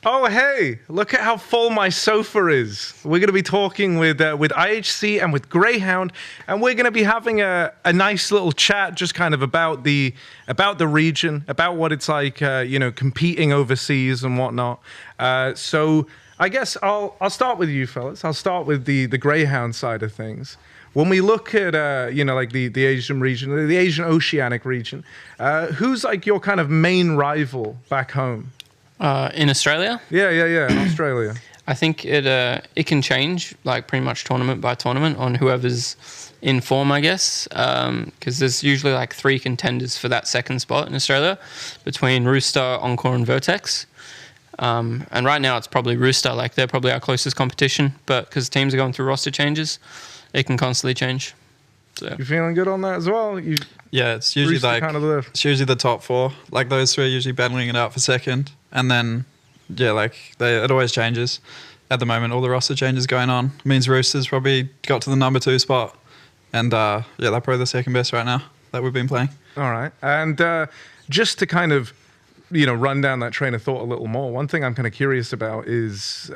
Oh, hey, look at how full my sofa is. We're going to be talking with IHC and with Greyhound, and we're going to be having a nice little chat just kind of about the region, about what it's like, competing overseas and whatnot. So I guess I'll start with you, fellas. I'll start with the Greyhound side of things. When we look at, the Asian region, the Asian Oceanic region, who's like your kind of main rival back home? In Australia? Yeah, in Australia. I think it can change, like pretty much tournament by tournament on whoever's in form, I guess, because there's usually like 3 contenders for that second spot in Australia between Rooster, Encore and Vertex. And right now it's probably Rooster, like they're probably our closest competition, but because teams are going through roster changes, it can constantly change. So. You feeling good on that as well? Yeah, it's usually it's usually the top 4. Like those 3 are usually battling it out for second. And then, it always changes. At the moment, all the roster changes going on. It means Roosters probably got to the number 2 spot. And they're probably the second best right now that we've been playing. All right. And just to kind of, run down that train of thought a little more, one thing I'm kind of curious about is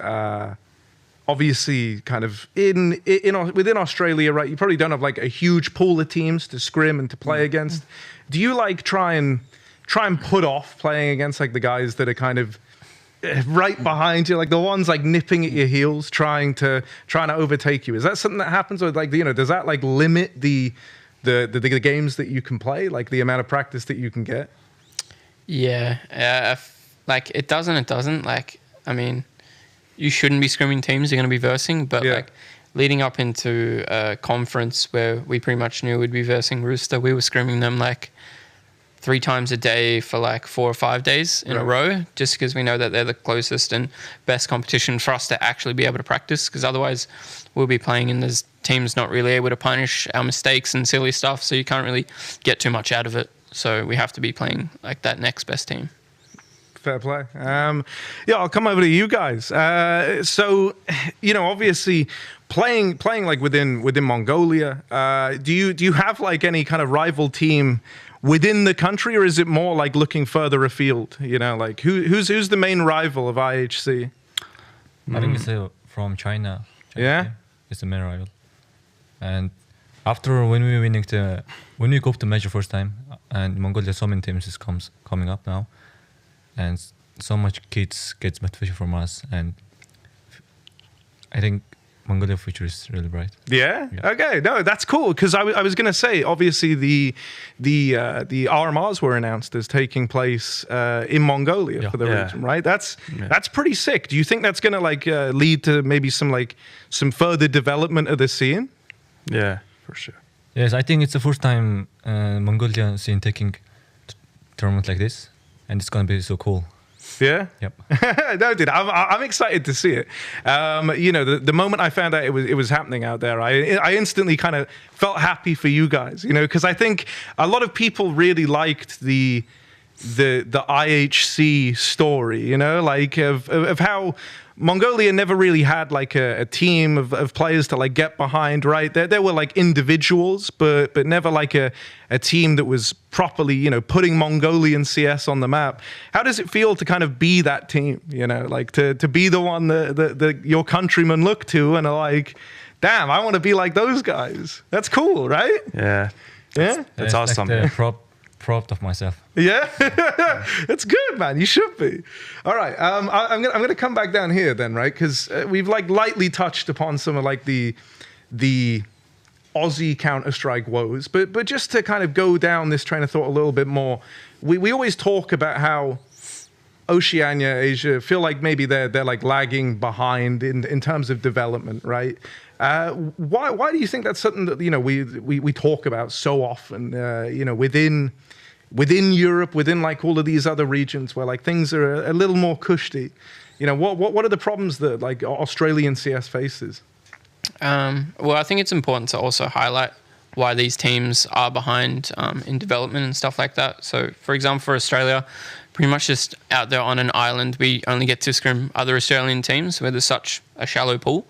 obviously kind of within Australia, right, you probably don't have like a huge pool of teams to scrim and to play against. Do you like try and put off playing against like the guys that are kind of right behind you, like the ones like nipping at your heels, trying to overtake you? Is that something that happens, or like does that like limit the games that you can play, like the amount of practice that you can get? Yeah, like it doesn't. Like, I mean, you shouldn't be scrimming teams you're going to be versing, but like leading up into a conference where we pretty much knew we'd be versing Rooster, we were scrimming them like 3 times a day for like 4 or 5 days in a row, just because we know that they're the closest and best competition for us to actually be able to practice, because otherwise we'll be playing and there's teams not really able to punish our mistakes and silly stuff, so you can't really get too much out of it. So we have to be playing like that next best team. Fair play. I'll come over to you guys. So, obviously playing like within Mongolia, do you have like any kind of rival team within the country, or is it more like looking further afield? Like who's the main rival of IHC? I think it's from China. Yeah, it's the main rival. And after when we go to major first time, and Mongolia, so many teams is coming up now, and so much kids gets motivation from us, and I think Mongolia future is really bright. Yeah? Okay. No, that's cool. Because I was going to say, obviously, the RMRs were announced as taking place in Mongolia for the region, right? That's pretty sick. Do you think that's going to like lead to maybe some further development of the scene? Yeah, for sure. Yes, I think it's the first time Mongolian scene taking tournament like this, and it's going to be so cool. Yeah? Yep. No, dude, I'm excited to see it. The moment I found out it was happening out there, I instantly kind of felt happy for you guys, because I think a lot of people really liked the IHC story, like of how Mongolia never really had like a team of players to like get behind, right? There were like individuals, but never like a team that was properly, putting Mongolian CS on the map. How does it feel to kind of be that team, like to be the one that your countrymen look to and are like, damn, I want to be like those guys. That's cool, right? Yeah. That's awesome. Like proud of myself. Yeah, that's good, man. You should be. All right, I'm gonna come back down here then, right? Because we've like lightly touched upon some of like the Aussie Counter-Strike woes, but just to kind of go down this train of thought a little bit more, we always talk about how Oceania, Asia feel like maybe they're like lagging behind in terms of development, right? Why do you think that's something that we talk about so often? Within Europe, within like all of these other regions where like things are a little more cushy, what are the problems that like Australian CS faces? Well, I think it's important to also highlight why these teams are behind in development and stuff like that. So, for example, for Australia, pretty much just out there on an island, we only get to scrim other Australian teams where there's such a shallow pool.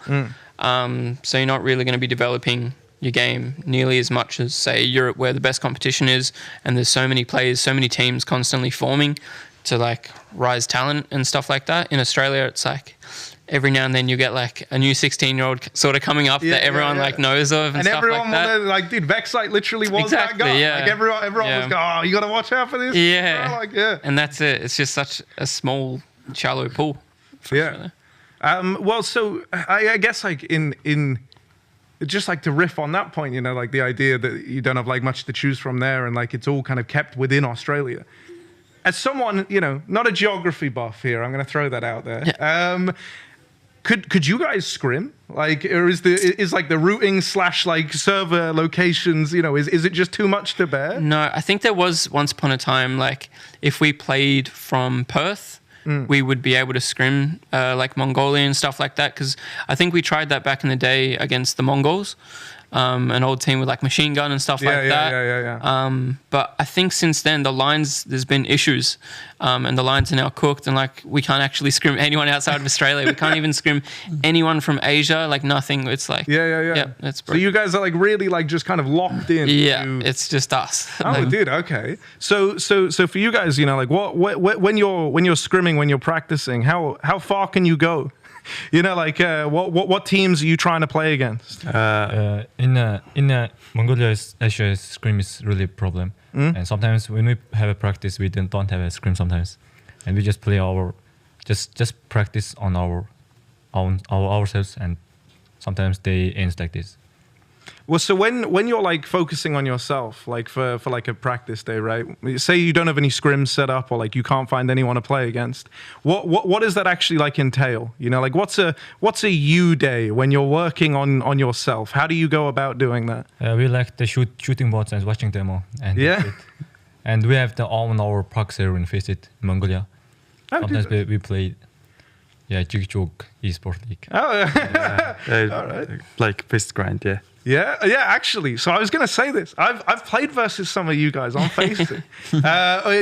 So you're not really going to be developing your game nearly as much as, say, Europe, where the best competition is, and there's so many players, so many teams constantly forming to like rise talent and stuff like that. In Australia, it's like every now and then you get like a new 16-year-old sort of coming up that everyone like knows of and stuff everyone like that. Like, dude, Vexite literally was that guy. Yeah. Like everyone was going, oh, you got to watch out for this. Yeah. Like, yeah. And that's it. It's just such a small, shallow pool. Yeah. Well, so I guess like in just like to riff on that point, you know, like the idea that you don't have like much to choose from there and like it's all kind of kept within Australia. As someone, you know, not a geography buff here, I'm going to throw that out there. Yeah. Could you guys scrim? Like, or is like the routing / like server locations, you know, is it just too much to bear? No, I think there was once upon a time, like if we played from Perth, we would be able to scrim like Mongolia and stuff like that. Because I think we tried that back in the day against the Mongols. An old team with like machine gun and stuff like that. Yeah. But I think since then there's been issues, and the lines are now cooked, and like we can't actually scrim anyone outside of Australia. We can't even scrim anyone from Asia. Like nothing. It's like it's so you guys are like really like just kind of locked in. Yeah, it's just us. Oh, dude. Okay. So for you guys, you know, like what when you're scrimming, when you're practicing, how far can you go? You know, like what teams are you trying to play against? In Mongolia, actually scrim is really a problem. And sometimes when we have a practice, we don't have a scrim sometimes, and we just play just practice on ourselves, and sometimes they ends like this. Well, so when you're like focusing on yourself, like for like a practice day, right? Say you don't have any scrims set up, or like you can't find anyone to play against. What does that actually like entail? You know, like what's a you day when you're working on yourself? How do you go about doing that? We like the shooting bots and watching them all. And and we have our practice in Visit Mongolia. Sometimes we play. Yeah, Jig Esports League. Oh, all right. Like fist grind, yeah. Yeah, actually. So I was going to say this. I've played versus some of you guys on Facebook.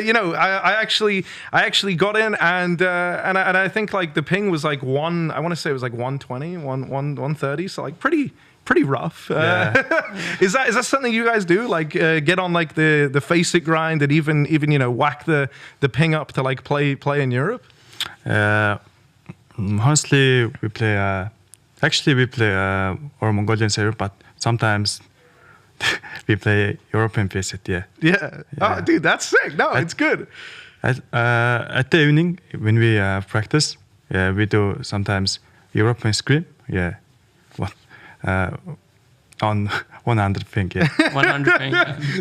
You know, I actually got in and I think like the ping was like I want to say it was like 120, 130. So like pretty rough. Is that something you guys do? Like get on like the face it grind and even you know whack the ping up to like play in Europe? Honestly, we play our Mongolian server, but sometimes we play European visit, Yeah. Oh, dude, that's sick. No, it's good. At the evening, when we practice, we do sometimes European scrim, on 100 ping, 100 ping.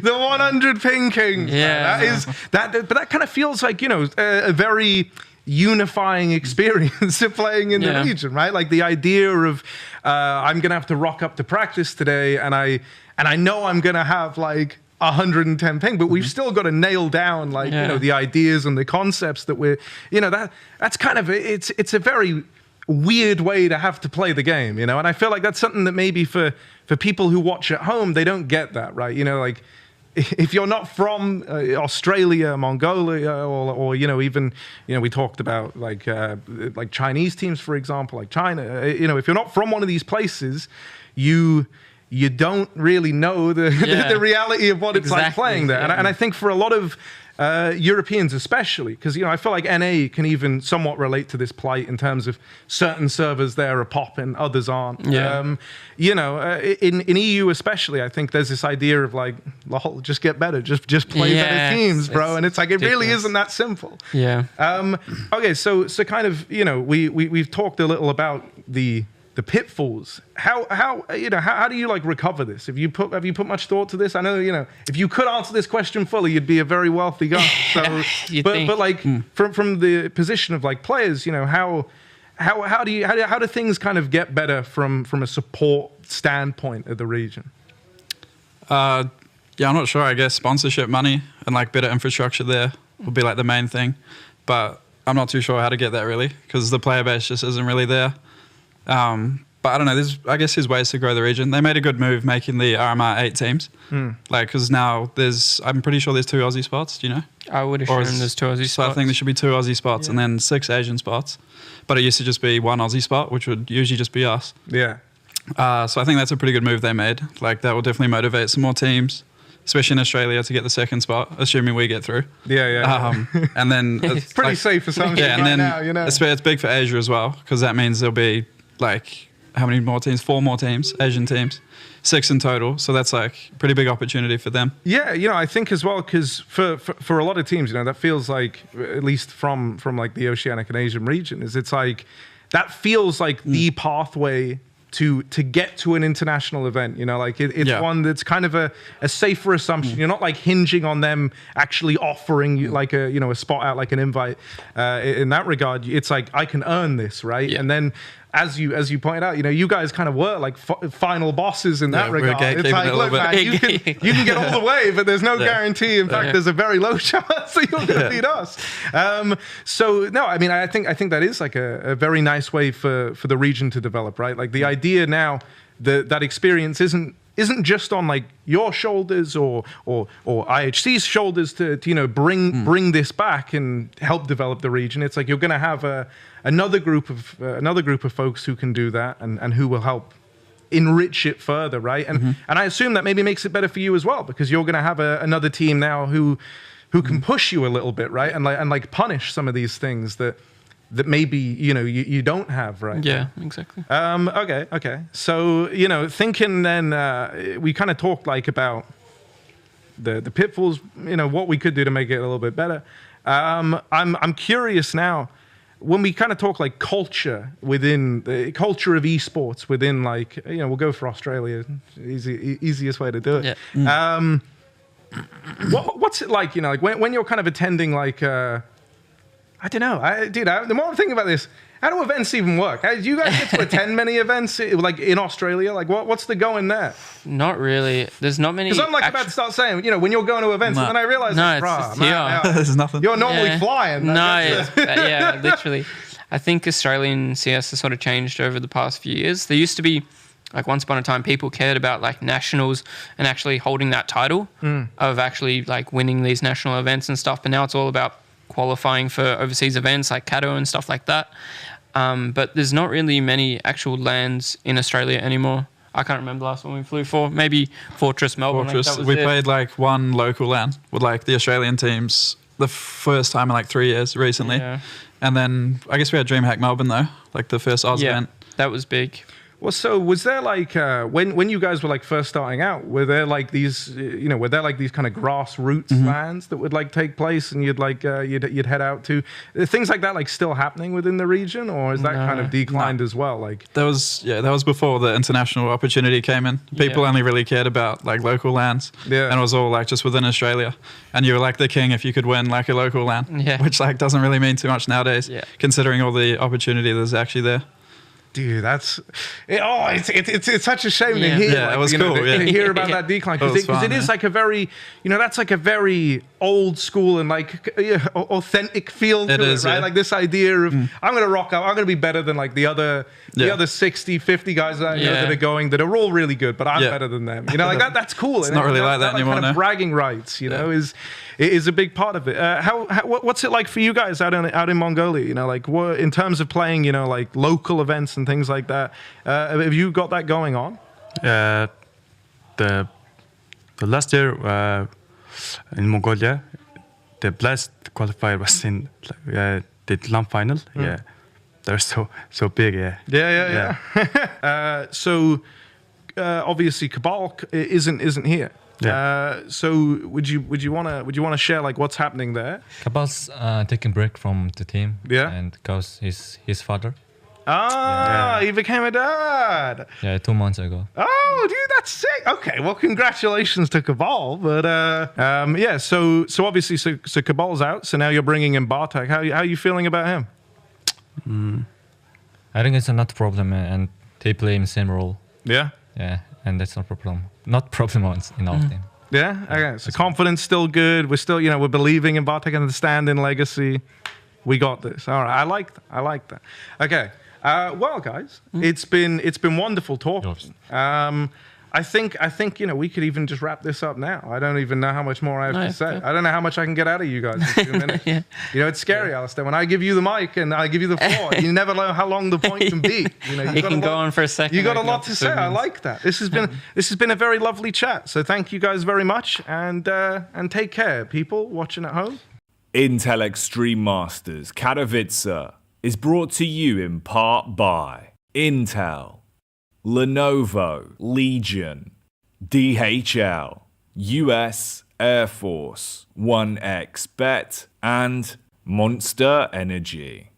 The 100 ping king. Yeah. But that kind of feels like, you know, a very unifying experience of playing in the region, right? Like the idea of I'm gonna have to rock up to practice today, and I know I'm gonna have like 110 ping, but we've still got to nail down like you know the ideas and the concepts that we're, you know, that's kind of it's a very weird way to have to play the game, you know. And I feel like that's something that maybe for people who watch at home, they don't get that, right? You know, like if you're not from Australia, Mongolia, or you know, even, you know, we talked about like Chinese teams, for example, like China. You know, if you're not from one of these places, you don't really know the reality of what it's like playing there. And I think for a lot of Europeans especially, because, you know, I feel like NA can even somewhat relate to this plight in terms of certain servers there are popping, others aren't. You know, in EU especially, I think there's this idea of like, lol, just get better, just play better teams, bro. And it's like, it really isn't that simple. Okay, so kind of, you know, we've talked a little about the pitfalls. How you know, how do you like recover this? Have you put much thought to this? I know, you know, if you could answer this question fully, you'd be a very wealthy guy. So, but like from the position of like players, you know, how do things kind of get better from a support standpoint of the region? I'm not sure. I guess sponsorship money and like better infrastructure there would be like the main thing, but I'm not too sure how to get that really, because the player base just isn't really there. But I don't know, there's ways to grow the region. They made a good move making the RMR 8 teams. Like, because now I'm pretty sure there's 2 Aussie spots, do you know? I would assume there's 2 Aussie spots. So I think there should be 2 Aussie spots and then 6 Asian spots. But it used to just be 1 Aussie spot, which would usually just be us. Yeah. So I think that's a pretty good move they made. Like, that will definitely motivate some more teams. especially in Australia, to get the second spot, assuming we get through. And then it's pretty safe assumption and then now, you know. It's big for Asia as well, because that means there'll be like how many more teams? 4 more teams, Asian teams. 6 in total, so that's like a pretty big opportunity for them. Yeah, you know, I think as well, because for a lot of teams, you know, that feels like, at least from like the Oceanic and Asian region, it's like that feels like the pathway to get to an international event. You know, like it's one that's kind of a safer assumption. You're not like hinging on them actually offering you like a spot out, like an invite. In that regard, it's like I can earn this, right? And then, as you pointed out, you know, you guys kind of were like final bosses in that regard. It's like, look, man, you can get all the way, but there's no guarantee. In fact, there's a very low chance that you're going to beat us. So no, I mean, I think that is like a very nice way for the region to develop, right? Like the idea now that experience isn't just on like your shoulders or IHC's shoulders to you know bring this back and help develop the region. It's like you're going to have another group of folks who can do that and who will help enrich it further, right? And I assume that maybe makes it better for you as well, because you're going to have another team now who can push you a little bit, right? And like punish some of these things that maybe, you know, you don't have, right? Yeah, exactly. Okay. So, you know, thinking then, we kind of talked like about the pitfalls, you know, what we could do to make it a little bit better. I'm curious now, when we kind of talk like culture within the culture of esports within like, you know, we'll go for Australia, easiest way to do it. Yeah. What's it like, you know, like when you're kind of attending like, I don't know. The more I'm thinking about this, how do events even work? Do you guys get to attend many events like in Australia? Like what's the going there? Not really. There's not many. Because I'm like about to start saying, you know, when you're going to events, and then I realize, there's nothing. You're normally flying. Yeah, literally. I think Australian CS has sort of changed over the past few years. There used to be, like once upon a time, people cared about like nationals and actually holding that title of actually like winning these national events and stuff. But now it's all about qualifying for overseas events like Kato and stuff like that. But there's not really many actual lands in Australia anymore. I can't remember the last one we flew for. Maybe Fortress Melbourne. Fortress. We played like one local LAN with like the Australian teams the first time in like 3 years recently. Yeah. And then I guess we had DreamHack Melbourne though, like the first Oz event. That was big. Well, so was there like when you guys were like first starting out, were there like these kind of grassroots lands that would like take place and you'd like you'd head out to? Things like that like still happening within the region, or is that kind of declined as well? Like that was before the international opportunity came in. People only really cared about like local lands, and it was all like just within Australia. And you were like the king if you could win like a local LAN, which like doesn't really mean too much nowadays, considering all the opportunity that's actually there. Dude, it's such a shame to hear. Yeah, like, it was cool. To hear about that decline, because it is like a very, you know, that's like a very old school and like authentic feel to it, right? Like this idea of I'm going to rock up, I'm going to be better than like the other 60, 50 guys that are going that are all really good, but I'm better than them. You know, like that's cool. It's not really like that anymore. Kind of bragging rights, you know, is a big part of it. What's it like for you guys out in Mongolia? You know, like what in terms of playing, you know, like local events and things like that. Have you got that going on? The last year in Mongolia, the last qualifier was in the LAN final. Yeah, they're so big. Yeah. So obviously Cabal isn't here. Yeah. So would you want to share like what's happening there? Cabal's taking break from the team. Yeah. And because his father. He became a dad. Yeah, 2 months ago. Oh, dude, that's sick. Okay, well, congratulations to Cabal. But so obviously, so Cabal's out. So now you're bringing in Bartek. How are you feeling about him? I think it's not a problem, and they play in the same role. Yeah. Yeah, and that's not a problem. Not problem in our team. Yeah. Okay. So confidence still good. We're still, we're believing in Bartek and the stand-in legacy. We got this. All right. I like that. Okay. Well, guys, it's been wonderful talking. I I think we could even just wrap this up now. I don't even know how much more I have to say. I don't know how much I can get out of you guys in 2 minutes. It's scary, Alistair. When I give you the mic and I give you the floor, you never know how long the point can be. You can go on for a second. You got a lot to say. I like that. This has been a very lovely chat. So thank you guys very much, and take care, people watching at home. Intel Extreme Masters Katowice is brought to you in part by Intel, Lenovo, Legion, DHL, US Air Force, 1xBet, and Monster Energy.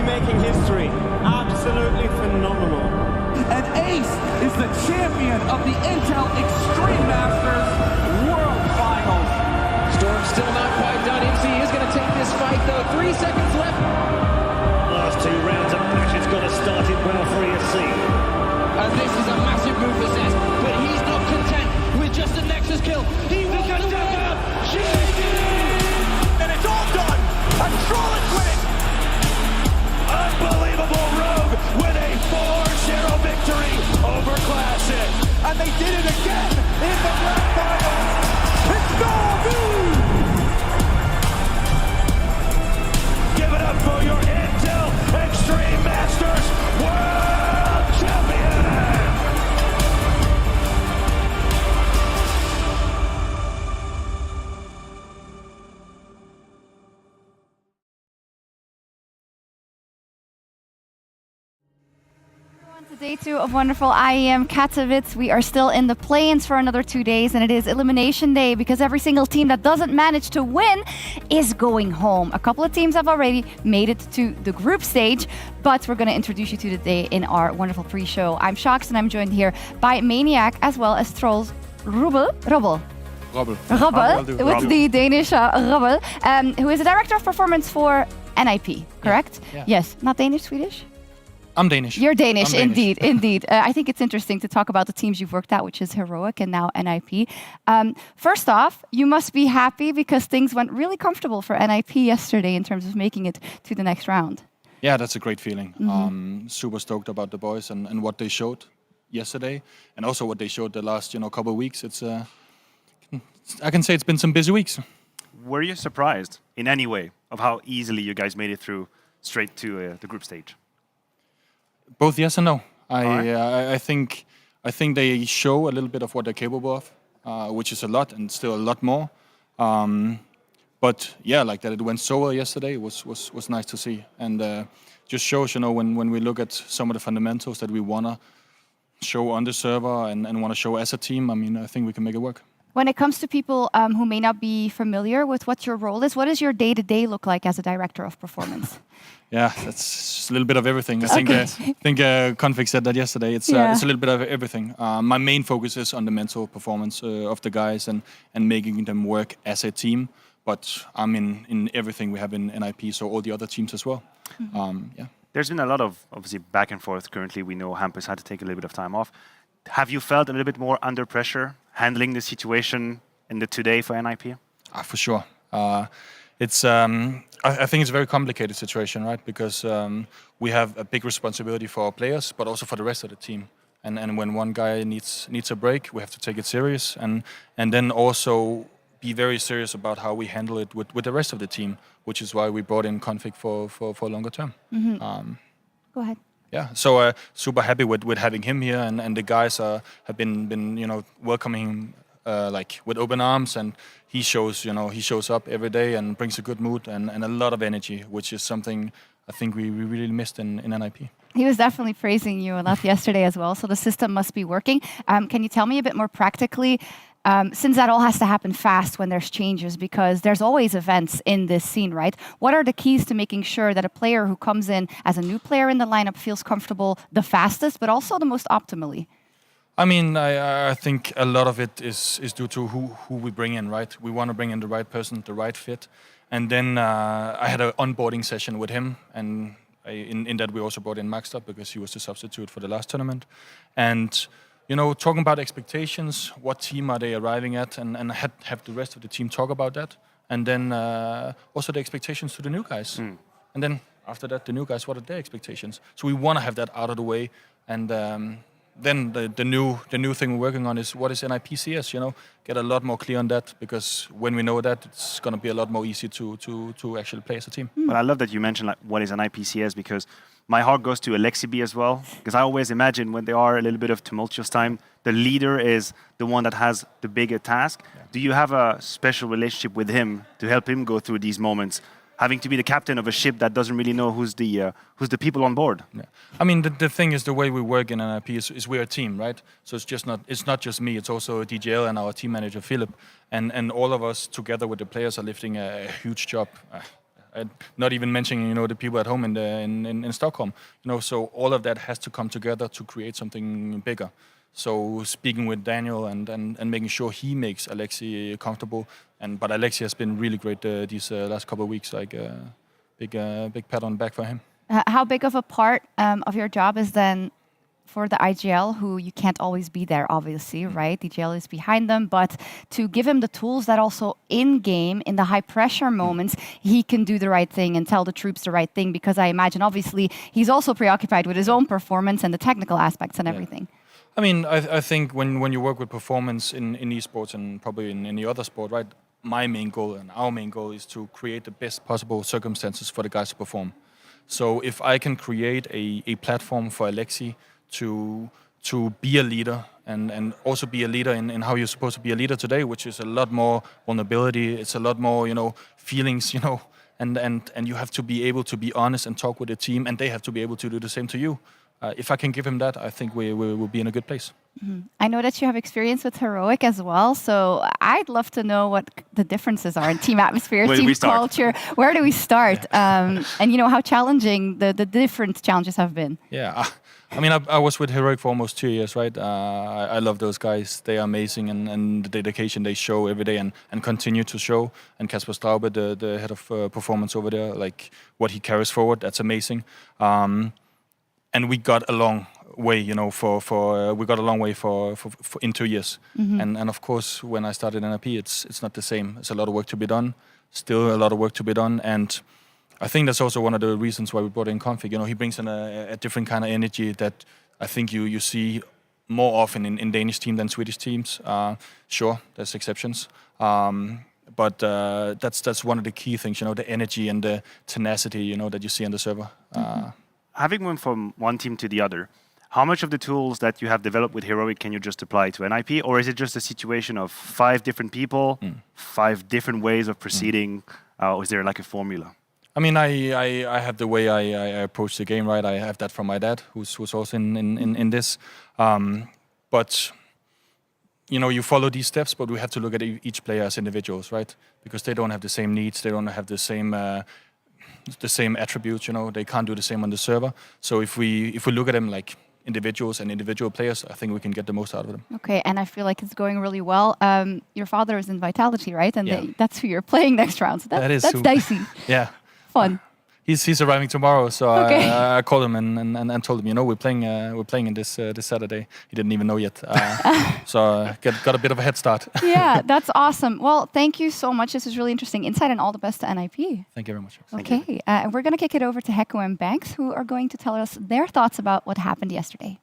Making history. Absolutely phenomenal. And Ace is the champion of the Intel Extreme Masters World Finals. Storm's still not quite done. IMC is going to take this fight, though. 3 seconds left. Last 2 rounds of match. It's got to start it well for ESC. And this is a massive move for Zest, but he's not content with just a Nexus kill. He wants to win. And it's all done. And Trollocs win it. Unbelievable Rogue with a 4-0 victory over Classic. And they did it again in the grand finals. It's Gold! Give it up for your Intel Extreme Masters World Champion! Day 2 of wonderful IEM Katowice. We are still in the play-ins for another 2 days, and it is elimination day because every single team that doesn't manage to win is going home. A couple of teams have already made it to the group stage, but we're going to introduce you to the day in our wonderful pre-show. I'm Shox, and I'm joined here by Maniac as well as Trolls Rubbel, with the Danish Rubbel, who is the director of performance for NIP, correct? Yeah. Yes, not Danish, Swedish? I'm Danish. You're Danish, indeed, indeed. I think it's interesting to talk about the teams you've worked at, which is Heroic and now NIP. First off, you must be happy because things went really comfortable for NIP yesterday in terms of making it to the next round. Yeah, that's a great feeling. Super stoked about the boys and what they showed yesterday, and also what they showed the last couple of weeks. I can say it's been some busy weeks. Were you surprised in any way of how easily you guys made it through straight to the group stage? Both yes and no. I think they show a little bit of what they're capable of, which is a lot and still a lot more. But yeah, like that it went so well yesterday was nice to see, and just shows when we look at some of the fundamentals that we wanna show on the server and wanna show as a team. I mean, I think we can make it work. When it comes to people who may not be familiar with what your role is, what does your day-to-day look like as a director of performance? Yeah, that's just a little bit of everything. I think Config said that yesterday. It's a little bit of everything. My main focus is on the mental performance of the guys and making them work as a team. But I'm in everything we have in NIP, so all the other teams as well. Yeah. There's been a lot of, obviously, back and forth currently. We know Hampus had to take a little bit of time off. Have you felt a little bit more under pressure handling the situation in the today for NIP? For sure. It's I think it's a very complicated situation, right? Because we have a big responsibility for our players, but also for the rest of the team. And when one guy needs a break, we have to take it serious, and then also be very serious about how we handle it with the rest of the team, which is why we brought in Config for longer term. Go ahead. Yeah, so super happy with having him here, and the guys have been welcoming him like with open arms, and he shows up every day and brings a good mood and a lot of energy, which is something I think we really missed in NIP. He was definitely praising you a lot yesterday as well, so the system must be working. Can you tell me a bit more practically, since that all has to happen fast when there's changes, because there's always events in this scene, right? What are the keys to making sure that a player who comes in as a new player in the lineup feels comfortable the fastest, but also the most optimally? I mean, I think a lot of it is due to who we bring in, right? We want to bring in the right person, the right fit. And then I had an onboarding session with him, and in that we also brought in Maxter because he was the substitute for the last tournament. And, you know, talking about expectations, what team are they arriving at, and have the rest of the team talk about that. And then also the expectations to the new guys. And then after that, the new guys, what are their expectations? So we want to have that out of the way. And then the new thing we're working on is what is NIPCS, you know, get a lot more clear on that, because when we know that, it's going to be a lot more easy to actually play as a team. But I love that you mentioned like what is an IPCS, because my heart goes to Alexi B as well, because I always imagine when there are a little bit of tumultuous time, the leader is the one that has the bigger task. Yeah. Do you have a special relationship with him to help him go through these moments? Having to be the captain of a ship that doesn't really know who's the people on board. Yeah. I mean, the thing is, the way we work in NIP is we're a team, right? So it's not just me. It's also DJL and our team manager Philip, and all of us together with the players are lifting a huge job. Not even mentioning, you know, the people at home in Stockholm. You know, so all of that has to come together to create something bigger. So speaking with Daniel and making sure he makes Alexi comfortable. But Alexi has been really great these last couple of weeks. Like big pat on the back for him. How big of a part of your job is then for the IGL, who you can't always be there, obviously, right? DGL is behind them, but to give him the tools that also in-game, in the high-pressure moments, he can do the right thing and tell the troops the right thing, because I imagine, obviously, he's also preoccupied with his own performance and the technical aspects and everything. I mean, I think when you work with performance in esports and probably in any other sport, right, my main goal and our main goal is to create the best possible circumstances for the guys to perform. So if I can create a platform for Alexi to be a leader and also be a leader in how you're supposed to be a leader today, which is a lot more vulnerability, it's a lot more, you know, feelings, you know, and you have to be able to be honest and talk with the team, and they have to be able to do the same to you. If I can give him that, I think we will be in a good place. Mm-hmm. I know that you have experience with Heroic as well, so I'd love to know what the differences are in team atmosphere, team culture. Where do we start? And you know how challenging the different challenges have been. Yeah, I mean, I was with Heroic for almost 2 years, right? I love those guys. They are amazing, and the dedication they show every day and continue to show. And Kasper Straube, the head of performance over there, like what he carries forward, that's amazing. And we got a long way, you know, we got a long way for in 2 years. Mm-hmm. And of course, when I started NIP, it's not the same. There's a lot of work to be done. Still a lot of work to be done. And I think that's also one of the reasons why we brought in Config. You know, he brings in a different kind of energy that I think you see more often in Danish team than Swedish teams. Sure, there's exceptions. But that's one of the key things, you know, the energy and the tenacity, you know, that you see on the server. Mm-hmm. Having went from one team to the other, how much of the tools that you have developed with Heroic can you just apply to NIP? Or is it just a situation of 5 different people, 5 different ways of proceeding? Or is there like a formula? I mean, I have the way I approach the game, right? I have that from my dad, who's also in this. But, you know, you follow these steps, but we have to look at each player as individuals, right? Because they don't have the same needs, they don't have the same attributes, you know, they can't do the same on the server. So if we look at them like individuals and individual players, I think we can get the most out of them. Okay, and I feel like it's going really well. Your father is in Vitality, right? And that's who you're playing next round. So that's dicey. Yeah. Fun. He's arriving tomorrow, so okay. I called him and told him, you know, we're playing in this Saturday. He didn't even know yet, so got a bit of a head start. Yeah, that's awesome. Well, thank you so much. This is really interesting insight, and all the best to NIP. Thank you very much. Okay, we're going to kick it over to Hecko and Banks, who are going to tell us their thoughts about what happened yesterday.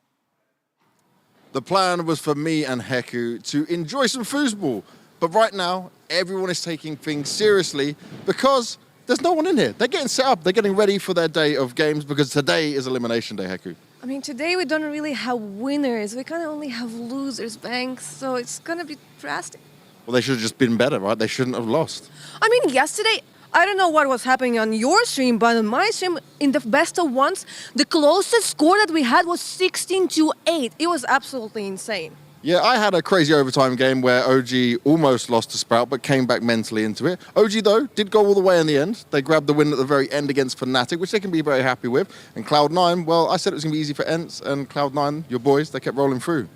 The plan was for me and Hecko to enjoy some foosball, but right now everyone is taking things seriously because there's no one in here. They're getting set up. They're getting ready for their day of games because today is Elimination Day, Hecko. I mean, today we don't really have winners. We kind of only have losers, Banks, so it's going to be drastic. Well, they should have just been better, right? They shouldn't have lost. I mean, yesterday, I don't know what was happening on your stream, but on my stream, in the best of ones, the closest score that we had was 16-8. It was absolutely insane. Yeah, I had a crazy overtime game where OG almost lost to Sprout, but came back mentally into it. OG, though, did go all the way in the end. They grabbed the win at the very end against Fnatic, which they can be very happy with. And Cloud9, well, I said it was going to be easy for Ents, and Cloud9, your boys, they kept rolling through.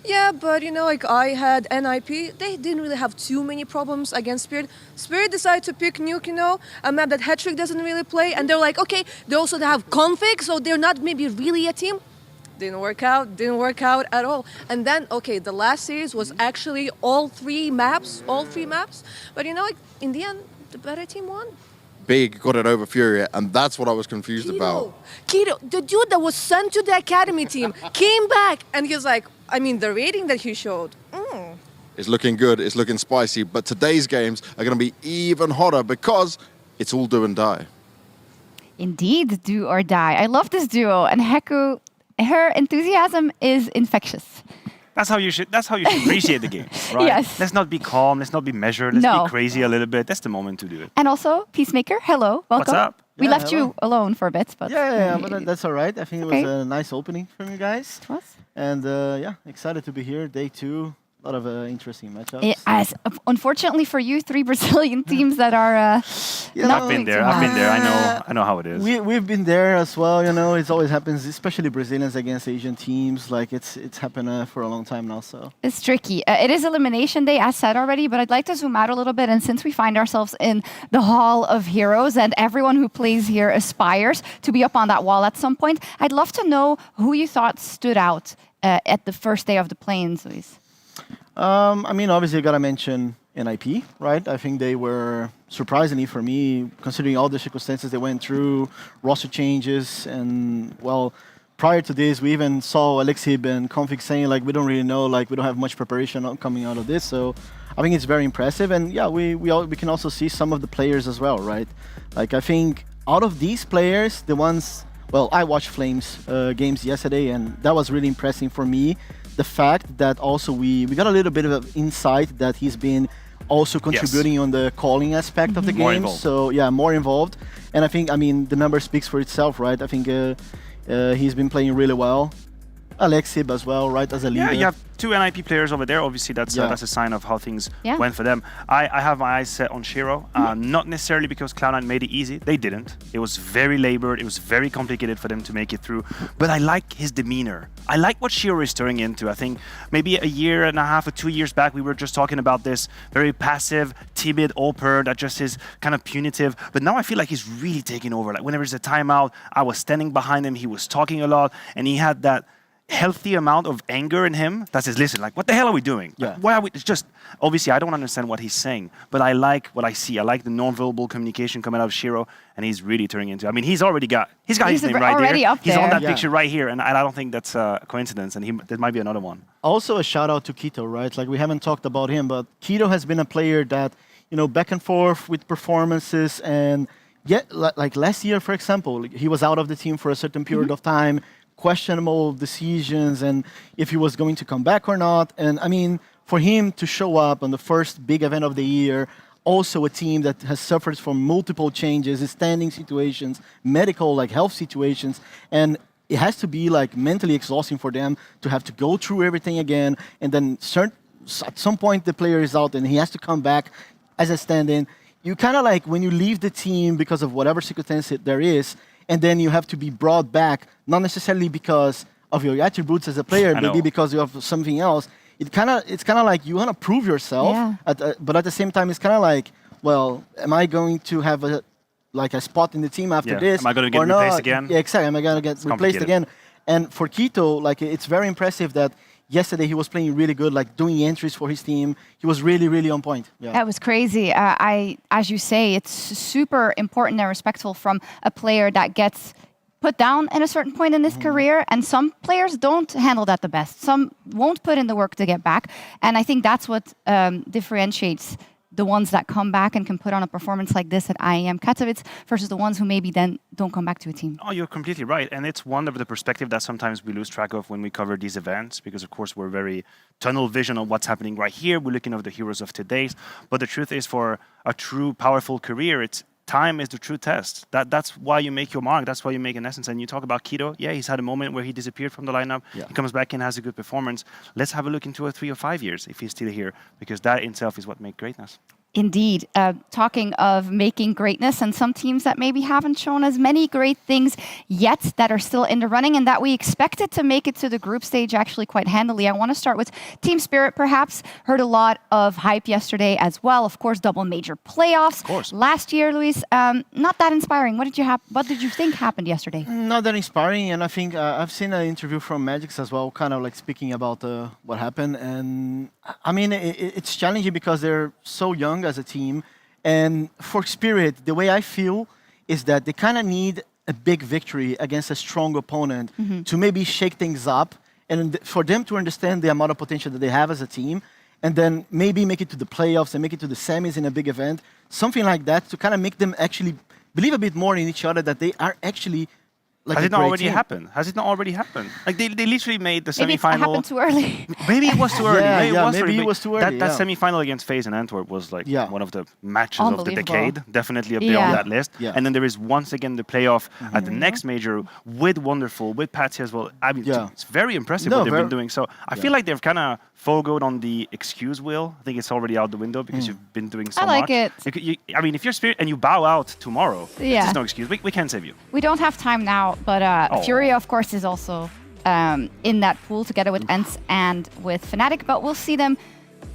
Yeah, but like I had NIP, they didn't really have too many problems against Spirit. Spirit decided to pick Nuke, a map that Hattrick doesn't really play, and they're like, okay, they also have Config, so they're not maybe really a team. Didn't work out at all. And then, okay, the last series was actually all three maps. But in the end, the better team won. Big got it over Fury, and that's what I was confused about. Keto, the dude that was sent to the academy team, came back, and he was like, the rating that he showed. It's looking good, it's looking spicy, but today's games are going to be even hotter because it's all do and die. Indeed, do or die. I love this duo, and Heku, her enthusiasm is infectious. That's how you should appreciate the game, right? Yes. Let's not be calm, let's not be measured, let's be crazy a little bit. That's the moment to do it. And also, Peacemaker, hello, welcome. What's up? We left you alone for a bit, but... Yeah, but that's all right. I think it was a nice opening from you guys. It was. And excited to be here, day 2. A lot of interesting matchups. Unfortunately for you, 3 Brazilian teams that are I've been there. I know how it is. We've been there as well. It always happens, especially Brazilians against Asian teams. Like it's happened for a long time now. So it's tricky. It is elimination day, as said already. But I'd like to zoom out a little bit. And since we find ourselves in the Hall of Heroes, and everyone who plays here aspires to be up on that wall at some point, I'd love to know who you thought stood out at the first day of the play-ins, Luis. Obviously, I gotta mention NIP, right? I think they were, surprisingly for me, considering all the circumstances they went through, roster changes, and, well, prior to this, we even saw Alexib and Config saying, like, we don't really know, like, we don't have much preparation coming out of this, so I think it's very impressive, and yeah, we can also see some of the players as well, right? Like, I think out of these players, the ones, well, I watched Flames games yesterday, and that was really impressive for me. The fact that also we got a little bit of insight that he's been also contributing on the calling aspect of the game. So yeah, more involved. And I think, the number speaks for itself, right? I think he's been playing really well. Alexib as well, right, as a leader. Yeah, you have 2 NIP players over there. Obviously, that's a sign of how things went for them. I have my eyes set on Shiro, not necessarily because Cloud9 made it easy. They didn't. It was very labored. It was very complicated for them to make it through. But I like his demeanor. I like what Shiro is turning into. I think maybe a year and a half or 2 years back, we were just talking about this very passive, timid Alper that just is kind of punitive. But now I feel like he's really taking over. Like whenever there's a timeout, I was standing behind him. He was talking a lot, and he had that healthy amount of anger in him that says, listen, like, what the hell are we doing? Yeah. Like, why are we, it's just, obviously, I don't understand what he's saying, but I like what I see. I like the non-verbal communication coming out of Shiro, and he's really turning into, he's got his name right there. He's on that picture right here, and I don't think that's a coincidence, and there might be another one. Also, a shout out to Keto, right? Like, we haven't talked about him, but Keto has been a player that, back and forth with performances, and yet, like last year, for example, he was out of the team for a certain period of time, questionable decisions and if he was going to come back or not. And for him to show up on the first big event of the year, also a team that has suffered from multiple changes, standing situations, medical, like health situations, and it has to be like mentally exhausting for them to have to go through everything again. And then at some point the player is out and he has to come back as a stand-in. You kind of like when you leave the team because of whatever circumstance there is, and then you have to be brought back, not necessarily because of your attributes as a player, maybe because you have something else. It's kind of like you want to prove yourself, but at the same time, it's kind of like, well, am I going to have a spot in the team after this? Am I going to get replaced again? Yeah, exactly. Am I going to get replaced again? And for Keto, like it's very impressive that yesterday he was playing really good, like doing entries for his team. He was really, really on point. Yeah. That was crazy. As you say, it's super important and respectful from a player that gets put down in a certain point in this career, and some players don't handle that the best. Some won't put in the work to get back, and I think that's what differentiates the ones that come back and can put on a performance like this at IEM Katowice versus the ones who maybe then don't come back to a team. Oh, you're completely right. And it's one of the perspective that sometimes we lose track of when we cover these events, because of course we're very tunnel vision on what's happening right here. We're looking at the heroes of today's. But the truth is, for a true powerful career, it's time is the true test. That's why you make your mark. That's why you make an essence. And you talk about Keto. Yeah, he's had a moment where he disappeared from the lineup. Yeah. He comes back and has a good performance. Let's have a look in 2 or 3 or 5 years if he's still here, because that in itself is what makes greatness. Indeed. Talking of making greatness and some teams that maybe haven't shown as many great things yet that are still in the running and that we expected to make it to the group stage actually quite handily. I want to start with Team Spirit, perhaps. Heard a lot of hype yesterday as well. Of course, double major playoffs. Of course. Last year, Luis, not that inspiring. What did you think happened yesterday? Not that inspiring, and I think I've seen an interview from Magix as well, kind of like speaking about what happened. And I mean, it's challenging because they're so young as a team, and for Spirit, the way I feel is that they kind of need a big victory against a strong opponent to maybe shake things up, and for them to understand the amount of potential that they have as a team, and then maybe make it to the playoffs and make it to the semis in a big event, something like that, to kind of make them actually believe a bit more in each other, that they are actually like Has it not already happened? Has it not already happened? Like they literally made the semi-final. Maybe it happened too early. Maybe it was too early. Maybe it was too early. That semi-final against FaZe in Antwerp was like one of the matches of the decade. Definitely up there on that list. Yeah. And then there is once again the playoff at the next major with Wonderful, with Patsy as well. I mean, it's very impressive what they've been doing. So I feel like they've kind of forgoed on the excuse wheel. I think it's already out the window because you've been doing so much. I like it. I mean, if you're Spirit and you bow out tomorrow, there's no excuse. We can't save you. We don't have time now, but Furia, of course, is also in that pool together with ENCE and with Fnatic, but we'll see them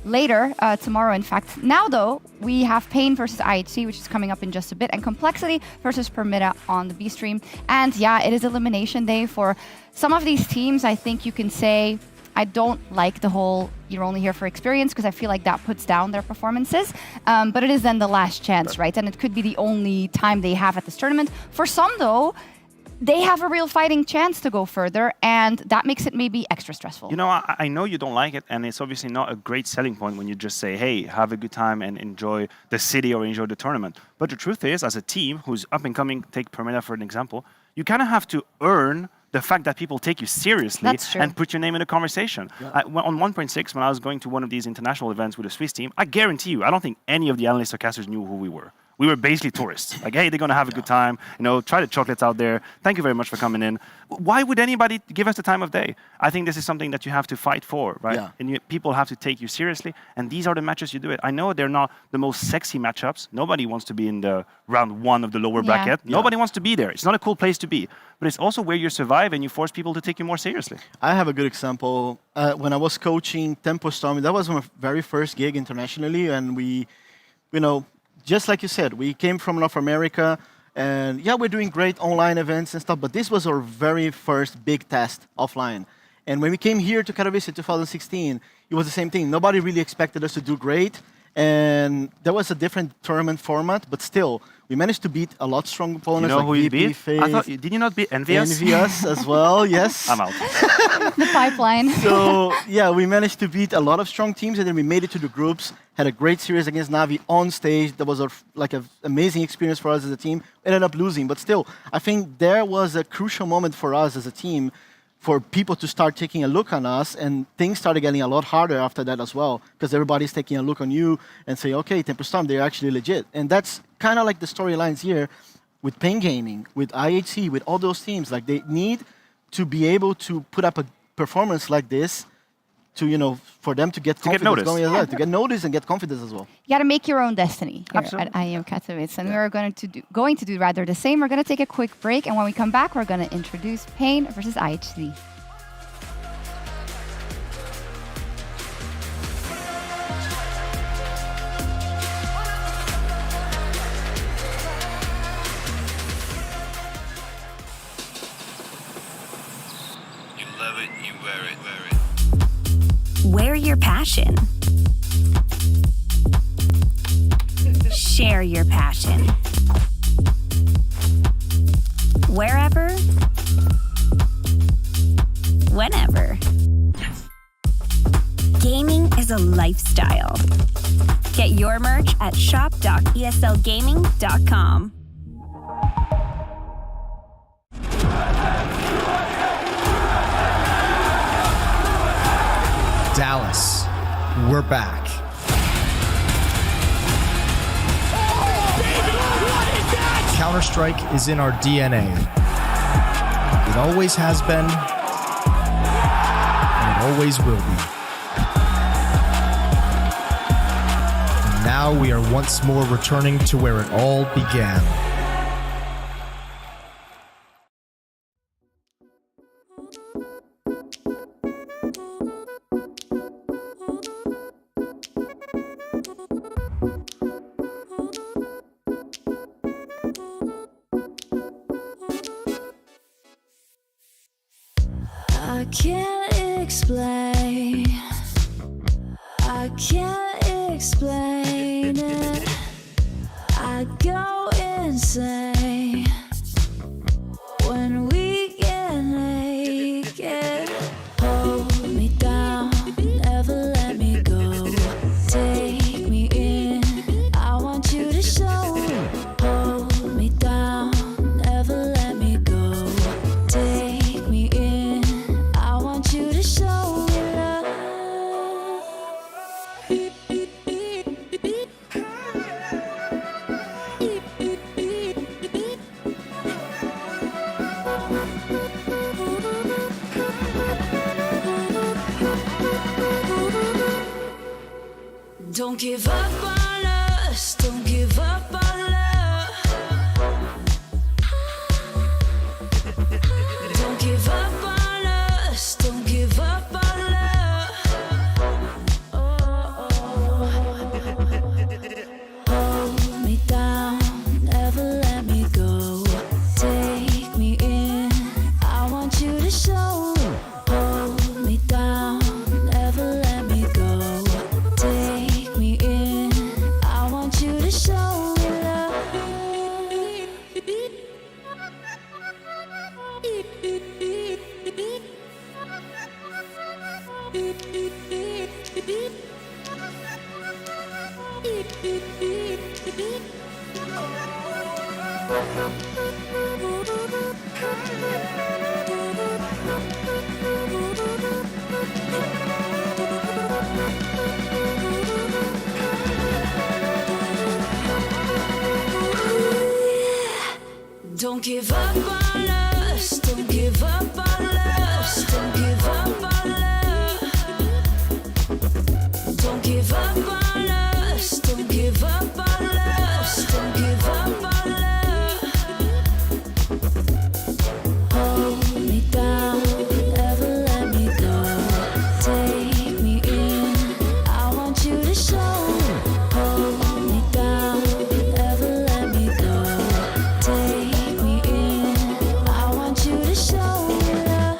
later, tomorrow, in fact. Now, though, we have Pain versus IHC, which is coming up in just a bit, and Complexity versus Permitta on the B stream. And yeah, it is elimination day for some of these teams. I think you can say, I don't like the whole you're only here for experience, because I feel like that puts down their performances. But it is then the last chance, right? And it could be the only time they have at this tournament. For some, though, they have a real fighting chance to go further, and that makes it maybe extra stressful. You know, I know you don't like it, and it's obviously not a great selling point when you just say, hey, have a good time and enjoy the city or enjoy the tournament. But the truth is, as a team who's up and coming, take Permitta for an example, you kind of have to earn the fact that people take you seriously and put your name in a conversation. Yeah. On 1.6, when I was going to one of these international events with a Swiss team, I guarantee you, I don't think any of the analysts or casters knew who we were. We were basically tourists. Like, hey, they're going to have a good time. You know, try the chocolates out there. Thank you very much for coming in. Why would anybody give us the time of day? I think this is something that you have to fight for, right? Yeah. And people have to take you seriously. And these are the matches you do it. I know they're not the most sexy matchups. Nobody wants to be in the round 1 of the lower bracket. Nobody wants to be there. It's not a cool place to be. But it's also where you survive and you force people to take you more seriously. I have a good example. When I was coaching Tempo Storm, that was my very first gig internationally. And we, you know, just like you said, we came from North America, and yeah, we're doing great online events and stuff, but this was our very first big test offline. And when we came here to Katowice in 2016, it was the same thing. Nobody really expected us to do great, and there was a different tournament format, but still, we managed to beat a lot strong opponents. You know like who you VP, beat? FaZe. I thought, did you not beat Envious? Envious as well, yes. I'm out. The pipeline. So, yeah, we managed to beat a lot of strong teams, and then we made it to the groups, had a great series against Navi on stage. That was an amazing experience for us as a team. Ended up losing, but still, I think there was a crucial moment for us as a team for people to start taking a look on us, and things started getting a lot harder after that as well, because everybody's taking a look on you and say, okay, Tempo Storm, they're actually legit. And that's kind of like the storylines here with Pain Gaming, with IHC, with all those teams. Like, they need to be able to put up a performance like this to, you know, for them to get confidence going as well, to get noticed and get confidence as well. You got to make your own destiny here at IEM Katowice, and we're going to do rather the same. We're going to take a quick break, and when we come back, we're going to introduce Pain versus IHC. You love it, you wear it, wear it. Wear your passion. Share your passion. Wherever, whenever. Gaming is a lifestyle. Get your merch at shop.eslgaming.com. Dallas, we're back. Oh, baby, what is Counter-Strike is in our DNA. It always has been, and it always will be. And now we are once more returning to where it all began. I can't explain. I can't explain it. I go insane when we get naked. Hold me down, never let me go. Take me in, I want you to show. Hold me down, never let me go. Take me in, I want you to show me love. Don't give up on us, don't give up on love. Don't give up on us, don't give up on love. Hold me down, never let me go. Take me in, I want you to show. Hold me down, never let me go. Take me in, I want you to show me love. Don't give up on us, don't give up on us, don't give up on love. Don't give up on us, don't give up on us, don't give up on love. Hold me down, never let me go. Take me in, I want you to show. Hold me down, never let me go. Take me in, I want you to show me love.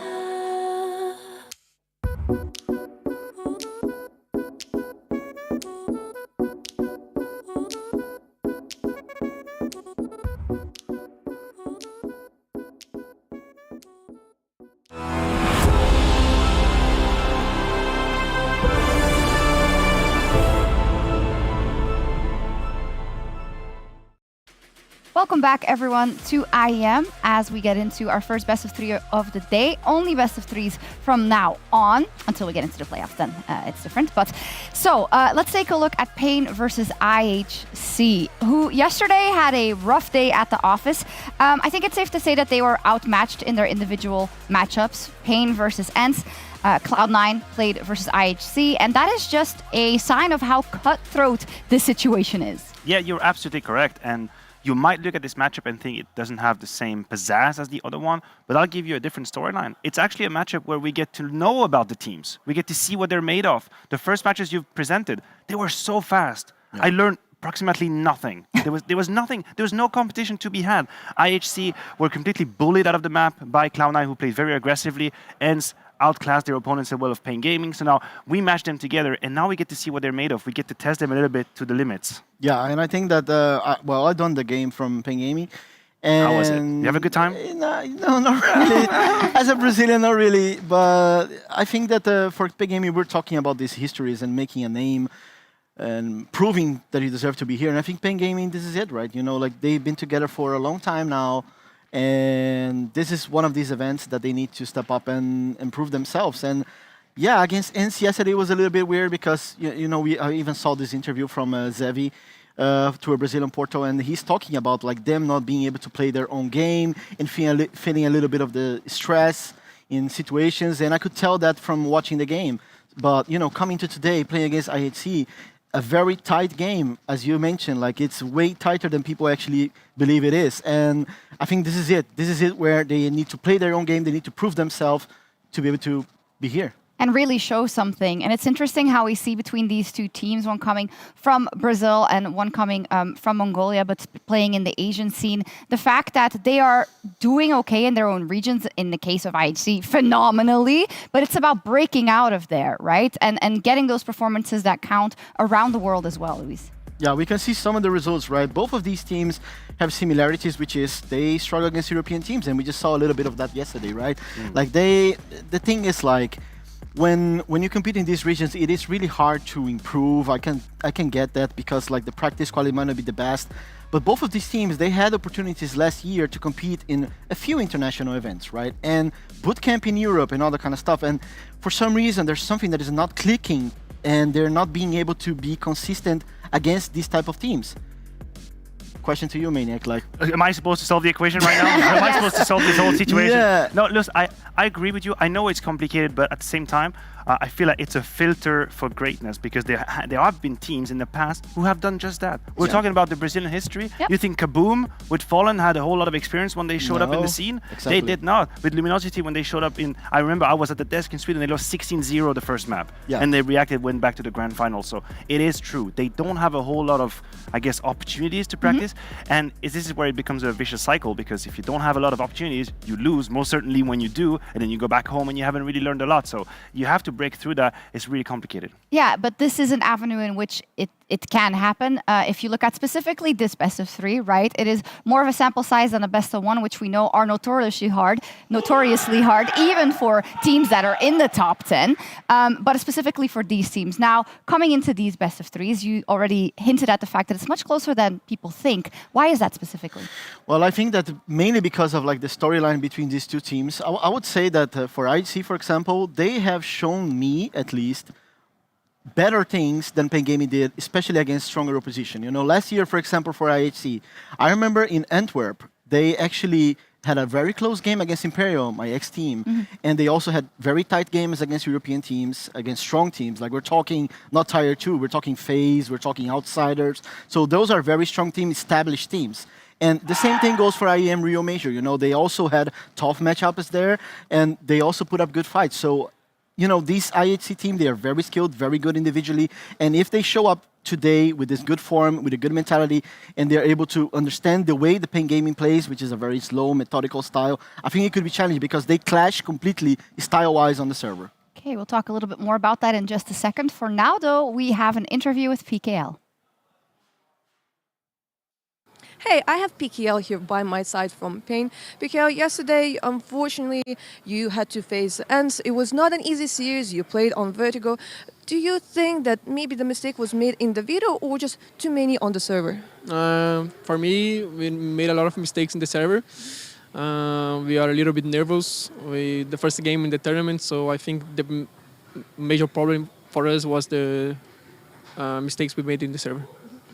Welcome back, everyone, to IEM as we get into our first best of three of the day. Only best of threes from now on until we get into the playoffs. Then it's different. But so let's take a look at Pain versus IHC, who yesterday had a rough day at the office. I think it's safe to say that they were outmatched in their individual matchups. Pain versus ENCE. Cloud9 played versus IHC, and that is just a sign of how cutthroat this situation is. Yeah, you're absolutely correct. And you might look at this matchup and think it doesn't have the same pizzazz as the other one, but I'll give you a different storyline. It's actually a matchup where we get to know about the teams. We get to see what they're made of. The first matches you've presented, they were so fast. Yeah. I learned approximately nothing. There was nothing. There was no competition to be had. IHC were completely bullied out of the map by Cloud9, who played very aggressively. ENCE outclassed their opponents as well of Pain Gaming. So now we match them together, and now we get to see what they're made of. We get to test them a little bit to the limits. Yeah, and I think that, I've done the game from Pain Gaming. And how was it? You have a good time? No, not really. As a Brazilian, not really. But I think that for Pain Gaming, we're talking about these histories and making a name and proving that you deserve to be here. And I think Pain Gaming, this is it, right? You know, like they've been together for a long time now. And this is one of these events that they need to step up and improve themselves. And yeah, against ENCE yesterday was a little bit weird because, I even saw this interview from Zevi to a Brazilian portal, and he's talking about like them not being able to play their own game and feeling a little bit of the stress in situations, and I could tell that from watching the game. But coming to today, playing against IHC, a very tight game, as you mentioned, like it's way tighter than people actually believe it is, and I think this is it. This is it where they need to play their own game. They need to prove themselves to be able to be here. And really show something. And it's interesting how we see between these two teams, one coming from Brazil and one coming from Mongolia, but playing in the Asian scene. The fact that they are doing okay in their own regions, in the case of IHC, phenomenally, but it's about breaking out of there, right? And getting those performances that count around the world as well, Luis. Yeah, we can see some of the results, right? Both of these teams have similarities, which is they struggle against European teams, and we just saw a little bit of that yesterday, right? Like the thing is like, when you compete in these regions, it is really hard to improve. I can get that because like the practice quality might not be the best. But both of these teams, they had opportunities last year to compete in a few international events, right? And boot camp in Europe and all that kind of stuff. And for some reason, there's something that is not clicking, and they're not being able to be consistent against these type of teams. Question to you, Maniac. Like, am I supposed to solve the equation right now? Am I supposed to solve this whole situation? Yeah. No, listen, I agree with you. I know it's complicated, but at the same time, I feel like it's a filter for greatness, because there have been teams in the past who have done just that. We're talking about the Brazilian history. Yep. You think Kaboom with Fallen had a whole lot of experience when they showed up in the scene? Exactly. They did not. With Luminosity, when they showed up I remember I was at the desk in Sweden, they lost 16-0 the first map. Yeah. And they went back to the grand final. So it is true. They don't have a whole lot of, I guess, opportunities to practice. And this is where it becomes a vicious cycle, because if you don't have a lot of opportunities, you lose, most certainly when you do, and then you go back home and you haven't really learned a lot. So you have to break through that. It's really complicated. Yeah, but this is an avenue in which it can happen. If you look at specifically this best of 3, right? It is more of a sample size than a best of 1, which we know are notoriously hard, even for teams that are in the top 10, but specifically for these teams. Now, coming into these best of 3s, you already hinted at the fact that it's much closer than people think. Why is that specifically? Well, I think that mainly because of like the storyline between these two teams. I would say that for IHC, for example, they have shown me at least better things than Pain Gaming did, especially against stronger opposition. Last year, for example, for IHC, I remember in Antwerp, they actually had a very close game against Imperial, my ex-team, and they also had very tight games against European teams, against strong teams. Like we're talking not Tier 2, we're talking FaZe, we're talking Outsiders. So those are very strong teams, established teams. And the same thing goes for IEM Rio Major. They also had tough matchups there, and they also put up good fights. So these IHC team, they are very skilled, very good individually. And if they show up today with this good form, with a good mentality, and they're able to understand the way the Pain Gaming plays, which is a very slow, methodical style, I think it could be challenging because they clash completely style-wise on the server. Okay, we'll talk a little bit more about that in just a second. For now, though, we have an interview with PKL. Hey, I have PKL here by my side from Pain. PKL, yesterday, unfortunately, you had to face the Ents. It was not an easy series. You played on Vertigo. Do you think that maybe the mistake was made in the video or just too many on the server? For me, we made a lot of mistakes in the server. We are a little bit nervous with the first game in the tournament, so I think the major problem for us was the mistakes we made in the server.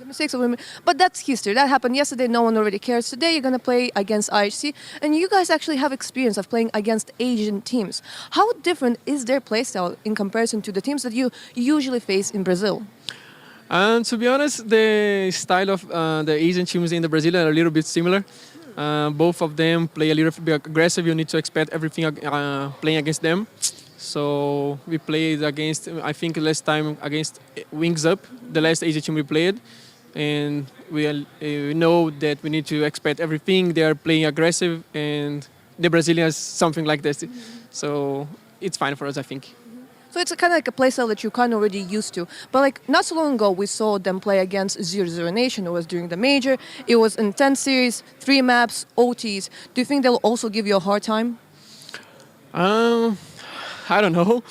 Mistakes of women, but that's history. That happened yesterday. No one already cares. Today you're gonna play against IHC, and you guys actually have experience of playing against Asian teams. How different is their playstyle in comparison to the teams that you usually face in Brazil? To be honest, the style of the Asian teams in the Brazil are a little bit similar. Both of them play a little bit aggressive. You need to expect everything playing against them. So we played against, I think last time against Wings Up, the last Asian team we played. And we know that we need to expect everything. They are playing aggressive, and the Brazilians something like this. So it's fine for us, I think. So it's kind of like a playstyle that you're kind of already used to. But like not so long ago, we saw them play against 0-0 Nation. It was during the major. It was an intense series, 3 maps, OTs. Do you think they'll also give you a hard time? I don't know.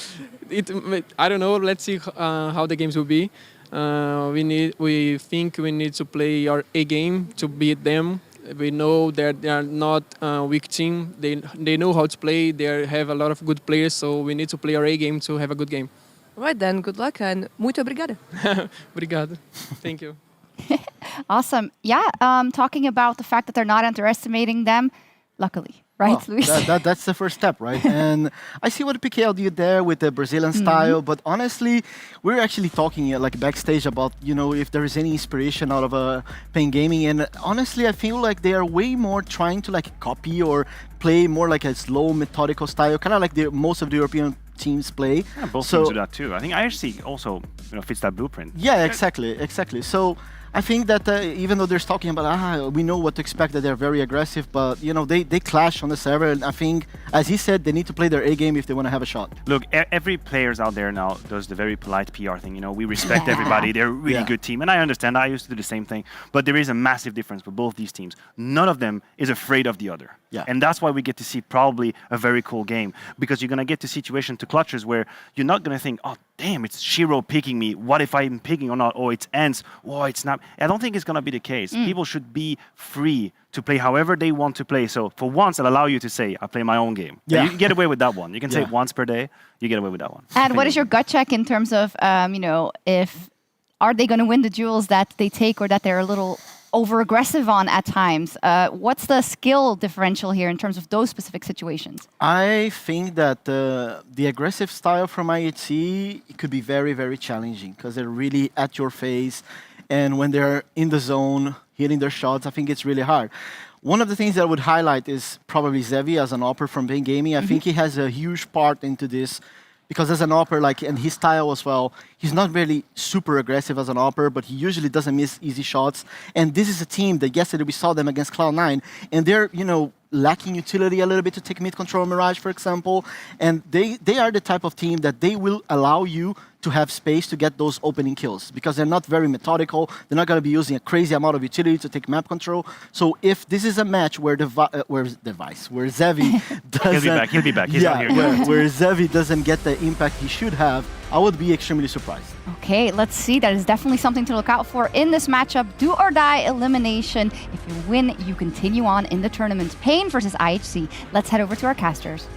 I don't know. Let's see how the games will be. We think we need to play our A game to beat them. We know that they are not a weak team. They know how to play. They have a lot of good players, so we need to play our A game to have a good game. All right then, good luck and muito obrigada. Obrigado. Thank you. Awesome. Yeah, talking about the fact that they're not underestimating them, luckily. Right, Luis? That's the first step, right? And I see what PKL did there with the Brazilian style, but honestly, we're actually talking like backstage about, if there is any inspiration out of Pain Gaming, and honestly, I feel like they are way more trying to like copy or play more like a slow, methodical style, kind of like most of the European teams play. Yeah, both teams do that too. I think IHC also fits that blueprint. Yeah, exactly. So I think that even though they're talking about, we know what to expect, that they're very aggressive, but they clash on the server, and I think, as he said, they need to play their A game if they want to have a shot. Look, every players out there now does the very polite PR thing. We respect everybody. They're a really good team, and I understand. I used to do the same thing, but there is a massive difference with both these teams. None of them is afraid of the other. Yeah. And that's why we get to see probably a very cool game, because you're going to get to situation to clutches where you're not going to think, oh, damn, it's Shiro picking me. What if I'm picking or not? Or it's Ants. Oh, it's not. I don't think it's going to be the case. People should be free to play however they want to play. So for once, it'll allow you to say, I play my own game. Yeah. You can get away with that one. You can say it once per day. You get away with that one. And what is your gut check in terms of, if are they going to win the duels that they take, or that they're a little over-aggressive on at times? What's the skill differential here in terms of those specific situations? I think that the aggressive style from IHC could be very, very challenging, because they're really at your face, and when they're in the zone, hitting their shots, I think it's really hard. One of the things that I would highlight is probably Zevi as an opper from Pain Gaming. I think he has a huge part into this, because as an opper, and his style as well, he's not really super aggressive as an opper, but he usually doesn't miss easy shots. And this is a team that yesterday we saw them against Cloud9, and they're, lacking utility a little bit to take mid control Mirage, for example. And they are the type of team that they will allow you to have space to get those opening kills, because they're not very methodical. They're not going to be using a crazy amount of utility to take map control. So if this is a match where Zevi doesn't... He'll be back. He's not here. Where Zevi doesn't get the impact he should have, I would be extremely surprised. Okay, let's see. That is definitely something to look out for in this matchup. Do or die elimination. If you win, you continue on in the tournament. Pain versus IHC. Let's head over to our casters.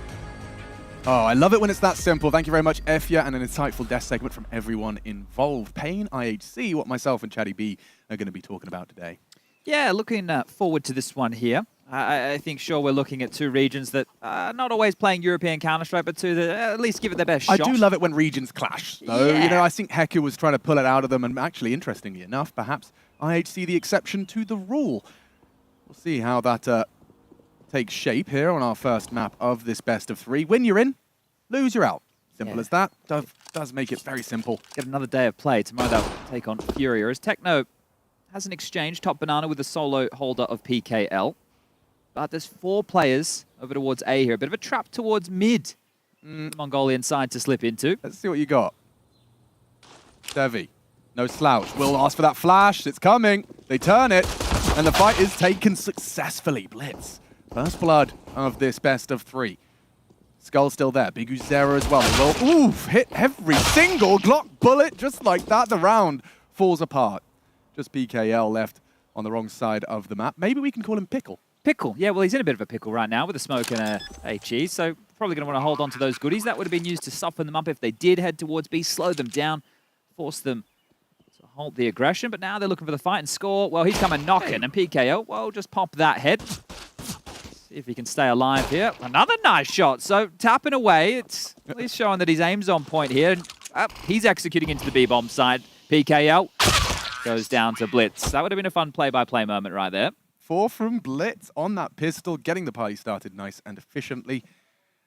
Oh, I love it when it's that simple. Thank you very much, Efya, and an insightful death segment from everyone involved. Pain, IHC, what myself and Chatty B are going to be talking about today. Yeah, looking forward to this one here. I think, sure, we're looking at two regions that are not always playing European Counter-Strike, but two that at least give it their best shot. I do love it when regions clash, though. Yeah. I think Heku was trying to pull it out of them, and actually, interestingly enough, perhaps IHC the exception to the rule. We'll see how that takes shape here on our first map of this best of three. Win, you're in. Lose, you're out. Simple as that. Does make it very simple. Get another day of play. Tomorrow they'll take on Furia. As Techno has an exchange, top banana with the solo holder of PKL. But there's 4 players over towards A here. A bit of a trap towards mid. The Mongolian side to slip into. Let's see what you got. Devi. No slouch. Will ask for that flash. It's coming. They turn it. And the fight is taken successfully. Blitz. First blood of this best of 3. Skull still there. Big Uzera as well. Will hit every single Glock bullet just like that. The round falls apart. Just PKL left on the wrong side of the map. Maybe we can call him Pickle. Pickle. Yeah, well, he's in a bit of a pickle right now with a smoke and a HE, so probably going to want to hold on to those goodies. That would have been used to soften them up if they did head towards B, slow them down, force them to halt the aggression. But now they're looking for the fight and score. Well, he's coming knocking, and PKO, well, just pop that head. See if he can stay alive here. Another nice shot. So tapping away. It's at least showing that his aim's on point here. He's executing into the B-bomb side. PKO goes down to Blitz. That would have been a fun play-by-play moment right there. 4 from Blitz on that pistol, getting the party started nice and efficiently.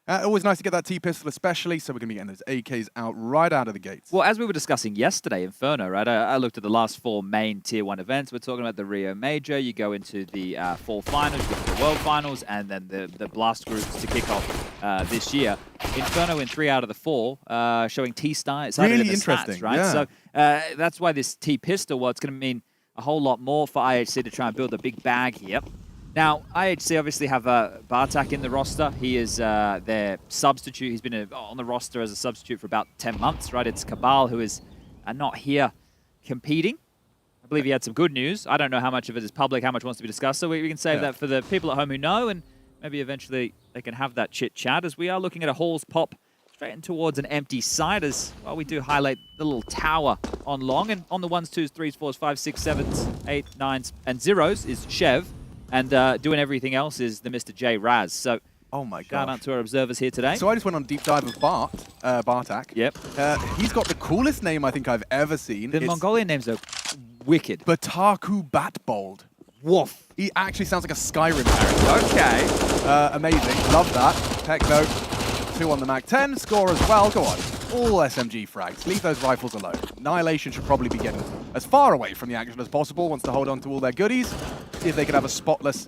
Always nice to get that T-pistol especially, so we're going to be getting those AKs out right out of the gates. Well, as we were discussing yesterday, Inferno, right? I looked at the last 4 main Tier 1 events. We're talking about the Rio Major. You go into the fall finals, you go to the World Finals, and then the Blast groups to kick off this year. Inferno in 3 out of the 4, showing T-Star. It's really in the interesting, stats, right? Yeah. So that's why this T-pistol, well, it's going to mean a whole lot more for IHC to try and build a big bag here. Now, IHC obviously have Bartak in the roster. He is their substitute. He's been on the roster as a substitute for about 10 months, right? It's Cabal who is not here competing. I believe he had some good news. I don't know how much of it is public, how much wants to be discussed, so we can save that for the people at home who know, and maybe eventually they can have that chit-chat, as we are looking at a Halls Pop straight in towards an empty site as, well, we do highlight the little tower on long. And on the 1s, 2s, 3s, 4s, 5s, 6s, 7s, 8s, 9s, and 0s is Chev. And doing everything else is the Mr. J Raz. So, oh my god! Shout out to our observers here today. So I just went on a deep dive of Bartak. Yep. He's got the coolest name I think I've ever seen. The Mongolian names are wicked. Bataku Batbold. Woof. He actually sounds like a Skyrim character. Okay. Amazing. Love that. Techno, 2 on the Mac 10. Score as well. Go on. All SMG frags. Leave those rifles alone. Annihilation should probably be getting as far away from the action as possible. Wants to hold on to all their goodies. See if they can have a spotless...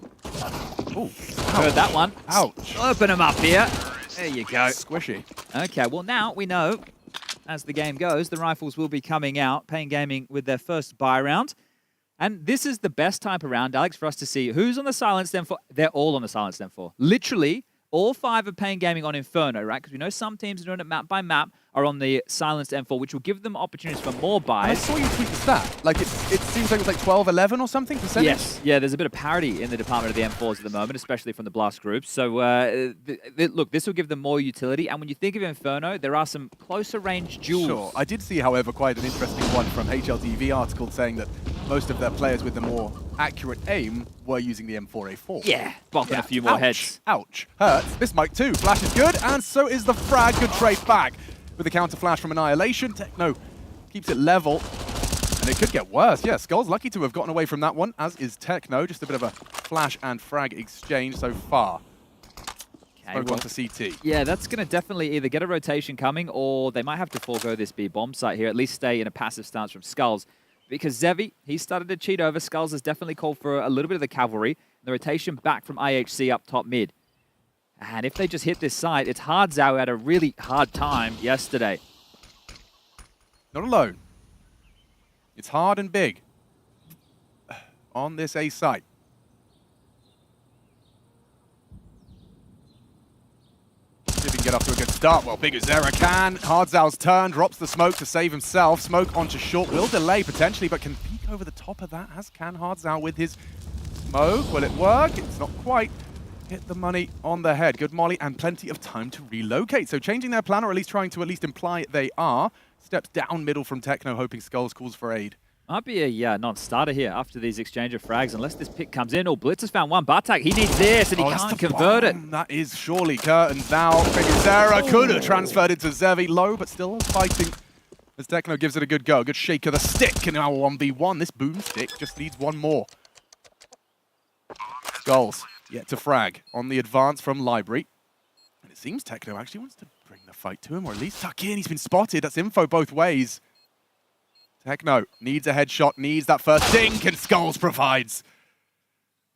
Ooh. Heard that one. Ouch. Open them up here. There you go. Squishy. Okay, well now we know, as the game goes, the rifles will be coming out. Pain Gaming with their first buy round. And this is the best type of round, Alex, for us to see who's on the silent stem for. They're all on the silent stem for. Literally, all 5 of Pain Gaming on Inferno, right? Because we know some teams are doing it map by map, are on the silenced M4, which will give them opportunities for more buys. And I saw you tweet the stat. Like, it seems like it's like 12, 11 or something percentage? Yes. Yeah, there's a bit of parity in the department of the M4s at the moment, especially from the Blast groups. So, look, this will give them more utility. And when you think of Inferno, there are some closer range duels. Sure. I did see, however, quite an interesting one from HLTV article saying that most of their players with the more accurate aim were using the M4A4. Yeah, bopping a few more heads. Ouch. Hurts. This mic too. Flash is good, and so is the frag. Good trade back. With a counter flash from Annihilation, Techno keeps it level, and it could get worse. Yeah, Skull's lucky to have gotten away from that one, as is Techno. Just a bit of a flash and frag exchange so far. Okay, Smoke on to CT. Yeah, that's going to definitely either get a rotation coming, or they might have to forego this B bomb site here, at least stay in a passive stance from Skulls. Because Zevi, he started to cheat over. Skulls has definitely called for a little bit of the cavalry. The rotation back from IHC up top mid. And if they just hit this site, it's Hardzao had a really hard time yesterday. Not alone. It's hard and big on this A site. See if he can get off to a good start. Well, Big Azera can. Hardzao's turn, drops the smoke to save himself. Smoke onto short, will delay potentially, but can peek over the top of that, as can Hardzao with his smoke. Will it work? It's not quite. Hit the money on the head. Good molly and plenty of time to relocate. So changing their plan, or at least trying to at least imply they are. Steps down middle from Techno, hoping Skulls calls for aid. Might be a non-starter here after these exchange of frags, unless this pick comes in. Blitz has found one. Bartak, he needs this, and he can't convert it. That is surely curtains now. Zera could have transferred it to Zevi. Low, but still fighting as Techno gives it a good go. Good shake of the stick, and now 1v1. This boomstick just needs one more. Skulls yet to frag on the advance from Library. And it seems Techno actually wants to bring the fight to him, or at least tuck in. He's been spotted. That's info both ways. Techno needs a headshot, needs that first dink, and Skulls provides.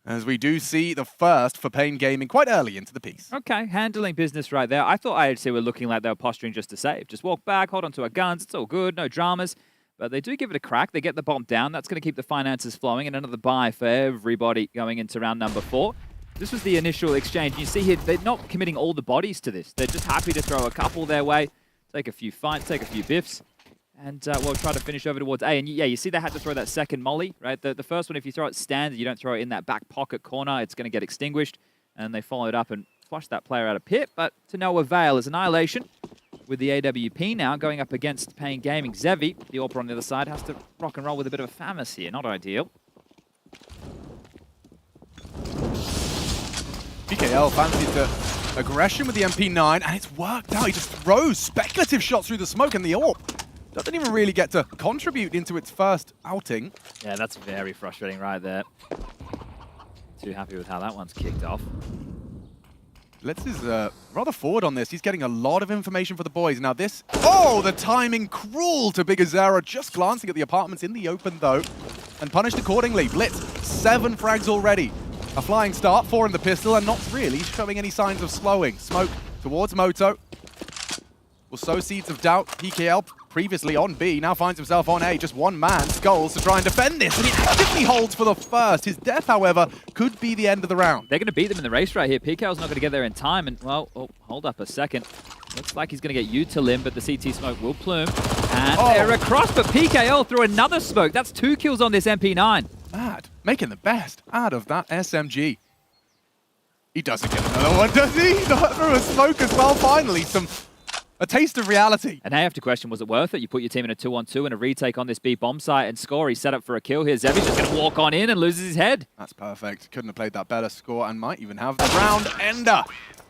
As we do see the first for Pain Gaming quite early into the piece. Okay, handling business right there. I thought IHC were looking like they were posturing just to save. Just walk back, hold on to our guns, it's all good, no dramas. But they do give it a crack. They get the bomb down. That's going to keep the finances flowing, and another buy for everybody going into round number 4. This was the initial exchange. You see here, they're not committing all the bodies to this. They're just happy to throw a couple their way, take a few fights, take a few biffs, and we'll try to finish over towards A. And yeah, you see they had to throw that second molly, right? The first one, if you throw it standard, you don't throw it in that back pocket corner, it's going to get extinguished. And they followed up and flushed that player out of pit, but to no avail as Annihilation with the AWP now going up against Pain Gaming. Zevi, the AWP on the other side, has to rock and roll with a bit of a FAMAS here. Not ideal. PKL fancies the aggression with the MP9, and it's worked out. He just throws speculative shots through the smoke, and the AWP doesn't even really get to contribute into its first outing. Yeah, that's very frustrating right there. Too happy with how that one's kicked off. Let's is rather forward on this. He's getting a lot of information for the boys. Now this... Oh, the timing cruel to Big Azera. Just glancing at the apartments in the open, though, and punished accordingly. Blitz, 7 frags already. A flying start, 4 in the pistol, and not really showing any signs of slowing. Smoke towards Moto. Will sow seeds of doubt. PKL previously on B, now finds himself on A. Just one man, Skulls, to try and defend this, and he actively holds for the first. His death, however, could be the end of the round. They're going to beat them in the race right here. PKL's not going to get there in time, and, well, hold up a second. Looks like he's going to get Utilim, but the CT smoke will plume. And they're across, but PKL threw another smoke. That's 2 kills on this MP9. Mad. Making the best out of that SMG. He doesn't get another one, does he? Not through a smoke as well, finally. Some A taste of reality. And I have to question, was it worth it? You put your team in a 2-on-2 and a retake on this B bomb site and score. He's set up for a kill here. Zevi's just going to walk on in and loses his head. That's perfect. Couldn't have played that better. Score and might even have the round ender.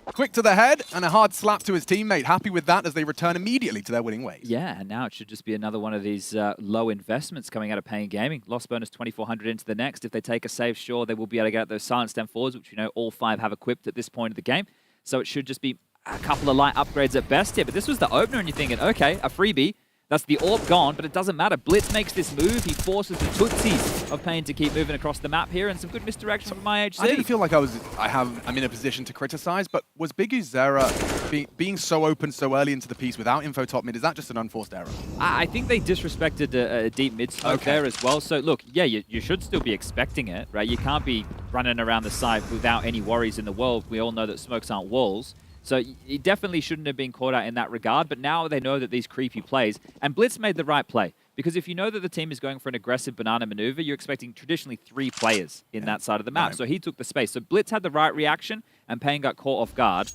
Quick to the head and a hard slap to his teammate. Happy with that as they return immediately to their winning ways. Yeah, and now it should just be another one of these low investments coming out of Paying Gaming. Loss bonus 2,400 into the next. If they take a save, sure, they will be able to get those silent stem forwards, which all 5 have equipped at this point of the game. So it should just be a couple of light upgrades at best here. But this was the opener, and you're thinking, okay, a freebie. That's the AWP gone, but it doesn't matter. Blitz makes this move. He forces the Tootsies of Pain to keep moving across the map here, and some good misdirection from IHC. I didn't feel like I'm in a position to criticize, but was Big Uzera being so open so early into the piece without info top mid, is that just an unforced error? I think they disrespected a deep mid smoke there as well. So look, yeah, you should still be expecting it, right? You can't be running around the side without any worries in the world. We all know that smokes aren't walls. So he definitely shouldn't have been caught out in that regard, but now they know that these creepy plays, and Blitz made the right play, because if you know that the team is going for an aggressive banana maneuver, you're expecting traditionally 3 players in that side of the map. Right. So he took the space. So Blitz had the right reaction, and Payne got caught off guard.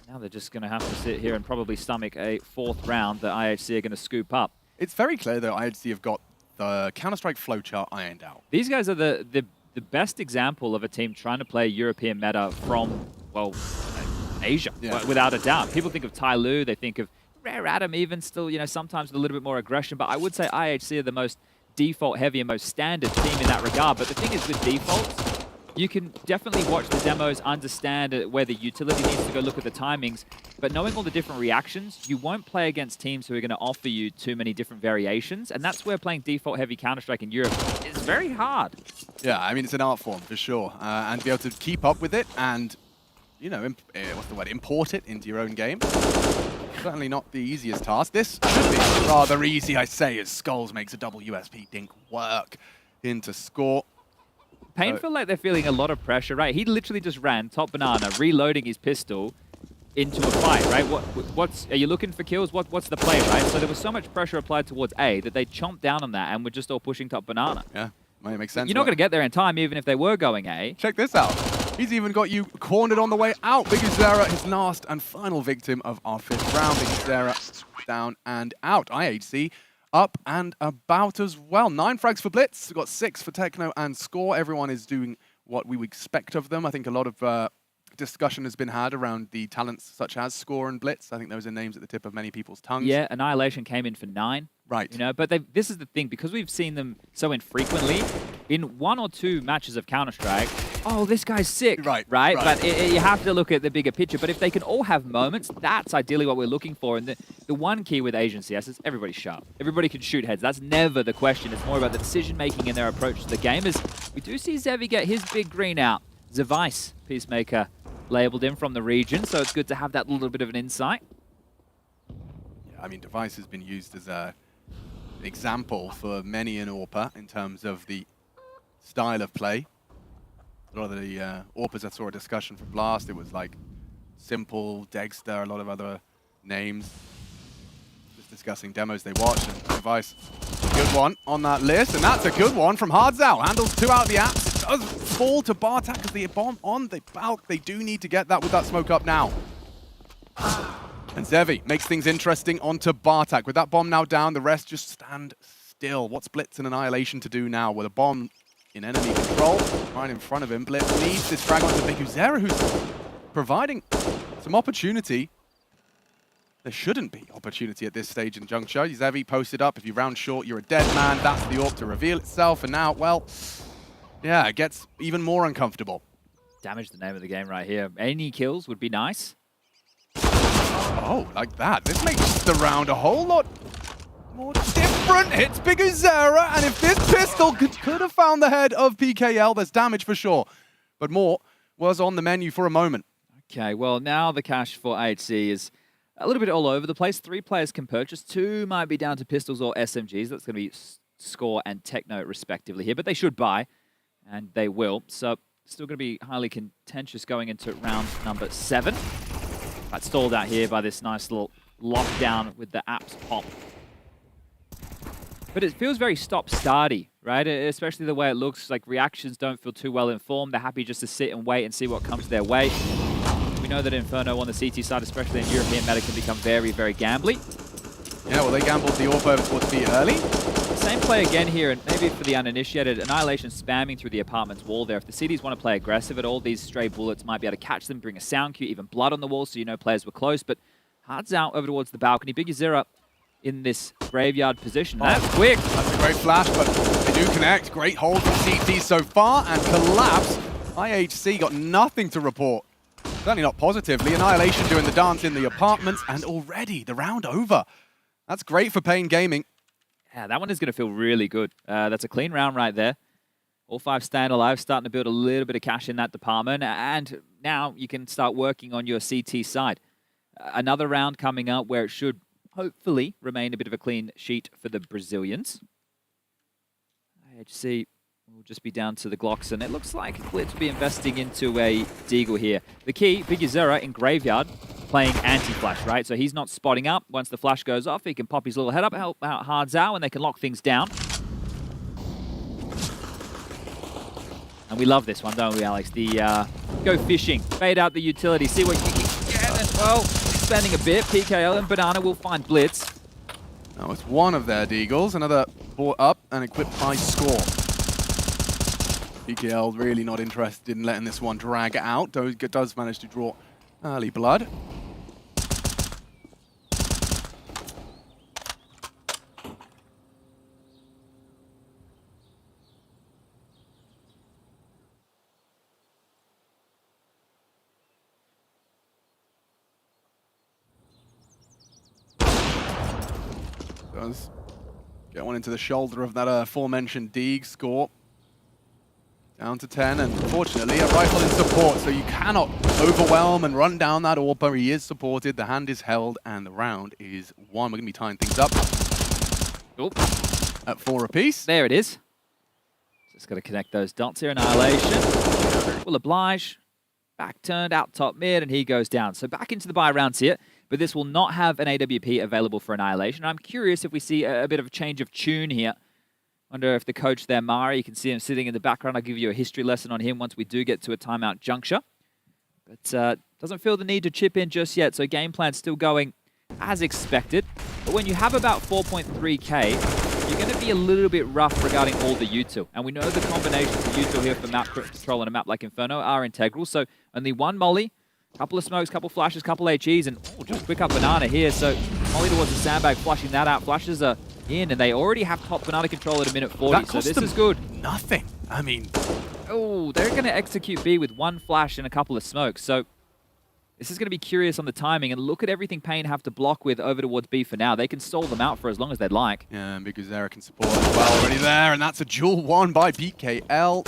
Now they're just going to have to sit here and probably stomach a 4th round that IHC are going to scoop up. It's very clear that IHC have got the Counter-Strike flowchart ironed out. These guys are the best example of a team trying to play European meta from, well, Asia, without a doubt. People think of Tai Lu, they think of Rare Adam even still, sometimes with a little bit more aggression, but I would say IHC are the most default heavy and most standard team in that regard. But the thing is with defaults, you can definitely watch the demos, understand where the utility needs to go look at the timings, but knowing all the different reactions, you won't play against teams who are going to offer you too many different variations, and that's where playing default heavy Counter-Strike in Europe is very hard. Yeah, I mean, it's an art form for sure, and to be able to keep up with it and import it into your own game. Certainly not the easiest task. This should be rather easy, I say, as Skulls makes a double USP dink work into score. Payne feel like they're feeling a lot of pressure, right? He literally just ran top banana, reloading his pistol into a fight, right? Are you looking for kills? What's the play, right? So there was so much pressure applied towards A that they chomped down on that and were just all pushing top banana. Yeah, might make sense. You're not going to get there in time, even if they were going A. Check this out. He's even got you cornered on the way out. Big Uzera, his last and final victim of our 5th round. Big Uzera down and out. IHC up and about as well. 9 frags for Blitz. We've got 6 for Techno and Score. Everyone is doing what we would expect of them. I think a lot of discussion has been had around the talents such as Score and Blitz. I think those are names at the tip of many people's tongues. Yeah, Annihilation came in for 9. Right. But this is the thing, because we've seen them so infrequently, in 1 or 2 matches of Counter-Strike, oh, this guy's sick, right? But you have to look at the bigger picture. But if they can all have moments, that's ideally what we're looking for. And the one key with Asian CS is everybody's sharp. Everybody can shoot heads. That's never the question. It's more about the decision-making and their approach to the game. As we do see Zevi get his big green out. Zevice, Peacemaker, labeled in from the region, so it's good to have that little bit of an insight. Yeah, I mean, Device has been used as an example for many an AWPer in terms of the style of play. A lot of the AWPers I saw a discussion for Blast, it was like Simple, Dexter, a lot of other names. Just discussing demos they watched, and Device, good one on that list, and that's a good one from Hardzao. Handles 2 out of the apps. It does fall to Bartak because the bomb on the Balk. They do need to get that with that smoke up now. And Zevi makes things interesting onto Bartak. With that bomb now down, the rest just stand still. What's Blitz and Annihilation to do now with a bomb in enemy control? Right in front of him. Blitz leads this frag onto Big Uzera, who's providing some opportunity. There shouldn't be opportunity at this stage in juncture. Zevi posted up. If you round short, you're a dead man. That's the AWP to reveal itself. And now, well, yeah, it gets even more uncomfortable. Damage the name of the game right here. Any kills would be nice. Oh, like that. This makes the round a whole lot more different. Hits Big Uzera, and if this pistol could have found the head of PKL, there's damage for sure. But more was on the menu for a moment. Okay, well, now the cash for IHC is a little bit all over the place. 3 players can purchase. 2 might be down to pistols or SMGs. That's going to be Score and Techno, respectively, here. But they should buy, and they will. So still going to be highly contentious going into round number 7. That's stalled out here by this nice little lockdown with the apps pop. But it feels very stop-starty, right? Especially the way it looks, like reactions don't feel too well informed. They're happy just to sit and wait and see what comes their way. We know that Inferno on the CT side, especially in European meta, can become very, very gambly. Yeah, well, they gambled the AWP over towards B early. Same play again here, and maybe for the uninitiated, Annihilation spamming through the apartment's wall there. If the CDs want to play aggressive at all, these stray bullets might be able to catch them, bring a sound cue, even blood on the wall, so you know players were close. But Hard's out over towards the balcony. Big Zero in this graveyard position. That's quick. That's a great flash, but they do connect. Great hold from CT so far, and collapse. IHC got nothing to report. Certainly not positively. Annihilation doing the dance in the apartments, and already the round over. That's great for Pain Gaming. Yeah, that one is going to feel really good. That's a clean round right there. All 5 staying alive, starting to build a little bit of cash in that department, and now you can start working on your CT side. Another round coming up where it should hopefully remain a bit of a clean sheet for the Brazilians. IHC will just be down to the Glocks, and it looks like Blitz will be investing into a Deagle here. The key, Big Zero in Graveyard, playing anti-flash, right? So he's not spotting up. Once the flash goes off, he can pop his little head up, help out Hard Zao, and they can lock things down. And we love this one, don't we, Alex? The go fishing, fade out the utility, see what you can get, and well, spending a bit. PKL and Banana will find Blitz. Now it's one of their Deagles, another brought up and equipped by Score. PKL really not interested in letting this one drag out, though it does manage to draw early blood. Does get one into the shoulder of that aforementioned Deag. Score down to 10, and unfortunately a rifle in support, so you cannot overwhelm and run down that AWP. He is supported, the hand is held, and the round is won. We're going to be tying things up at 4 apiece. There it is. Just got to connect those dots here. Annihilation will oblige. Back turned out top mid, and he goes down. So back into the buy rounds here, but this will not have an AWP available for Annihilation. I'm curious if we see a bit of a change of tune here. Wonder if the coach there, Mara, you can see him sitting in the background. I'll give you a history lesson on him once we do get to a timeout juncture. But doesn't feel the need to chip in just yet, so game plan's still going as expected. But when you have about 4.3k, you're going to be a little bit rough regarding all the util. And we know the combinations of util here for map control on a map like Inferno are integral. So only one molly, couple of smokes, couple flashes, couple HEs, and just quick up Banana here. So molly towards the sandbag, flushing that out. Flashes are in, and they already have top Banana control at a minute 40, so this is good. Nothing. I mean... Oh, they're going to execute B with one flash and a couple of smokes, so this is going to be curious on the timing, and look at everything Pain have to block with over towards B for now. They can stall them out for as long as they'd like. Yeah, because Zara can support as well already there, and that's a duel won by PKL.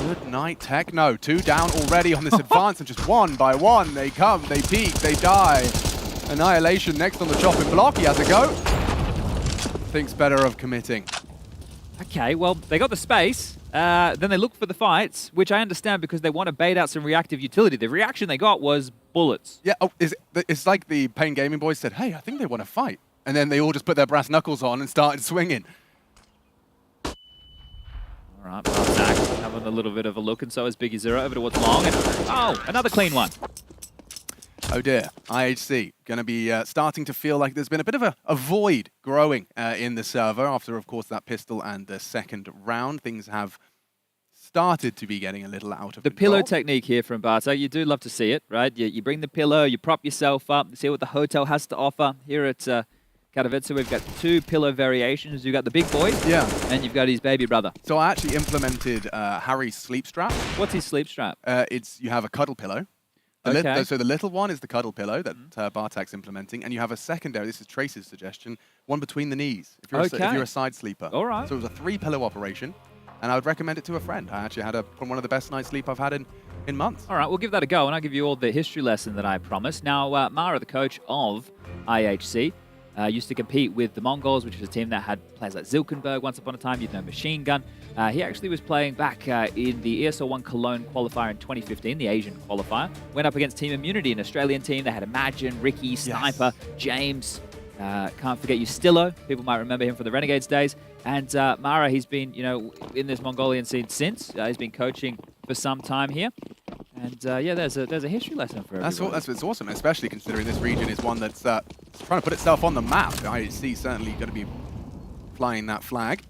Good night, Techno. 2 down already on this advance, and just one by one, they come, they peek, they die. Annihilation next on the chopping block. He has a go. Thinks better of committing. Okay, well, they got the space. Then they look for the fights, which I understand because they want to bait out some reactive utility. The reaction they got was bullets. Yeah, it's like the Pain Gaming boys said, hey, I think they want to fight. And then they all just put their brass knuckles on and started swinging. All right, Bartak having a little bit of a look, and so is Biggie Zero over towards Long. And, oh, another clean one. Oh dear, IHC going to be starting to feel like there's been a bit of a void growing in the server after, of course, that pistol and the second round. Things have started to be getting a little out of the control. pillow technique here from Bartak, you do love to see it, right? You bring the pillow, you prop yourself up, see what the hotel has to offer. Here at Katowice, we've got 2 pillow variations. You've got the big boy, yeah, and you've got his baby brother. So I actually implemented Harry's sleep strap. What's his sleep strap? You have a cuddle pillow. Okay. So the little one is the cuddle pillow that Bartak's implementing, and you have a secondary, this is Trace's suggestion, one between the knees, if you're a side sleeper. All right. So it was a 3-pillow operation, and I would recommend it to a friend. I actually had one of the best night's sleep I've had in months. All right, we'll give that a go, and I'll give you all the history lesson that I promised. Now, Mara, the coach of IHC, used to compete with the Mongols, which was a team that had players like Zilkenberg once upon a time, you'd know Machine Gun. He actually was playing back in the ESL1 Cologne qualifier in 2015, the Asian qualifier. Went up against Team Immunity, an Australian team. They had Imagine, Ricky, Sniper, James. Can't forget Ustillo. People might remember him from the Renegades days. And Mara, he's been, in this Mongolian scene since. He's been coaching for some time here. And yeah, there's a history lesson for everyone. That's what's awesome, especially considering this region is one that's trying to put itself on the map. The IHC certainly going to be flying that flag.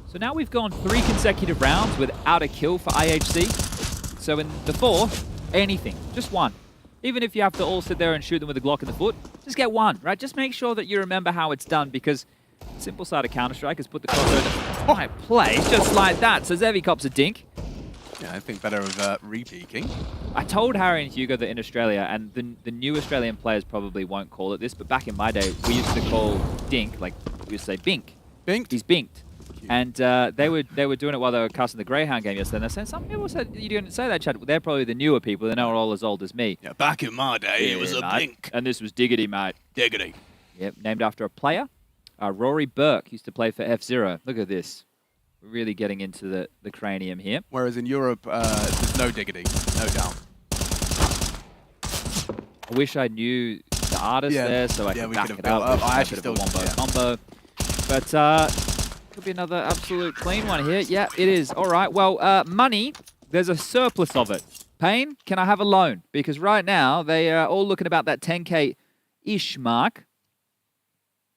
So now we've gone 3 consecutive rounds without a kill for IHC. So in the 4th, anything, just one. Even if you have to all sit there and shoot them with a Glock in the foot, just get one, right? Just make sure that you remember how it's done, because simple side of Counter-Strike has put the crossover in the right place, just like that. So Zevi cops a dink. Yeah, I think better of re-peeking. I told Harry and Hugo that in Australia, and the new Australian players probably won't call it this, but back in my day, we used to call dink, like we used to say bink. Binked? He's binked. And they were doing it while they were casting the Greyhound game yesterday. And they said, some people said you didn't say that, Chad. They're probably the newer people. They're not all as old as me. Yeah, back in my day, it was a bink. And this was Diggity, mate. Diggity. Yep, named after a player. Rory Burke used to play for F-Zero. Look at this. We're really getting into the cranium here. Whereas in Europe, there's no diggity, no doubt. I wish I knew the artist there so I could back it up. I actually still wombo combo. But could be another absolute clean one here. Yeah, it is. All right. Well, money, there's a surplus of it. Payne, can I have a loan? Because right now, they are all looking about that 10K-ish mark.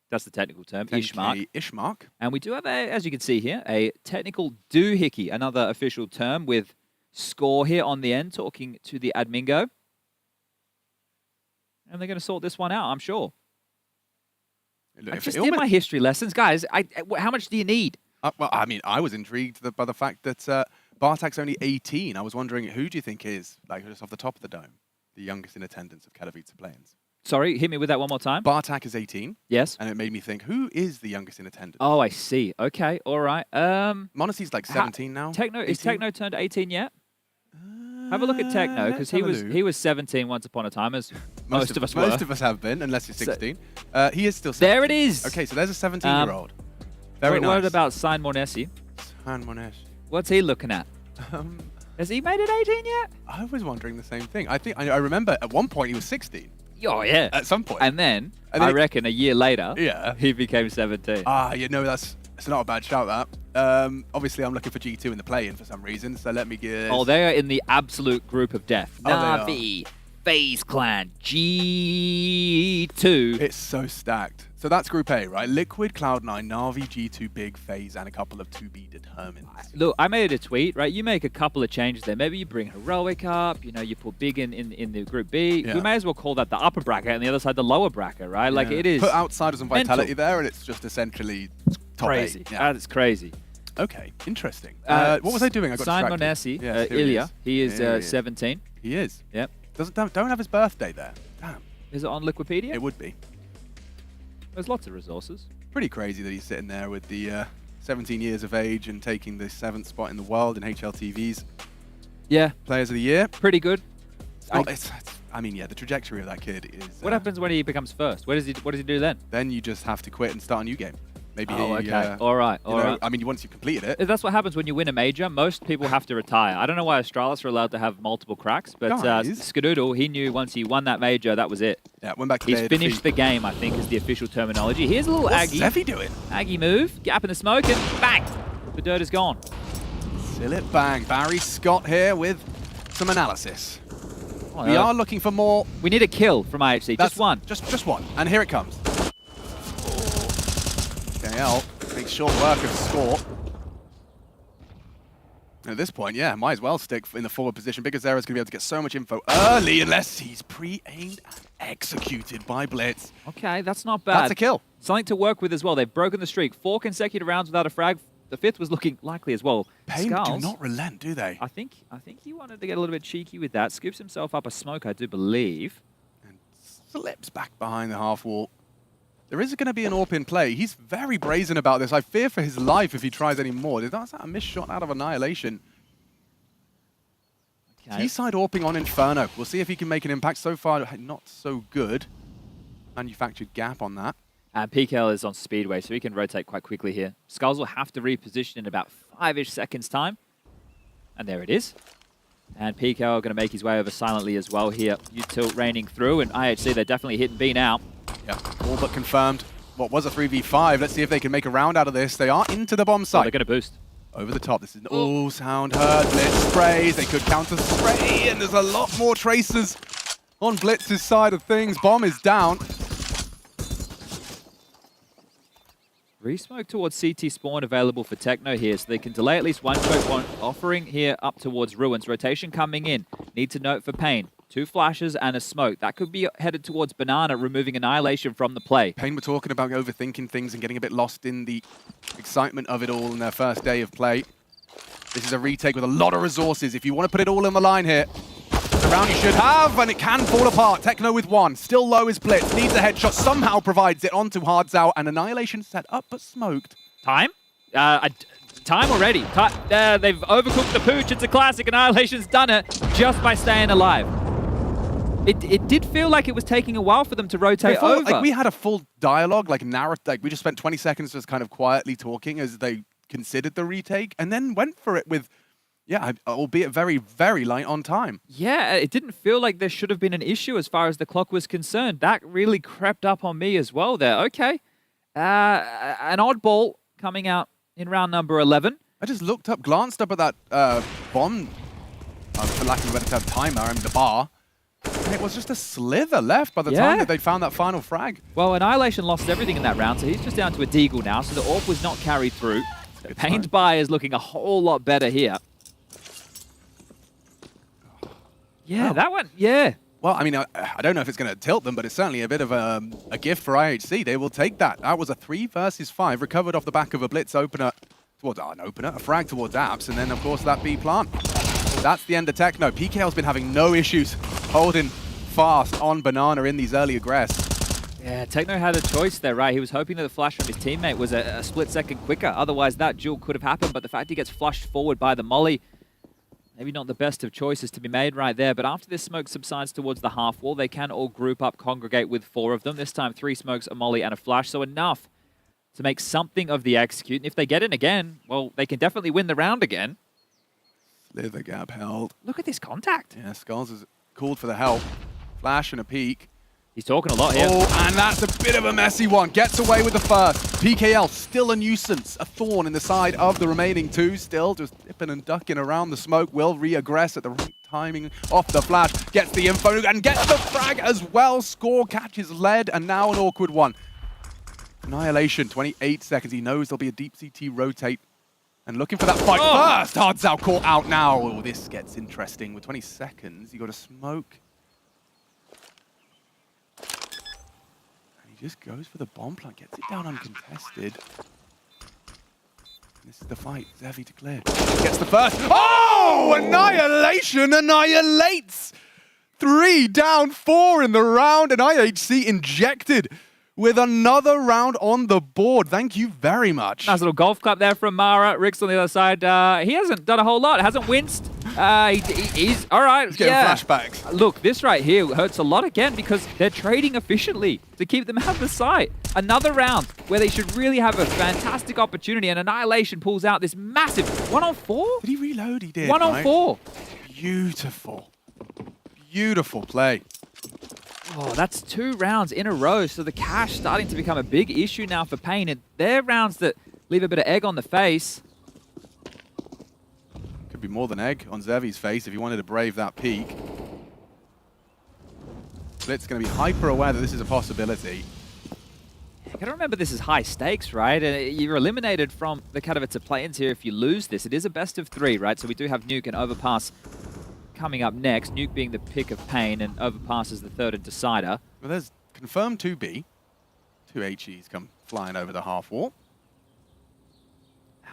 That's the technical term, ish mark. Ish mark. And we do have, as you can see here, a technical doohickey, another official term with score here on the end, talking to the admingo. And they're going to sort this one out, I'm sure. I just did my history lessons. Guys, how much do you need? Well, I mean, I was intrigued by the fact that Bartek's only 18. I was wondering, who do you think is, like, just off the top of the dome, the youngest in attendance of Katowice players? Sorry, hit me with that one more time. Bartek is 18. Yes. And it made me think, who is the youngest in attendance? Oh, I see. Okay, all right. Monacy's like 17 now. Techno, is Techno turned 18 yet? Have a look at Techno, because he was 17 once upon a time, as most of us were. Most of us have been, unless you're 16. He is still 17. There it is. Okay, so there's a 17-year-old. Very nice. What about Sign Mornessi? Sign Mornessi. What's he looking at? Has he made it 18 yet? I was wondering the same thing. I think I remember at one point he was 16. Oh, yeah. At some point. And then I reckon a year later, he became 17. Ah, you know, that's not a bad shout, that. Obviously, I'm looking for G2 in the play-in for some reason, so let me get... Oh, they are in the absolute group of death. Oh, Na'Vi, FaZe Clan, G2. It's so stacked. So that's Group A, right? Liquid, Cloud9, Na'Vi, G2, Big, FaZe, and a couple of to-be-determined. Look, I made a tweet, right? You make a couple of changes there. Maybe you bring Heroic up, you know, you put Big in the Group B. Yeah. We may as well call that the upper bracket and the other side the lower bracket, right? Like, it is... Put Outsiders and Vitality there, and it's just essentially top crazy. 8. Yeah. That is crazy. Okay, interesting. What was I doing? I got Sign distracted. Monesi, Yes, here Ilya, he is 17. He is? Yep. Don't have his birthday there. Damn. Is it on Liquipedia? It would be. There's lots of resources. Pretty crazy that he's sitting there with the 17 years of age and taking the 7th spot in the world in HLTV's Players of the Year. Pretty good. I mean, yeah, the trajectory of that kid is... What happens when he becomes first? What does he do then? Then you just have to quit and start a new game. Maybe okay. All right. I mean, once you've completed it. That's what happens when you win a major. Most people have to retire. I don't know why Australis are allowed to have multiple cracks, but Skadoodle, he knew once he won that major, that was it. Yeah, went back to He's finished the game, I think, is the official terminology. Here's a little Aggie. What's Zevi doing? Aggie move, gap in the smoke, and bang! The dirt is gone. Still it bang. Barry Scott here with some analysis. We are looking for more. We need a kill from IHC. Just one. Just one. And here it comes. KL makes short work of score. And at this point, yeah, might as well stick in the forward position because Zera's going to be able to get so much info early unless he's pre-aimed and executed by Blitz. Okay, that's not bad. That's a kill. Something to work with as well. They've broken the streak. 4 consecutive rounds without a frag. The 5th was looking likely as well. Payne Skulls, do not relent, do they? I think he wanted to get a little bit cheeky with that. Scoops himself up a smoke, I do believe. And slips back behind the half wall. There is going to be an AWP in play. He's very brazen about this. I fear for his life if he tries any more. That's a missed shot out of Annihilation. Okay. T-side AWPing on Inferno. We'll see if he can make an impact. So far, not so good. Manufactured gap on that. And PKL is on Speedway, so he can rotate quite quickly here. Skulls will have to reposition in about 5-ish seconds time. And there it is. And PKL going to make his way over silently as well here. U-tilt raining through, and IHC, they're definitely hitting B now. Yeah, all but confirmed. What was a 3v5. Let's see if they can make a round out of this. They are into the bomb site. They're going to boost. Over the top. This is all sound heard. Blitz sprays. They could counter spray, and there's a lot more tracers on Blitz's side of things. Bomb is down. Re-smoke towards CT spawn available for Techno here, so they can delay at least one smoke, one offering here up towards Ruins. Rotation coming in. Need to note for Pain. 2 flashes and a smoke. That could be headed towards Banana, removing Annihilation from the play. Pain were talking about overthinking things and getting a bit lost in the excitement of it all in their first day of play. This is a retake with a lot of resources. If you want to put it all on the line here, the round you should have, and it can fall apart. Techno with 1. Still low is Blitz. Needs a headshot. Somehow provides it onto Hards Out, and Annihilation set up but smoked. Time? Time already. They've overcooked the pooch. It's a classic. Annihilation's done it just by staying alive. It did feel like it was taking a while for them to rotate over. Like, we had a full dialogue, like we just spent 20 seconds just kind of quietly talking as they considered the retake, and then went for it with, yeah, albeit very, very light on time. Yeah, it didn't feel like there should have been an issue as far as the clock was concerned. That really crept up on me as well there. Okay. An oddball coming out in round number 11. I just looked up, glanced up at that bomb, for lack of a better term, timer, I mean the bar. And it was just a slither left by the time that they found that final frag. Well, Annihilation lost everything in that round, so he's just down to a Deagle now, so the AWP was not carried through. Pained by is looking a whole lot better here. Yeah, that one, yeah. Well, I mean, I don't know if it's going to tilt them, but it's certainly a bit of a gift for IHC. They will take that. That was a 3 versus 5, recovered off the back of a Blitz opener towards a frag towards Apps, and then, of course, that B plant. That's the end of Techno. PKL's been having no issues holding fast on Banana in these early aggress. Yeah, Techno had a choice there, right? He was hoping that the flash from his teammate was a split second quicker. Otherwise, that duel could have happened, but the fact he gets flushed forward by the molly, maybe not the best of choices to be made right there. But after this smoke subsides towards the half wall, they can all group up, congregate with 4 of them. This time, 3 smokes, a molly, and a flash. So enough to make something of the execute. And if they get in again, well, they can definitely win the round again. Slither gap held. Look at this contact. Yeah, Skulls has called for the help. Flash and a peek. He's talking a lot here. Oh, and that's a bit of a messy one. Gets away with the first. PKL still a nuisance. A thorn in the side of the remaining 2. Still just dipping and ducking around the smoke. Will re-aggress at the right timing off the flash. Gets the info and gets the frag as well. Score catches lead, and now an awkward one. Annihilation, 28 seconds. He knows there'll be a deep CT rotate. And looking for that fight first. Hards Out caught out now. Oh, this gets interesting. With 20 seconds, you got to smoke. And he just goes for the bomb plant. Gets it down uncontested. This is the fight. Zevi to clear. Gets the first. Oh! Annihilation annihilates! 3 down, 4 in the round. And IHC injected with another round on the board. Thank you very much. Nice little golf clap there from Mara. Rick's on the other side. He hasn't done a whole lot. Hasn't winced. He's all right. He's getting flashbacks. Look, this right here hurts a lot again because they're trading efficiently to keep them out of the sight. Another round where they should really have a fantastic opportunity, and Annihilation pulls out this massive 1-on-4. Did he reload? He did. 1-on-4. Beautiful. Beautiful play. Oh, that's 2 rounds in a row, so the cash starting to become a big issue now for Pain, and they're rounds that leave a bit of egg on the face. Could be more than egg on Zevi's face if he wanted to brave that peak. Blitz going to be hyper aware that this is a possibility. You got to remember this is high stakes, right? You're eliminated from the Katowice play-ins here if you lose this. It is a best of 3, right? So we do have Nuke and Overpass coming up next, Nuke being the pick of Pain and Overpass is the 3rd and decider. Well, there's confirmed 2B. 2 HEs come flying over the half wall.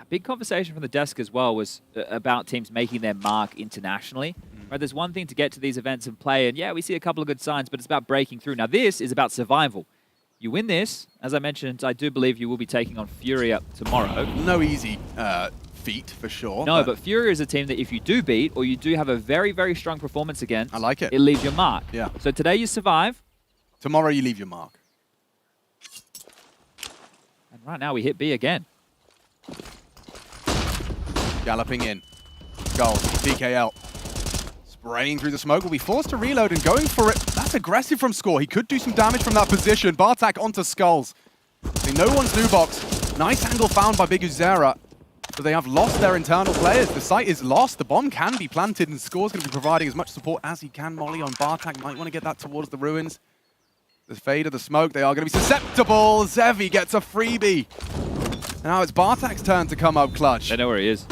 A big conversation from the desk as well was about teams making their mark internationally. Right, there's one thing to get to these events and play, and yeah, we see a couple of good signs, but it's about breaking through. Now this is about survival. You win this, as I mentioned, I do believe you will be taking on Furia tomorrow. No easy feat for sure. No, but Furia is a team that if you do beat, or you do have a very, very strong performance against, I like it. It leaves your mark. Yeah. So today you survive. Tomorrow you leave your mark. And right now we hit B again. Galloping in. Goal. DKL. Spraying through the smoke. Will be forced to reload and going for it. That's aggressive from Score. He could do some damage from that position. Bartak onto Skulls. See, no one's new box. Nice angle found by Big Uzera. but they have lost their internal players. The site is lost. The bomb can be planted, and Score's going to be providing as much support as he can. Molly on Bartak might want to get that towards the ruins. The fade of the smoke, they are going to be susceptible. Zevi gets a freebie. Now it's Bartak's turn to come up clutch. They know where he is.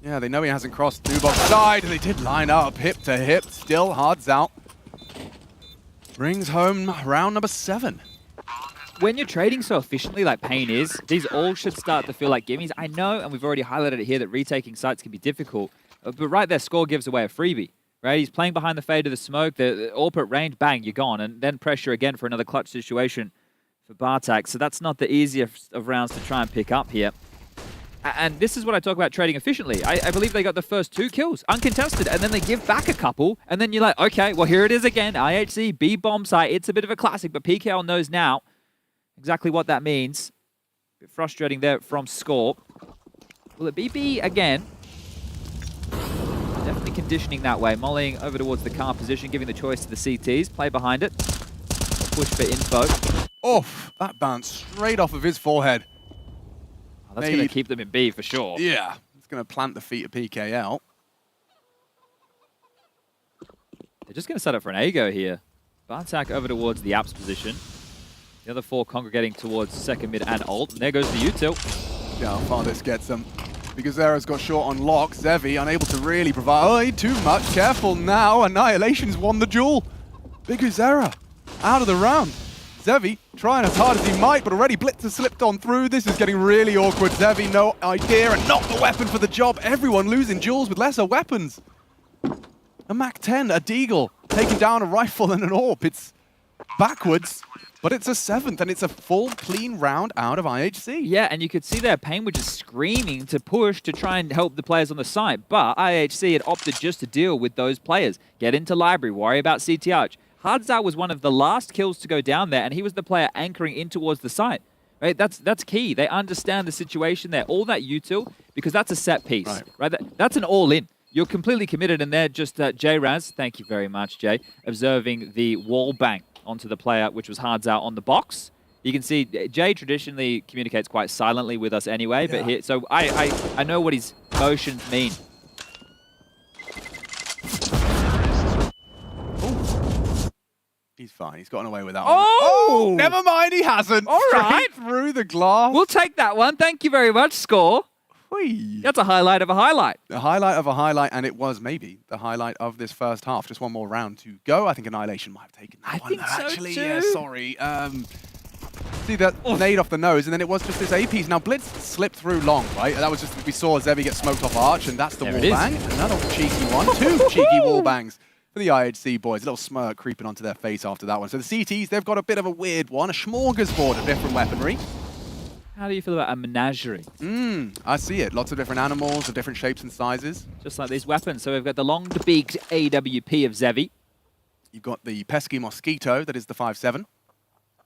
Yeah, they know he hasn't crossed Nubox side. They did line up hip to hip. Still Hards out. Brings home round number 7. When you're trading so efficiently like Pain is, these all should start to feel like gimmies. I know, and we've already highlighted it here, that retaking sites can be difficult. But right there, Score gives away a freebie. Right? He's playing behind the fade of the smoke. The AWP range, bang, you're gone. And then pressure again for another clutch situation for Bartak. So that's not the easiest of rounds to try and pick up here. And this is what I talk about trading efficiently. I believe they got the first 2 kills, uncontested, and then they give back a couple, and then you're like, okay, well, here it is again. IHC, B-bomb site. It's a bit of a classic, but PKL knows now exactly what that means. A bit frustrating there from Score. Will it be B again? Definitely conditioning that way. Mollying over towards the car position, giving the choice to the CTs. Play behind it. Push for info. Oof, that bounced straight off of his forehead. That's going to keep them in B for sure. Yeah, it's going to plant the feet of PKL. They're just going to set up for an A-go here. Bartak over towards the apps position. The other 4 congregating towards second mid and ult. And there goes the util. Yeah, how far this gets them. Because Zera's got short on lock. Zevi unable to really provide. Oh, too much. Careful now. Annihilation's won the duel. Big Zera out of the round. Zevi trying as hard as he might, but already Blitz has slipped on through. This is getting really awkward. Zevi, no idea, and not the weapon for the job. Everyone losing duels with lesser weapons. A Mac-10, a Deagle, taking down a rifle and an AWP. It's backwards, but it's a 7th, and it's a full, clean round out of IHC. Yeah, and you could see there, Pain was just screaming to push to try and help the players on the site, but IHC had opted just to deal with those players. Get into library, worry about CT Arch. Hardzao was one of the last kills to go down there, and he was the player anchoring in towards the site. Right? That's key. They understand the situation there. All that util, because that's a set piece. Right? That's an all-in. You're completely committed, and they're just J-Raz, thank you very much, Jay, observing the wall bang onto the player, which was Hardzao on the box. You can see Jay traditionally communicates quite silently with us anyway, but here, so I know what his motions mean. He's fine. He's gotten away with that one. Oh! Never mind. He hasn't. All right. Straight through the glass. We'll take that one. Thank you very much, Score. Whee. That's a highlight of a highlight. The highlight of a highlight, and it was maybe the highlight of this first half. Just one more round to go. I think Annihilation might have taken that one. I think so actually, too. Yeah, sorry. See that nade off the nose, and then it was just this A piece. Now Blitz slipped through long, right? That was just, we saw Zevi get smoked off Arch, and that's the wall bang. Another cheeky one. 2 cheeky wall bangs for the IHC boys. A little smirk creeping onto their face after that one. So the CTs, they've got a bit of a weird one, a smorgasbord of different weaponry. How do you feel about a menagerie? I see it. Lots of different animals of different shapes and sizes. Just like these weapons. So we've got the long-beaked AWP of Zevi. You've got the pesky mosquito, that is the 5.7.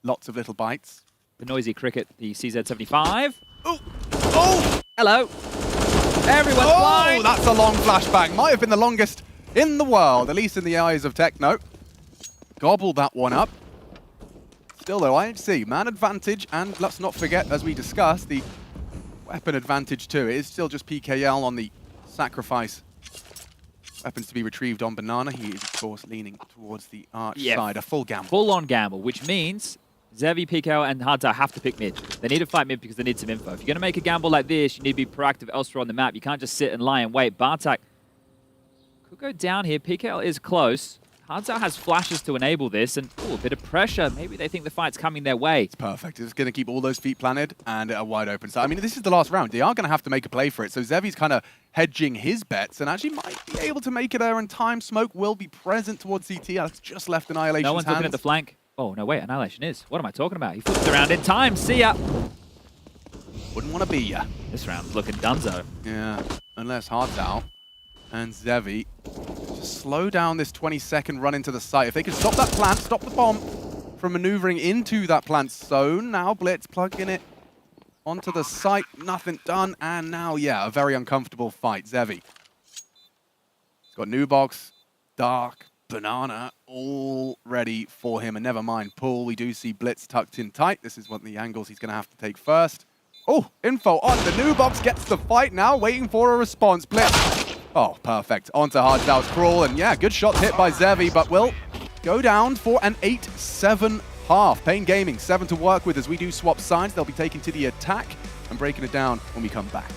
Lots of little bites. The noisy cricket, the CZ75. Oh! Oh! Hello. Everyone's blind. That's a long flashbang. Might have been the longest in the world, at least in the eyes of Techno. Gobbled that one up. Still though, IHC, man advantage, and let's not forget, as we discussed, the weapon advantage too. It is still just PKL on the sacrifice. Weapons to be retrieved on Banana. He is, of course, leaning towards the Arch side. A full gamble. Full-on gamble, which means Zevi, PKL, and Hardzao have to pick mid. They need to fight mid because they need some info. If you're going to make a gamble like this, you need to be proactive elsewhere on the map. You can't just sit and lie and wait. Bartak could go down here. PKL is close. Hardzao has flashes to enable this, and a bit of pressure. Maybe they think the fight's coming their way. It's perfect. It's going to keep all those feet planted and a wide open. So, I mean, this is the last round. They are going to have to make a play for it. So Zevi's kind of hedging his bets and actually might be able to make it there in time. Smoke will be present towards CT. That's just left Annihilation's No one's looking at the flank. Oh, no, wait. Annihilation is. What am I talking about? He flips around in time. See ya. Wouldn't want to be ya. This round's looking dunzo. Yeah, unless Hardzao and Zevi just slow down this 20-second run into the site. If they can stop that plant, stop the bomb from maneuvering into that plant zone. Now Blitz plugging it onto the site. Nothing done. And now, yeah, a very uncomfortable fight. Zevi. He's got Nubox, Dark, Banana, all ready for him. And never mind Pool. We do see Blitz tucked in tight. This is one of the angles he's going to have to take first. Oh, info on. The new box gets the fight now, waiting for a response. Blitz. Oh, perfect. Onto Hardstow's crawl, and yeah, good shot hit by Zevi, but will go down for an 8-7 half. Pain Gaming, 7 to work with as we do swap sides. They'll be taking to the attack and breaking it down when we come back.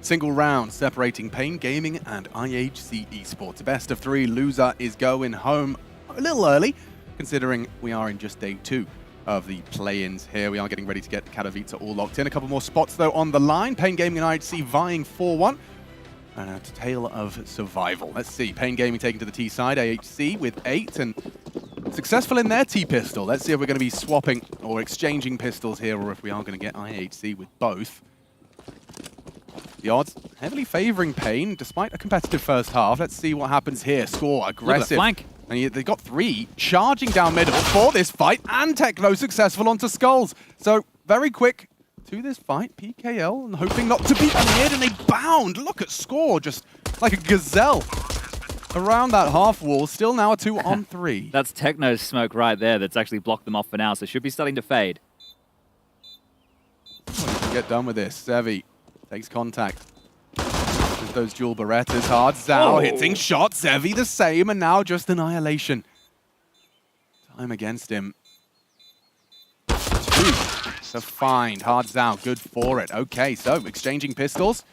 Single round separating Pain Gaming and IHC Esports. A best of 3 loser is going home a little early, considering we are in just day 2 of the play-ins here. We are getting ready to get Katowice all locked in. A couple more spots, though, on the line. Pain Gaming and IHC vying for one. And a tale of survival. Let's see. Pain Gaming taking to the T side. IHC with 8 and successful in their T-pistol. Let's see if we're going to be swapping or exchanging pistols here or if we are going to get IHC with both. The odds heavily favoring Pain despite a competitive first half. Let's see what happens here. Score aggressive. Look at the flank. And they got 3 charging down middle for this fight, and Techno successful onto Skulls. So very quick to this fight. PKL and hoping not to be cleared, and they bound. Look at Score, just like a gazelle around that half wall. Still now a 2-on-3. That's Techno's smoke right there that's actually blocked them off for now, so should be starting to fade. get done with this. Zevi takes contact. With those dual Berettas. Hard Zhao hitting shots. Zevi the same, and now just Annihilation. Time against him. 2 to find. Hard Zhao, good for it. Okay, so exchanging pistols.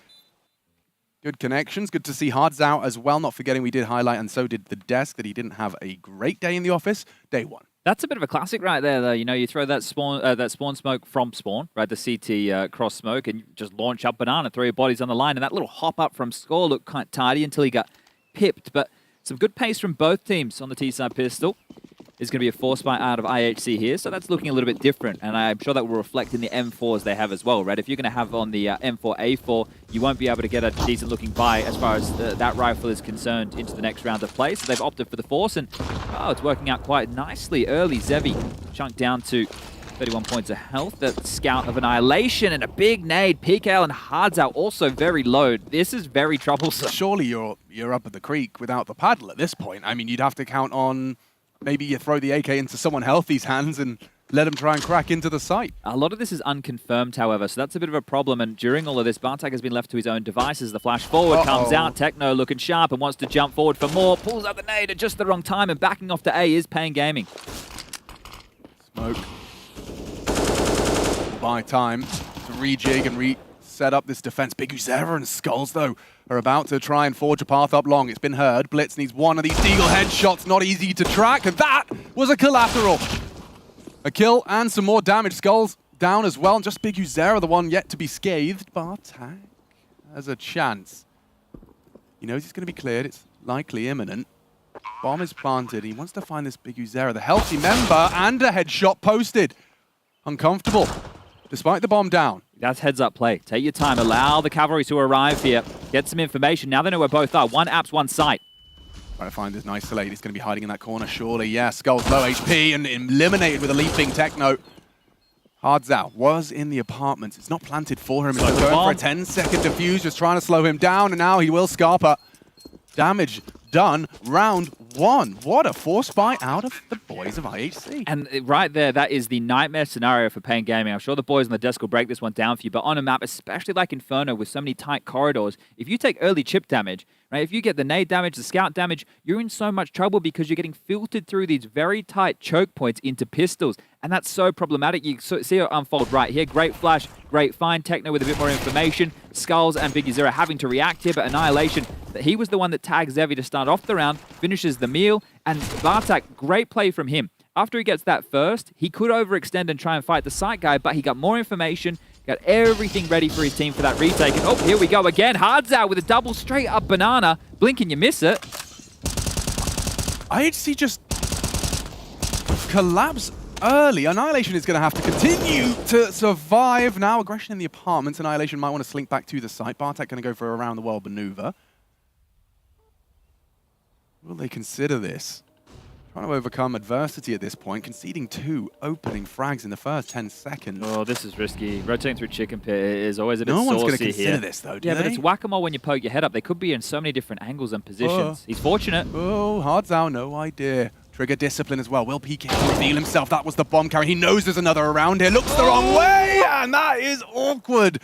Good connections. Good to see Hard Zhao as well. Not forgetting we did highlight, and so did the desk, that he didn't have a great day in the office. Day 1. That's a bit of a classic right there, though. You know, you throw that spawn smoke from spawn, right, the CT cross smoke, and you just launch up Banana, throw your bodies on the line, and that little hop up from Score looked quite tidy until he got pipped. But some good pace from both teams on the T-side pistol. Is going to be a force fight out of IHC here, so that's looking a little bit different, and I'm sure that will reflect in the M4s they have as well, right? If you're going to have on the M4A4, you won't be able to get a decent-looking buy as far as that rifle is concerned into the next round of play, so they've opted for the force, and it's working out quite nicely early. Zevi chunked down to 31 points of health. The Scout of Annihilation and a big nade. PKL and Hard Zhao also very low. This is very troublesome. Surely you're up at the creek without the paddle at this point. I mean, you'd have to count on... Maybe you throw the AK into someone healthy's hands and let him try and crack into the site. A lot of this is unconfirmed, however, so that's a bit of a problem. And during all of this, Bartek has been left to his own devices. The flash forward comes out. Techno looking sharp and wants to jump forward for more. Pulls out the nade at just the wrong time, and backing off to A is Pain Gaming. Smoke. Buy time to rejig and reset up this defense. Big Uzera and Skulls, though, are about to try and forge a path up long. It's been heard. Blitz needs one of these Deagle headshots. Not easy to track, and that was a collateral. A kill and some more damage. Skulls down as well. And just Big Uzera, the one yet to be scathed. Bartek has a chance. He knows he's going to be cleared. It's likely imminent. Bomb is planted. He wants to find this Big Uzera, the healthy member, and a headshot posted. Uncomfortable, despite the bomb down. That's heads-up play. Take your time. Allow the cavalry to arrive here. Get some information. Now they know where both are. One apps, one site. Trying to find this nice Isolate. He's going to be hiding in that corner, surely. Yeah, Skull's low HP and eliminated with a leaping Techno. Hard Zhao was in the apartments. It's not planted for him. He's going for a 10-second defuse, just trying to slow him down, and now he will Scarpa. Damage done. Round 1. What a force fight out of the boys of IHC. And right there, that is the nightmare scenario for Pain Gaming. I'm sure the boys on the desk will break this one down for you, but on a map, especially like Inferno with so many tight corridors, if you take early chip damage, right, if you get the nade damage, the scout damage, you're in so much trouble because you're getting filtered through these very tight choke points into pistols, and that's so problematic. You see it unfold right here. Great flash, great find. Techno with a bit more information. Skulls and Big Zero having to react here, but Annihilation, he was the one that tagged Zevi to start off the round, finishes the meal, and Bartek, great play from him. After he gets that first, he could overextend and try and fight the site guy, but he got more information, got everything ready for his team for that retake. And here we go again. Hard Zhao with a double straight up Banana. Blink and you miss it. IHC just collapse early. Annihilation is going to have to continue to survive. Now aggression in the apartments. Annihilation might want to slink back to the site. Bartek going to go for a around the world maneuver. Will they consider this? Trying to overcome adversity at this point, conceding 2 opening frags in the first 10 seconds. Oh, this is risky. Rotating through Chicken Pit is always a bit saucy here. No one's going to consider here. this, though, do Yeah, they? but it's whack-a-mole when you poke your head up. They could be in so many different angles and positions. He's fortunate. Oh, Hard Zhao, no idea. Trigger discipline as well. Will PK reveal himself? That was the bomb carry. He knows there's another around here. Looks the wrong way, and that is awkward.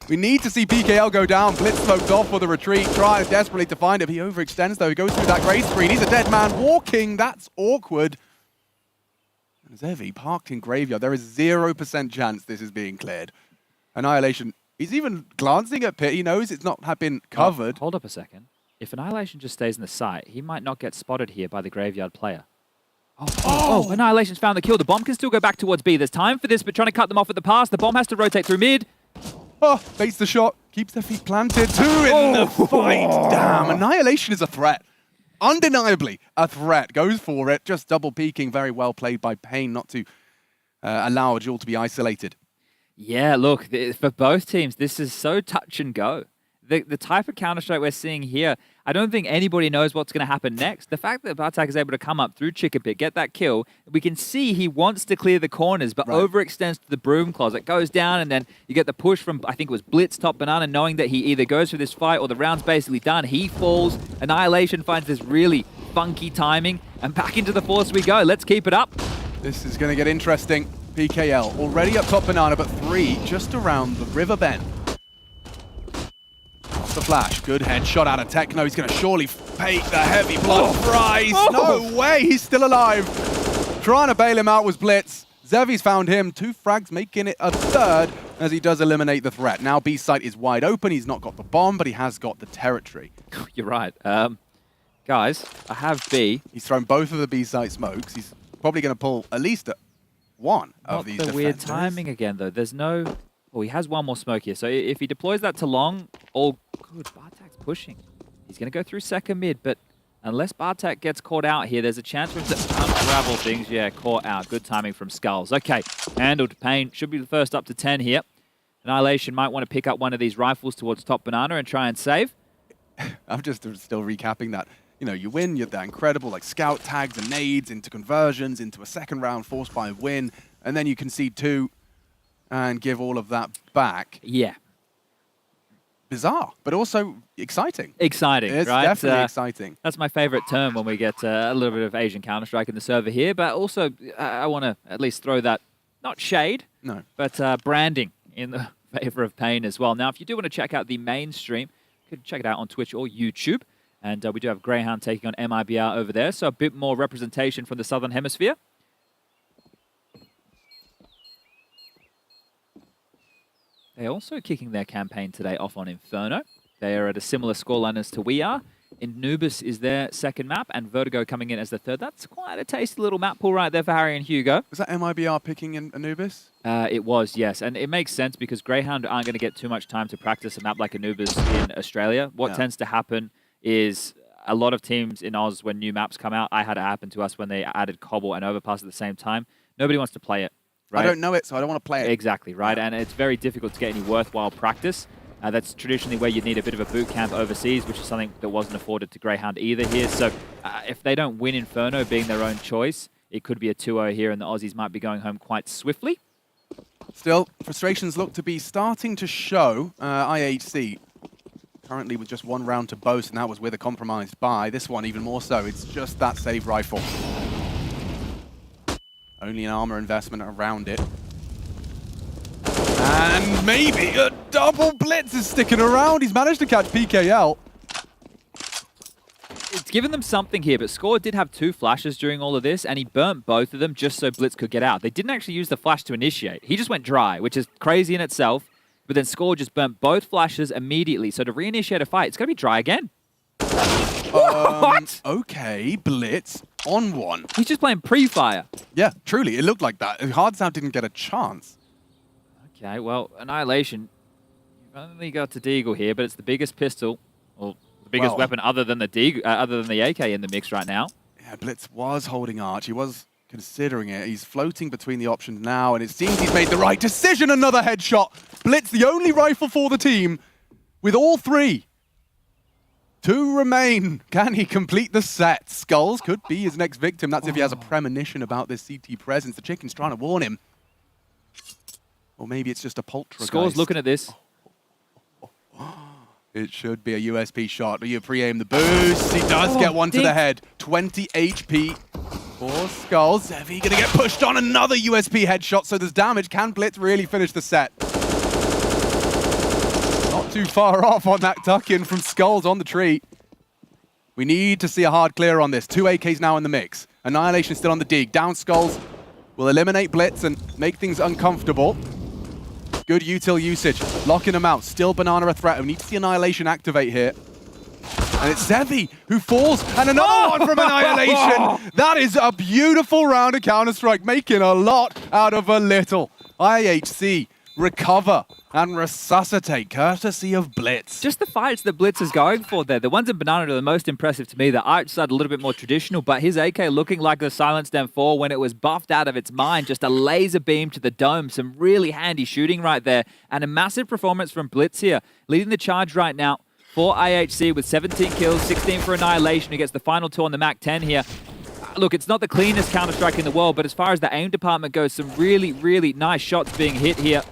We need to see PKL go down. Blitz smoked off for the retreat. Tries desperately to find him. He overextends, though. He goes through that grey screen. He's a dead man walking. That's awkward. And Zevi parked in Graveyard. There is 0% chance this is being cleared. Annihilation. He's even glancing at Pit. He knows it's not been covered. Hold up a second. If Annihilation just stays in the site, he might not get spotted here by the Graveyard player. Oh, Annihilation's found the kill. The bomb can still go back towards B. There's time for this, but trying to cut them off at the pass. The bomb has to rotate through mid. Oh, baits the shot. Keeps their feet planted. 2 in the fight. Damn, Annihilation is a threat. Undeniably a threat. Goes for it. Just double peeking. Very well played by Pain not to allow a duel to be isolated. Yeah, look, for both teams, this is so touch and go. The type of Counter-Strike we're seeing here, I don't think anybody knows what's going to happen next. The fact that Bartek is able to come up through Chicken Pit, get that kill, we can see he wants to clear the corners, but overextends to the broom closet, goes down, and then you get the push from, I think it was Blitz, top Banana, knowing that he either goes for this fight or the round's basically done. He falls. Annihilation finds this really funky timing, and back into the force we go. Let's keep it up. This is going to get interesting. PKL already up top Banana, but 3 just around the river bend. Off the flash, good headshot out of Techno. He's going to surely pay the heavy blood price. No way, he's still alive. Trying to bail him out was Blitz. Zevi's found him. 2 frags, making it a third as he does eliminate the threat. Now B site is wide open. He's not got the bomb, but he has got the territory. You're right. Guys, I have B. He's thrown both of the B site smokes. He's probably going to pull at least one of these defenders. Weird timing again, though. There's no... Oh, he has one more smoke here. So if he deploys that to long, all good. Bartak's pushing. He's going to go through second mid, but unless Bartak gets caught out here, there's a chance for him to unravel things. Yeah, caught out. Good timing from Skulls. Okay, handled. Pain should be the first up to 10 here. Annihilation might want to pick up one of these rifles towards top Banana and try and save. I'm just still recapping that. You know, you win, you're that incredible, like, scout tags and nades into conversions, into a second round force by win, and then you concede 2 and give all of that back. Yeah. Bizarre, but also exciting. Exciting, it's right? It's definitely exciting. That's my favorite term when we get a little bit of Asian Counter-Strike in the server here, but also I want to at least throw that, not shade, no, but branding in the favor of Pain as well. Now, if you do want to check out the main stream, you can check it out on Twitch or YouTube. And we do have Greyhound taking on MIBR over there, so a bit more representation from the Southern Hemisphere. They're also kicking their campaign today off on Inferno. They are at a similar scoreline as to we are. Anubis is their second map, and Vertigo coming in as the third. That's quite a tasty little map pool right there for Harry and Hugo. Was that MIBR picking in Anubis? It was, yes. And it makes sense because Greyhound aren't going to get too much time to practice a map like Anubis in Australia. What tends to happen is a lot of teams in Oz, when new maps come out, I had it happen to us when they added Cobble and Overpass at the same time. Nobody wants to play it, right? I don't know it, so I don't want to play it. Exactly, right? And it's very difficult to get any worthwhile practice. That's traditionally where you need a bit of a boot camp overseas, which is something that wasn't afforded to Greyhound either here. So if they don't win Inferno being their own choice, it could be a 2-0 here, and the Aussies might be going home quite swiftly. Still, frustrations look to be starting to show. IHC currently with just 1 round to boast, and that was with a compromised buy. This one even more so. It's just that save rifle. Only an armor investment around it. And maybe a double blitz is sticking around. He's managed to catch PKL. It's given them something here, but Score did have 2 flashes during all of this, and he burnt both of them just so Blitz could get out. They didn't actually use the flash to initiate. He just went dry, which is crazy in itself. But then Score just burnt both flashes immediately. So to reinitiate a fight, it's going to be dry again. What? Okay, Blitz on 1. He's just playing pre-fire. Yeah, truly, it looked like that. Hardsound didn't get a chance. Okay, well, Annihilation, you've only got to Deagle here, but it's the biggest pistol, or the biggest weapon other than the AK in the mix right now. Yeah, Blitz was holding Arch. He was considering it. He's floating between the options now, and it seems he's made the right decision. Another headshot. Blitz, the only rifle for the team, with all 3. 2 remain. Can he complete the set? Skulls could be his next victim. That's if he has a premonition about this CT presence. The chicken's trying to warn him. Or maybe it's just a poltergeist. Score's looking at this. It should be a USP shot. But you pre-aim the boost. He does get one to the head. 20 HP for Skulls. Zevi going to get pushed on. Another USP headshot, so there's damage. Can Blitz really finish the set? Not too far off on that tuck-in from Skulls on the tree. We need to see a hard clear on this. 2 AKs now in the mix. Annihilation still on the dig. Down Skulls will eliminate Blitz and make things uncomfortable. Good util usage, locking him out. Still Banana a threat. We need to see Annihilation activate here. And it's Zevi who falls, and another one from Annihilation. That is a beautiful round of Counter-Strike, making a lot out of a little. IHC recover and resuscitate, courtesy of Blitz. Just the fights that Blitz is going for there. The ones in Banana are the most impressive to me. The Arch side a little bit more traditional, but his AK looking like the Silenced M4 when it was buffed out of its mind. Just a laser beam to the dome. Some really handy shooting right there. And a massive performance from Blitz here, leading the charge right now for IHC with 17 kills, 16 for Annihilation, who gets the final 2 on the MAC 10 here. Look, it's not the cleanest Counter-Strike in the world, but as far as the aim department goes, some really, really nice shots being hit here.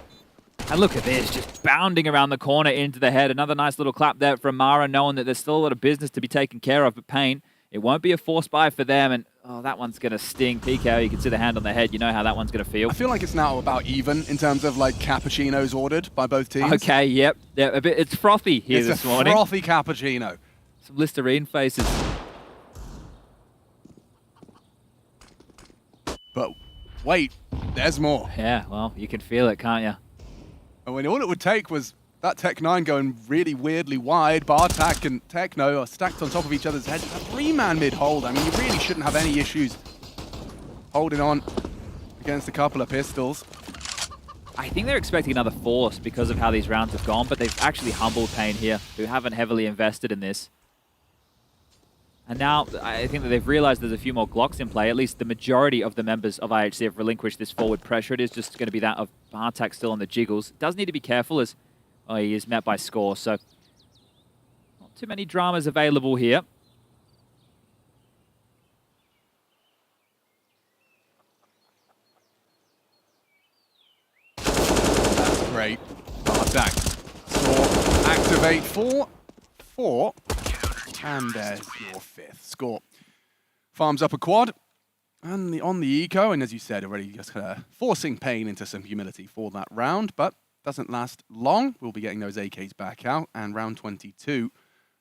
And look at this, just bounding around the corner into the head. Another nice little clap there from Mara, knowing that there's still a lot of business to be taken care of. But Payne It won't be a force buy for them, and oh, that one's going to sting. PKO, you can see the hand on the head. You know how that one's going to feel. I feel like it's now about even in terms of like cappuccinos ordered by both teams. Okay, yep. Yeah, a bit. It's frothy here this morning. It's a frothy cappuccino. Some Listerine faces. But wait, there's more. Yeah, well, you can feel it, can't you? And when all it would take was that Tech9 going really weirdly wide, Bartak and Techno are stacked on top of each other's heads. A 3-man mid-hold. I mean, you really shouldn't have any issues holding on against a couple of pistols. I think they're expecting another force because of how these rounds have gone, but they've actually humbled Pain here, who haven't heavily invested in this. And now I think that they've realized there's a few more Glocks in play. At least the majority of the members of IHC have relinquished this forward pressure. It is just going to be that of Bartak still on the jiggles. Does need to be careful as he is met by score, so not too many dramas available here. That's great. Bartak. Score. Activate 4. And there's your 5th score. Farms up a quad. And on the eco, and as you said already, just forcing Pain into some humility for that round, but doesn't last long. We'll be getting those AKs back out, and round 22.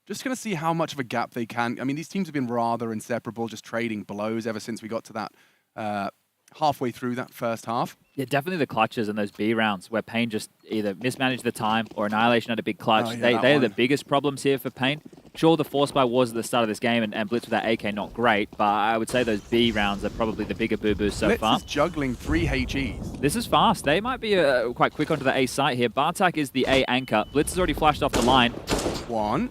Just going to see how much of a gap they can. I mean, these teams have been rather inseparable, just trading blows ever since we got to that halfway through that first half. Yeah, definitely the clutches and those B rounds where Pain just either mismanaged the time or Annihilation had a big clutch. Oh, yeah, they are the biggest problems here for Pain. Sure, the force buy was at the start of this game, and Blitz with that AK not great, but I would say those B rounds are probably the bigger boo-boos so Blitz far. is juggling 3 HEs. This is fast. They might be quite quick onto the A site here. Bartak is the A anchor. Blitz has already flashed off the line. 1.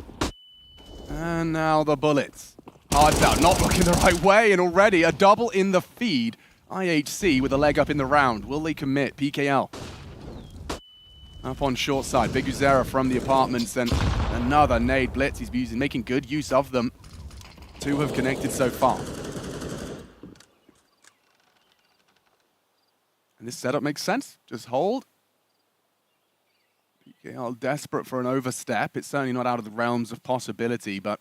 And now the bullets. Hard down, not looking the right way, and already a double in the feed. IHC with a leg up in the round. Will they commit? PKL. Up on short side. Big Uzera from the apartments, and another nade. Blitz, he's making good use of them. 2 have connected so far. And this setup makes sense. Just hold. PKL desperate for an overstep. It's certainly not out of the realms of possibility, but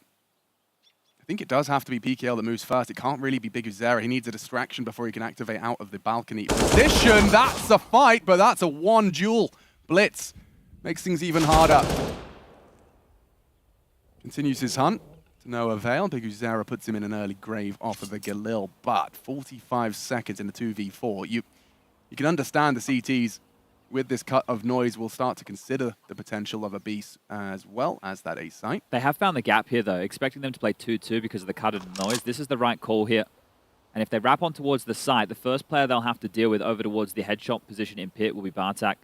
I think it does have to be PKL that moves first. It can't really be Big Uzera. He needs a distraction before he can activate out of the balcony position. That's a fight, but that's a 1 duel. Blitz makes things even harder. Continues his hunt to no avail. Big Uzera puts him in an early grave off of the Galil, but 45 seconds in the 2v4. You can understand the CTs with this cut of noise will start to consider the potential of a beast as well as that A site. They have found the gap here, though, expecting them to play 2-2 because of the cut of noise. This is the right call here. And if they wrap on towards the site, the first player they'll have to deal with over towards the headshot position in pit will be Bartak.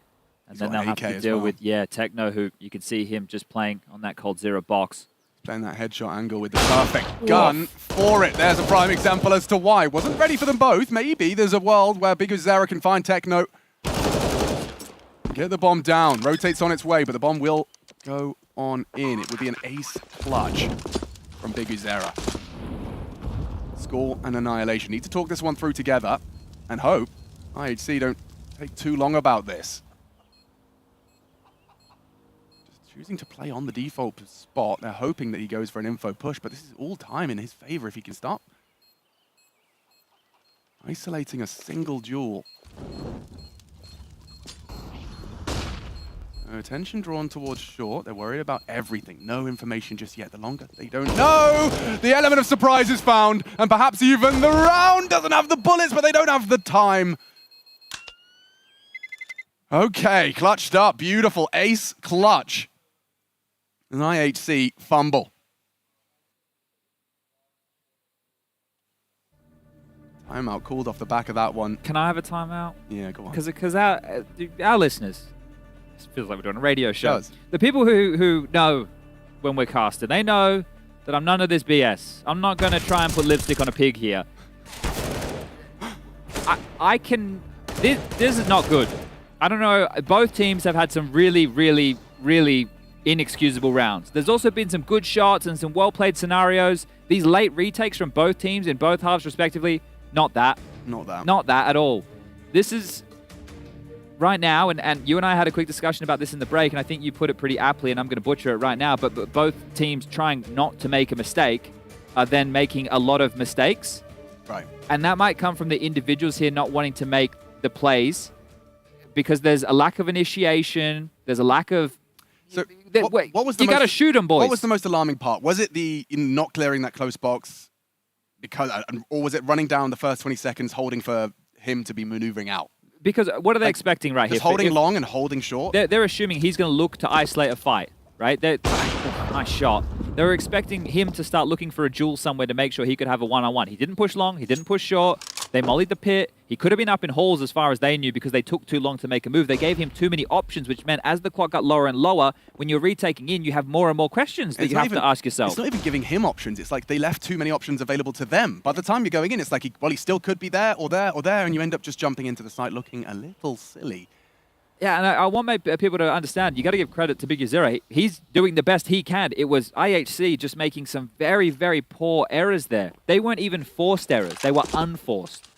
And then they'll have to deal with, Techno, who you can see him just playing on that Cold Zero box. Playing that headshot angle with the perfect gun for it. There's a prime example as to why. Wasn't ready for them both. Maybe there's a world where Big Uzera can find Techno. Get the bomb down. Rotates on its way, but the bomb will go on in. It would be an ace clutch from Big Uzera. Score and Annihilation. Need to talk this one through together and hope IHC don't take too long about this. Just choosing to play on the default spot. They're hoping that he goes for an info push, but this is all time in his favor if he can stop isolating a single duel. Attention drawn towards short. They're worried about everything. No information just yet. The longer they don't know, the element of surprise is found. And perhaps even the round doesn't have the bullets, but they don't have the time. Okay, clutched up. Beautiful. Ace clutch. An IHC fumble. Timeout called off the back of that one. Can I have a timeout? Yeah, go on. Because our listeners, it feels like we're doing a radio show. It does. The people who know when we're casting, they know that I'm none of this BS. I'm not going to try and put lipstick on a pig here. I can... This is not good. I don't know. Both teams have had some really, really, really inexcusable rounds. There's also been some good shots and some well-played scenarios. These late retakes from both teams in both halves, respectively, not that. Not that. Not that at all. This is... Right now, and you and I had a quick discussion about this in the break, and I think you put it pretty aptly, and I'm going to butcher it right now, but both teams trying not to make a mistake are then making a lot of mistakes. Right. And that might come from the individuals here not wanting to make the plays because there's a lack of initiation, there's a lack of... So what was the you got to most- shoot them, boys. What was the most alarming part? Was it the not clearing that close box, because, or was it running down the first 20 seconds, holding for him to be maneuvering out? Because what are they expecting right here? Just holding long and holding short? They're assuming he's going to look to isolate a fight, right? Nice shot. They were expecting him to start looking for a jewel somewhere to make sure he could have a one-on-one. He didn't push long. He didn't push short. They mollied the pit. He could have been up in halls as far as they knew because they took too long to make a move. They gave him too many options, which meant as the clock got lower and lower, when you're retaking in, you have more and more questions that you have to ask yourself. It's not even giving him options. It's like they left too many options available to them. By the time you're going in, it's like, he still could be there or there or there, and you end up just jumping into the site looking a little silly. Yeah, and I want people to understand, you got to give credit to Big Zero. He's doing the best he can. It was IHC just making some very, very poor errors there. They weren't even forced errors. They were unforced.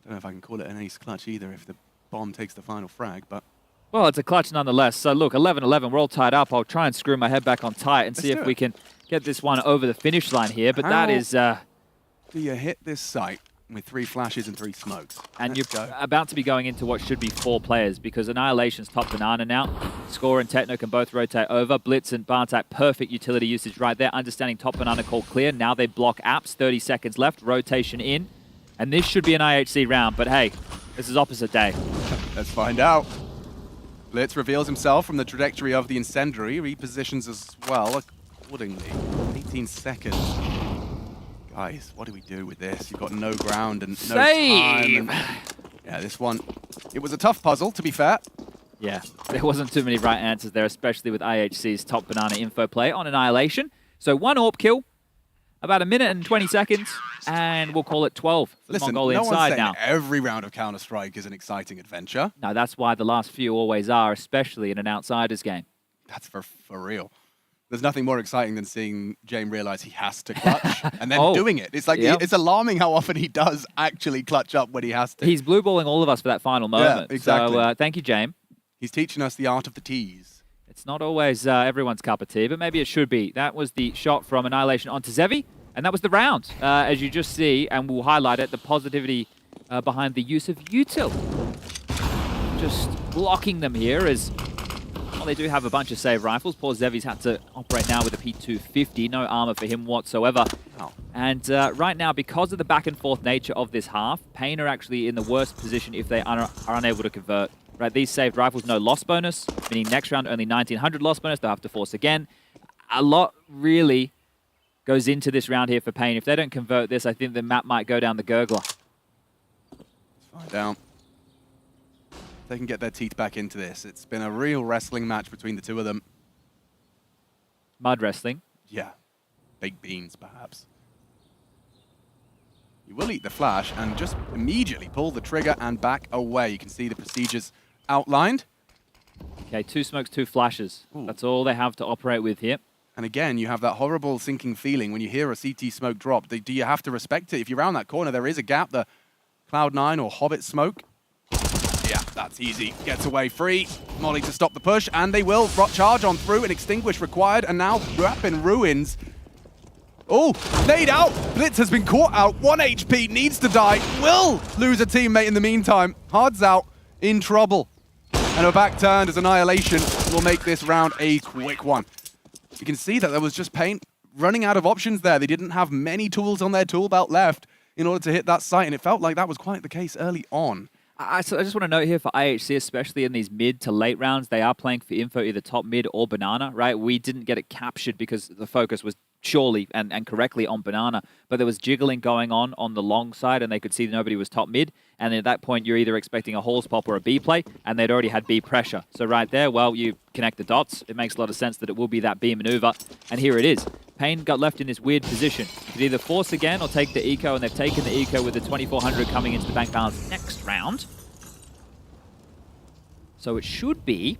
I don't know if I can call it an ace clutch either if the bomb takes the final frag, but... Well, it's a clutch nonetheless. So look, 11-11, we're all tied up. I'll try and screw my head back on tight and see if we can get this one over the finish line here. But that is... do you hit this site with 3 flashes and 3 smokes? And you're about to be going into what should be 4 players because Annihilation's top banana now. Score and Techno can both rotate over. Blitz and Bartak, perfect utility usage right there. Understanding top banana call clear. Now they block apps. 30 seconds left. Rotation in. And this should be an IHC round, but hey, this is opposite day. Let's find out. Blitz reveals himself from the trajectory of the incendiary, repositions as well accordingly. 18 seconds. Guys, what do we do with this? You've got no ground and no time. And yeah, this one, it was a tough puzzle, to be fair. Yeah, there wasn't too many right answers there, especially with IHC's top banana info play on Annihilation. So 1 AWP kill, about 1 minute and 20 seconds, and we'll call it 12 for Listen, Mongolian no one's side saying now. every round of Counter-Strike is an exciting adventure. No, that's why the last few always are, especially in an outsiders game. That's for real. There's nothing more exciting than seeing James realize he has to clutch and then doing it. It's like it's alarming how often he does actually clutch up when he has to. He's blue balling all of us for that final moment. Yeah, exactly. So thank you, James. He's teaching us the art of the tease. It's not always everyone's cup of tea, but maybe it should be. That was the shot from Annihilation onto Zevi, and that was the round. As you just see, and we'll highlight it, the positivity behind the use of util. Just blocking them here as... They do have a bunch of save rifles. Poor Zevi's had to operate now with a P250. No armor for him whatsoever. Oh. And right now, because of the back and forth nature of this half, Pain are actually in the worst position if they are unable to convert. Right, these saved rifles, no loss bonus, meaning next round only 1900 loss bonus. They'll have to force again. A lot really goes into this round here for Pain. If they don't convert this, I think the map might go down the gurgler. Let's find out. They can get their teeth back into this. It's been a real wrestling match between the two of them. Mud wrestling. Yeah. Baked beans, perhaps. You will eat the flash and just immediately pull the trigger and back away. You can see the procedures outlined. Okay, 2 smokes, 2 flashes. Ooh. That's all they have to operate with here. And again, you have that horrible sinking feeling when you hear a CT smoke drop. Do you have to respect it? If you're around that corner, there is a gap, the Cloud9 or Hobbit smoke. Yeah, that's easy. Gets away free. Molly to stop the push, and they will charge on through and extinguish required, and now Wrap in ruins. Oh, nade out. Blitz has been caught out. 1 HP, needs to die. Will lose a teammate in the meantime. Hard's out, in trouble. And a back turned as Annihilation will make this round a quick one. You can see that there was just Pain running out of options there. They didn't have many tools on their tool belt left in order to hit that site, and it felt like that was quite the case early on. I just want to note here for IHC, especially in these mid to late rounds, they are playing for info either top mid or banana, right? We didn't get it captured because the focus was surely and correctly on banana, but there was jiggling going on the long side, and they could see nobody was top mid, and at that point you're either expecting a halls pop or a B play, and they'd already had B pressure. So right there, well, you connect the dots. It makes a lot of sense that it will be that B maneuver, and here it is. Pain got left in this weird position. You could either force again or take the eco, and they've taken the eco with the 2400 coming into the bank balance next round. So it should be,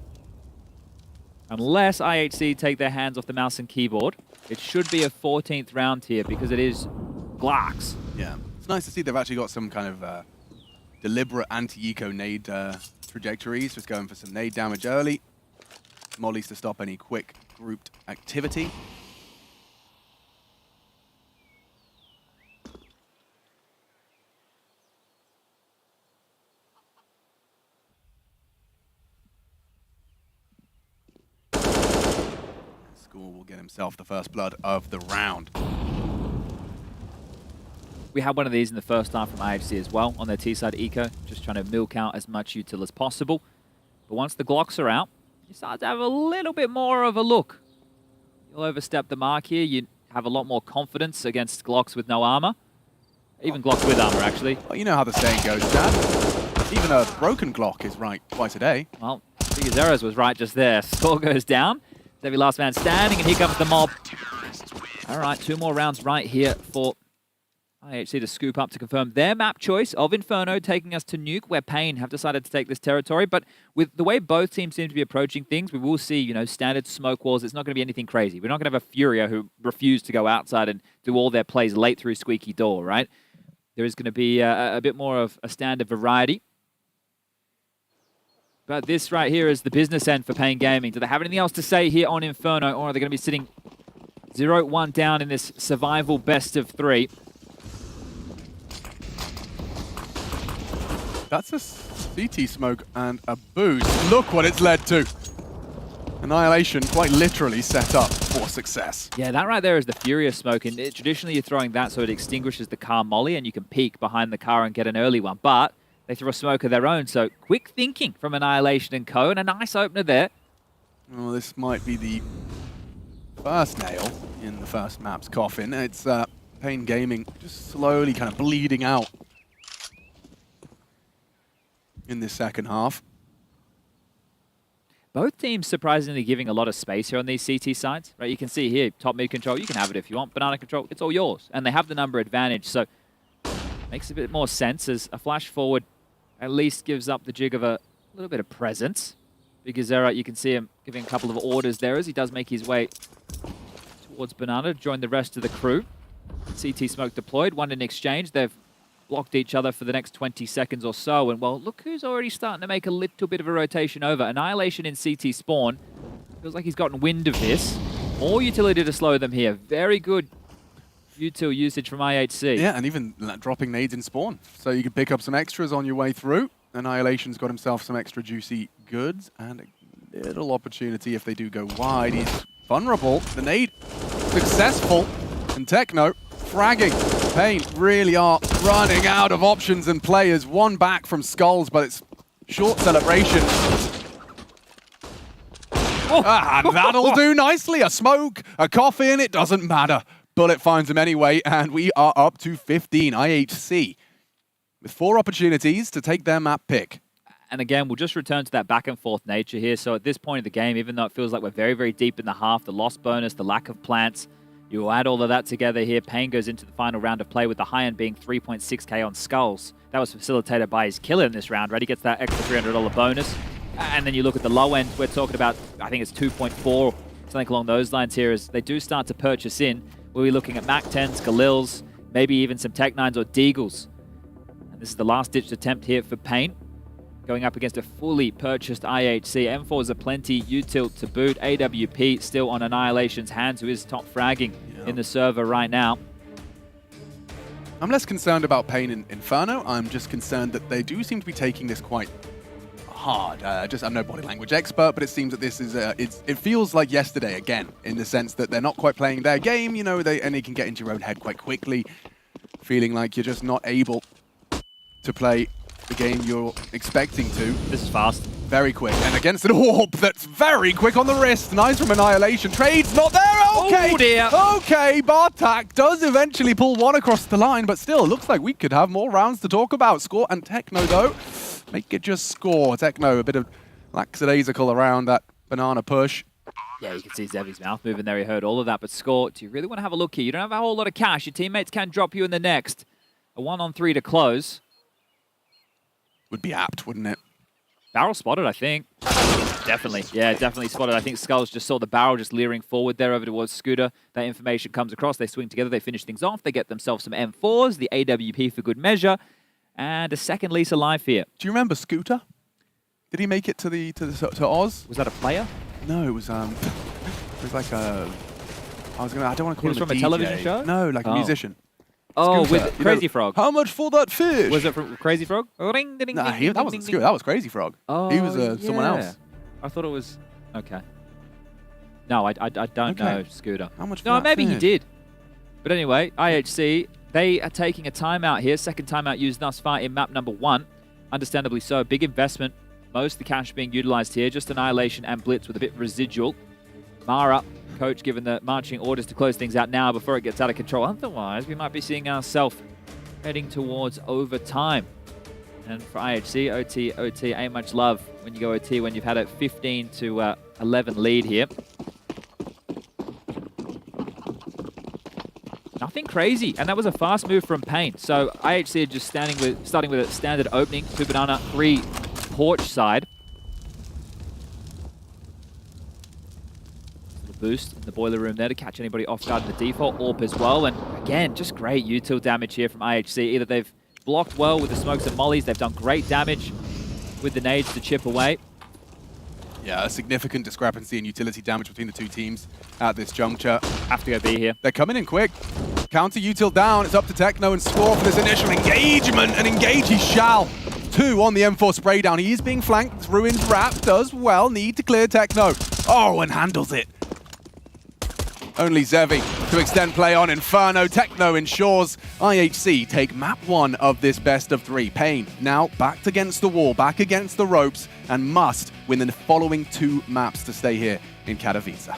unless IHC take their hands off the mouse and keyboard, it should be a 14th round here because it is Glocks. Yeah, it's nice to see they've actually got some kind of deliberate anti-eco nade trajectories, just going for some nade damage early. Mollies to stop any quick grouped activity. Score will get himself the first blood of the round. We had one of these in the first half from IHC as well on their T-side eco, just trying to milk out as much util as possible. But once the Glocks are out, you start to have a little bit more of a look. You'll overstep the mark here. You have a lot more confidence against Glocks with no armor. Even Glocks with armor, actually. Well, you know how the saying goes, Chad. Even a broken Glock is right twice a day. Well, Zeros was right just there. Score goes down. Devi last man standing, and here comes the mob. All right, 2 more rounds right here for IHC to scoop up to confirm their map choice of Inferno, taking us to Nuke, where Pain have decided to take this territory. But with the way both teams seem to be approaching things, we will see, standard smoke walls. It's not going to be anything crazy. We're not going to have a Furia who refuse to go outside and do all their plays late through Squeaky Door, right? There is going to be a bit more of a standard variety. But this right here is the business end for Pain Gaming. Do they have anything else to say here on Inferno, or are they going to be sitting 0-1 down in this survival best of 3? That's a CT smoke and a boost. Look what it's led to. Annihilation quite literally set up for success. Yeah, that right there is the Furious smoke. And traditionally you're throwing that so it extinguishes the car molly and you can peek behind the car and get an early one. But they threw a smoke of their own. So quick thinking from Annihilation and Co. And a nice opener there. Well, this might be the first nail in the first map's coffin. It's Pain Gaming just slowly kind of bleeding out in this second half. Both teams surprisingly giving a lot of space here on these CT sides, right? You can see here, top mid control, you can have it if you want. Banana control, it's all yours. And they have the number advantage, so makes a bit more sense as a flash forward at least gives up the jig of a little bit of presence. Because you can see him giving a couple of orders there as he does make his way towards Banana to join the rest of the crew. CT smoke deployed, one in exchange. They've blocked each other for the next 20 seconds or so. And, well, look who's already starting to make a little bit of a rotation over. Annihilation in CT spawn. Feels like he's gotten wind of this. More utility to slow them here. Very good util usage from IHC. Yeah, and even dropping nades in spawn. So you can pick up some extras on your way through. Annihilation's got himself some extra juicy goods and a little opportunity if they do go wide. He's vulnerable. The nade successful. And Techno fragging. Pain really are running out of options and players. One back from Skulls, but it's short celebration. And that'll do nicely. A smoke, a coffin, it doesn't matter. Bullet finds him anyway, and we are up to 15. IHC with 4 opportunities to take their map pick. And again, we'll just return to that back and forth nature here. So at this point of the game, even though it feels like we're very, very deep in the half, the lost bonus, the lack of plants, you add all of that together here. Pain goes into the final round of play with the high end being 3.6k on Skulls. That was facilitated by his killer in this round, right? He gets that extra $300 bonus. And then you look at the low end, we're talking about, I think it's 2.4, something along those lines here, as they do start to purchase in. We'll be looking at Mac 10s, Galils, maybe even some Tech 9s or Deagles. And this is the last-ditch attempt here for Pain, going up against a fully purchased IHC. M4s are plenty, util to boot. AWP still on Annihilation's hands, who is top fragging in the server right now. I'm less concerned about Pain in Inferno. I'm just concerned that they do seem to be taking this quite hard. I'm no body language expert, but it seems that this is it feels like yesterday again, in the sense that they're not quite playing their game. And they can get into your own head quite quickly, feeling like you're just not able to play the game you're expecting to. This is fast. Very quick. And against an AWP that's very quick on the wrist. Nice from Annihilation. Trade's not there. Okay. Oh dear. Okay, Bartak does eventually pull one across the line, but still, looks like we could have more rounds to talk about. Score and Techno, though, make it just Score. Techno, a bit of lackadaisical around that banana push. Yeah, you can see Zevi's mouth moving there. He heard all of that. But Score, do you really want to have a look here? You don't have a whole lot of cash. Your teammates can drop you in the next. A 1-on-3 to close. Would be apt, wouldn't it? Barrel spotted, I think. Definitely. Yeah, definitely spotted. I think Skulls just saw the barrel just leering forward there over towards Scooter. That information comes across. They swing together. They finish things off. They get themselves some M4s, the AWP for good measure, and a second lease of life here. Do you remember Scooter? Did he make it to Oz? Was that a player? No, it was like a. I don't want to call him He was from a television show? No, like a musician. Oh, Scooter. with Crazy Frog. How much for that fish? Was it from Crazy Frog? Ring, ding, Nah, ding, that wasn't Scooter. That was Crazy Frog. Oh, he was someone else. I thought it was... Okay. No, I don't know, Scooter. How much? No, maybe he did. But anyway, IHC, they are taking a timeout here. Second timeout used thus far in map number 1. Understandably so. Big investment. Most of the cash being utilized here. Just Annihilation and Blitz with a bit residual. Mara, coach, given the marching orders to close things out now before it gets out of control. Otherwise, we might be seeing ourselves heading towards overtime. And for IHC, OT ain't much love when you go OT when you've had a 15 to 11 lead here. Nothing crazy, and that was a fast move from Pain. So IHC are just starting with a standard opening, 2 banana, 3 porch side. Little boost in the boiler room there to catch anybody off guard in the default AWP as well. And again, just great util damage here from IHC. Either they've blocked well with the smokes and mollies, they've done great damage with the nades to chip away. Yeah, a significant discrepancy in utility damage between the two teams at this juncture. Have to go B here. They're coming in quick. Counter util down. It's up to Techno and Score for this initial engagement, and engage he shall. 2 on the M4 spray down. He is being flanked. Ruin's Wrap does well. Need to clear Techno. Oh, and handles it. Only Zevi to extend play on Inferno. Techno ensures IHC take map 1 of this best of 3. Pain now backed against the wall, back against the ropes, and must win the following 2 maps to stay here in Katowice.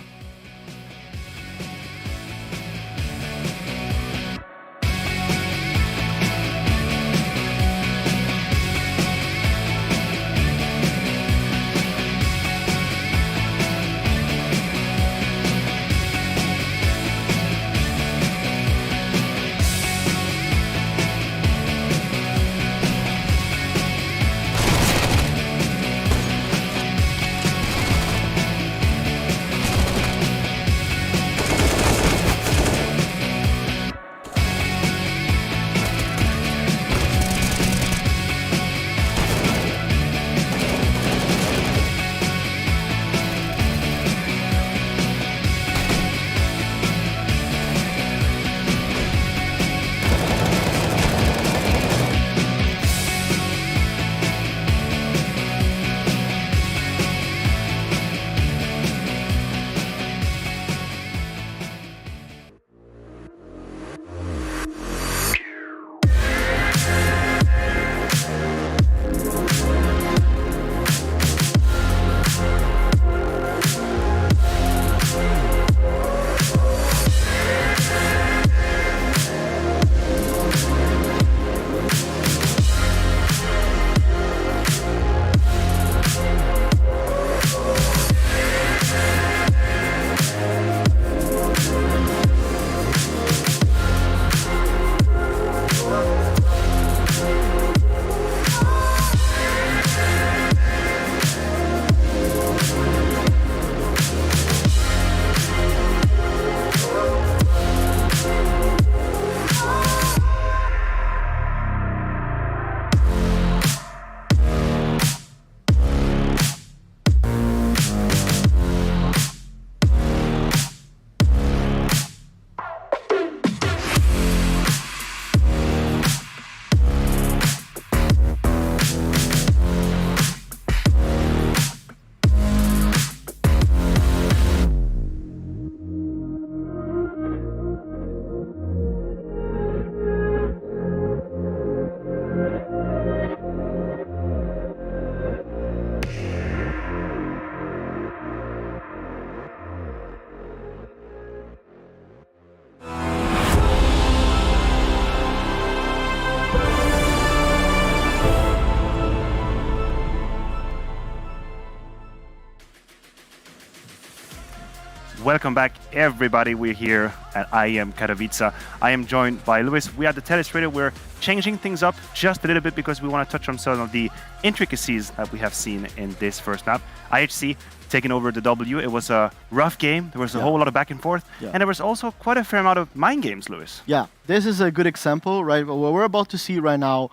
Welcome back, everybody. We're here at IEM Katowice. I am joined by Lewis. We are the telestrator. We're changing things up just a little bit because we want to touch on some of the intricacies that we have seen in this first map. IHC taking over the W. It was a rough game. There was a whole lot of back and forth. And there was also quite a fair amount of mind games, Lewis. Yeah, this is a good example, right? What we're about to see right now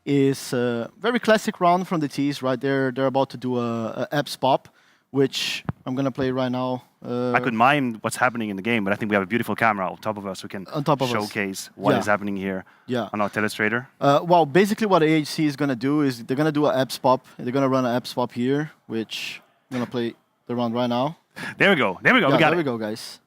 is a very classic round from the T's, right? They're about to do a Epps pop, which I'm going to play right now. I could mime what's happening in the game, but I think we have a beautiful camera on top of us who can showcase what is happening here on our telestrator. Well, basically what IHC is going to do is they're going to do an Epps pop. They're going to run an Epps pop here, which I'm going to play the round right now. There we go. There we go. Yeah, we got there we go, guys.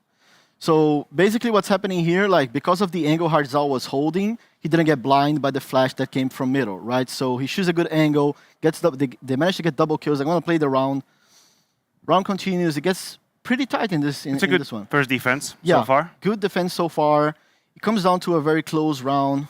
So basically what's happening here, like because of the angle Hardzal was holding, he didn't get blind by the flash that came from middle, right? So he shoots a good angle, gets they managed to get double kills. I'm going to play the round. Round continues. It gets pretty tight in this It's a good this one. first defense Yeah, so far. good defense so far. It comes down to a very close round.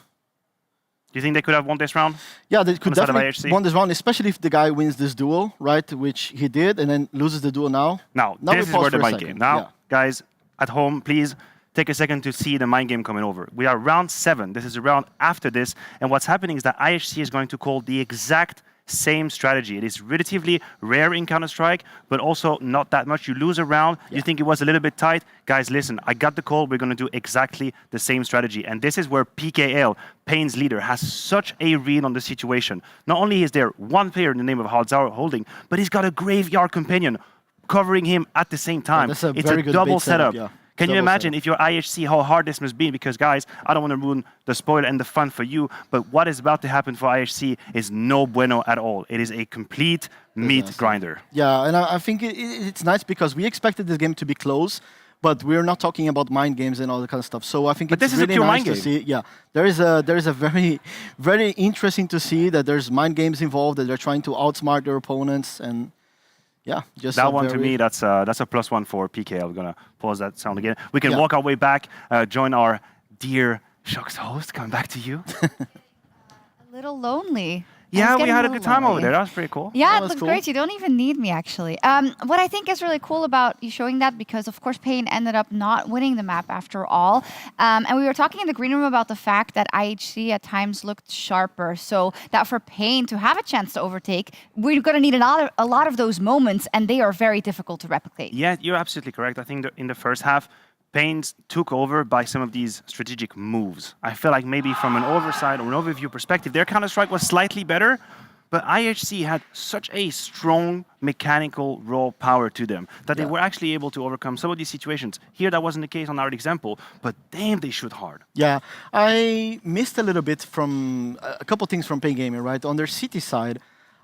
Do you think they could have won this round? Yeah, they could the side of definitely IHC? won this round, especially if the guy wins this duel, right? Which he did, and then loses the duel now. Now we this is pause where the for a mind second. game. Now, Yeah. guys, at home, please take a second to see the mind game coming over. We are round 7. This is a round after this. And what's happening is that IHC is going to call the exact same strategy. It is relatively rare in Counter-Strike, but also not that much. You lose a round, you think it was a little bit tight. Guys, listen, I got the call. We're going to do exactly the same strategy. And this is where PKL, Pain's leader, has such a read on the situation. Not only is there one player in the name of Hardzal holding, but he's got a graveyard companion covering him at the same time. that's a It's very a good double bait setup, setup. yeah. Can you Double imagine if you're IHC how hard this must be? Because guys, I don't want to ruin the spoiler and the fun for you, but what is about to happen for IHC is no bueno at all. It is a complete meat grinder. Yeah, and I think it's nice because we expected this game to be close, but we're not talking about mind games and all that kind of stuff. So I think But it's this is a really pure nice mind to game. see. Yeah, there is a very, very interesting to see that there's mind games involved, that they're trying to outsmart their opponents, and yeah, just That one to me, that's a +1 for PKL. We're gonna pause that sound again. We can walk our way back, join our dear Shock's host. Coming back to you. A little lonely. Yeah, we getting had a a good little time over lonely. there. That was pretty cool. Yeah, That it was looked cool. great. You don't even need me, actually. What I think is really cool about you showing that, because of course Pain ended up not winning the map after all. And we were talking in the green room about the fact that IHC at times looked sharper. So that for Pain to have a chance to overtake, we're going to need a lot of those moments, and they are very difficult to replicate. Yeah, you're absolutely correct. I think that in the first half, Pains took over by some of these strategic moves. I feel like maybe from an oversight or an overview perspective, their Counter-Strike was slightly better, but IHC had such a strong mechanical raw power to them that they were actually able to overcome some of these situations. Here, that wasn't the case on our example, but damn, they shoot hard. Yeah, I missed a little bit from a couple things from Pain Gaming, right? On their city side,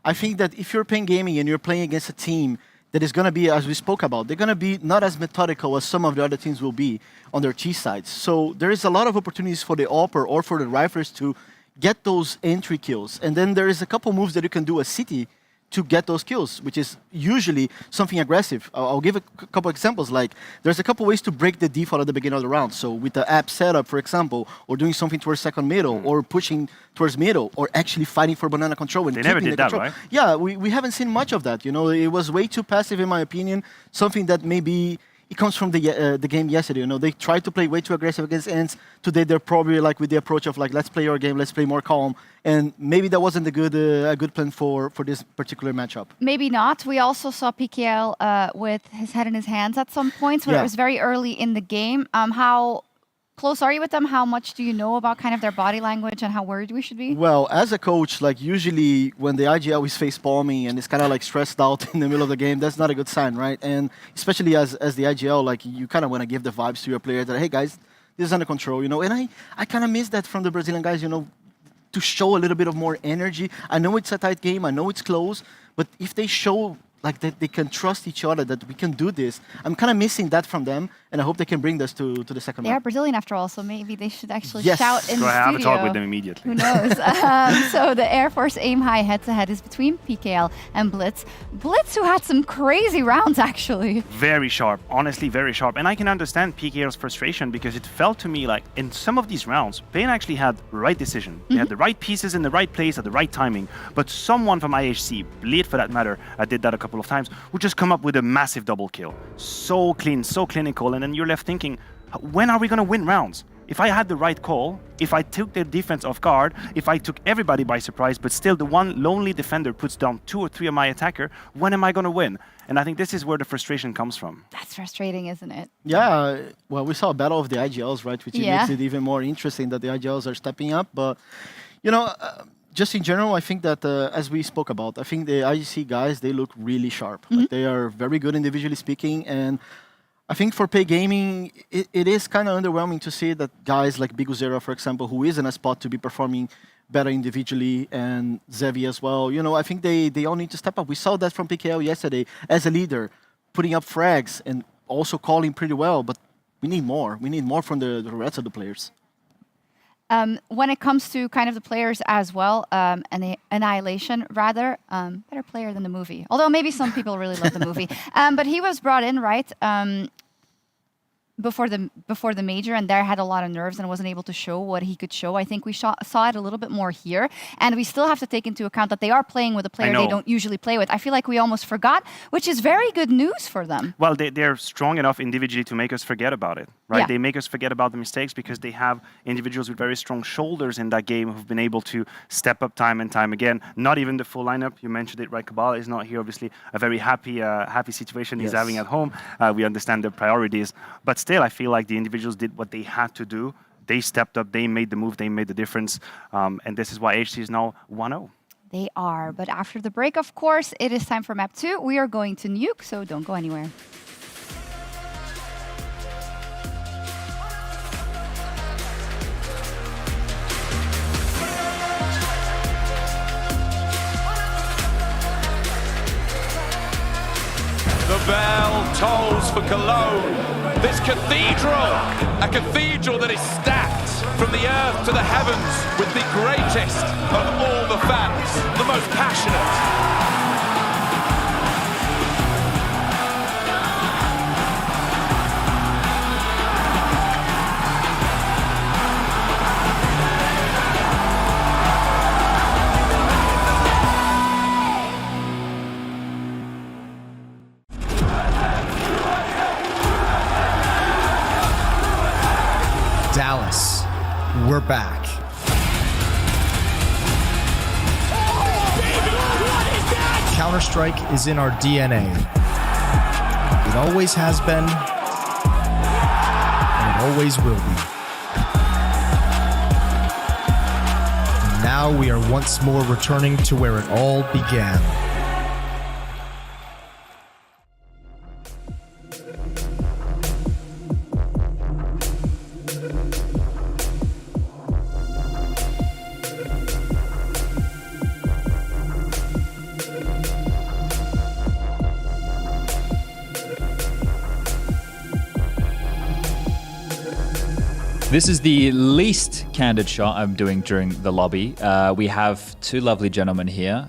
I think that if you're Pain Gaming and you're playing against a team that is going to be, as we spoke about, they're going to be not as methodical as some of the other teams will be on their T sides. So there is a lot of opportunities for the AWPer or for the riflers to get those entry kills. And then there is a couple moves that you can do as city to get those kills, which is usually something aggressive. I'll give a couple examples. Like, there's a couple ways to break the default at the beginning of the round. So with the app setup, for example, or doing something towards second middle, or pushing towards middle, or actually fighting for banana control and They keeping never did the that, control. right? Yeah, we haven't seen much of that. You know, it was way too passive, in my opinion. Something that maybe it comes from the game yesterday. You know, they tried to play way too aggressive against ends. Today they're probably like with the approach of like, let's play our game, let's play more calm. And maybe that wasn't a good plan for this particular matchup. Maybe not. We also saw PKL with his head in his hands at some points when it was very early in the game. How close are you with them? How much do you know about kind of their body language and how worried we should be? Well, as a coach, like usually when the IGL is face palming and it's kind of like stressed out in the middle of the game, that's not a good sign, right? And especially as the IGL, like you kind of want to give the vibes to your players that, hey guys, this is under control, you know? And I kind of miss that from the Brazilian guys, you know, to show a little bit of more energy. I know it's a tight game, I know it's close, but if they show like that they can trust each other, that we can do this. I'm kind of missing that from them, and I hope they can bring this to the second They are round. Brazilian after all, so maybe they should actually Yes. shout in So the I have studio. a talk with them immediately. Who knows? So the Air Force Aim High head-to-head is between PKL and Blitz. Blitz, who had some crazy rounds, actually. Very sharp, honestly very sharp. And I can understand PKL's frustration because it felt to me like in some of these rounds, Pain actually had the right decision. They had the right pieces in the right place at the right timing. But someone from IHC, Bleed for that matter, I did that a couple of times, would just come up with a massive double kill. So clean, so clinical. And then you're left thinking, when are we going to win rounds? If I had the right call, if I took their defense off guard, if I took everybody by surprise, but still the one lonely defender puts down 2 or 3 of my attacker, when am I going to win? And I think this is where the frustration comes from. That's frustrating, isn't it? Yeah, well, we saw a battle of the IGLs, right? Which Yeah. makes it even more interesting that the IGLs are stepping up. But, you know, just in general, I think that, as we spoke about, I think the IGC guys, they look really sharp. Like, they are very good individually speaking. And I think for Pay Gaming, it is kind of underwhelming to see that guys like Biguzera, for example, who is in a spot to be performing better individually, and Zevi as well. You know, I think they all need to step up. We saw that from PKL yesterday as a leader, putting up frags and also calling pretty well, but we need more. We need more from the rest of the players. When it comes to kind of the players as well, Annihilation, rather, better player than the movie. Although maybe some people really love the movie. But he was brought in, right, before the major, and there had a lot of nerves and wasn't able to show what he could show. I think we saw it a little bit more here, and we still have to take into account that they are playing with a player they don't usually play with. I feel like we almost forgot, which is very good news for them. Well, they're strong enough individually to make us forget about it, right? Yeah. They make us forget about the mistakes because they have individuals with very strong shoulders in that game who've been able to step up time and time again. Not even the full lineup. You mentioned it, right? Kabbalah is not here, obviously. A very happy situation he's having at home. We understand their priorities, but still, I feel like the individuals did what they had to do. They stepped up, they made the move, they made the difference, and this is why IHC is now 1-0. They are, but after the break, of course, it is time for map 2. We are going to Nuke, so don't go anywhere. The bell tolls for Cologne. This cathedral, a cathedral that is stacked from the earth to the heavens with the greatest of all the fans, the most passionate. Dallas, we're back. Counter-Strike is in our DNA. It always has been, and it always will be. And now we are once more returning to where it all began. This is the least candid shot I'm doing during the lobby. We have two lovely gentlemen here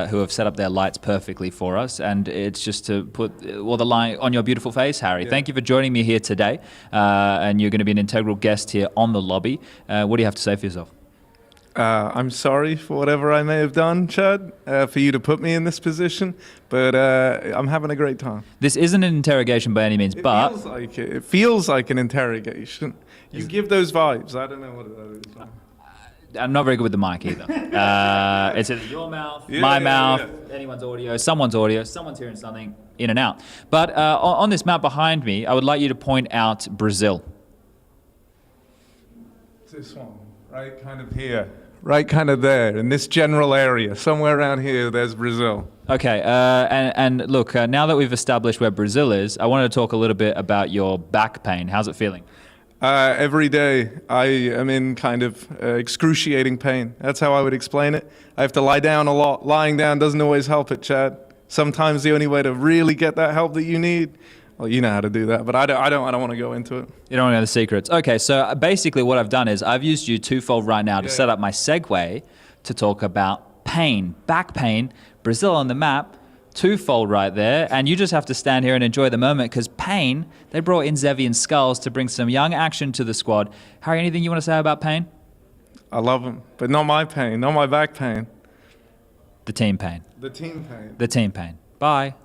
who have set up their lights perfectly for us, and it's just to put the light on your beautiful face, Harry. Thank you for joining me here today, and you're going to be an integral guest here on the lobby. What do you have to say for yourself? I'm sorry for whatever I may have done, Chad, for you to put me in this position, but I'm having a great time. This isn't an interrogation by any means, but... It feels like an interrogation. You give those vibes. I don't know what that is. I'm not very good with the mic either. It's either your mouth, my mouth, anyone's audio, someone's hearing something in and out. But on this map behind me, I would like you to point out Brazil. This one, right kind of here. Right kind of there, in this general area. Somewhere around here, there's Brazil. Okay, and look, now that we've established where Brazil is, I wanted to talk a little bit about your back pain. How's it feeling? Every day, I am in kind of excruciating pain. That's how I would explain it. I have to lie down a lot. Lying down doesn't always help it, Chad. Sometimes the only way to really get that help that you need, well, you know how to do that, but I don't want to go into it. You don't want to know the secrets. Okay, so basically what I've done is I've used you twofold right now to set up my segue to talk about pain, back pain, Brazil on the map, twofold right there, and you just have to stand here and enjoy the moment because Pain, they brought in Zevi and Skulls to bring some young action to the squad. Harry, anything you want to say about Pain? I love him, but not my pain, not my back pain. The team pain. The team pain. The team pain. Bye.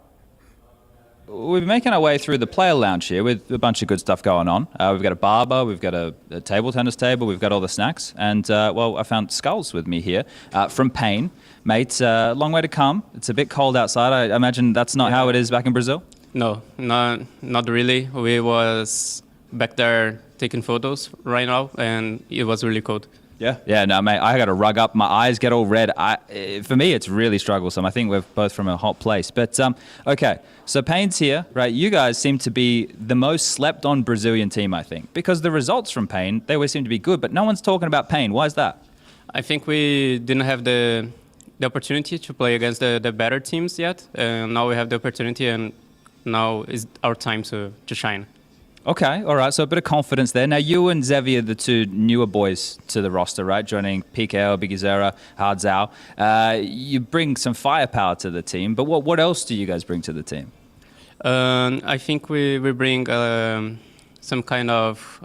We're making our way through the player lounge here with a bunch of good stuff going on. We've got a barber, we've got a table tennis table, we've got all the snacks. And, well, I found Skulls with me here from Pain. Mate, long way to come. It's a bit cold outside. I imagine that's not how it is back in Brazil? No, not really. We was back there taking photos right now, and it was really cold. Yeah, no, mate, I got to rug up. My eyes get all red. For me, it's really strugglesome. I think we're both from a hot place. But, okay, so Pain's here, right? You guys seem to be the most slept-on Brazilian team, I think, because the results from Pain, they always seem to be good, but no one's talking about Pain. Why is that? I think we didn't have the opportunity to play against the better teams yet. And now we have the opportunity, and now is our time to shine. Okay, all right. So a bit of confidence there. Now, you and Zevi are the two newer boys to the roster, right? Joining PKO, Bigizera, Hardzao. You bring some firepower to the team, but what else do you guys bring to the team? I think we bring some kind of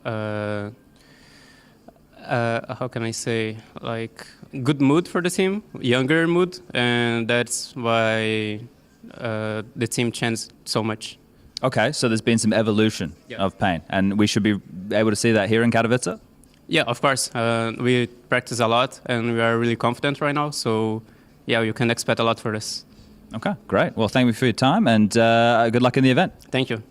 how can I say, like good mood for the team, younger mood, and that's why the team changed so much. Okay, so there's been some evolution of Pain, and we should be able to see that here in Katowice? Yeah, of course. We practice a lot, and we are really confident right now. So, yeah, you can expect a lot for this. Okay, great. Well, thank you for your time, and good luck in the event. Thank you.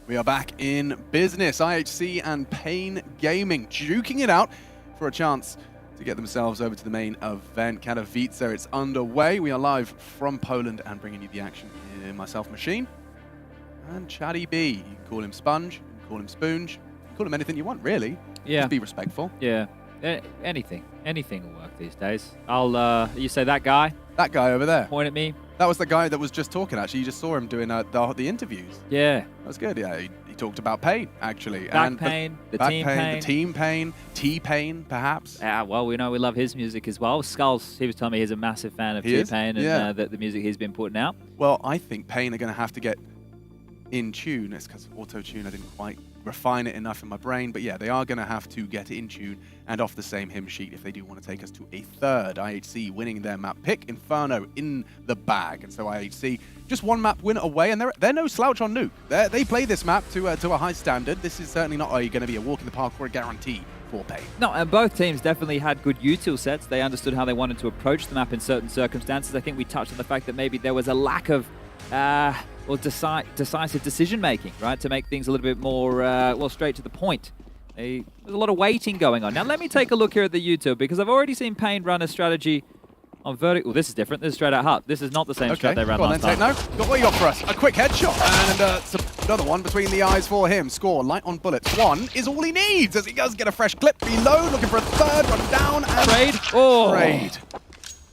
We are back in business. IHC and Pain Gaming duking it out for a chance to get themselves over to the main event. Katowice, it's underway. We are live from Poland and bringing you the action here. Myself, Machine, and Chatty B. You can call him Sponge, you can call him Spoonge, you can call him anything you want, really. Yeah. Just be respectful. Yeah. Anything will work these days. You say that guy? That guy over there. Point at me. That was the guy that was just talking, actually. You just saw him doing the interviews. Yeah. That's good, yeah. He talked about Pain, actually. Back pain, the team pain. The team pain, T-Pain, perhaps. Yeah, well, we know we love his music as well. Skulls, he was telling me he's a massive fan of T-Pain and the music he's been putting out. Well, I think Pain are going to have to get in tune. It's because auto-tune, I didn't quite refine it enough in my brain, but yeah, they are going to have to get in tune and off the same hymn sheet if they do want to take us to a third IHC winning their map pick. Inferno in the bag, and so IHC just one map win away, and they're no slouch on Nuke. They play this map to a high standard. This is certainly not going to be a walk in the park or a guarantee for Pain. No, and both teams definitely had good util sets. They understood how they wanted to approach the map in certain circumstances. I think we touched on the fact that maybe there was a lack of decisive decision-making, right, to make things a little bit more, straight to the point. There's a lot of waiting going on. Now, let me take a look here at the util, because I've already seen Pain run a strategy on vertical. Oh, this is different. This is straight out hut. This is not the same strat they ran last time. Techno. What you got for us? A quick headshot, and another one between the eyes for him. Score, light on bullets. One is all he needs, as he does get a fresh clip. Reload, looking for a third, run down, and trade. Oh. Trade.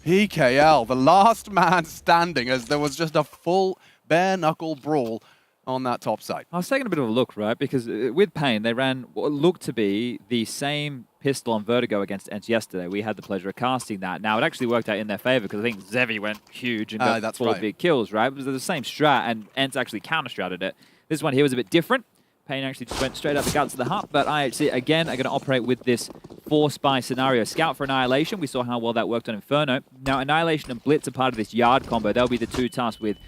PKL, the last man standing, as there was just a full bare-knuckle brawl on that top side. I was taking a bit of a look, right, because with Pain, they ran what looked to be the same pistol on Vertigo against Ents yesterday. We had the pleasure of casting that. Now, it actually worked out in their favor, because I think Zevi went huge and got four big kills, right? It was the same strat, and Ents actually counter-stratted it. This one here was a bit different. Pain actually just went straight up the guts of the hut, but IHC, again, are going to operate with this 4-spy scenario. Scout for Annihilation. We saw how well that worked on Inferno. Now, Annihilation and Blitz are part of this yard combo. They'll be the two tasks with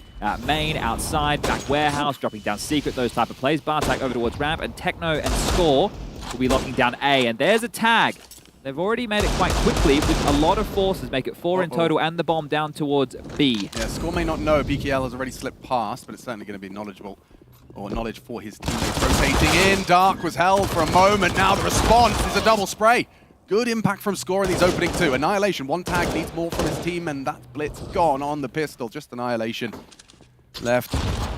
main, outside, back warehouse, dropping down secret, those type of plays. Bartak over towards ramp, and Techno and Score will be locking down A. And there's a tag. They've already made it quite quickly with a lot of forces, make it 4 in total, and the bomb down towards B. Yeah, Score may not know BKL has already slipped past, but it's certainly going to be knowledgeable. Or knowledge for his teammates. Rotating in, Dark was held for a moment. Now the response is a double spray. Good impact from Score in these opening two. Annihilation, one tag needs more from his team, and that's Blitz gone on the pistol. Just Annihilation left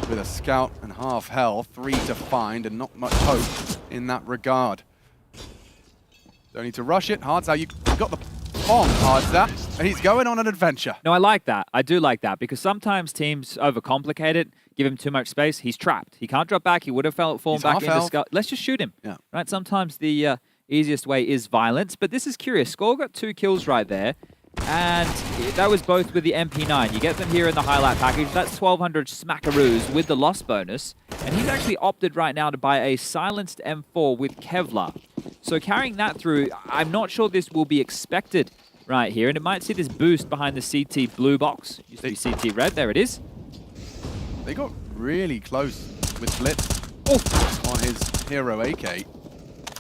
with a scout and half health. 3 to find, and not much hope in that regard. Don't need to rush it. Hardzao, you got the bomb, Hardzao, and he's going on an adventure. No, I like that. I do like that, because sometimes teams overcomplicate it. Give him too much space, he's trapped. He can't drop back, he would have fallen back into Skull. Let's just shoot him. Yeah. Right? Sometimes the easiest way is violence, but this is curious. Score got 2 kills right there, and that was both with the MP9. You get them here in the highlight package. That's 1,200 smackaroos with the loss bonus, and he's actually opted right now to buy a silenced M4 with Kevlar. So carrying that through, I'm not sure this will be expected right here, and it might see this boost behind the CT blue box. Used to be CT red, there it is. They got really close with Blitz on his hero AK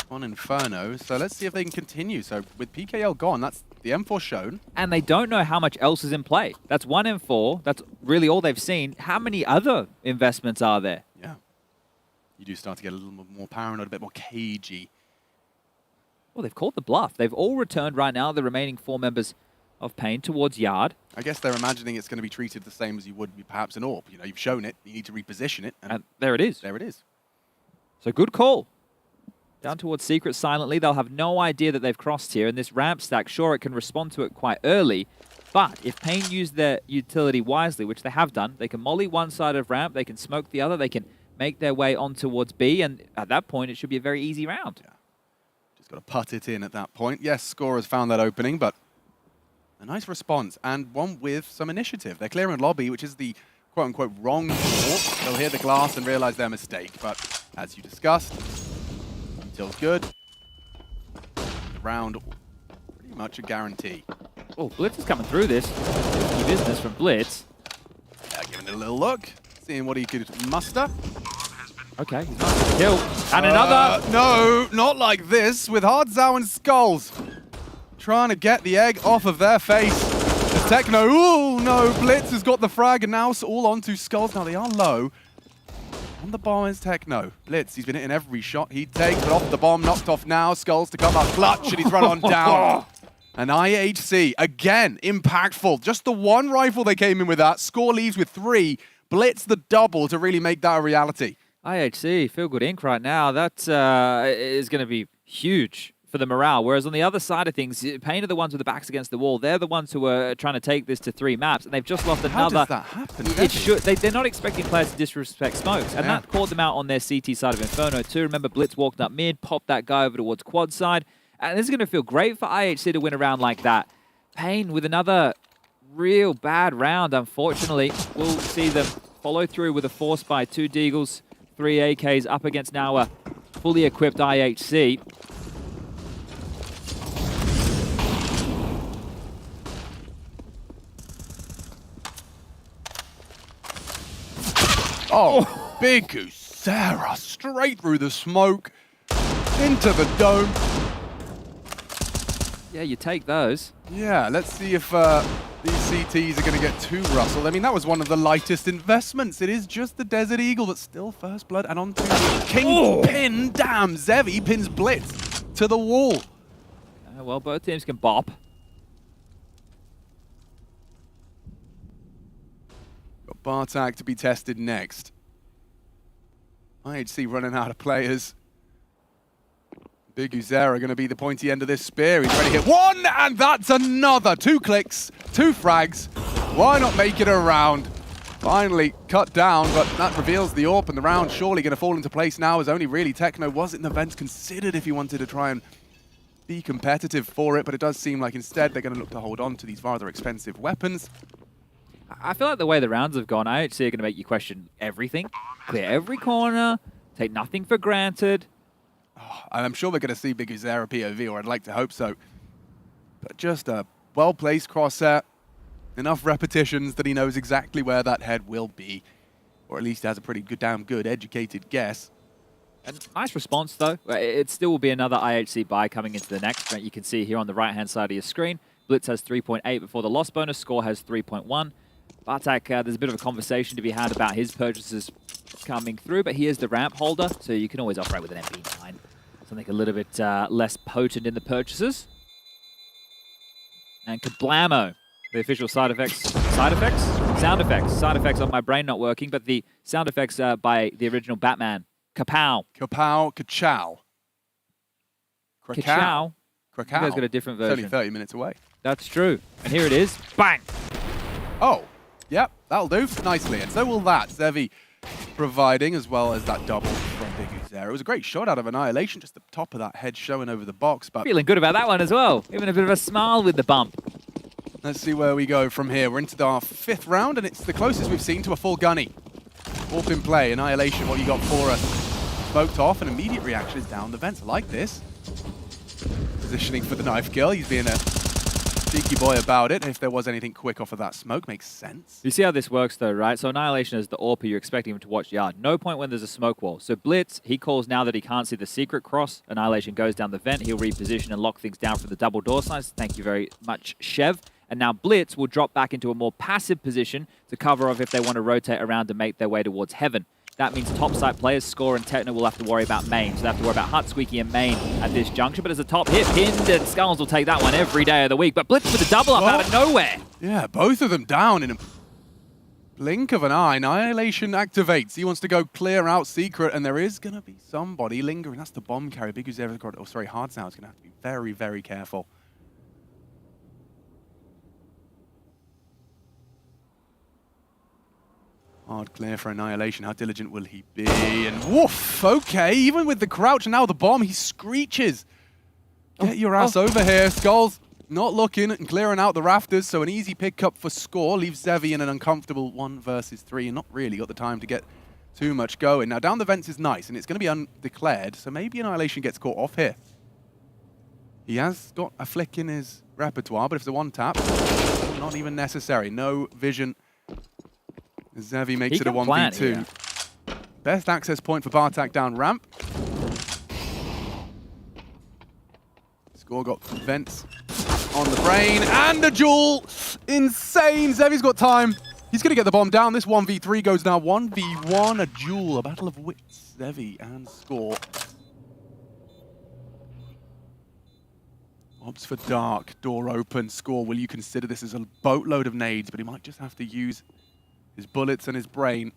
on Inferno. So let's see if they can continue. So with PKL gone, that's the M4 shown. And they don't know how much else is in play. That's one M4. That's really all they've seen. How many other investments are there? Yeah. You do start to get a little more paranoid, a bit more cagey. Well, they've called the bluff. They've all returned right now, the remaining 4 members of Pain towards Yard. I guess they're imagining it's going to be treated the same as you would be perhaps an AWP. You know, you've shown it, you need to reposition it. And there it is. There it is. So good call. Down towards Secret silently. They'll have no idea that they've crossed here. And this ramp stack, sure, it can respond to it quite early. But if Pain use their utility wisely, which they have done, they can molly one side of ramp, they can smoke the other, they can make their way on towards B. And at that point, it should be a very easy round. Yeah. Just got to putt it in at that point. Yes, Scorers found that opening, but a nice response and one with some initiative. They're clearing lobby, which is the quote-unquote wrong call. They'll hear the glass and realize their mistake. But as you discussed, Util's good. Round pretty much a guarantee. Oh, Blitz is coming through this. Risky business from Blitz. Yeah, giving it a little look, seeing what he could muster. Okay, he's not going to kill. And another! No, not like this, with Hardzao and Skulls. Trying to get the egg off of their face. There's Techno, ooh, no, Blitz has got the frag, and now it's all onto Skulls. Now they are low. On the bomb is Techno. Blitz, he's been hitting every shot he takes, but off the bomb, knocked off now. Skulls to come up clutch, and he's run on down. And IHC, again, impactful. Just the one rifle they came in with that. Score leaves with 3. Blitz the double to really make that a reality. IHC, feel good ink right now. That is going to be huge for the morale. Whereas on the other side of things, Pain are the ones with the backs against the wall. They're the ones who are trying to take this to 3 maps, and they've just lost another. How does that happen? They're not expecting players to disrespect smokes, and that caught them out on their CT side of Inferno too. Remember, Blitz walked up mid, popped that guy over towards quad side, and this is going to feel great for IHC to win a round like that. Pain with another real bad round, unfortunately. We'll see them follow through with a force by 2 Deagles, 3 AKs up against now a fully equipped IHC. Oh, big Sarah straight through the smoke, into the dome. Yeah, you take those. Yeah, let's see if these CTs are going to get too rustled. I mean, that was one of the lightest investments. It is just the Desert Eagle that's still first blood. And on to Kingpin. Damn, Zevi pins Blitz to the wall. Well, both teams can bop. Got Bartak to be tested next. IHC running out of players. Big Uzera going to be the pointy end of this spear. He's ready to hit 1, and that's another. 2 clicks, 2 frags. Why not make it a round? Finally cut down, but that reveals the AWP, and the round surely going to fall into place now, as only really Techno was in the vents considered if he wanted to try and be competitive for it, but it does seem like instead they're going to look to hold on to these rather expensive weapons. I feel like the way the rounds have gone, IHC are going to make you question everything. Clear every corner, take nothing for granted. And I'm sure we're going to see Big Uzera POV, or I'd like to hope so. But just a well-placed crosshair, enough repetitions that he knows exactly where that head will be, or at least has a pretty good, damn good, educated guess. And nice response, though. It still will be another IHC buy coming into the next. You can see here on the right-hand side of your screen, Blitz has 3.8 before the loss bonus, Score has 3.1. Bartak, there's a bit of a conversation to be had about his purchases coming through, but he is the ramp holder, so you can always operate with an MP9. Something a little bit less potent in the purchases. And Kablamo, the official sound effects on my brain not working, but the sound effects by the original Batman. Kapow. Kapow, kachow. Kachow. You guys got a different version. It's only 30 minutes away. That's true. And here it is. Bang! Oh, yep, that'll do nicely. And so will that. Zevi providing, as well as that double from Big Uzera. It was a great shot out of Annihilation, just the top of that head showing over the box. But feeling good about that one as well. Even a bit of a smile with the bump. Let's see where we go from here. We're into our 5th round, and it's the closest we've seen to a full gunny. AWP in play. Annihilation, what you got for us? Smoked off, and immediate reaction is down the vents. I like this. Positioning for the knife kill. He's being a cheeky boy about it. If there was anything quick off of that smoke, makes sense. You see how this works though, right? So Annihilation is the AWP, you're expecting him to watch yard. No point when there's a smoke wall. So Blitz, he calls now that he can't see the secret cross. Annihilation goes down the vent. He'll reposition and lock things down for the double door size. Thank you very much, Chev. And now Blitz will drop back into a more passive position to cover off if they want to rotate around and make their way towards heaven. that means top side players, Score and Techno, will have to worry about main. So they have to worry about Hut, Squeaky, and main at this juncture. But as a top hit, Pinned and Skulls will take that one every day of the week. But Blitz with a double up out of nowhere. Yeah, both of them down in a blink of an eye. Annihilation activates. He wants to go clear out Secret, and there is going to be somebody lingering. That's the bomb carrier. Big Uzera's got, oh, sorry, Hard now is going to have to be very, very careful. Hard clear for Annihilation. How diligent will he be? And woof! Okay, even with the crouch and now the bomb, he screeches. Get your ass over here. Skulls not looking and clearing out the rafters, so an easy pickup for Score. Leaves Zevi in an uncomfortable 1 versus 3 and not really got the time to get too much going. Now, down the vents is nice, and it's going to be undeclared, so maybe Annihilation gets caught off here. He has got a flick in his repertoire, but if it's a one tap, not even necessary. No vision. Zevi makes it a 1v2. Best access point for Bartak down ramp. Score got vents on the brain and a duel. Insane. Zevi's got time. He's going to get the bomb down. This 1v3 goes now 1v1. A duel, a battle of wits. Zevi and Score. Opts for dark. Door open. Score, will you consider this as a boatload of nades? But he might just have to use his bullets and his brain.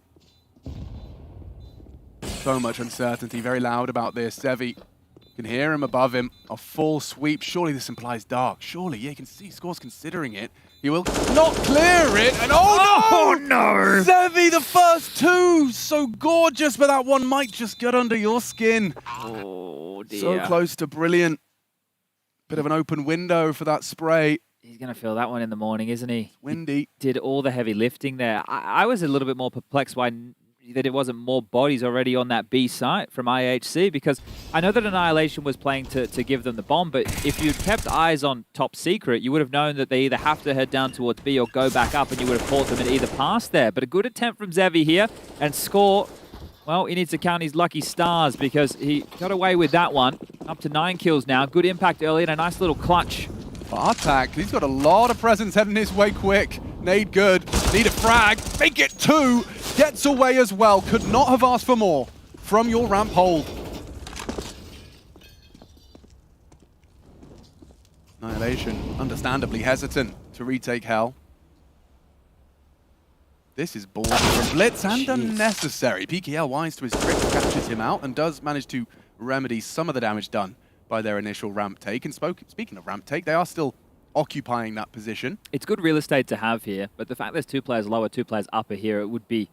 So much uncertainty. Very loud about this. Zevi. You can hear him above him. A full sweep. Surely this implies dark. Surely, yeah, you can see Score's considering it. He will not clear it. And oh no! Zevi, the first two! So gorgeous, but that one might just get under your skin. Oh dear. So close to brilliant. Bit of an open window for that spray. He's going to feel that one in the morning, isn't he? Windy. He did all the heavy lifting there. I was a little bit more perplexed why that it wasn't more bodies already on that B site from IHC, because I know that Annihilation was playing to give them the bomb, but if you'd kept eyes on Top Secret, you would have known that they either have to head down towards B or go back up, and you would have caught them and either passed there. But a good attempt from Zevi here, and Score, well, he needs to count his lucky stars because he got away with that one. Up to 9 kills now. Good impact early and a nice little clutch. Bartak, he's got a lot of presence heading his way quick. Nade good. Need a frag. Make it 2. Gets away as well. Could not have asked for more from your ramp hold. Annihilation, understandably hesitant to retake Hell. This is ballsy from Blitz and unnecessary. PKL wise to his trick, catches him out and does manage to remedy some of the damage done by their initial ramp take. And speaking of ramp take, they are still occupying that position. It's good real estate to have here, but the fact there's 2 players lower, 2 players upper here, it would be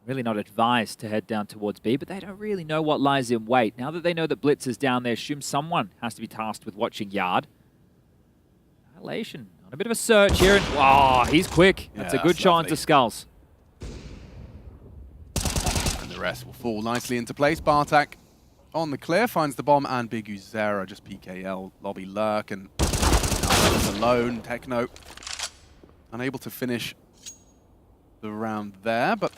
really not advised to head down towards B, but they don't really know what lies in wait. Now that they know that Blitz is down there, assume someone has to be tasked with watching Yard. Annihilation on a bit of a search here, and oh, he's quick. That's a good shot onto Skulls. And the rest will fall nicely into place. Bartak on the clear, finds the bomb, and Big Uzera, just PKL, lobby lurk, and alone. Techno unable to finish the round there, but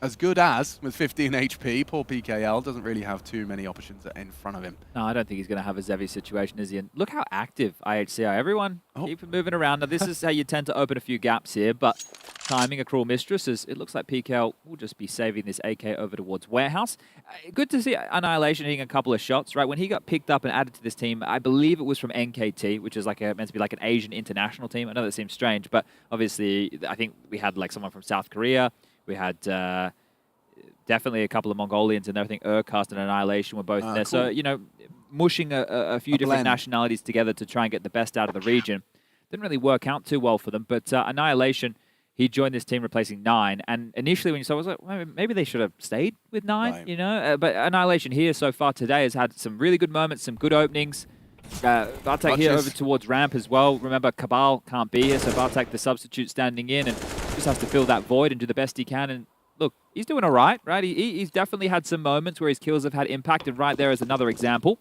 as good as with 15 HP, poor PKL doesn't really have too many options in front of him. No, I don't think he's going to have a Zevi situation, is he? And look how active IHC are. Everyone keep moving around. Now, this is how you tend to open a few gaps here, but timing a Cruel Mistress is, it looks like PKL will just be saving this AK over towards Warehouse. Good to see Annihilation hitting a couple of shots, right? When he got picked up and added to this team, I believe it was from NKT, which is like meant to be like an Asian international team. I know that seems strange, but obviously I think we had like someone from South Korea. We had definitely a couple of Mongolians in there. I think Urcast and Annihilation were both there. Cool. So, you know, mushing a few different nationalities together to try and get the best out of the region. Didn't really work out too well for them, but Annihilation, he joined this team replacing 9. And initially when you saw it, I was like, well, maybe they should have stayed with 9, you know? But Annihilation here so far today has had some really good moments, some good openings. Bartak here over towards ramp as well. Remember, Cabal can't be here, so Bartak, the substitute, standing in and just has to fill that void and do the best he can. And look, he's doing all right, right? He's definitely had some moments where his kills have had impact, and right there is another example.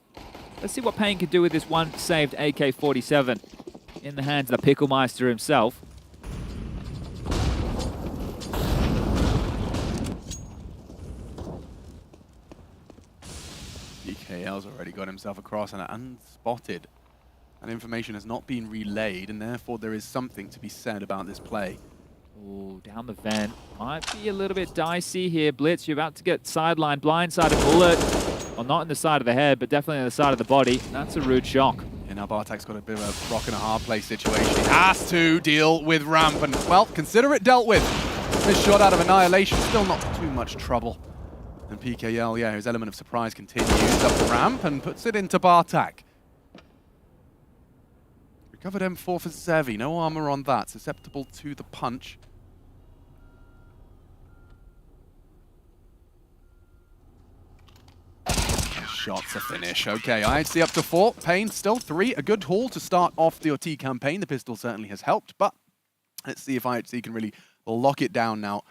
Let's see what Payne can do with this one saved AK-47 in the hands of the Picklemeister himself. PKL's already got himself across and unspotted. And information has not been relayed, and therefore there is something to be said about this play. Ooh, down the vent. Might be a little bit dicey here. Blitz, you're about to get sideline, blindside bullet. Well, not in the side of the head, but definitely on the side of the body. That's a rude shock. And now Bartek's got a bit of a rock and a hard play situation. He has to deal with ramp, and, well, consider it dealt with. This shot out of Annihilation, still not too much trouble. And PKL, yeah, his element of surprise continues up the ramp and puts it into Bartek. Recovered M4 for Zevi, no armor on that, susceptible to the punch. Shots a finish. Okay, IHC up to 4. Pain still 3. A good haul to start off the OT campaign. The pistol certainly has helped, but let's see if IHC can really lock it down now,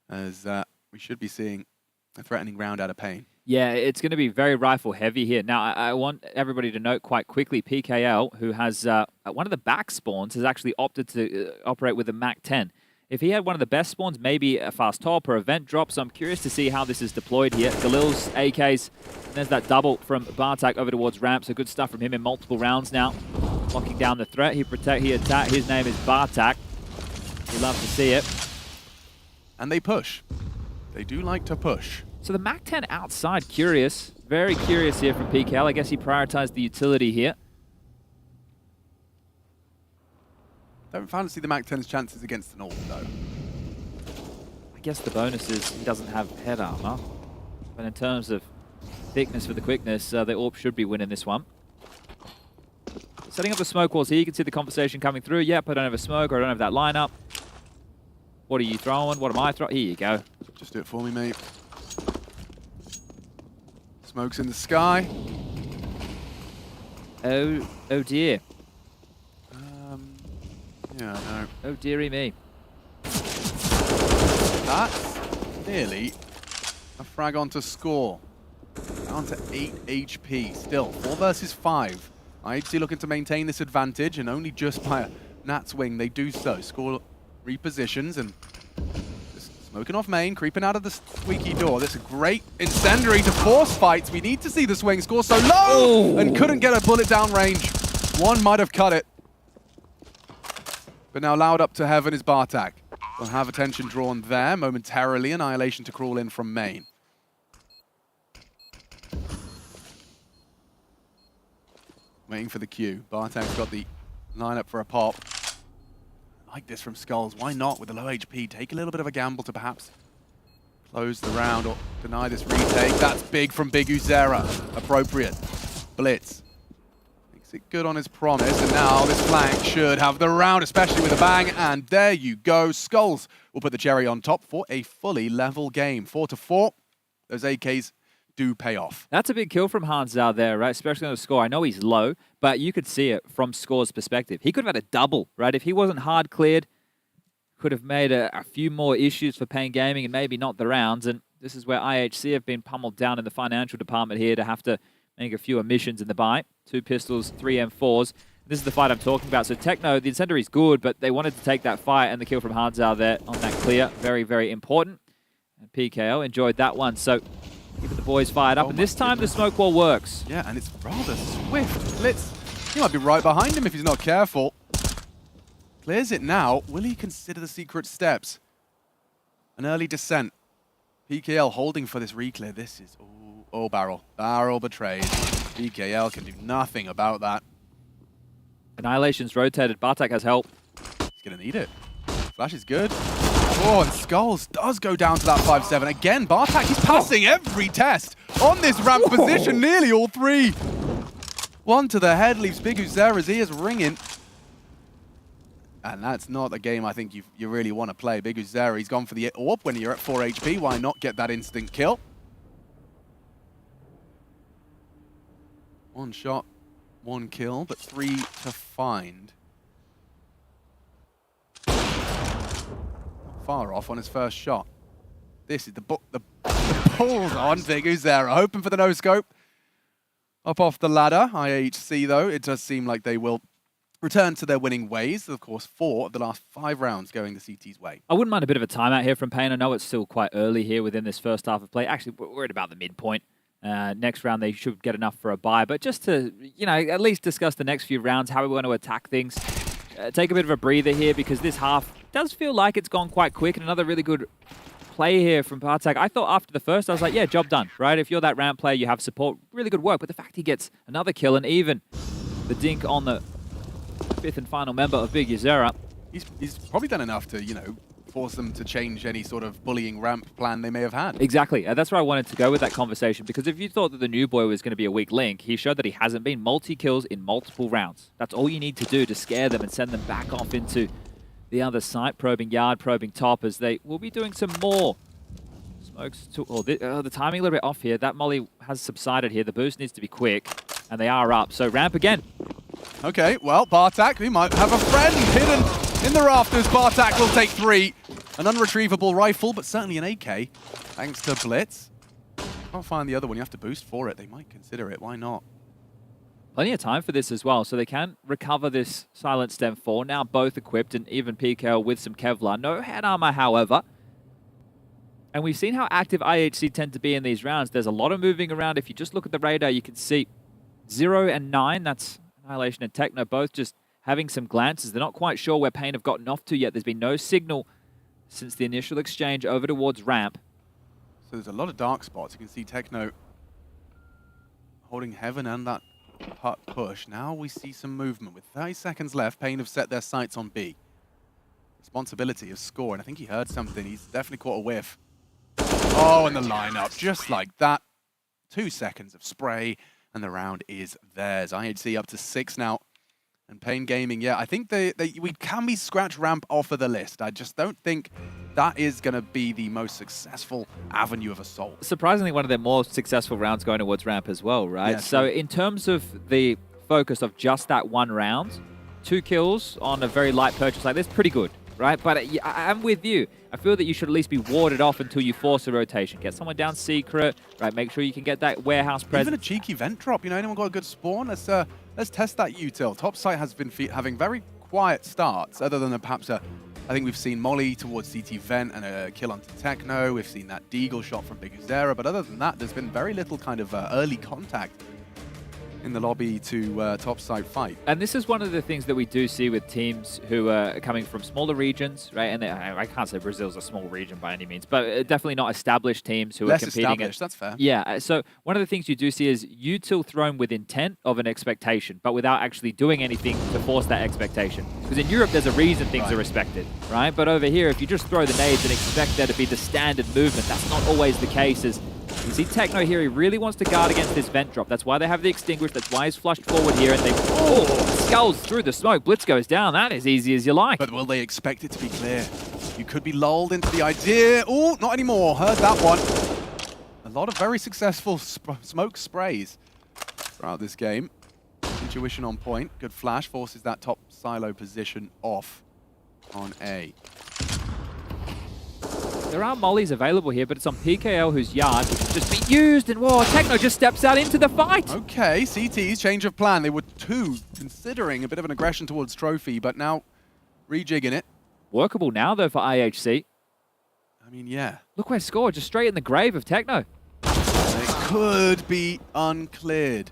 as we should be seeing a threatening round out of Pain. Yeah, it's going to be very rifle heavy here. Now, I want everybody to note quite quickly, PKL, who has one of the back spawns, has actually opted to operate with a MAC-10. If he had one of the best spawns, maybe a fast top or a vent drop, so I'm curious to see how this is deployed here. Galil's AKs, and there's that double from Bartek over towards ramp, so good stuff from him in multiple rounds now. Locking down the threat, he attack. His name is Bartek. We love to see it. And they push. They do like to push. So the MAC-10 outside, curious. Very curious here from PKL. I guess he prioritized the utility here. Don't fancy the MAC-10's chances against an AWP, though. I guess the bonus is he doesn't have head armor. But in terms of thickness for the quickness, the AWP should be winning this one. Setting up the smoke walls here, you can see the conversation coming through. Yep, I don't have a smoke, or I don't have that lineup. What are you throwing? What am I throwing? Here you go. Just do it for me, mate. Smoke's in the sky. Oh dear. Yeah, no. Oh dearie me. That's nearly a frag on to score. Down to 8 HP. Still, 4 versus 5. IHC looking to maintain this advantage, and only just by a Nat's wing they do so. Score repositions and just smoking off main, creeping out of the squeaky door. This is a great incendiary to force fights. We need to see the swing score so low and couldn't get a bullet down range. One might have cut it. But now loud up to heaven is Bartek. We'll have attention drawn there momentarily. Annihilation to crawl in from main. Waiting for the cue. Bartek's got the lineup for a pop. Like this from Skulls. Why not with the low HP? Take a little bit of a gamble to perhaps close the round or deny this retake. That's big from Big Uzera. Appropriate. Blitz. It good on his promise, and now this flank should have the round, especially with a bang, and there you go. Skulls will put the cherry on top for a fully level game. 4-4. Those AKs do pay off. That's a big kill from Hanzhao there, right? Especially on the score. I know he's low, but you could see it from Score's perspective. He could have had a double, right? If he wasn't hard cleared, could have made a few more issues for Pain Gaming and maybe not the rounds. And this is where IHC have been pummeled down in the financial department here to have to make a few omissions in the buy. 2 pistols, 3 M4s. This is the fight I'm talking about. So Techno, the incendiary is good, but they wanted to take that fight, and the kill from Hanzhao there on that clear. Very, very important. And PKO enjoyed that one. So keeping the boys fired up. And this time the smoke wall works. Yeah, and it's rather swift. Blitz, he might be right behind him if he's not careful. Clears it now. Will he consider the secret steps? An early descent. PKL holding for this reclear. This is... Oh, barrel. Barrel betrayed. PKL can do nothing about that. Annihilation's rotated. Bartek has help. He's going to need it. Flash is good. Oh, and Skulls does go down to that 5-7. Again, Bartek, he's passing every test on this ramp position. Nearly all 3. One to the head leaves Big Uzera's ears ringing. And that's not a game I think you really want to play. Big Uzera, he's gone for the AWP when you're at 4 HP. Why not get that instant kill? 1 shot, 1 kill, but 3 to find. Far off on his first shot. This is the pulls on Big Uzera, hoping for the no-scope. Up off the ladder. IHC, though, it does seem like they will return to their winning ways. Of course, 4 of the last 5 rounds going the CT's way. I wouldn't mind a bit of a timeout here from Pain. I know it's still quite early here within this first half of play. Actually, we're at about the midpoint. Next round, they should get enough for a bye. But just to, at least discuss the next few rounds, how we want to attack things. Take a bit of a breather here because this half does feel like it's gone quite quick, and another really good play here from Bartek. I thought after the first, I was like, yeah, job done, right? If you're that ramp player, you have support, really good work. But the fact he gets another kill, and even the dink on the 5th and final member of Big Ysera. He's probably done enough to, force them to change any sort of bullying ramp plan they may have had. Exactly. That's where I wanted to go with that conversation, because if you thought that the new boy was going to be a weak link, he showed that he hasn't been multi-kills in multiple rounds. That's all you need to do to scare them and send them back off into the other site, probing yard, probing top, as they will be doing some more smokes. The timing a little bit off here. That molly has subsided here. The boost needs to be quick, and they are up. So ramp again. Okay, well, Bartak, we might have a friend hidden in the rafters. Bartak will take 3. An unretrievable rifle, but certainly an AK, thanks to Blitz. Can't find the other one. You have to boost for it. They might consider it. Why not? Plenty of time for this as well, so they can recover this Silent Stem 4. Now both equipped, and even PKL with some Kevlar. No head armor, however. And we've seen how active IHC tend to be in these rounds. There's a lot of moving around. If you just look at the radar, you can see 0 and 9. That's Annihilation and Techno both just having some glances. They're not quite sure where Pain have gotten off to yet. There's been no signal since the initial exchange over towards ramp. So there's a lot of dark spots. You can see Techno holding Heaven and that putt push. Now we see some movement. With 30 seconds left, Pain have set their sights on B. Responsibility of score, and I think he heard something. He's definitely caught a whiff. Oh, and the lineup, just like that. 2 seconds of spray, and the round is theirs. IHC up to 6 now. And Pain Gaming, yeah, I think we can be scratch ramp off of the list. I just don't think that is going to be the most successful avenue of assault. Surprisingly, one of their more successful rounds going towards ramp as well, right? Yeah, so in terms of the focus of just that one round, 2 kills on a very light purchase like this, pretty good, right? But I'm with you. I feel that you should at least be warded off until you force a rotation. Get someone down secret, right? Make sure you can get that warehouse presence. Even a cheeky vent drop, anyone got a good spawn? Let's test that util. Top site has been having very quiet starts, other than perhaps I think we've seen Molly towards CT vent and a kill onto Techno. We've seen that Deagle shot from Big Ysera, but other than that, there's been very little kind of early contact in the lobby to top side fight. And this is one of the things that we do see with teams who are coming from smaller regions, right? And I can't say Brazil's a small region by any means, but definitely not established teams who are competing. Established, that's fair. Yeah, so one of the things you do see is util thrown with intent of an expectation, but without actually doing anything to force that expectation. Because in Europe, there's a reason things are respected, right? But over here, if you just throw the nades and expect there to be the standard movement, that's not always the case. As you see Techno here, he really wants to guard against this vent drop. That's why they have the extinguish. That's why he's flushed forward here, and they skulls through the smoke. Blitz goes down. That is easy as you like. But will they expect it to be clear? You could be lulled into the idea. Oh, not anymore. Heard that one. A lot of very successful smoke sprays throughout this game. Intuition on point. Good flash. Forces that top silo position off on A. There are mollies available here, but it's on PKL, whose yard, which has just been used, and whoa, Techno just steps out into the fight. Okay, CT's change of plan. They were considering a bit of an aggression towards Trophy, but now rejigging it. Workable now, though, for IHC. I mean, yeah. Look where scored, just straight in the grave of Techno. It could be uncleared.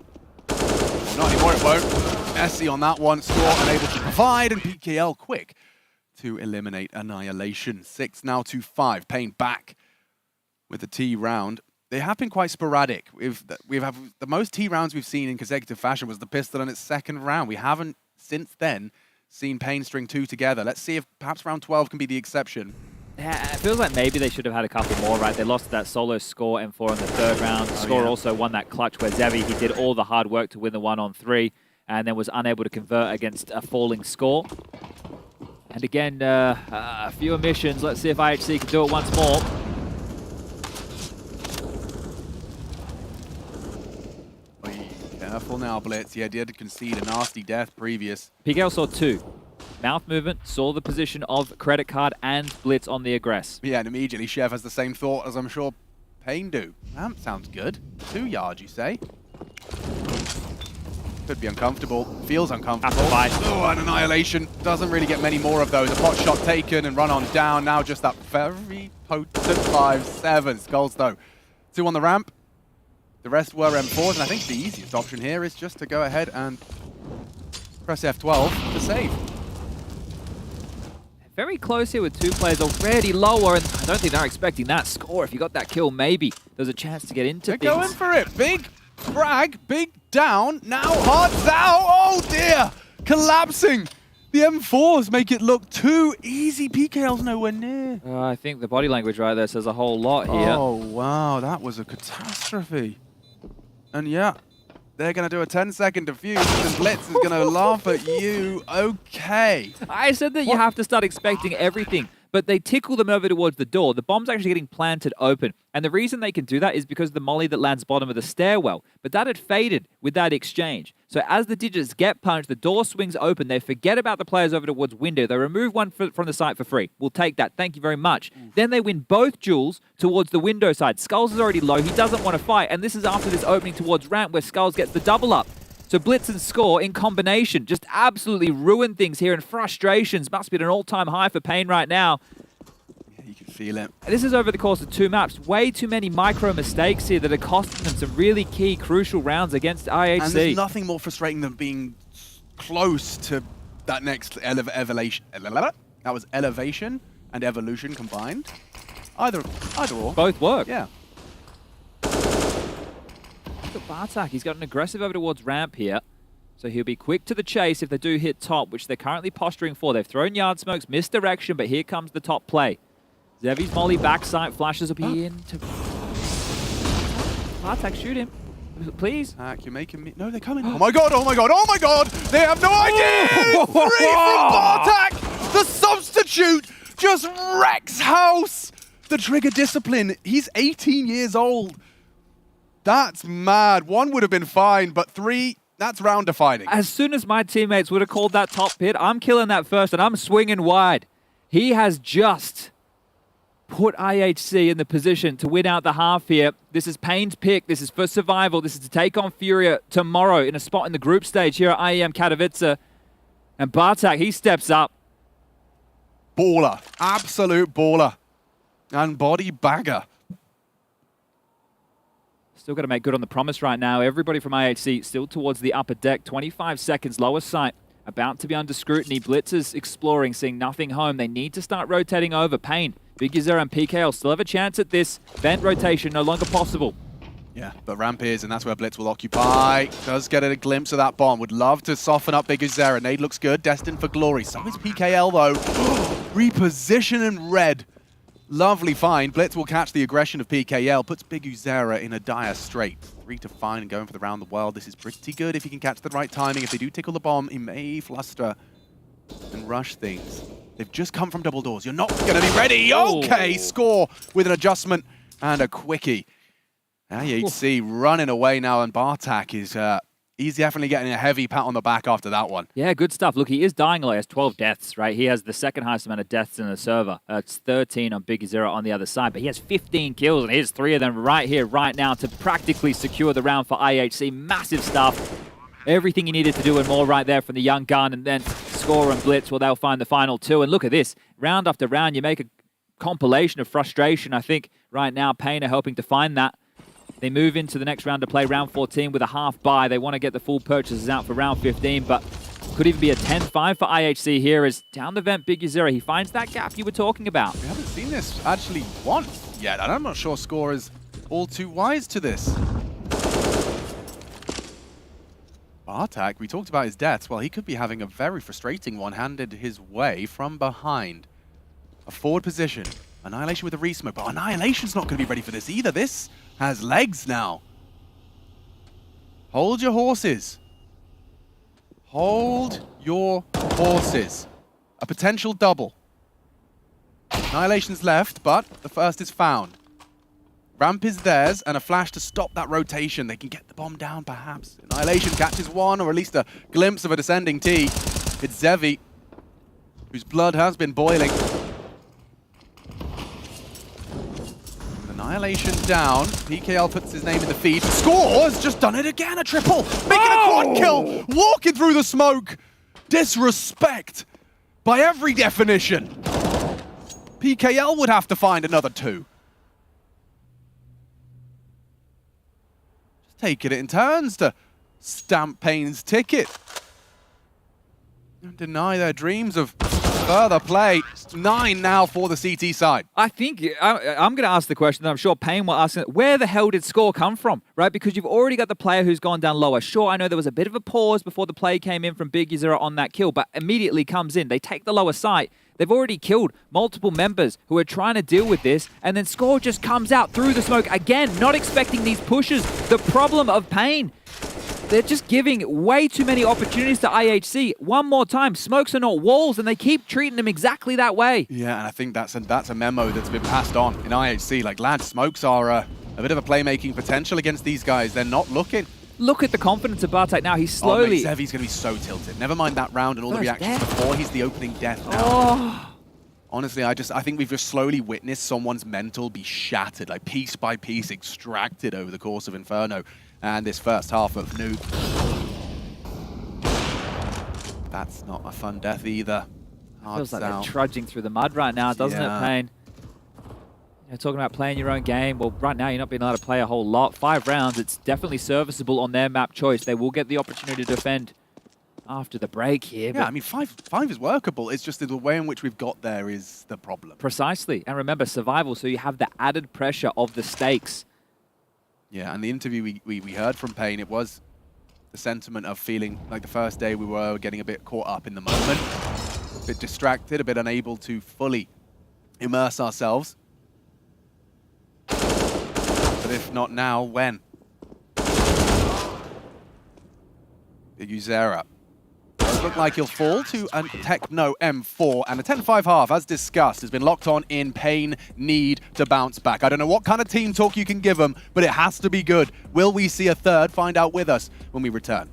Well, not anymore, it won't. Messy on that one. Score unable to provide, and PKL quick to eliminate Annihilation. 6 now to 5. Pain back with the T round. They have been quite sporadic. We've had the most T rounds we've seen in consecutive fashion was the pistol in its second round. We haven't since then seen Pain string 2 together. Let's see if perhaps round 12 can be the exception. Yeah, it feels like maybe they should have had a couple more, right? They lost that solo score M4 in the third round. Score also won that clutch where Zevi, he did all the hard work to win the 1-on-3 and then was unable to convert against a falling score. And again, a few omissions. Let's see if IHC can do it once more. Careful now, Blitz. He did concede a nasty death previous. PKL saw 2. Mouth movement, saw the position of Credit Card and Blitz on the aggress. Yeah, and immediately Chef has the same thought as I'm sure Pain do. That sounds good. 2 yards, you say? Could be uncomfortable. Feels uncomfortable. Oh, and Annihilation doesn't really get many more of those. A pot shot taken and run on down. Now just that very potent 5-7. Skulls though. 2 on the ramp. The rest were M4s, and I think the easiest option here is just to go ahead and press F12 to save. very close here with 2 players already lower, and I don't think they're expecting that score. If you got that kill, maybe there's a chance to get into They're things. going for it. Big frag, big down. Now hearts out. Oh dear. Collapsing. The M4s make it look too easy. PKL's nowhere near. I think the body language right there says a whole lot here. Oh, wow. That was a catastrophe. And yeah, they're going to do a 10-second defuse, and Blitz is going to laugh at you. Okay. I said that you have to start expecting everything, but they tickle them over towards the door. The bomb's actually getting planted open. And the reason they can do that is because of the molly that lands bottom of the stairwell. But that had faded with that exchange. So as the digits get punched, the door swings open. They forget about the players over towards window. They remove one from the site for free. We'll take that. Thank you very much. Then they win both duels towards the window side. Skulls is already low. He doesn't want to fight. And this is after this opening towards ramp where Skulls gets the double up. So Blitz and Score in combination just absolutely ruin things here. And frustrations must be at an all-time high for Pain right now. You can feel it. This is over the course of 2 maps. Way too many micro mistakes here that are costing them some really key, crucial rounds against IHC. And there's nothing more frustrating than being close to that next elevation. That was elevation and evolution combined. Either or. Both work. Yeah. Look at Bartak. He's got an aggressive over towards ramp here. So he'll be quick to the chase if they do hit top, which they're currently posturing for. They've thrown yard smokes, misdirection, but here comes the top play. Zevi's molly backside flashes will be in to... Bartak, shoot him. Please. You're making me... No, they're coming. Oh my god, oh my god, oh my god! They have no idea! 3 from Bartak! The substitute just wrecks house! The trigger discipline. He's 18 years old. That's mad. 1 would have been fine, but 3... That's round defining. As soon as my teammates would have called that top pit, I'm killing that first and I'm swinging wide. He has just put IHC in the position to win out the half here. This is Pain's pick. This is for survival. This is to take on Furia tomorrow in a spot in the group stage here at IEM Katowice. And Bartak, he steps up. Baller. Absolute baller. And body bagger. Still got to make good on the promise right now. Everybody from IHC still towards the upper deck. 25 seconds, lower sight. About to be under scrutiny. Blitzers exploring, seeing nothing home. They need to start rotating over. Pain, Big User and PKL still have a chance at this. Vent rotation no longer possible. Yeah, but ramp is, and that's where Blitz will occupy. Does get a glimpse of that bomb. Would love to soften up Big User. Nade looks good. Destined for glory. So is PKL, though. Reposition in red. Lovely find. Blitz will catch the aggression of PKL. Puts Big Uzera in a dire strait. 3 to find and going for the round the world. This is pretty good if he can catch the right timing. If they do tickle the bomb, he may fluster and rush things. They've just come from double doors. You're not going to be ready. Okay, Score with an adjustment and a quickie. IHC running away now, and Bartak is... he's definitely getting a heavy pat on the back after that one. Yeah, good stuff. Look, he is dying a lot. He has 12 deaths, right? He has the second highest amount of deaths in the server. It's 13 on Big Zero on the other side, but he has 15 kills, and here's 3 of them right here, right now, to practically secure the round for IHC. Massive stuff. Everything he needed to do and more right there from the young gun, and then Score and Blitz, well, they'll find the final 2. And look at this. Round after round, you make a compilation of frustration. I think right now, Pain are helping to find that. They move into the next round to play round 14 with a half buy. They want to get the full purchases out for round 15, but could even be a 10-5 for IHC here as down the vent Big Uzera. He finds that gap you were talking about. We haven't seen this actually once yet, and I'm not sure Score is all too wise to this. Bartak, we talked about his deaths. Well, he could be having a very frustrating one handed his way from behind. A forward position. Annihilation with a re-smoke, but Annihilation's not going to be ready for this either. This has legs now. Hold your horses. Hold your horses. A potential double. Annihilation's left, but the first is found. Ramp is theirs, and a flash to stop that rotation. They can get the bomb down, perhaps. Annihilation catches one, or at least a glimpse of a descending T. It's Zevi, whose blood has been boiling. Annihilation down. PKL puts his name in the feed. Score has just done it again. A triple. Making a quad kill. Walking through the smoke. Disrespect by every definition. PKL would have to find another 2. Just taking it in turns to stamp Pain's ticket. Deny their dreams of further play. 9 now for the CT side. I think I'm going to ask the question that I'm sure Payne will ask. Where the hell did score come from, right? Because you've already got the player who's gone down lower. Sure, I know there was a bit of a pause before the play came in from Big Uzera on that kill, but immediately comes in. They take the lower site. They've already killed multiple members who are trying to deal with this, and then Score just comes out through the smoke again, not expecting these pushes. The problem of Payne, they're just giving way too many opportunities to IHC. One more time, smokes are not walls, and they keep treating them exactly that way. Yeah, and I think that's a memo that's been passed on in IHC. Like, lads, smokes are a bit of a playmaking potential against these guys. They're not looking. Look at the confidence of Bartek now. He's slowly... Oh, mate, Zevi's going to be so tilted. Never mind that round and all the reactions before. He's the opening death now. Oh. Honestly, I think we've just slowly witnessed someone's mental be shattered, like piece by piece extracted over the course of Inferno and this first half of Nuke. That's not a fun death either. Feels like they're trudging through the mud right now, doesn't it, Payne? You know, talking about playing your own game. Well, right now you're not being allowed to play a whole lot. 5 rounds, it's definitely serviceable on their map choice. They will get the opportunity to defend after the break here. Yeah, I mean, 5 is workable. It's just the way in which we've got there is the problem. Precisely. And remember, survival, so you have the added pressure of the stakes. Yeah, and the interview we heard from Payne, it was the sentiment of feeling like the first day we were getting a bit caught up in the moment, a bit distracted, a bit unable to fully immerse ourselves. But if not now, when? Uzera. Does look like he'll fall to a Techno M4, and a 10-5 half, as discussed, has been locked on in Payne. Need to bounce back. I don't know what kind of team talk you can give them, but it has to be good. Will we see a third? Find out with us when we return.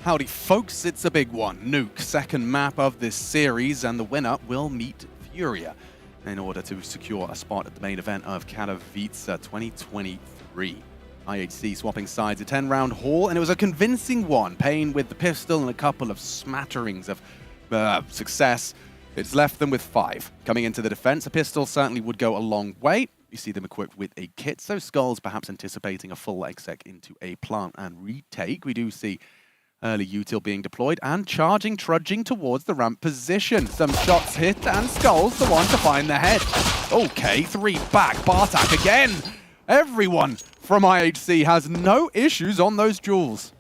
Howdy folks, it's a big one. Nuke, second map of this series, and the winner will meet Furia in order to secure a spot at the main event of Katowice 2023. IHC swapping sides, a 10-round haul, and it was a convincing one. Payne with the pistol and a couple of smatterings of success. It's left them with 5. Coming into the defense, a pistol certainly would go a long way. You see them equipped with a kit, so Skulls perhaps anticipating a full exec into a plant and retake. We do see early util being deployed and trudging towards the ramp position. Some shots hit and Skulls the one to find the head. Okay, 3 back, Bartak again. Everyone from IHC has no issues on those jewels.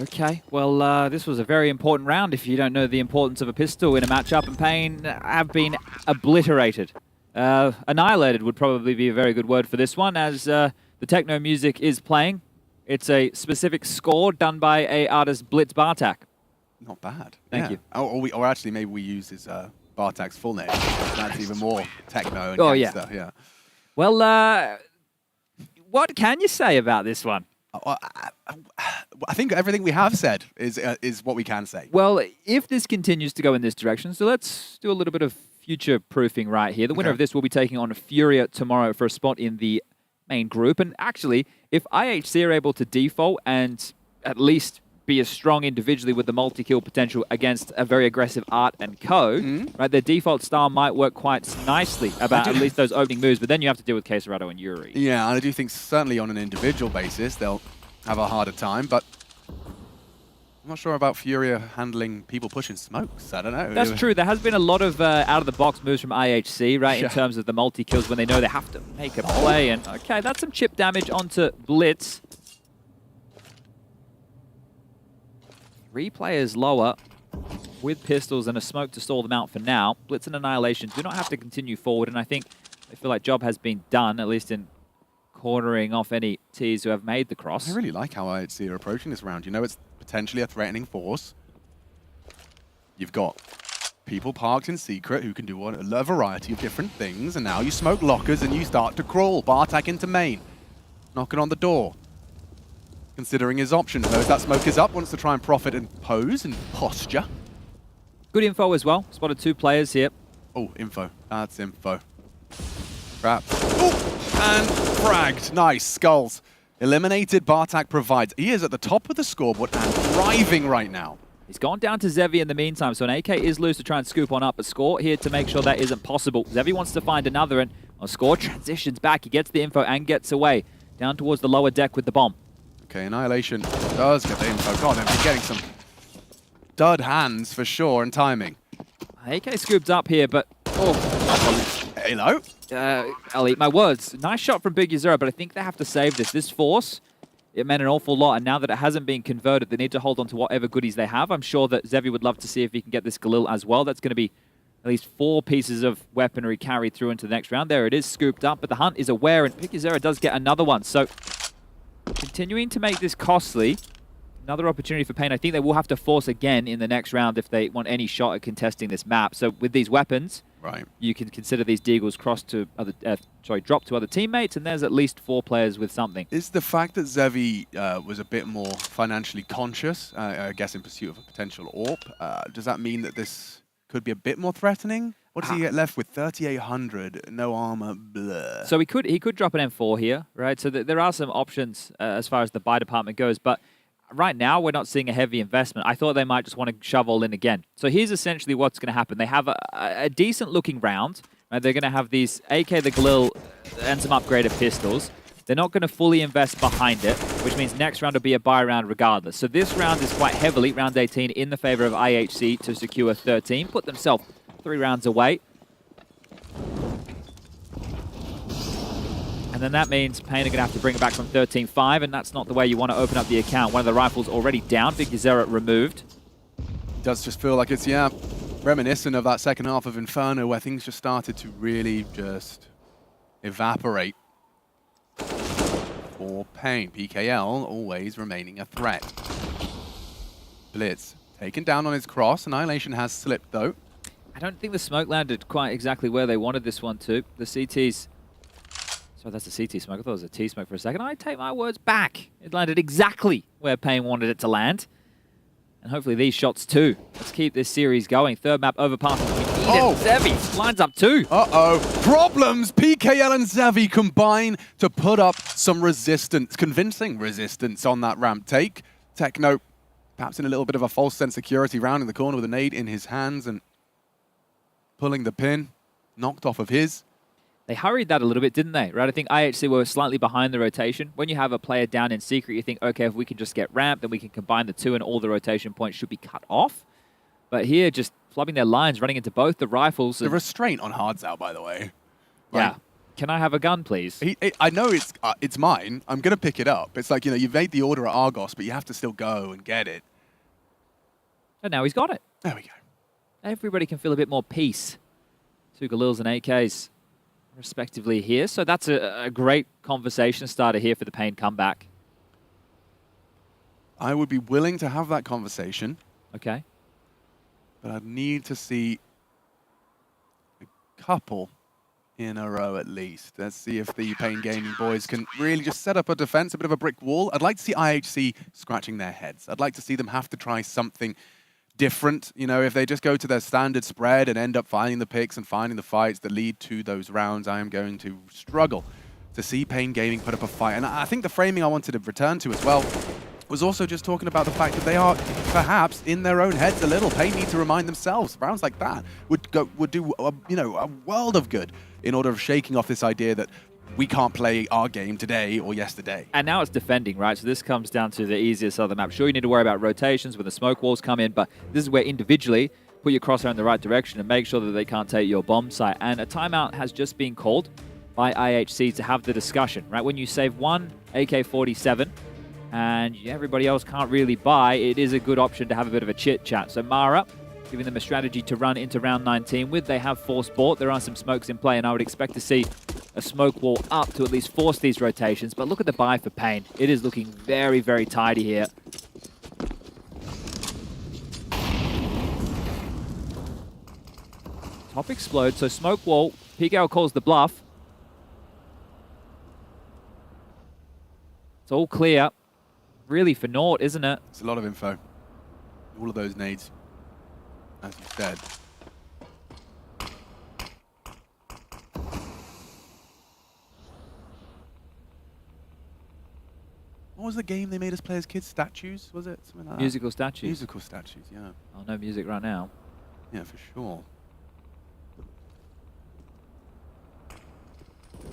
Okay, well, this was a very important round if you don't know the importance of a pistol in a matchup, and Payne have been obliterated. Annihilated would probably be a very good word for this one, as the techno music is playing. It's a specific score done by a artist, Blitz Bartak. Not bad. Thank you. Or actually, maybe we use his Bartak's full name. That's even more techno and gangster. Yeah. Well, what can you say about this one? I think everything we have said is what we can say. Well, if this continues to go in this direction, so let's do a little bit of future proofing right here. The winner of this will be taking on Furia tomorrow for a spot in the main group. And actually, if IHC are able to default and at least be as strong individually with the multi-kill potential against a very aggressive Art and Co, right, their default style might work quite nicely about at least those opening moves, but then you have to deal with Quesarado and Yuri. Yeah, and I do think certainly on an individual basis, they'll have a harder time, but I'm not sure about Furia handling people pushing smokes. I don't know. That's true. There has been a lot of out-of-the-box moves from IHC, right, in terms of the multi-kills when they know they have to make a play. And, okay, that's some chip damage onto Blitz. 3 players lower with pistols and a smoke to stall them out for now. Blitz and Annihilation do not have to continue forward, and I think they feel like job has been done, at least in cornering off any Ts who have made the cross. I really like how IHC are approaching this round. You know, it's potentially a threatening force. You've got people parked in secret who can do a variety of different things, and now you smoke lockers and you start to crawl. Bartak into main, knocking on the door. Considering his options, though, as that smoke is up, wants to try and profit and pose and posture. Good info as well. Spotted 2 players here. Oh, info. That's info. Crap. Oh, and fragged. Nice. Skulls. Eliminated. Bartak provides. He is at the top of the scoreboard and driving right now. He's gone down to Zevi in the meantime, so an AK is loose to try and scoop on up a score here to make sure that isn't possible. Zevi wants to find another, and on score transitions back. He gets the info and gets away down towards the lower deck with the bomb. Okay, Annihilation does get the info. God, they've been getting some dud hands for sure and timing. AK scooped up here, but... Oh, hello? I'll eat my words. Nice shot from Big Zero, but I think they have to save this. This force, it meant an awful lot, and now that it hasn't been converted, they need to hold on to whatever goodies they have. I'm sure that Zevi would love to see if he can get this Galil as well. That's going to be at least 4 pieces of weaponry carried through into the next round. There it is, scooped up, but the hunt is aware, and Big Zero does get another one. So, continuing to make this costly. Another opportunity for Payne. I think they will have to force again in the next round if they want any shot at contesting this map. So with these weapons, right, you can consider these deagles drop to other teammates, and there's at least 4 players with something. Is the fact that Zevi was a bit more financially conscious, I guess in pursuit of a potential AWP, does that mean that this could be a bit more threatening? What does he get left with? 3,800, no armor, blah. So he could drop an M4 here, right? So there are some options as far as the buy department goes, but right now we're not seeing a heavy investment. I thought they might just want to shove all in again. So here's essentially what's going to happen. They have a decent looking round, right? They're going to have these AK the Galil and some upgraded pistols. They're not going to fully invest behind it, which means next round will be a buy round regardless. So this round is quite heavily, round 18, in the favor of IHC to secure 13, put themselves 3 rounds away. And then that means Payne are going to have to bring it back from 13-5, and that's not the way you want to open up the account. One of the rifles already down, Big Zero removed. Does just feel like it's, reminiscent of that second half of Inferno where things just started to really just evaporate for Payne. PKL always remaining a threat. Blitz taken down on his cross. Annihilation has slipped, though. I don't think the smoke landed quite exactly where they wanted this one to. The CT's... Sorry, that's a CT smoke. I thought it was a T smoke for a second. I take my words back. It landed exactly where Payne wanted it to land. And hopefully these shots too. Let's keep this series going. Third map overpass between Eden and Zevi. Lines up 2. Problems! PKL and Zevi combine to put up some resistance, convincing resistance on that ramp take. Techno perhaps in a little bit of a false sense of security, rounding the corner with a nade in his hands and pulling the pin, knocked off of his. They hurried that a little bit, didn't they? Right? I think IHC were slightly behind the rotation. When you have a player down in secret, you think, okay, if we can just get ramped, then we can combine the two and all the rotation points should be cut off. But here, just flubbing their lines, running into both the rifles. The restraint on Hards out, by the way. Yeah. Can I have a gun, please? I know it's mine. I'm going to pick it up. It's like, you've made the order at Argos, but you have to still go and get it. And now he's got it. There we go. Everybody can feel a bit more peace. 2 Galils and AKs. Respectively here. So that's a great conversation starter here for the Pain comeback. I would be willing to have that conversation. Okay. But I'd need to see a couple in a row at least. Let's see if the Pain Gaming boys can really just set up a defense, a bit of a brick wall. I'd like to see IHC scratching their heads. I'd like to see them have to try something different. If they just go to their standard spread and end up finding the picks and finding the fights that lead to those rounds, I am going to struggle to see Pain Gaming put up a fight. And I think the framing I wanted to return to as well was also just talking about the fact that they are perhaps in their own heads a little. Pain need to remind themselves. Rounds like that would do a world of good in order of shaking off this idea that we can't play our game today or yesterday. And now it's defending, right? So this comes down to the easiest of the map. Sure, you need to worry about rotations when the smoke walls come in, but this is where individually put your crosshair in the right direction and make sure that they can't take your bomb site. And a timeout has just been called by IHC to have the discussion, right? When you save one AK-47 and everybody else can't really buy, it is a good option to have a bit of a chit-chat. So Mara giving them a strategy to run into round 19 with. They have force bought. There are some smokes in play, and I would expect to see a smoke wall up to at least force these rotations. But look at the buy for Pain. It is looking very, very tidy here. Top explodes, so smoke wall. PKL calls the bluff. It's all clear. Really for naught, isn't it? It's a lot of info. All of those nades, as you said. What was the game they made us play as kids? Statues, was it? Something like that? Musical statues. Musical statues, yeah. Oh, no music right now. Yeah, for sure.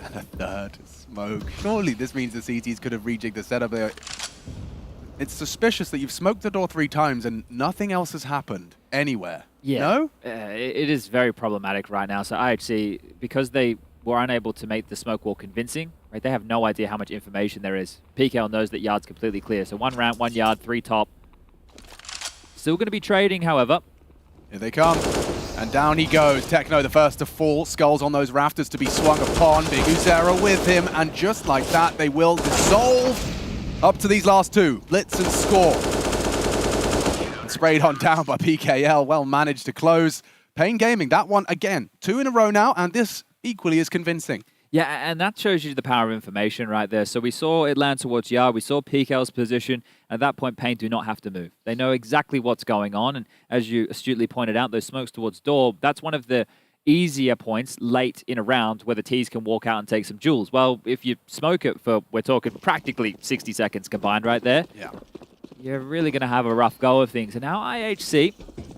And a third smoke. Surely this means the CTs could have rejigged the setup there. It's suspicious that you've smoked the door 3 times and nothing else has happened anywhere. Yeah. No? It is very problematic right now. So IHC, because they were unable to make the smoke wall convincing, right? They have no idea how much information there is. PKL knows that yard's completely clear. So 1 ramp, 1 yard, 3 top. Still going to be trading, however. Here they come. And down he goes. Techno, the first to fall. Skulls on those rafters to be swung upon. Big Uzera with him. And just like that, they will dissolve up to these last 2. Blitz and score. And sprayed on down by PKL. Well managed to close. Pain Gaming, that one again. 2 in a row now, and this equally is convincing. Yeah, and that shows you the power of information right there. So we saw it land towards yard. We saw PKL's position. At that point, Pain do not have to move. They know exactly what's going on. And as you astutely pointed out, those smokes towards door, that's one of the easier points late in a round where the T's can walk out and take some jewels. Well, if you smoke it for, we're talking practically 60 seconds combined right there. Yeah. You're really going to have a rough go of things. And now IHC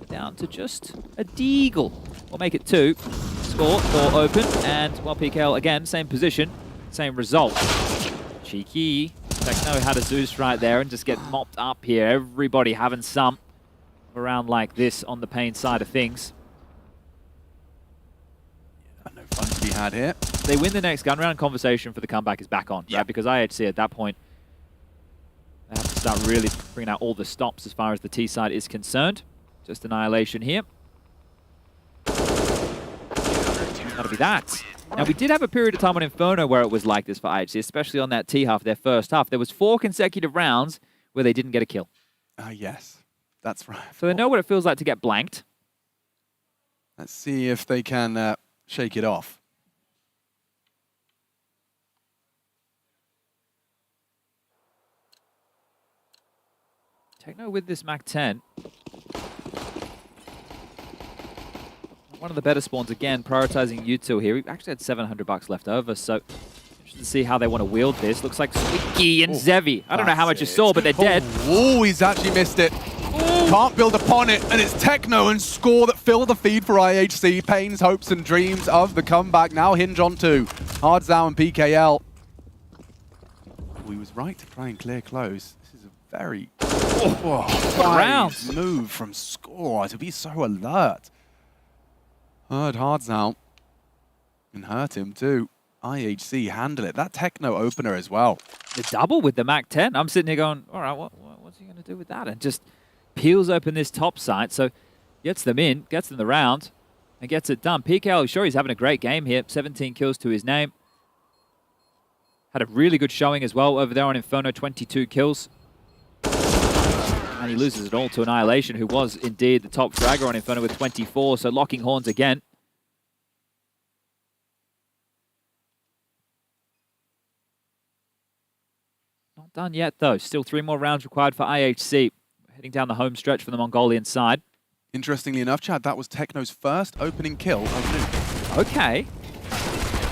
down to just a deagle. We'll make it 2. Score, door open, and, well, PKL, again, same position, same result. Cheeky. Techno had a Zeus right there and just get mopped up here. Everybody having some around like this on the Pain side of things. Yeah, no fun to be had here. They win the next gun round, conversation for the comeback is back on, right? Because IHC at that point, they have to start really bringing out all the stops as far as the T side is concerned. Just annihilation here. That'll be that. Now, we did have a period of time on Inferno where it was like this for IHC, especially on that T half, their first half. There was 4 consecutive rounds where they didn't get a kill. Yes, that's right. So they know what it feels like to get blanked. Let's see if they can shake it off. Techno with this Mac 10. One of the better spawns, again, prioritizing util here. We actually had $700 left over, so interested to see how they want to wield this. Looks like Squeaky and Zevi. I don't know how much you saw, but they're dead. Oh, he's actually missed it. Can't build upon it, and it's Techno and Score that fill the feed for IHC. Pain's hopes and dreams of the comeback now hinge on two. Hardzao and PKL. Oh, he was right to try and clear close. This is a very wise move from Score to be so alert. Heard Hardzao and hurt him too. IHC handle it. That Techno opener as well. The double with the Mac 10. I'm sitting here going, all right, what's he going to do with that? And just peels open this top side, so gets them in, gets them the round, and gets it done. PKL, sure, he's having a great game here. 17 kills to his name. Had a really good showing as well over there on Inferno, 22 kills. And he loses it all to Annihilation, who was indeed the top fragger on Inferno with 24, so locking horns again. Not done yet, though. Still 3 more rounds required for IHC. Heading down the home stretch from the Mongolian side. Interestingly enough, Chad, that was Techno's first opening kill of Nuke. Okay.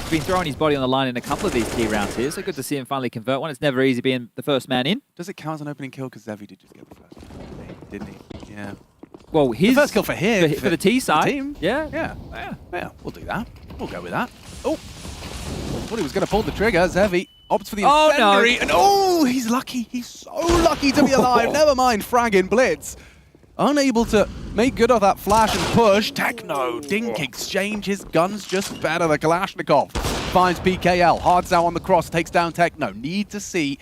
He's been throwing his body on the line in a couple of these key rounds here, so good to see him finally convert one. It's never easy being the first man in. Does it count as an opening kill? Because Zevi did just get the first one, didn't he? Yeah. Well, his the first kill for him. For the T side. Team. Yeah. Yeah, we'll do that. We'll go with that. Oh. Thought he was going to pull the trigger. Zevi opts for the incendiary. And he's lucky. He's so lucky to be alive. Never mind fragging Blitz. Unable to make good of that flash and push. Techno, Dink exchange. His gun's just better. The Kalashnikov finds PKL. Hardzao on the cross. Takes down Techno. Need to see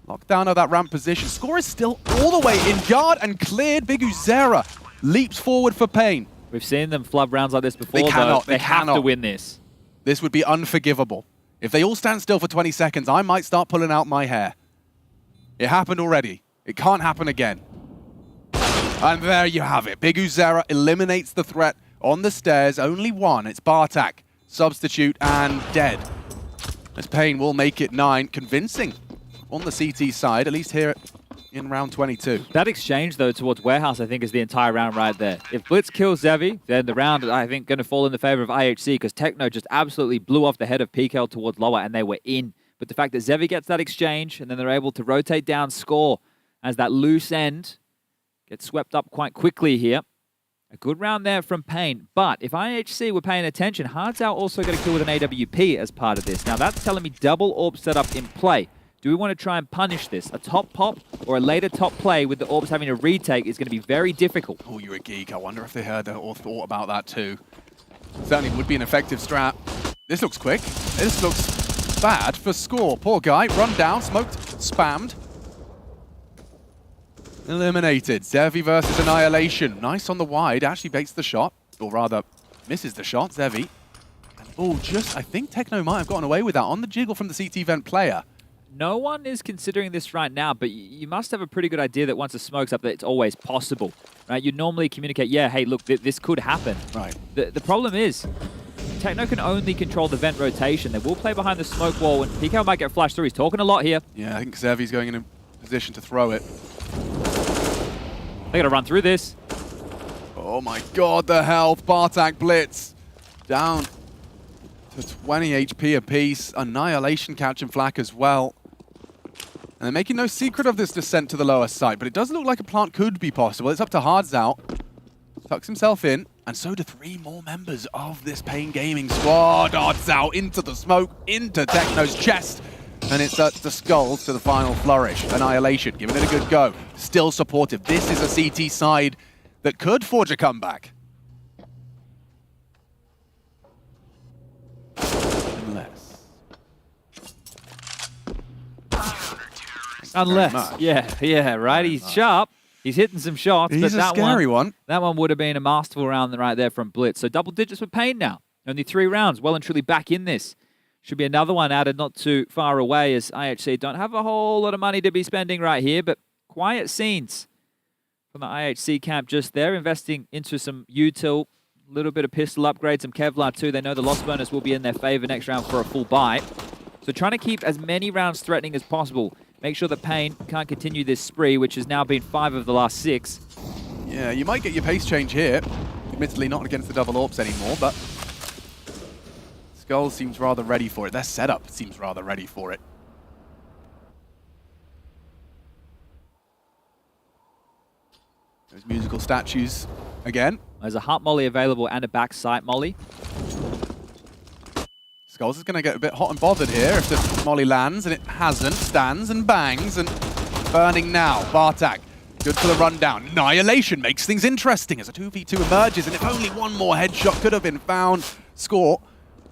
lockdown of that ramp position. Score is still all the way in guard and cleared. Big Uzera leaps forward for Pain. We've seen them flub rounds like this before, They cannot. though. They have to win this. This would be unforgivable. If they all stand still for 20 seconds, I might start pulling out my hair. It happened already. It can't happen again. And there you have it. Big Uzera eliminates the threat on the stairs. Only one. It's Bartak, substitute, and dead. As Pain will make it 9. Convincing on the CT side, at least here in round 22. That exchange, though, towards Warehouse, I think, is the entire round right there. If Blitz kills Zevi, then the round, I think, going to fall in the favor of IHC, because Techno just absolutely blew off the head of PKL towards lower, and they were in. But the fact that Zevi gets that exchange, and then they're able to rotate down Score as that loose end gets swept up quite quickly here. A good round there from Pain. But if IHC were paying attention, Hardzao also got a kill with an AWP as part of this. Now, that's telling me double AWP setup in play. Do we want to try and punish this? A top pop or a later top play with the AWPs having a retake is going to be very difficult. Oh, you're a geek. I wonder if they heard or thought about that too. Certainly would be an effective strat. This looks quick. This looks bad for Score. Poor guy. Run down, smoked, spammed. Eliminated. Zevi versus Annihilation. Nice on the wide. Actually baits the shot. Or rather, misses the shot. Zevi. And I think Techno might have gotten away with that on the jiggle from the CT vent player. No one is considering this right now, but you must have a pretty good idea that once the smoke's up, that it's always possible, right? You normally communicate, yeah, hey, look, this could happen. Right. The problem is, Techno can only control the vent rotation. They will play behind the smoke wall, and PK might get flashed through. He's talking a lot here. Yeah, I think Zevi's going in a position to throw it. They got to run through this. Oh my god, the health. Bartak Blitz down to 20 HP apiece. Annihilation catching flak as well. And they're making no secret of this descent to the lower site, but it does look like a plant could be possible. It's up to Hardzao. Tucks himself in, and so do 3 more members of this Pain Gaming squad. Hardzao into the smoke, into Techno's chest. And it's the skulls to the final flourish. Annihilation, giving it a good go. Still supportive. This is a CT side that could forge a comeback. Unless, yeah, right. He's sharp. He's hitting some shots. He's but a scary one. That one would have been a masterful round right there from Blitz. So double digits for Pain now. Only 3 rounds. Well and truly back in this. Should be another one added not too far away, as IHC don't have a whole lot of money to be spending right here, but quiet scenes from the IHC camp just there, investing into some util, a little bit of pistol upgrade, some Kevlar too. They know the loss bonus will be in their favor next round for a full buy. So trying to keep as many rounds threatening as possible. make sure that Pain can't continue this spree, which has now been 5 of the last 6. Yeah, you might get your pace change here. Admittedly, not against the double AWPs anymore, but Skull seems rather ready for it. Their setup seems rather ready for it. Those musical statues again. There's a heart molly available and a back sight molly. Skulls is going to get a bit hot and bothered here if the molly lands, and it hasn't. Stands and bangs, and burning now. Bartak, good for the rundown. Annihilation makes things interesting as a 2v2 emerges, and if only one more headshot could have been found, Score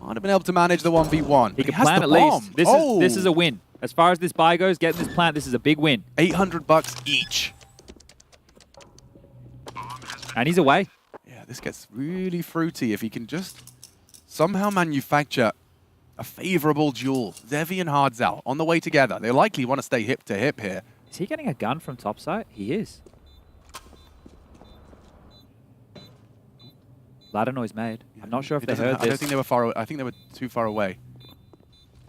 might have been able to manage the 1v1. He can plant at least. This is a win. As far as this buy goes, getting this plant, this is a big win. $800 each. And he's away. Yeah, this gets really fruity if he can just somehow manufacture a favorable duel. Zevi and Hardzal on the way together. They likely want to stay hip to hip here. Is he getting a gun from topside? He is. Ladder noise made. I'm not sure if they heard this. I don't think they were far away. I think they were too far away.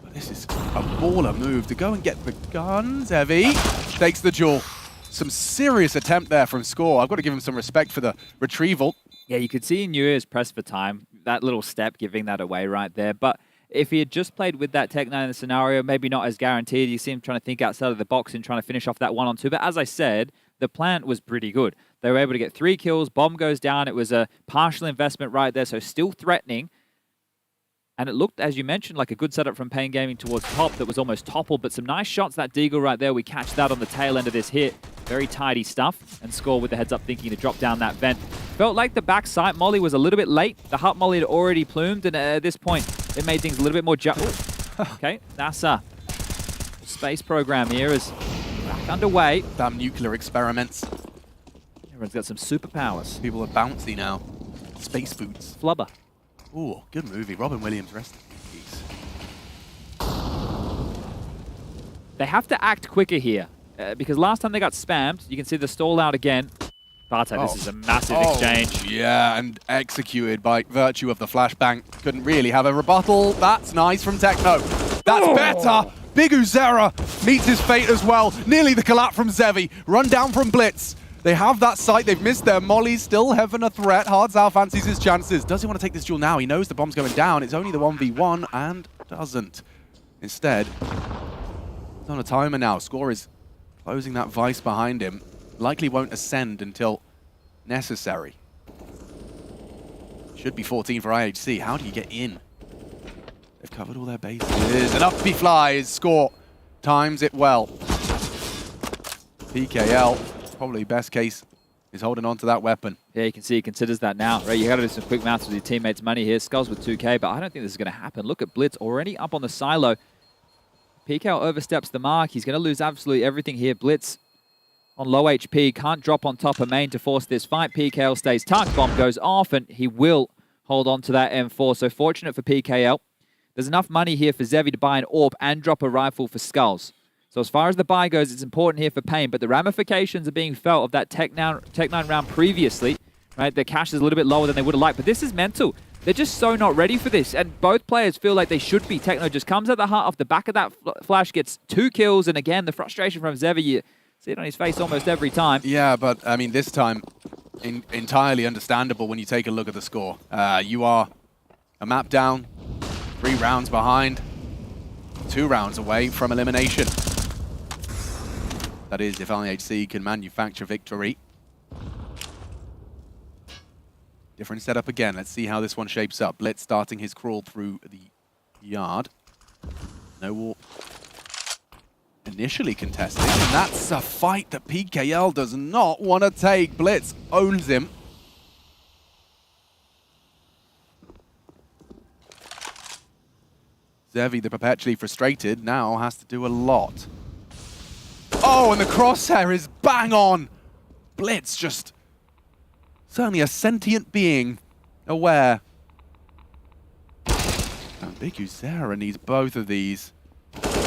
But this is a baller move to go and get the gun. Zevi takes the duel. Some serious attempt there from Score. I've got to give him some respect for the retrieval. Yeah, you could see in New pressed for time. That little step giving that away right there. But if he had just played with that Tech 9 in the scenario, maybe not as guaranteed. You see him trying to think outside of the box and trying to finish off that 1-on-2. But as I said, the plant was pretty good. They were able to get 3 kills. Bomb goes down. It was a partial investment right there, so still threatening. And it looked, as you mentioned, like a good setup from Pain Gaming towards top that was almost toppled. But some nice shots, that Deagle right there. We catch that on the tail end of this hit. Very tidy stuff. And Score with the heads up thinking to drop down that vent. Felt like the back sight molly was a little bit late. The heart molly had already plumed. And at this point, it made things a little bit more... Okay, NASA. Space program here is back underway. Damn nuclear experiments. Everyone's got some superpowers. People are bouncy now. Space boots. Flubber. Ooh, good movie. Robin Williams, rest in peace. They have to act quicker here. Because last time they got spammed, you can see the stall out again. Bartek, this is a massive exchange. Yeah, and executed by virtue of the flashbang. Couldn't really have a rebuttal. That's nice from Techno. That's better. Big Uzera meets his fate as well. Nearly the collapse from Zevi. Run down from Blitz. They have that sight. They've missed their molly. Still having a threat. Hardzal fancies his chances. Does he want to take this duel now? He knows the bomb's going down. It's only the 1v1 and doesn't. Instead, he's on a timer now. Score is closing that vice behind him. Likely won't ascend until necessary. Should be 14 for IHC. How do you get in? They've covered all their bases. And up he flies. Score times it well. PKL, probably best case, is holding on to that weapon. Yeah, you can see he considers that now. Right, you got to do some quick maths with your teammates' money here. Skulls with 2K, but I don't think this is going to happen. Look at Blitz already up on the silo. PKL oversteps the mark. He's going to lose absolutely everything here. Blitz on low HP, can't drop on top of main to force this fight. PKL stays tucked. Bomb goes off, and he will hold on to that M4. So fortunate for PKL. There's enough money here for Zevi to buy an AWP and drop a rifle for Skulls. So as far as the buy goes, it's important here for Pain, but the ramifications are being felt of that Tech 9 round previously. Right, the cash is a little bit lower than they would have liked, but this is mental. They're just so not ready for this, and both players feel like they should be. Techno just comes at the heart off the back of that flash, gets 2 kills, and again, the frustration from Zevi, you see it on his face almost every time. Yeah, but I mean, this time, entirely understandable when you take a look at the score. You are a map down, 3 rounds behind, 2 rounds away from elimination. That is, if IHC can manufacture victory. Different setup again. Let's see how this one shapes up. Blitz starting his crawl through the yard. No warp. Initially contested, and that's a fight that PKL does not want to take. Blitz owns him. Zevi, the perpetually frustrated, now has to do a lot. Oh, and the crosshair is bang on. Blitz just certainly a sentient being, aware. And Big Uzera needs both of these.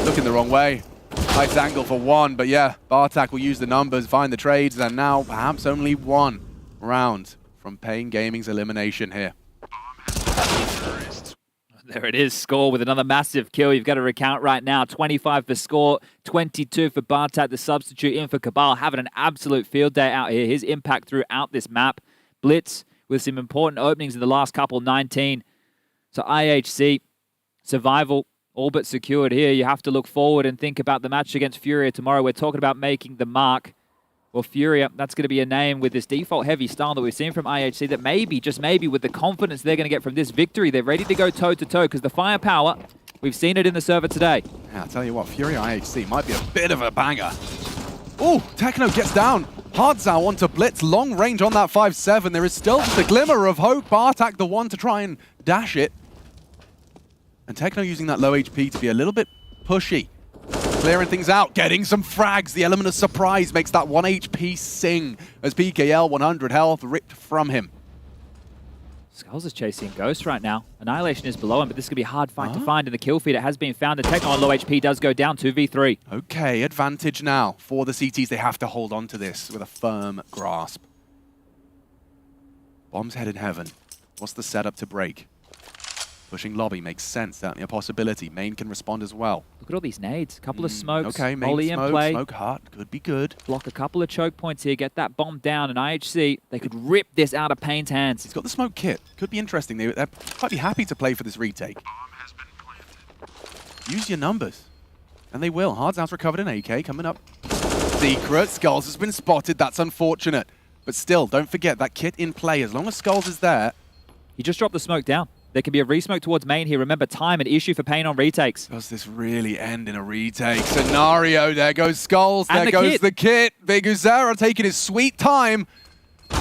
Looking the wrong way. Nice angle for one, but yeah, Bartak will use the numbers, find the trades, and now perhaps only 1 round from Pain Gaming's elimination here. There it is, Score with another massive kill. You've got to recount right now. 25 for Score, 22 for Bartak, the substitute in for Cabal, having an absolute field day out here. His impact throughout this map. Blitz with some important openings in the last couple, 19. So IHC, survival, all but secured here. You have to look forward and think about the match against Furia tomorrow. We're talking about making the mark. Well, Furia, that's going to be a name with this default-heavy style that we've seen from IHC that maybe, just maybe, with the confidence they're going to get from this victory, they're ready to go toe-to-toe because the firepower, we've seen it in the server today. Yeah, I'll tell you what, Furia IHC might be a bit of a banger. Oh, Techno gets down. Hardzao onto Blitz, long range on that 5-7. There is still just a glimmer of hope. Bartak the one to try and dash it. And Techno using that low HP to be a little bit pushy. Clearing things out, getting some frags. The element of surprise makes that 1 HP sing as PKL 100 health ripped from him. Skulls is chasing Ghost right now. Annihilation is below him, but this is going to be a hard fight to find in the kill feed. It has been found. The Techno on low HP does go down 2v3. Okay, advantage now for the CTs. They have to hold on to this with a firm grasp. Bombs head in heaven. What's the setup to break? Pushing lobby makes sense, certainly a possibility. Main can respond as well. Look at all these nades. A couple of smokes. Okay, main Molly smoke, in play. smoke hard, could be good. Block a couple of choke points here, get that bomb down, and IHC, they could rip this out of Pain's hands. He's got the smoke kit. Could be interesting. They're quite be happy to play for this retake. Use your numbers. And they will. Hardzout's recovered an AK coming up. Secret. Skulls has been spotted. That's unfortunate. But still, don't forget that kit in play. As long as Skulls is there. He just dropped the smoke down. There could be a resmoke towards main here. Remember, time an issue for Pain on retakes. Does this really end in a retake scenario? There goes Skulls. And there goes the kit. Big Uzera taking his sweet time.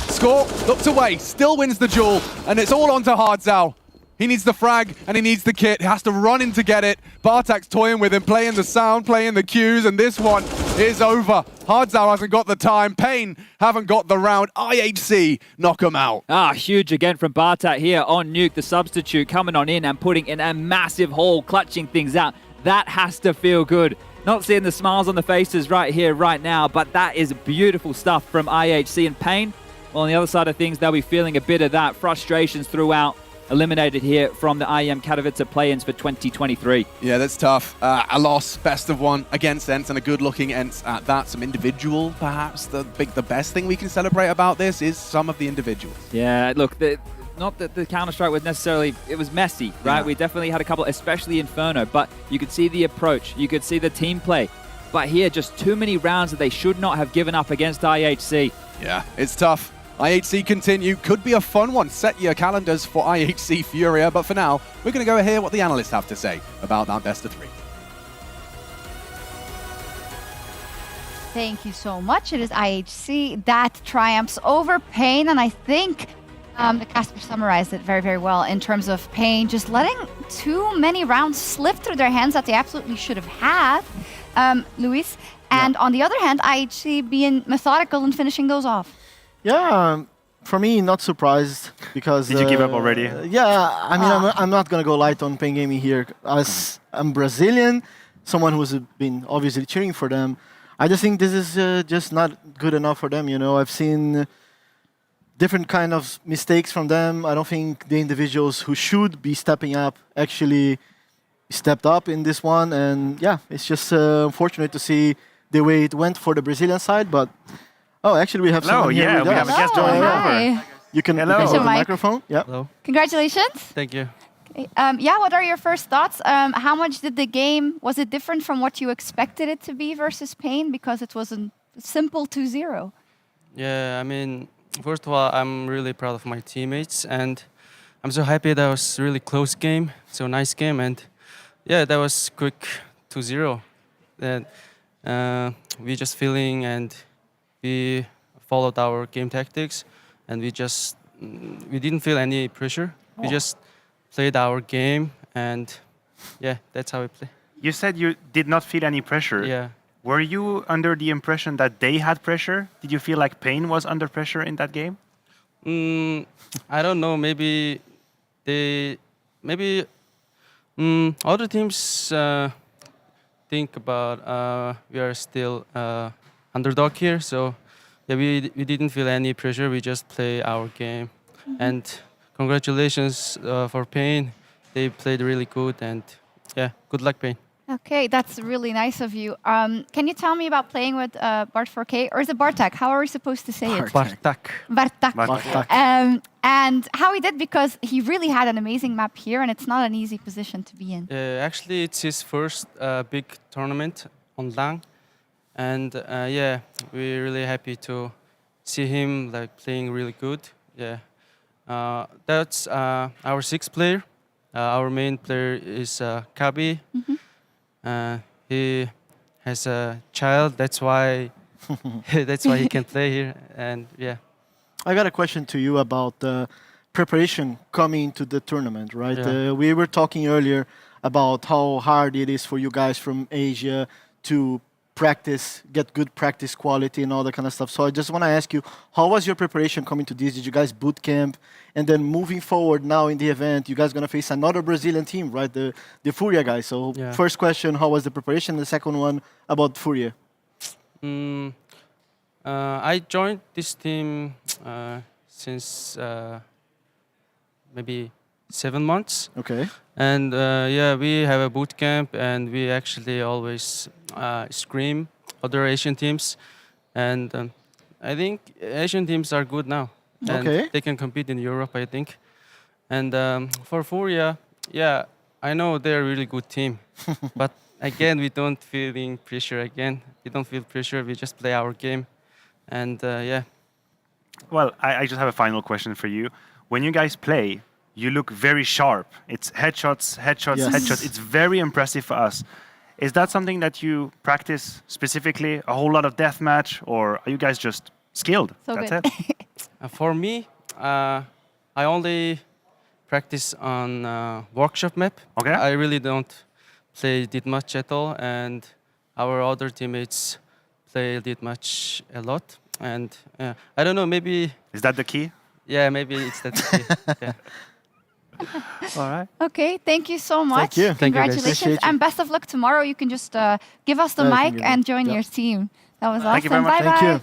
Score looks away. Still wins the duel. And it's all onto Hardzao. He needs the frag and he needs the kit. He has to run in to get it. Bartak's toying with him, playing the sound, playing the cues, and this one is over. Hardzao hasn't got the time. Pain haven't got the round. IHC knock him out. Huge again from Bartak here on Nuke, the substitute coming on in and putting in a massive haul, clutching things out. That has to feel good. Not seeing the smiles on the faces right here, right now, but that is beautiful stuff from IHC and Pain. Well, on the other side of things, they'll be feeling a bit of that. Frustrations throughout. Eliminated here from the IEM Katowice play-ins for 2023. Yeah, that's tough. A loss, best of one against Ents, and a good-looking Ents at that. Some individual, perhaps. The best thing we can celebrate about this is some of the individuals. Yeah, look, not that the Counter-Strike was necessarily, it was messy, right? Yeah. We definitely had a couple, especially Inferno, but you could see the approach, you could see the team play. But here, just too many rounds that they should not have given up against IHC. Yeah, it's tough. IHC continue. Could be a fun one. Set your calendars for IHC Furia. But for now, we're going to go hear what the analysts have to say about that best of 3. Thank you so much. It is IHC that triumphs over Pain, and I think the caster summarized it very, very well in terms of Pain just letting too many rounds slip through their hands that they absolutely should have had, Luis. And on the other hand, IHC being methodical and finishing those off. Yeah, for me, not surprised because... Did you give up already? Yeah, I mean, I'm not going to go light on Pain Gaming here. As I'm Brazilian, someone who's been obviously cheering for them, I just think this is just not good enough for them, you know. I've seen different kind of mistakes from them. I don't think the individuals who should be stepping up actually stepped up in this one. And yeah, it's just unfortunate to see the way it went for the Brazilian side, but... Oh, actually, we have someone here with us. We have a guest joining over. You can hold the microphone. Yeah. Hello. Congratulations. Thank you. Yeah, what are your first thoughts? How much did the game, was it different from what you expected it to be versus Pain? Because it was a simple 2-0. Yeah, I mean, first of all, I'm really proud of my teammates, and I'm so happy that was a really close game, so nice game, and yeah, that was quick 2-0. That we just feeling and we followed our game tactics, and we didn't feel any pressure. We just played our game, and yeah, that's how we play. You said you did not feel any pressure. Yeah. Were you under the impression that they had pressure? Did you feel like Pain was under pressure in that game? I don't know. Maybe other teams think about we are still underdog here, so yeah, we didn't feel any pressure. We just play our game, and congratulations for Pain. they played really good, and yeah, good luck, Pain. Okay, that's really nice of you. Can you tell me about playing with Bart4K, or is it Bartek? How are we supposed to say it? Bartak. Bartak. And how he did, because he really had an amazing map here, and it's not an easy position to be in. Actually, it's his first big tournament on LAN, and yeah, we're really happy to see him like playing really good. Yeah, that's our sixth player. Our main player is Kabi. He has a child. That's why he can play here. And yeah, I got a question to you about preparation coming to the tournament, right? Yeah. We were talking earlier about how hard it is for you guys from Asia to practice, get good practice quality and all that kind of stuff. So I just want to ask you, how was your preparation coming to this? Did you guys boot camp? And then moving forward now in the event, you guys going to face another Brazilian team, right? The Furia guys. So Yeah. first question, how was the preparation? The second one about Furia. I joined this team since maybe 7 months. Okay. And yeah, we have a boot camp, and we actually always scream other Asian teams. And I think Asian teams are good now. And Okay. they can compete in Europe, I think. And for Furia, yeah, I know they're a really good team. But again, we don't feel pressure again. We don't feel pressure. We just play our game. And yeah. Well, I just have a final question for you. When you guys play, you look very sharp. It's headshots, headshots, Yes. headshots. It's very impressive for us. Is that something that you practice specifically? A whole lot of deathmatch, or are you guys just skilled? So That's good. it. For me, I only practice on workshop map. Okay. I really don't play that much at all, and our other teammates play that much a lot. And I don't know, maybe... Is that the key? Yeah, maybe it's that key. Yeah. All right. Okay, thank you so much. Thank you. Thank you, guys. Congratulations, Appreciate you. and best of luck tomorrow. You can just give us the Thank mic you. and join Yep. your team. That was awesome. Thank you very much. Bye Thank bye. you.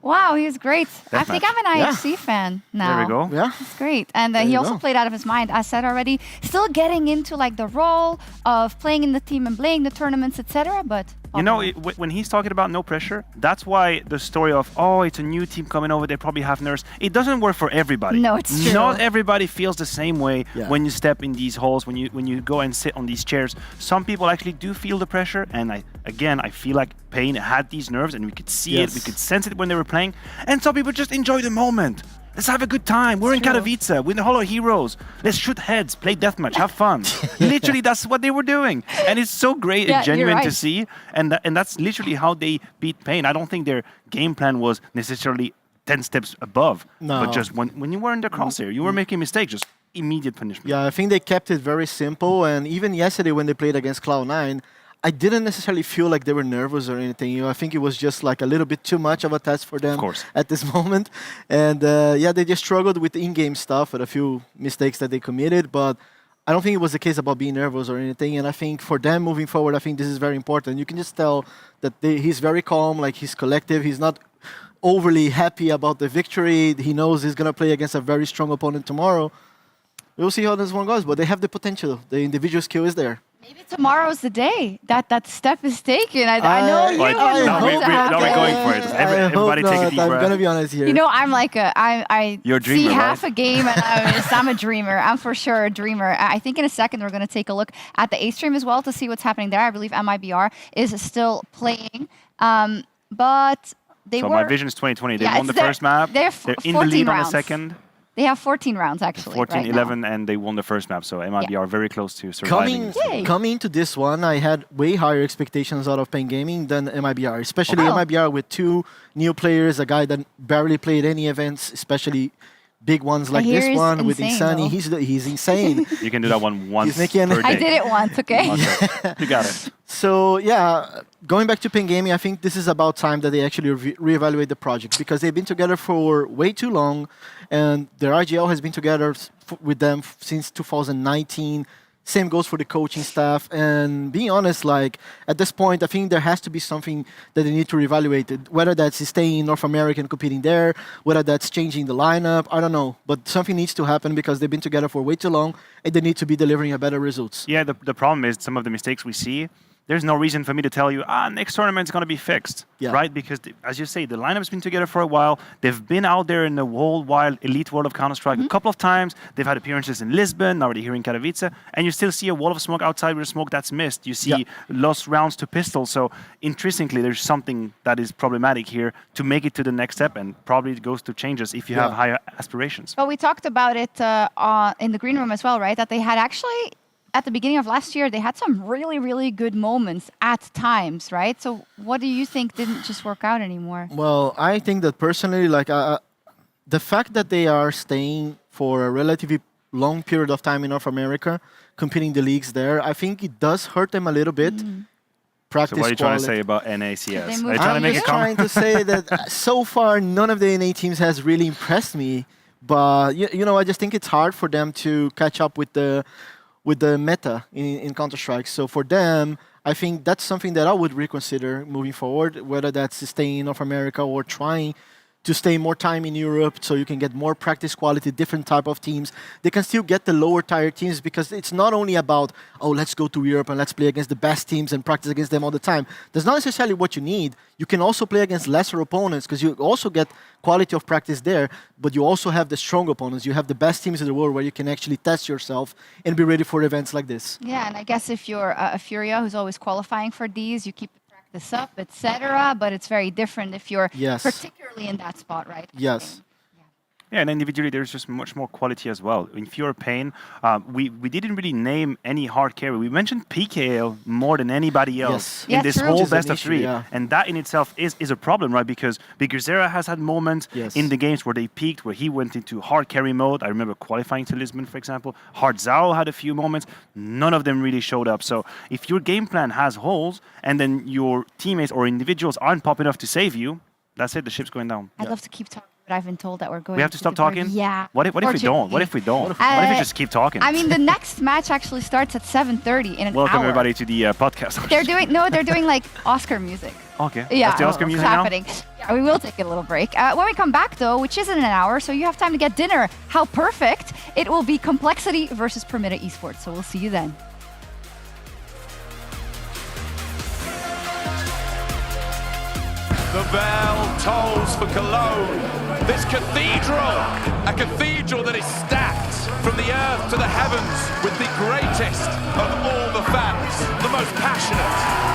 Wow, he was great. I think match. I'm an IHC fan now. There we go. Yeah. It's great. And There he you also go. played out of his mind, as said already. Still getting into like the role of playing in the team and playing the tournaments, etc. But You know, when he's talking about no pressure, that's why the story of, oh, it's a new team coming over, they probably have nerves. It doesn't work for everybody. No, it's true. Not everybody feels the same way Yeah. when you step in these halls, when you go and sit on these chairs. Some people actually do feel the pressure, and I feel like Payne had these nerves, and we could see it, we Yes. could sense it when they were playing. And some people just enjoy the moment. Let's have a good time. We're in Katowice. We're in the Hollow Heroes. Let's shoot heads, play deathmatch, have fun. Literally, that's what they were doing. And it's so great Yeah, and you're genuine to right. see. And that's literally how they beat Payne. I don't think their game plan was necessarily 10 steps above. No. But just when you were in the crosshair, you were making mistakes, just immediate punishment. Yeah, I think they kept it very simple. And even yesterday when they played against Cloud9, I didn't necessarily feel like they were nervous or anything. You know, I think it was just like a little bit too much of a test for them at this moment. And yeah, they just struggled with in-game stuff, with a few mistakes that they committed. But I don't think it was the case about being nervous or anything. And I think for them moving forward, I think this is very important. You can just tell that he's very calm, like he's collective. He's not overly happy about the victory. He knows he's going to play against a very strong opponent tomorrow. We'll see how this one goes, but they have the potential. The individual skill is there. maybe tomorrow's the day that step is taken. I know you would now love to have we're it. going for it. Everybody take a deep I'm breath. gonna be honest here. You know, I'm like I You're a see dreamer, half right? a game and I'm a dreamer. I'm for sure a dreamer. I think in a second we're going to take a look at the A stream as well to see what's happening there. I believe MIBR is still playing, but they So were. my vision is 2020. They Yeah, won the it's their- first map. they're They're in the 14 lead on the rounds. second. They have 14 rounds actually. 14, right now. 11, and they won the first map. So MIBR very close to surviving. Coming to this one, I had way higher expectations out of Pain Gaming than MIBR, especially Oh. MIBR with two new players, a guy that barely played any events, especially big ones like hear this he's one with insane, Insani. though. He's insane. You can do that one once making- per day. I did it once, okay? You got it. So yeah, going back to Pain Gaming, I think this is about time that they actually reevaluate the project because they've been together for way too long, and their IGL has been together with them since 2019. Same goes for the coaching staff. And being honest, like at this point, I think there has to be something that they need to reevaluate. Whether that's staying in North America and competing there, whether that's changing the lineup, I don't know. But something needs to happen because they've been together for way too long and they need to be delivering a better results. Yeah, the problem is some of the mistakes we see. There's no reason for me to tell you, next tournament's going to be fixed, right? Because, as you say, the lineup's been together for a while. They've been out there in the whole wild elite world of Counter-Strike a couple of times. They've had appearances in Lisbon, now they're here in Katowice, and you still see a wall of smoke outside with smoke that's missed. You see lost rounds to pistol. So, intrinsically, there's something that is problematic here to make it to the next step, and probably it goes to changes if you have higher aspirations. But we talked about it in the green room as well, right? That they had actually... At the beginning of last year, they had some really, really good moments at times, right? So what do you think didn't just work out anymore? Well, I think that personally, like the fact that they are staying for a relatively long period of time in North America, competing the leagues there, I think it does hurt them a little bit. Practice so what are you trying to quality. say about NACS? Are you trying I'm to make just a comment? trying to say that so far, none of the NA teams has really impressed me. But, you know, I just think it's hard for them to catch up with the meta in Counter-Strike. So for them, I think that's something that I would reconsider moving forward, whether that's staying in North America or trying to stay more time in Europe so you can get more practice quality, different type of teams. They can still get the lower tier teams because it's not only about, oh, let's go to Europe and let's play against the best teams and practice against them all the time. That's not necessarily what you need. You can also play against lesser opponents because you also get quality of practice there, but you also have the strong opponents. You have the best teams in the world where you can actually test yourself and be ready for events like this. Yeah, and I guess if you're a Furia who's always qualifying for these, you keep this up, etc. But it's very different if you're particularly in that spot, right? Yes. Yeah, and individually there's just much more quality as well. In Pure Pain, we didn't really name any hard carry. We mentioned PKL more than anybody else in this whole best of three. And that in itself is a problem, right? Because Zera has had moments in the games where they peaked, where he went into hard carry mode. I remember qualifying to Lisbon, for example. Hard Zao had a few moments. None of them really showed up. So if your game plan has holes and then your teammates or individuals aren't popping enough to save you, that's it, the ship's going down. I'd love to keep talking, but I've been told that we're going We have to stop talking? Yeah. What if we don't? What if we don't? What if we just keep talking? I mean, the next match actually starts at 7:30 in an Welcome hour. everybody to the podcast. They're doing like Oscar music. Okay. Yeah, That's the Oscar music it's now? happening. Yeah, we will take a little break. When we come back, though, which isn't an hour, so you have time to get dinner. How perfect! It will be Complexity versus Permitta Esports. So we'll see you then. The bell tolls for Cologne. This cathedral, a cathedral that is stacked from the earth to the heavens with the greatest of all the fans, the most passionate.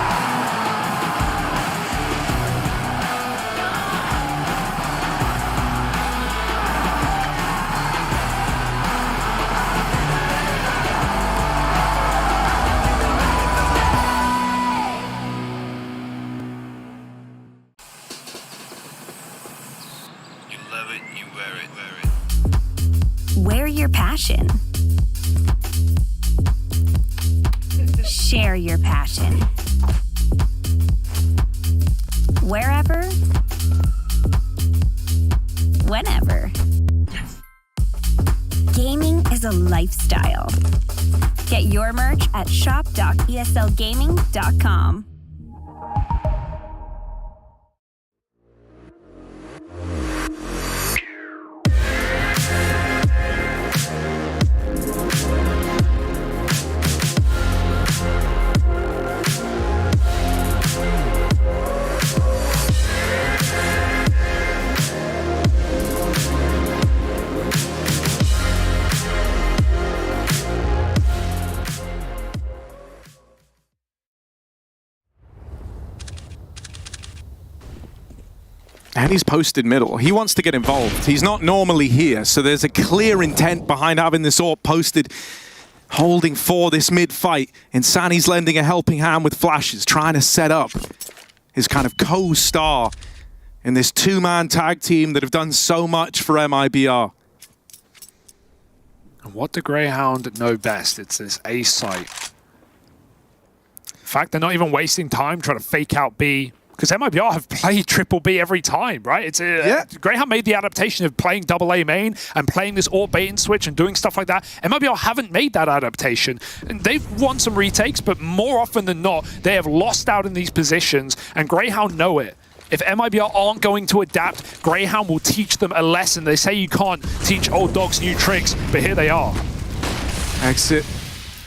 Wear your passion. Share your passion. Wherever, whenever. Gaming is a lifestyle. Get your merch at shop.eslgaming.com. And he's posted middle. He wants to get involved. He's not normally here, so there's a clear intent behind having this AWP posted, holding for this mid-fight. And Sani's lending a helping hand with flashes, trying to set up his kind of co-star in this two-man tag team that have done so much for MIBR. And what do Greyhound know best? It's this A site. In fact, they're not even wasting time trying to fake out B. because MIBR have played Triple B every time, right? It's Greyhound made the adaptation of playing AA main and playing this AWP bait and switch and doing stuff like that. MIBR haven't made that adaptation. And they've won some retakes, but more often than not, they have lost out in these positions, and Greyhound know it. If MIBR aren't going to adapt, Greyhound will teach them a lesson. They say you can't teach old dogs new tricks, but here they are. Exit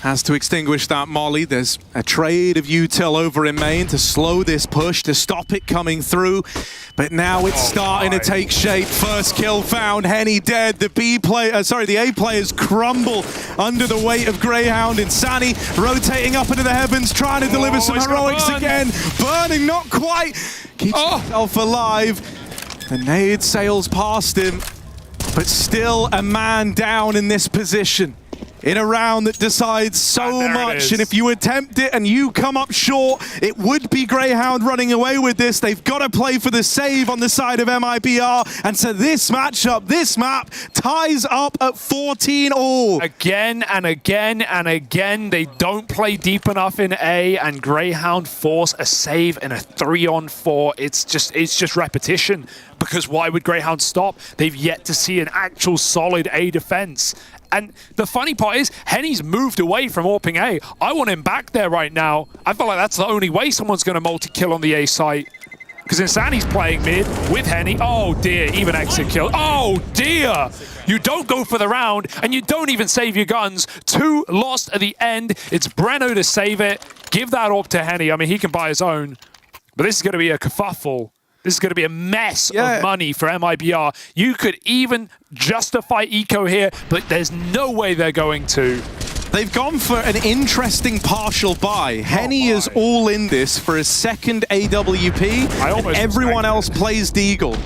has to extinguish that molly. There's a trade of util over in main to slow this push, to stop it coming through. But now it's starting to take shape. First kill found, Henny dead. The the A players crumble under the weight of Greyhound. Insani rotating up into the heavens, trying to deliver some heroics again. Burning, not quite. Keeps himself alive. The nade sails past him, but still a man down in this position. In a round that decides so much, and if you attempt it and you come up short, it would be Greyhound running away with this. They've got to play for the save on the side of MIBR, and so this matchup, this map, ties up at 14 all. Again and again and again, they don't play deep enough in A, and Greyhound force a save in a 3-on-4. It's just repetition, because why would Greyhound stop? They've yet to see an actual solid A defense. And the funny part is, Henny's moved away from AWPing A. I want him back there right now. I feel like that's the only way someone's going to multi-kill on the A site. Because Insani's playing mid with Henny. Oh dear, even exit kill. Oh dear! You don't go for the round, and you don't even save your guns. 2 lost at the end. It's Breno to save it. Give that AWP to Henny. I mean, he can buy his own. But this is going to be a kerfuffle. This is going to be a mess of money for MIBR. You could even justify eco here, but there's no way they're going to. They've gone for an interesting partial buy. Henny is all in this for his second AWP, and everyone else plays Deagle.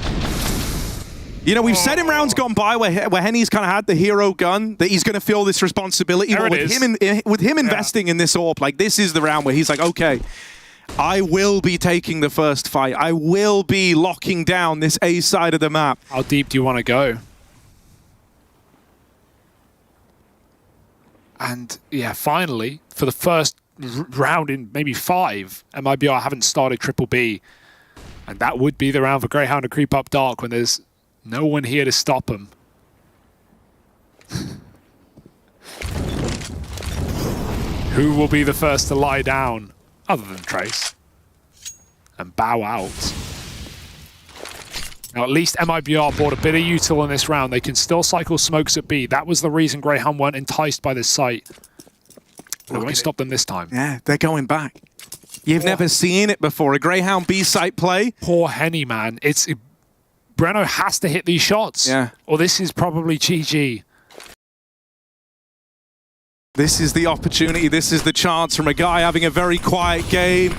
You know, we've said in rounds gone by where Henny's kind of had the hero gun, that he's going to feel this responsibility. But with him investing in this AWP, like, this is the round where he's like, okay, I will be taking the first fight. I will be locking down this A side of the map. How deep do you want to go? And yeah, finally, for the first round in maybe 5, MIBR haven't started Triple B. And that would be the round for Greyhound to creep up dark when there's no one here to stop them. Who will be the first to lie down? Other than Trace, and bow out. Now, at least MIBR bought a bit of util in this round. They can still cycle smokes at B. That was the reason Greyhound weren't enticed by this site. But it won't stop them this time. Yeah, they're going back. You've never seen it before. A Greyhound B site play. Poor Henny, man. Breno has to hit these shots. Yeah. Or this is probably GG. This is the opportunity, this is the chance from a guy having a very quiet game.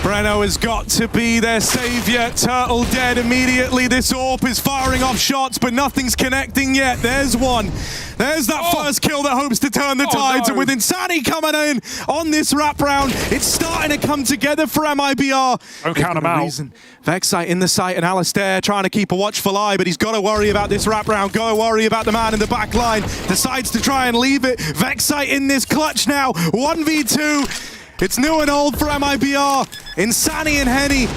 Breno has got to be their savior. Turtle dead immediately. This AWP is firing off shots, but nothing's connecting yet. There's one. There's that first kill that hopes to turn the tides. And with Insani coming in on this wrap round, it's starting to come together for MIBR. Don't count him out. Vexite in the site, and Alistair trying to keep a watchful eye, but he's got to worry about this wrap round. Got to worry about the man in the back line. Decides to try and leave it. Vexite in this clutch now. 1v2. It's new and old for MIBR. Insani and Henny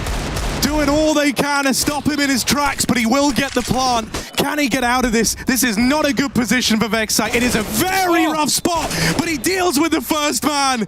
doing all they can to stop him in his tracks, but he will get the plant. Can he get out of this? This is not a good position for Vexite. It is a very rough spot, but he deals with the first man.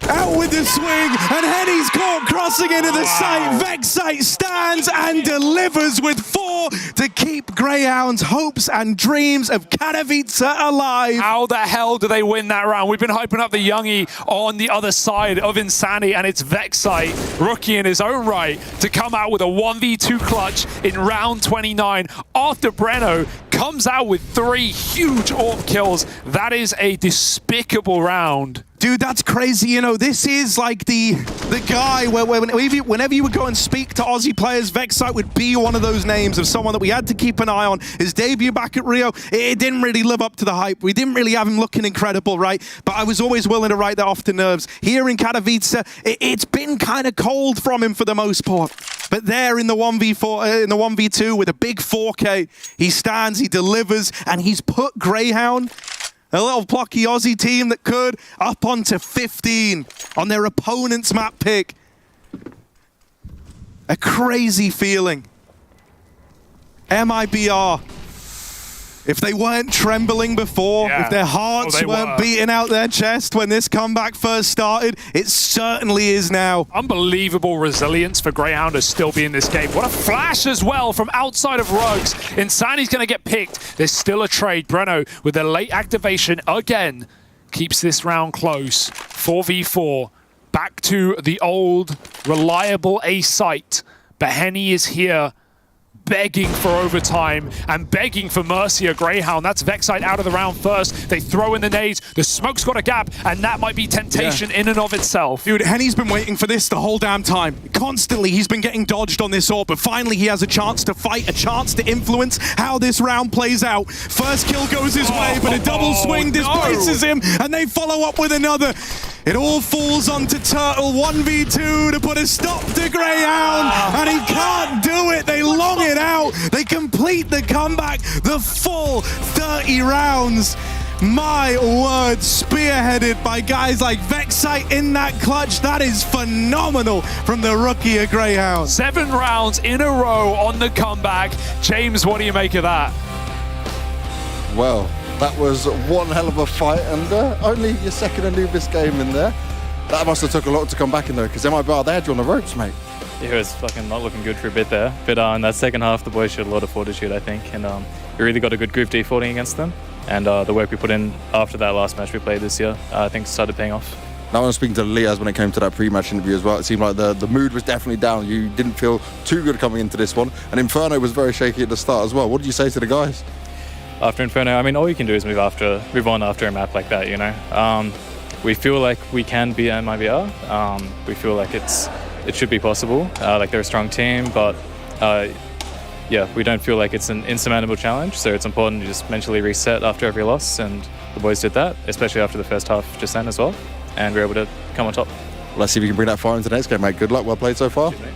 Out with the swing, and Henny's caught crossing into the site. Vexite stands and delivers with 4 to keep Greyhound's hopes and dreams of Katowice alive. How the hell do they win that round? We've been hyping up the youngie on the other side of Insani, and it's Vexite, rookie in his own right, to come out with a 1v2 clutch in round 29 after Breno comes out with 3 huge AWP kills. That is a despicable round. Dude, that's crazy. You know, this is like the guy where whenever you would go and speak to Aussie players, Vexite would be one of those names of someone that we had to keep an eye on. His debut back at Rio, it didn't really live up to the hype. We didn't really have him looking incredible, right? But I was always willing to write that off the nerves. Here in Katowice, it's been kind of cold from him for the most part. But there in the 1v4, in the 1v2 with a big 4K, he stands, he delivers, and he's put Greyhound, a little plucky Aussie team that could, up onto 15 on their opponent's map pick. A crazy feeling. MIBR. If they weren't trembling before, if their hearts weren't beating out their chest when this comeback first started, it certainly is now. Unbelievable resilience for Greyhound to still be in this game. What a flash as well from outside of Rogues. Insani's going to get picked. There's still a trade. Breno with a late activation again keeps this round close. 4v4. Back to the old reliable A site. But Henny is here, begging for overtime and begging for mercy. A Greyhound. That's Vexite out of the round first. They throw in the nades. The smoke's got a gap, and that might be temptation in and of itself. Dude, Henny's been waiting for this the whole damn time. Constantly, he's been getting dodged on this orb, but finally he has a chance to fight, a chance to influence how this round plays out. First kill goes his way, but a double swing displaces him, and they follow up with another. It all falls onto Turtle, 1v2 to put a stop to Greyhound, and he can't do it. They long it out. They complete the comeback, the full 30 rounds. My word, spearheaded by guys like Vexite in that clutch. That is phenomenal from the rookie of Greyhound. 7 rounds in a row on the comeback. James, what do you make of that? Well, that was one hell of a fight, and only your second Anubis game in there. That must have took a lot to come back in there, because MIBR, they had you on the ropes, mate. It was fucking not looking good for a bit there. But in that second half, the boys showed a lot of fortitude, I think. And we really got a good group defaulting against them. And the work we put in after that last match we played this year, I think started paying off. Now, I was speaking to Liaz when it came to that pre-match interview as well. It seemed like the mood was definitely down. You didn't feel too good coming into this one. And Inferno was very shaky at the start as well. What did you say to the guys? After Inferno, I mean, all you can do is move on after a map like that, you know? We feel like we can beat MIBR. We feel like it should be possible. Like they're a strong team, but yeah, we don't feel like it's an insurmountable challenge. So it's important to just mentally reset after every loss, and the boys did that, especially after the first half just then as well. And we were able to come on top. Well, let's see if we can bring that fire into the next game, mate. Good luck. Well played so far. Cheers, mate.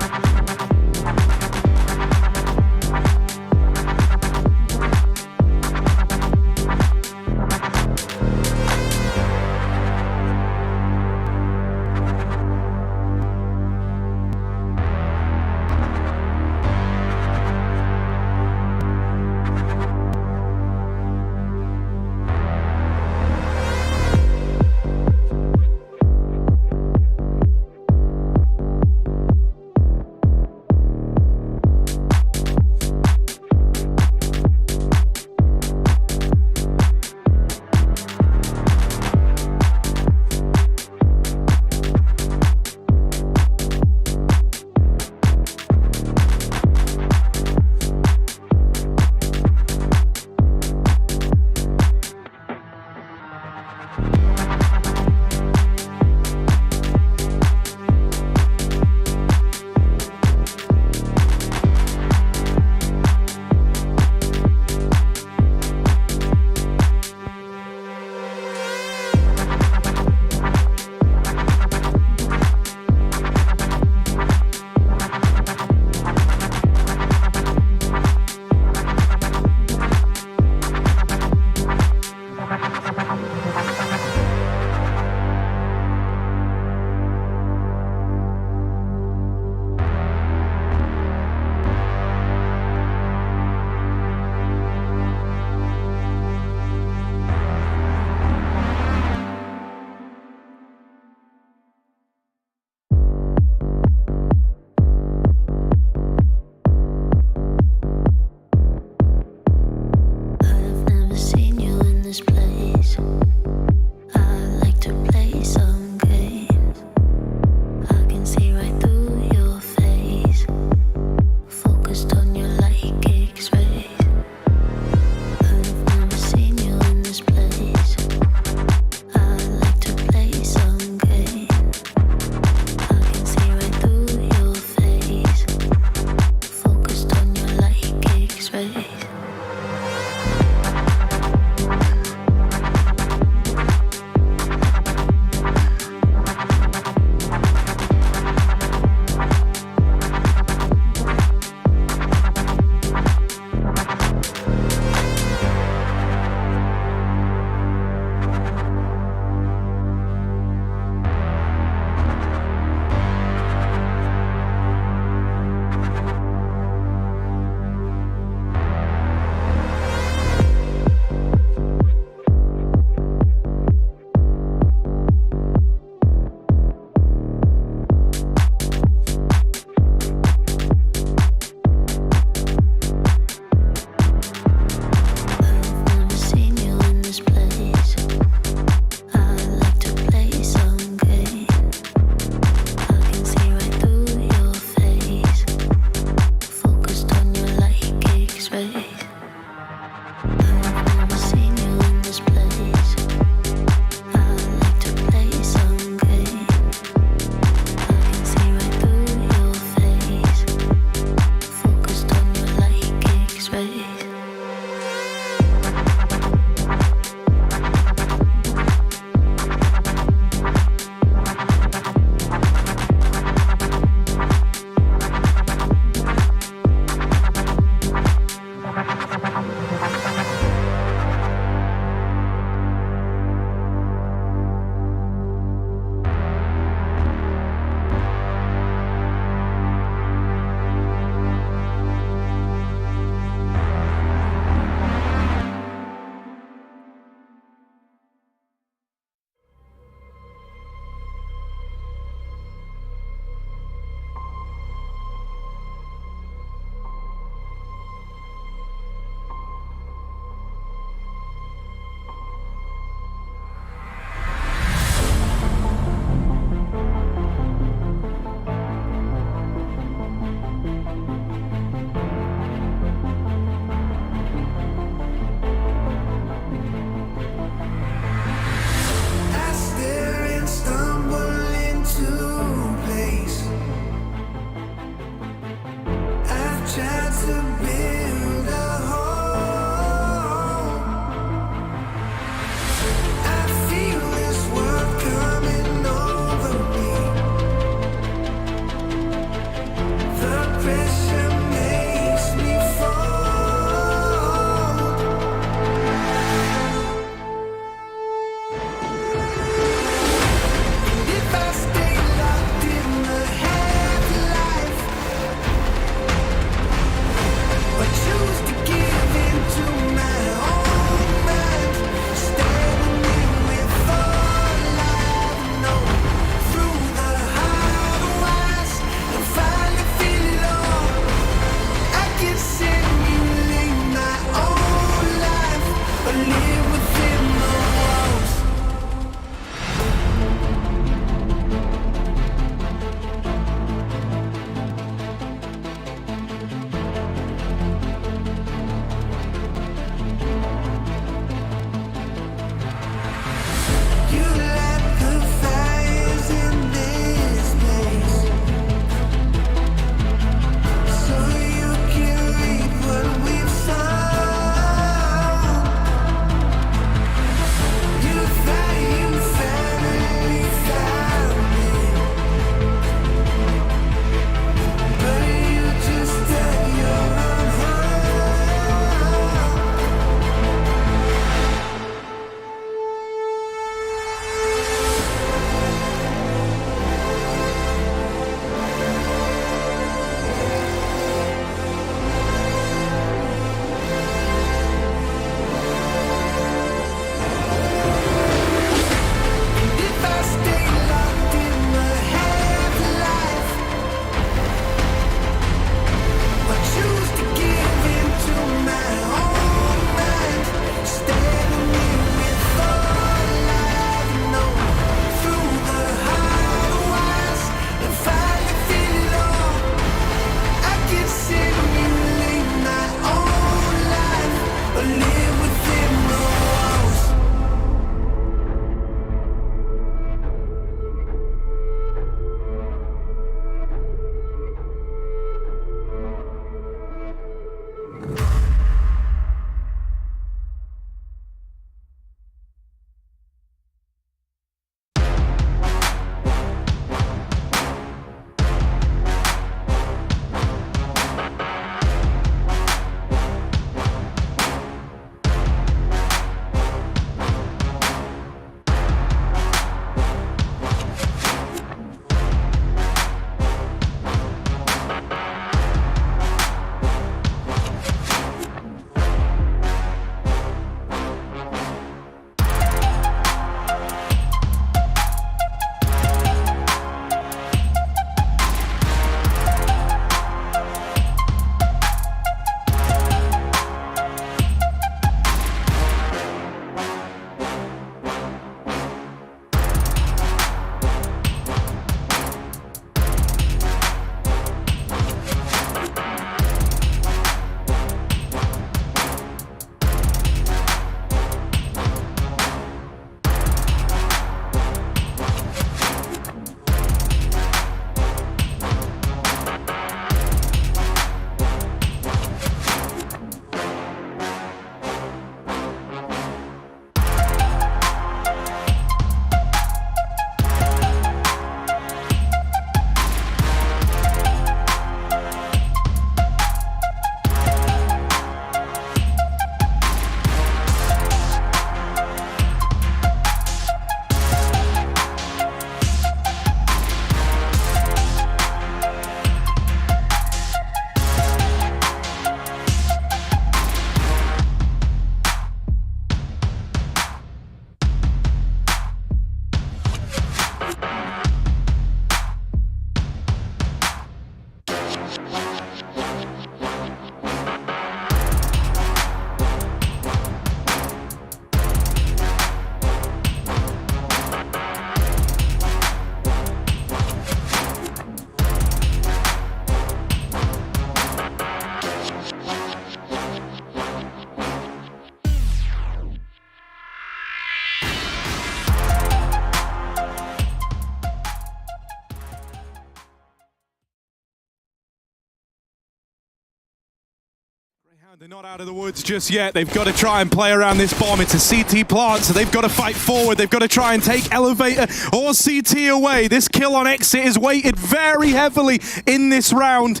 They're not out of the woods just yet. They've got to try and play around this bomb. It's a CT plant, so they've got to fight forward. They've got to try and take Elevator or CT away. This kill on exit is weighted very heavily in this round.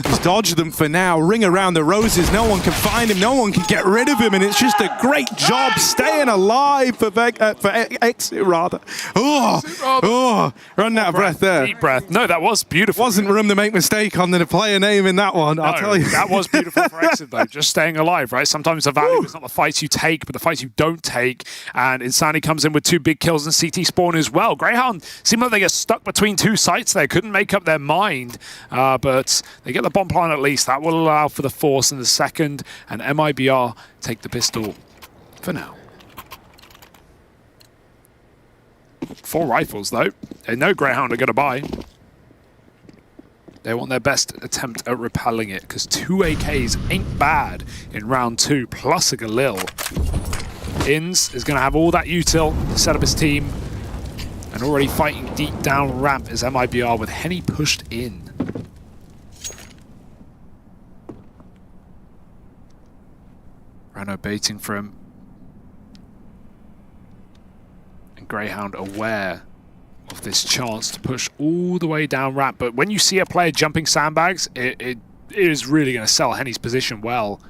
He's dodged them for now. Ring around the roses. No one can find him. No one can get rid of him. And it's just a great job staying alive for exit, rather. Run out of breath there. Deep breath. No, that was beautiful. Wasn't room to make mistake on the player name in that one, I'll tell you. That was beautiful for exit, though. Just staying alive, right? Sometimes the value is not the fights you take, but the fights you don't take. And Insani comes in with 2 big kills and CT spawn as well. Greyhound seemed like they get stuck between 2 sites there. Couldn't make up their mind. But they get the bomb plant at least. That will allow for the force in the second, and MIBR take the pistol for now. 4 rifles though. They know Greyhound are going to buy. They want their best attempt at repelling it, because 2 AKs ain't bad in round 2, plus a Galil. Inns is going to have all that util to set up his team, and already fighting deep down ramp is MIBR with Henny pushed in. Rano baiting for him. And Greyhound aware of this chance to push all the way down ramp. But when you see a player jumping sandbags, it is really going to sell Henny's position well.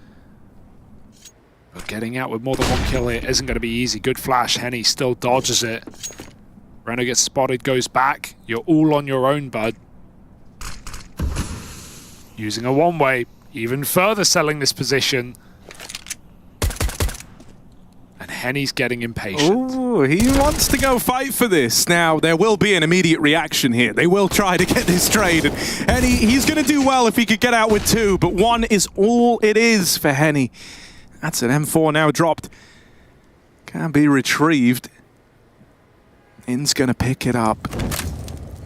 But getting out with more than 1 kill here isn't going to be easy. Good flash. Henny still dodges it. Rano gets spotted, goes back. You're all on your own, bud. Using a one-way, even further selling this position. And Henny's getting impatient. Oh, he wants to go fight for this. Now, there will be an immediate reaction here. They will try to get this trade. And Henny, he's going to do well if he could get out with 2, but 1 is all it is for Henny. That's an M4 now dropped. Can be retrieved. In's going to pick it up.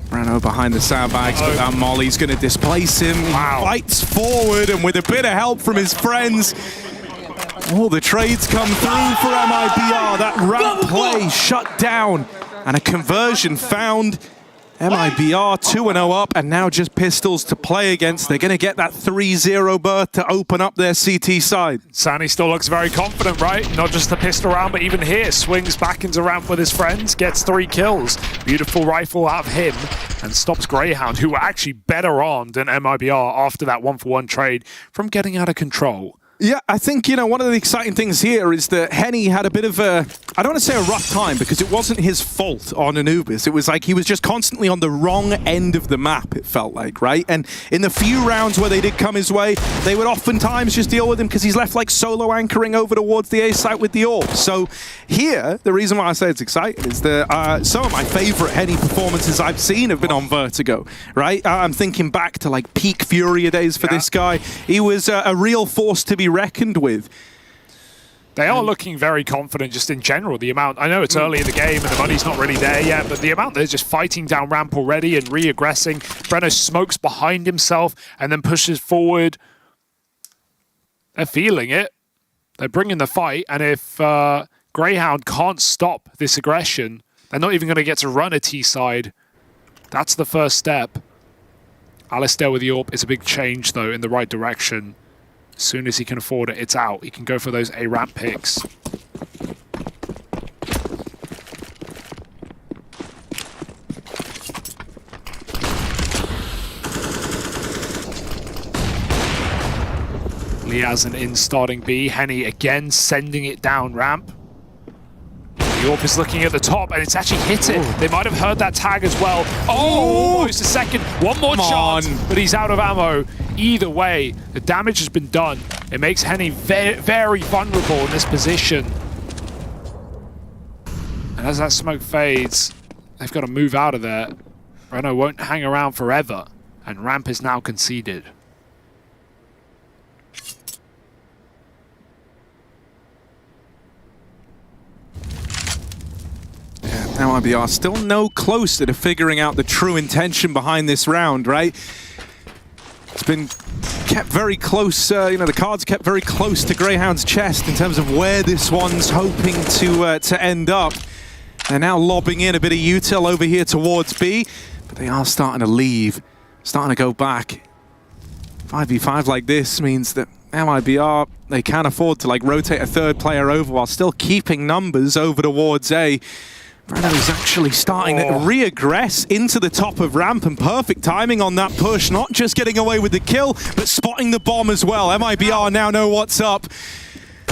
Rano behind the sandbags, but that Molly's going to displace him. Wow. He fights forward, and with a bit of help from his friends, all the trades come through for MIBR. That ramp play shut down, and a conversion found. MIBR 2-0 up, and now just pistols to play against. They're going to get that 3-0 berth to open up their CT side. Sani still looks very confident, right? Not just the pistol round, but even here, swings back into ramp with his friends, gets 3 kills. Beautiful rifle out of him, and stops Greyhound, who were actually better armed than MIBR after that 1-for-1 trade, from getting out of control. Yeah, I think, you know, one of the exciting things here is that Henny had a bit of a, I don't want to say a rough time, because it wasn't his fault on Anubis. It was like he was just constantly on the wrong end of the map, it felt like, right? And in the few rounds where they did come his way, they would oftentimes just deal with him because he's left like solo anchoring over towards the A site with the AWP. So here, the reason why I say it's exciting is that some of my favorite Henny performances I've seen have been on Vertigo, right? I'm thinking back to like peak Furia days for this guy. He was a real force to be reckoned with. They are looking very confident just in general. The amount, I know it's early in the game and the money's not really there yet, but the amount they're just fighting down ramp already and re-aggressing. Brenno smokes behind himself and then pushes forward. They're feeling it. They're bringing the fight, and if Greyhound can't stop this aggression, they're not even going to get to run a T side. That's the first step. Alistair with the AWP is a big change though in the right direction. As soon as he can afford it, it's out. He can go for those A-ramp picks. Liaz and In starting B. Henny again sending it down ramp. Yorp is looking at the top, and it's actually hit it. They might have heard that tag as well. Oh, almost a second. One more chance, but he's out of ammo. Either way, the damage has been done. It makes Henny very vulnerable in this position. And as that smoke fades, they've got to move out of there. Renault won't hang around forever, and ramp is now conceded. Now IBR still no closer to figuring out the true intention behind this round, right? It's been kept very close, you know, the cards kept very close to Greyhound's chest in terms of where this one's hoping to end up. They're now lobbing in a bit of util over here towards B, but they are starting to leave, starting to go back. 5v5 like this means that MIBR, they can afford to like rotate a third player over while still keeping numbers over towards A. Breno's actually starting to re-aggress into the top of ramp, and perfect timing on that push, not just getting away with the kill, but spotting the bomb as well. MIBR now know what's up.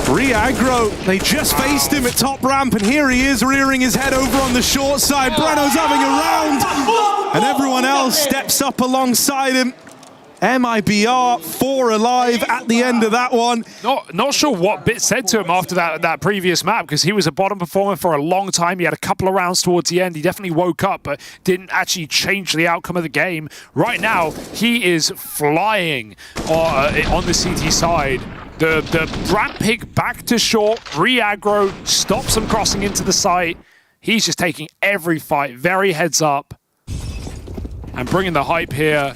Re-aggro, they just faced him at top ramp, and here he is rearing his head over on the short side. Breno's having a round, and everyone else steps up alongside him. MIBR 4 alive at the end of that one. Not sure what Bit said to him after that previous map, because he was a bottom performer for a long time. He had a couple of rounds towards the end. He definitely woke up, but didn't actually change the outcome of the game. Right now, he is flying on the CT side. The ramp pick back to short, re-aggro, stops him crossing into the site. He's just taking every fight, very heads up. And bringing the hype here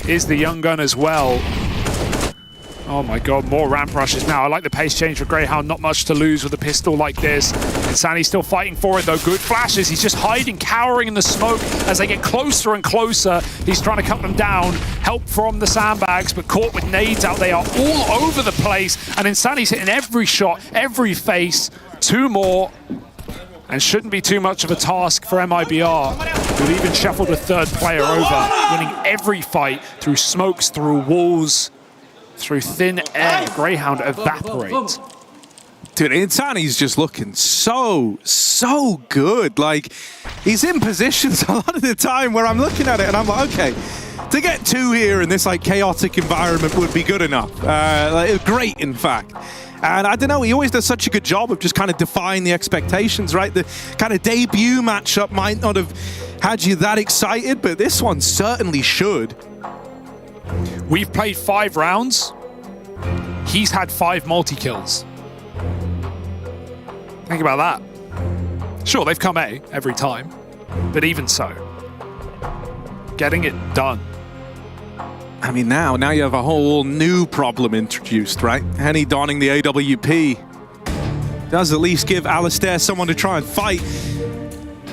is the young gun as well. Oh my god, more ramp rushes now. I like the pace change for Greyhound. Not much to lose with a pistol like this. Insanni's still fighting for it though. Good flashes. He's just hiding, cowering in the smoke as they get closer and closer. He's trying to cut them down. Help from the sandbags, but caught with nades out. They are all over the place. And Insanni's hitting every shot, every face. 2 more. And shouldn't be too much of a task for MIBR, who've even shuffled a third player over, winning every fight through smokes, through walls, through thin air. Greyhound evaporate. Dude, Insanni's just looking so good. Like, he's in positions a lot of the time where I'm looking at it and I'm like, okay, to get 2 here in this like chaotic environment would be good enough. Great, in fact. And I don't know, he always does such a good job of just kind of defying the expectations, right? The kind of debut matchup might not have had you that excited, but this one certainly should. We've played 5 rounds. He's had 5 multi-kills. Think about that. Sure, they've come A every time, but even so, getting it done. I mean, now you have a whole new problem introduced, right? Henny donning the AWP does at least give Alistair someone to try and fight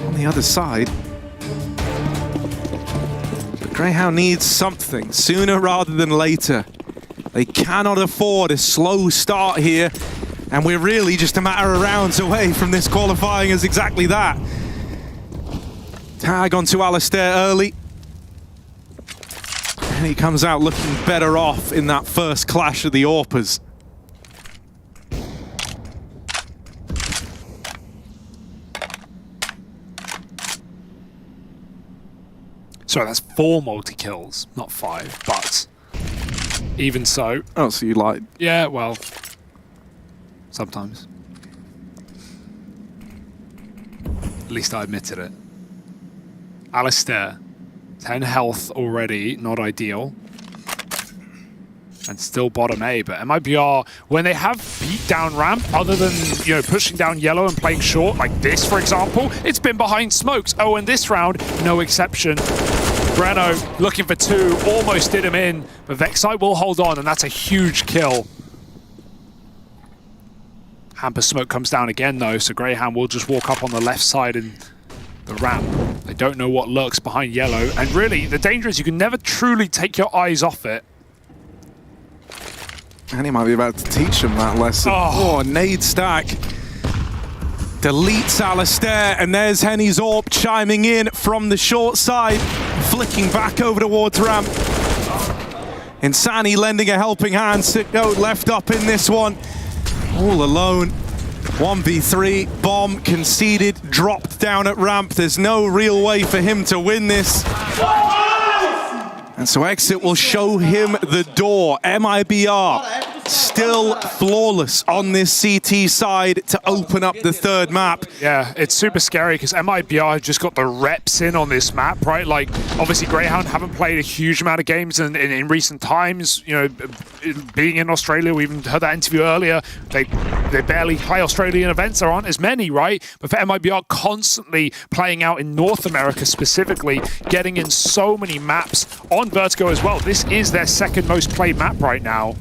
on the other side. But Greyhound needs something sooner rather than later. They cannot afford a slow start here, and we're really just a matter of rounds away from this qualifying as exactly that. Tag onto Alistair early. And he comes out looking better off in that first clash of the AWPers. Sorry, that's 4 multi-kills, not 5, but even so. Oh, so you lied. Yeah, well, sometimes. At least I admitted it. Alistair. 10 health already, not ideal. And still bottom A, but MIBR, when they have beat down ramp, other than, you know, pushing down yellow and playing short, like this, for example, it's been behind smokes. Oh, and this round, no exception. Breno looking for 2, almost did him in, but Vexite will hold on, and that's a huge kill. Hamper smoke comes down again, though, so Greyhound will just walk up on the left side and the ramp. They don't know what lurks behind yellow, and really the danger is you can never truly take your eyes off it. And he might be about to teach him that lesson. Oh, nade stack. Deletes Alistair, and there's Henny's AWP chiming in from the short side, flicking back over towards ramp. Insanni lending a helping hand. Sicknote left up in this one. All alone. 1v3, bomb conceded, dropped down at ramp. There's no real way for him to win this. And so Exit will show him the door. MIBR still flawless on this CT side to open up the third map. Yeah, it's super scary because MIBR have just got the reps in on this map, right? Like, obviously Greyhound haven't played a huge amount of games in recent times. You know, being in Australia, we even heard that interview earlier, they barely play Australian events. There aren't as many, right? But for MIBR constantly playing out in North America specifically, getting in so many maps on Vertigo as well. This is their 2nd most played map right now.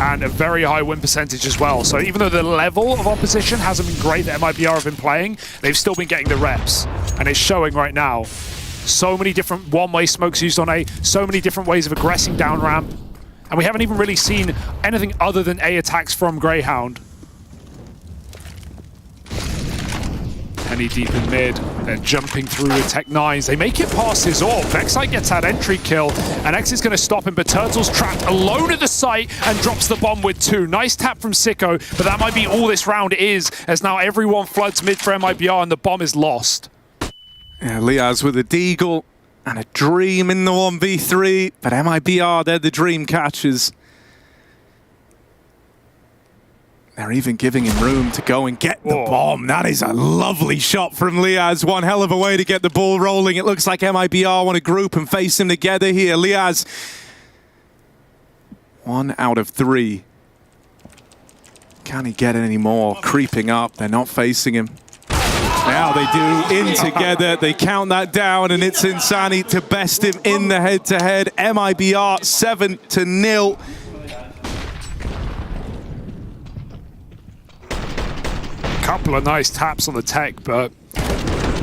And a very high win percentage as well. So even though the level of opposition hasn't been great that MIBR have been playing, they've still been getting the reps. And it's showing right now. So many different one-way smokes used on A, so many different ways of aggressing down ramp. And we haven't even really seen anything other than A attacks from Greyhound. Henny deep in mid, they're jumping through with Tech-9s. They make it past his orb. Vexite gets that entry kill, and X is going to stop him, but Turtle's trapped alone at the site and drops the bomb with 2. Nice tap from Sicko, but that might be all this round is, as now everyone floods mid for MIBR and the bomb is lost. Yeah, Liaz with a deagle and a dream in the 1v3, but MIBR, they're the dream catchers. They're even giving him room to go and get the bomb. That is a lovely shot from Liaz. One hell of a way to get the ball rolling. It looks like MIBR want to group and face him together here. Liaz, 1 out of 3. Can he get any more? Creeping up, they're not facing him. Now they do, in together, they count that down, and it's Insani to best him in the head-to-head. MIBR 7-0. Couple of nice taps on the tech, but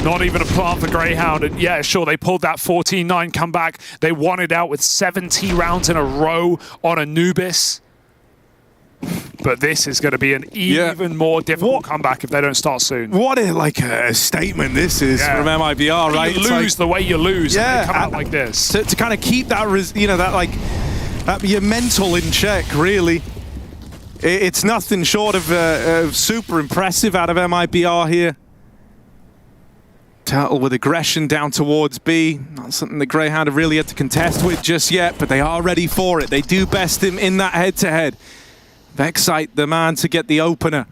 not even a plant for Greyhound. And yeah, sure, they pulled that 14-9 comeback. They won it out with 70 rounds in a row on Anubis. But this is going to be an even more difficult comeback if they don't start soon. What a statement this is from MIBR, right? You lose the way you lose. Yeah, and they come out like this to kind of keep that, that your mental in check, really. It's nothing short of super impressive out of MIBR here. Turtle with aggression down towards B. Not something the Greyhound have really had to contest with just yet, but they are ready for it. They do best him in that head-to-head. Vexite, the man to get the opener.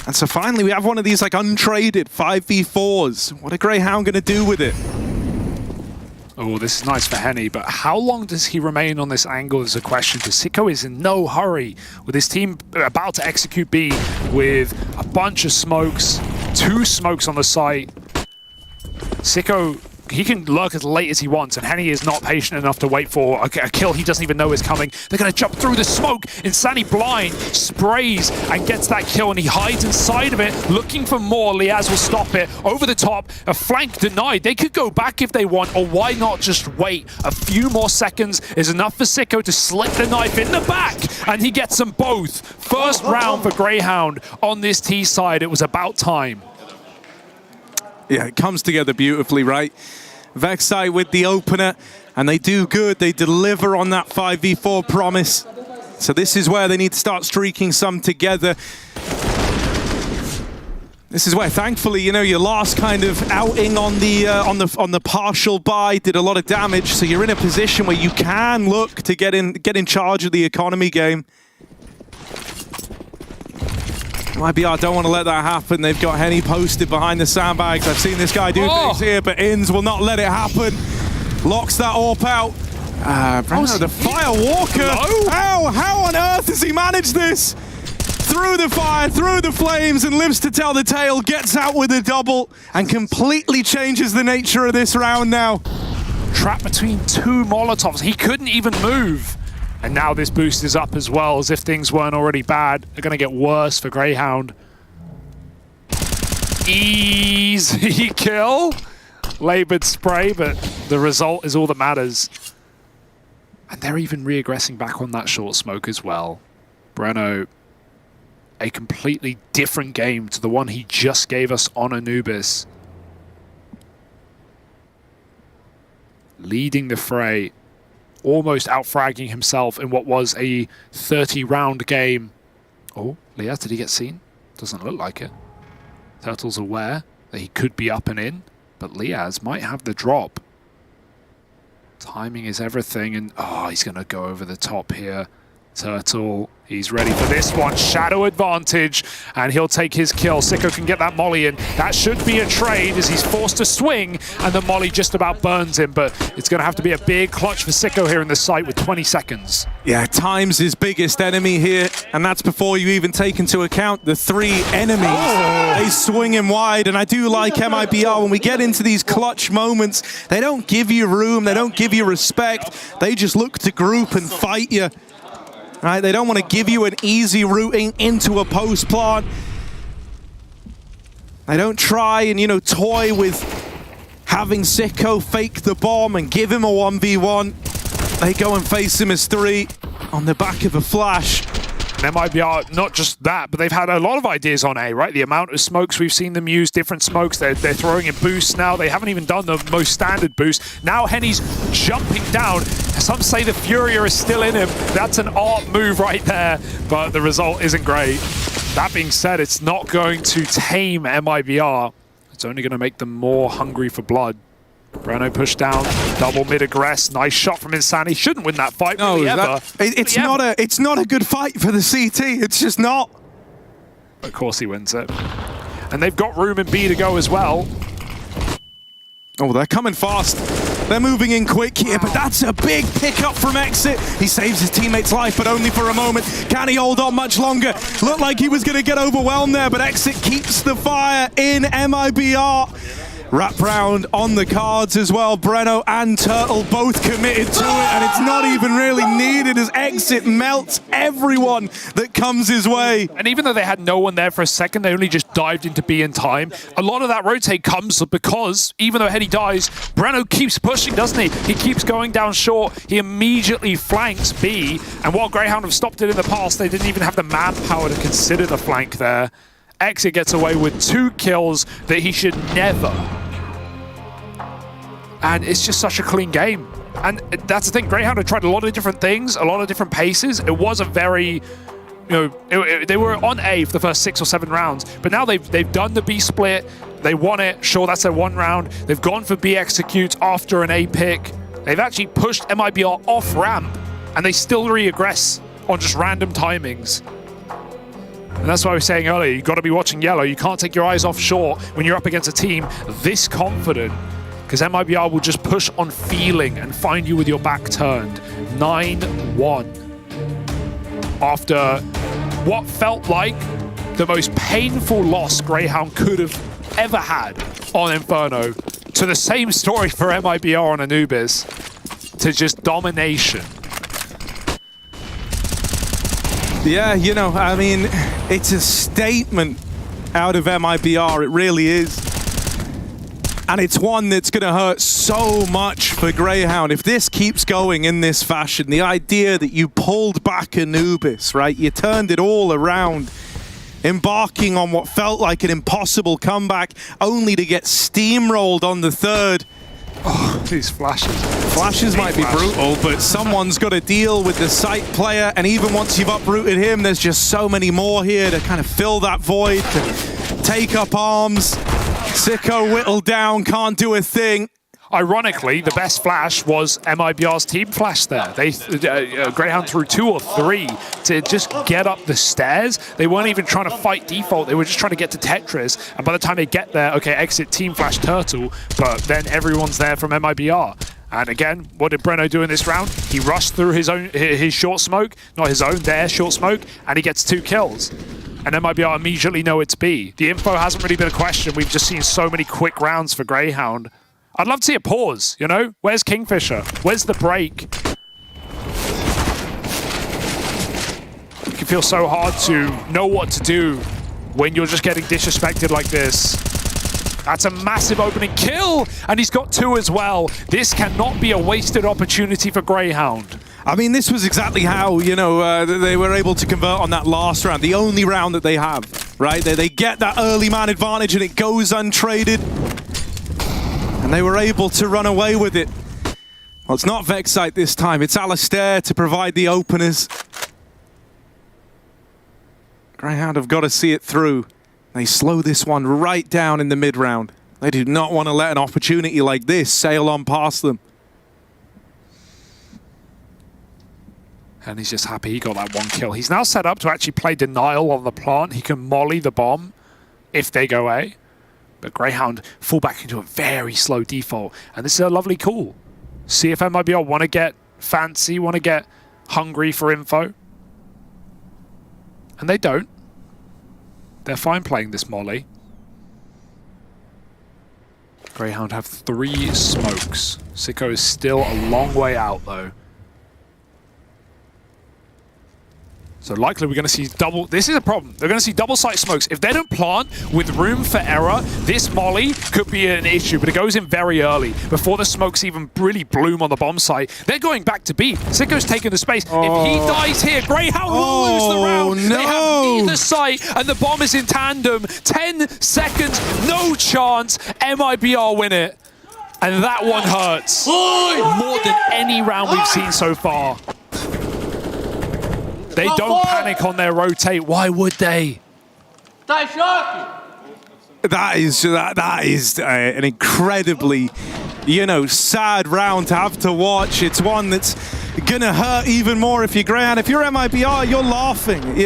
And so finally we have one of these untraded 5v4s. What are Greyhound going to do with it? Oh, this is nice for Henny, but how long does he remain on this angle is a question, because Sicko is in no hurry with his team about to execute B with a bunch of smokes, 2 smokes on the site. Sicko, he can lurk as late as he wants, and Henny is not patient enough to wait for a kill he doesn't even know is coming. They're going to jump through the smoke. Insani blind, sprays, and gets that kill, and he hides inside of it, looking for more. Liaz will stop it. Over the top, a flank denied. They could go back if they want, or why not just wait? A few more seconds is enough for Sicko to slip the knife in the back, and he gets them both. First round for Greyhound on this T side. It was about time. Yeah, it comes together beautifully, right? Vexite with the opener, and they do good. They deliver on that 5v4 promise. So this is where they need to start streaking some together. This is where, thankfully, your last kind of outing on the partial buy did a lot of damage. So you're in a position where you can look to get in charge of the economy game. MIBR don't want to let that happen. They've got Henny posted behind the sandbags. I've seen this guy do things here, but Inns will not let it happen. Locks that AWP out. The Firewalker. How on earth has he managed this? Through the fire, through the flames, and lives to tell the tale. Gets out with a double and completely changes the nature of this round now. Trapped between 2 Molotovs. He couldn't even move. And now this boost is up as well, as if things weren't already bad. They're going to get worse for Greyhound. Easy kill. Labored spray, but the result is all that matters. And they're even re-aggressing back on that short smoke as well. Breno, a completely different game to the one he just gave us on Anubis. Leading the fray. Almost out-fragging himself in what was a 30-round game. Oh, Liaz, did he get seen? Doesn't look like it. Turtle's aware that he could be up and in, but Liaz might have the drop. Timing is everything, and he's going to go over the top here. Turtle, he's ready for this one. Shadow advantage, and he'll take his kill. Sicko can get that molly in. That should be a trade as he's forced to swing, and the molly just about burns him, but it's going to have to be a big clutch for Sicko here in the site with 20 seconds. Yeah, time's his biggest enemy here, and that's before you even take into account the 3 enemies. They swing him wide, and I do like MIBR. When we get into these clutch moments, they don't give you room, they don't give you respect. They just look to group and fight you. Right, they don't want to give you an easy routing into a post plant. They don't try and, toy with having Sicko fake the bomb and give him a 1v1. They go and face him as 3 on the back of a flash. And MIBR, not just that, but they've had a lot of ideas on A, right? The amount of smokes we've seen them use, different smokes. They're throwing in boosts now. They haven't even done the most standard boost. Now Henny's jumping down. Some say the Furia is still in him. That's an art move right there, but the result isn't great. That being said, it's not going to tame MIBR. It's only going to make them more hungry for blood. Breno pushed down, double mid aggress, nice shot from Insani. Shouldn't win that fight, no, really ever. It's not a good fight for the CT. It's just not. Of course he wins it. And they've got room in B to go as well. Oh, they're coming fast. They're moving in quick here, but that's a big pickup from Exit. He saves his teammate's life, but only for a moment. Can he hold on much longer? Looked like he was going to get overwhelmed there, but Exit keeps the fire in MIBR. Wrap round on the cards as well. Breno and Turtle both committed to it, and it's not even really needed as Exit melts everyone that comes his way. And even though they had no one there for a second, they only just dived into B in time. A lot of that rotate comes because, even though Henny dies, Breno keeps pushing, doesn't he? He keeps going down short. He immediately flanks B, and while Greyhound have stopped it in the past, they didn't even have the manpower to consider the flank there. Exit gets away with 2 kills that he should never. And it's just such a clean game. And that's the thing, Greyhound had tried a lot of different things, a lot of different paces. It was a very, they were on A for the first 6 or 7 rounds, but now they've done the B split, they won it, sure, that's their 1 round. They've gone for B execute after an A pick. They've actually pushed MIBR off ramp, and they still re-aggress on just random timings. And that's why I was saying earlier, you've got to be watching yellow. You can't take your eyes off short when you're up against a team this confident, because MIBR will just push on feeling and find you with your back turned. 9-1. After what felt like the most painful loss Greyhound could have ever had on Inferno, to the same story for MIBR on Anubis, to just domination. Yeah, I mean, it's a statement out of MIBR, it really is. And it's one that's going to hurt so much for Greyhound. If this keeps going in this fashion, the idea that you pulled back Anubis, right? You turned it all around, embarking on what felt like an impossible comeback, only to get steamrolled on the 3rd. Oh, these flashes. Flashes might be brutal, but someone's got to deal with the site player, and even once you've uprooted him, there's just so many more here to kind of fill that void, to take up arms. Sicko whittled down, can't do a thing. Ironically, the best flash was MIBR's team flash there. They Greyhound threw 2 or 3 to just get up the stairs. They weren't even trying to fight default. They were just trying to get to Tetris. And by the time they get there, okay, exit team flash Turtle, but then everyone's there from MIBR. And again, what did Breno do in this round? He rushed through his short smoke, not his own, their short smoke, and he gets 2 kills. And MIBR immediately know it's B. The info hasn't really been a question. We've just seen so many quick rounds for Greyhound. I'd love to see a pause, Where's Kingfisher? Where's the break? It can feel so hard to know what to do when you're just getting disrespected like this. That's a massive opening kill, and he's got 2 as well. This cannot be a wasted opportunity for Greyhound. I mean, this was exactly how, they were able to convert on that last round, the only round that they have, right? They get that early man advantage and it goes untraded. And they were able to run away with it. Well, it's not Vexite this time, it's Alistair to provide the openers. Greyhound have got to see it through. They slow this one right down in the mid-round. They do not want to let an opportunity like this sail on past them. And he's just happy he got that 1 kill. He's now set up to actually play denial on the plant. He can molly the bomb if they go A. But Greyhound fall back into a very slow default. And this is a lovely call. See if MIBR want to get fancy, want to get hungry for info. And they don't. They're fine playing this molly. Greyhound have 3 smokes. Sicko is still a long way out, though. So likely we're going to see double. This is a problem. They're going to see double site smokes. If they don't plant with room for error, this molly could be an issue, but it goes in very early before the smokes even really bloom on the bomb site. They're going back to B. Sicko's taking the space. If he dies here, Greyhound will lose the round. They have neither site, and the bomb is in tandem. 10 seconds, no chance. MIBR win it. And that one hurts more than any round we've seen so far. They don't panic on their rotate. Why would they? That is an incredibly, sad round to have to watch. It's one that's gonna hurt even more if you're Greyhound. If you're MIBR, you're laughing.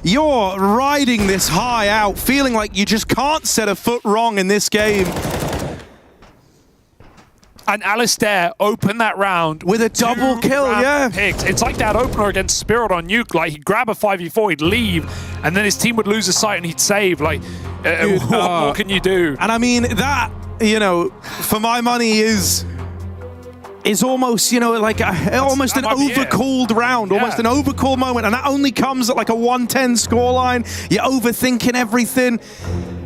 You're riding this high out, feeling like you just can't set a foot wrong in this game. And Alistair opened that round with a double kill, picked. It's like that opener against Spirit on Nuke. Like, he'd grab a 5v4, he'd leave, and then his team would lose a site and he'd save. Like, what more can you do? And I mean, that, for my money is almost, like almost an overcalled round, almost an overcalled moment. And that only comes at like a 110 scoreline. You're overthinking everything.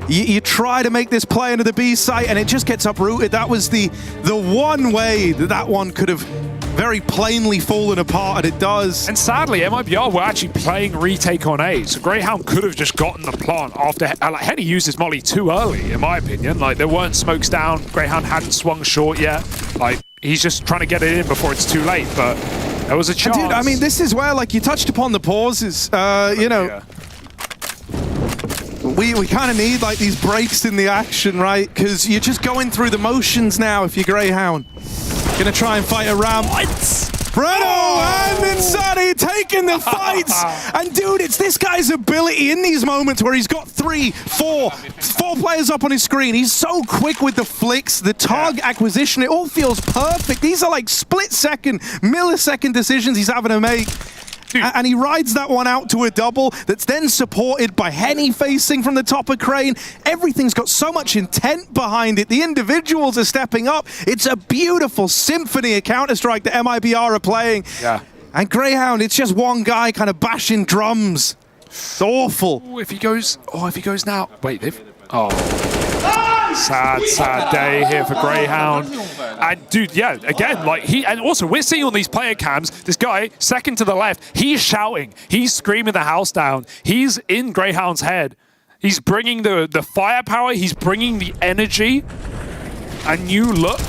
You try to make this play into the B site and it just gets uprooted. That was the one way that one could have very plainly fallen apart, and it does. And sadly, MIBR were actually playing retake on A, so Greyhound could have just gotten the plant after Henny used his molly too early, in my opinion. Like, there weren't smokes down, Greyhound hadn't swung short yet. Like, he's just trying to get it in before it's too late, but there was a chance. And dude, I mean, this is where, like, you touched upon the pauses, We kind of need like these breaks in the action, right? Because you're just going through the motions now if you're Greyhound. Gonna try and fight around. Breno and Insani taking the fights. And dude, it's this guy's ability in these moments where he's got 4 players up on his screen. He's so quick with the flicks, the tug acquisition. It all feels perfect. These are like split-second, millisecond decisions he's having to make. And he rides that one out to a double that's then supported by Henny facing from the top of Crane. Everything's got so much intent behind it. The individuals are stepping up. It's a beautiful symphony of Counter-Strike that MIBR are playing. Yeah. And Greyhound, it's just one guy kind of bashing drums. It's awful. Ooh, if he goes now. Wait, sad day here for Greyhound. And dude, yeah, again, like and also we're seeing on these player cams, this guy, second to the left, he's shouting, he's screaming the house down. He's in Greyhound's head. He's bringing the firepower, he's bringing the energy, a new look.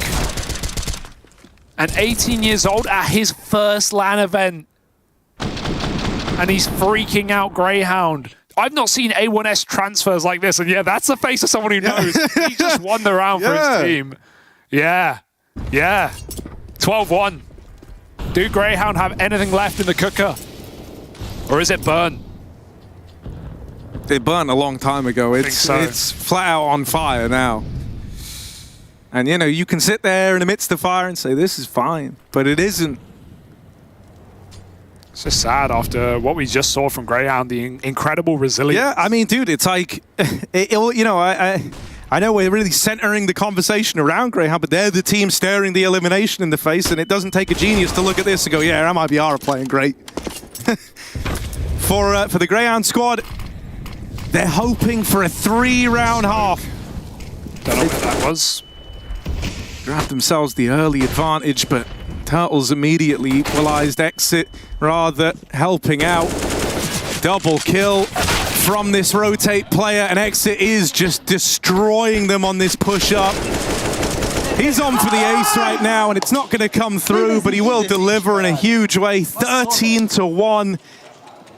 And 18 years old at his first LAN event. And he's freaking out Greyhound. I've not seen A1S transfers like this, and yeah, that's the face of someone who knows. He just won the round for his team. Yeah. 12-1. Do Greyhound have anything left in the cooker? Or is it burn? It burned a long time ago. It's flat out on fire now. And you can sit there in the midst of fire and say, this is fine, but it isn't. It's just sad after what we just saw from Greyhound, the incredible resilience. Yeah, I mean, dude, it's like, I know we're really centering the conversation around Greyhound, but they're the team staring the elimination in the face, and it doesn't take a genius to look at this and go, yeah, MIBR are playing great. For the Greyhound squad, they're hoping for a 3-round half. Don't know what that was. Grabbed themselves the early advantage, but Turtles immediately equalized. Exit rather helping out. Double kill from this rotate player, and Exit is just destroying them on this push-up. He's on for the ace right now, and it's not going to come through, but he will deliver in a huge way. 13-1.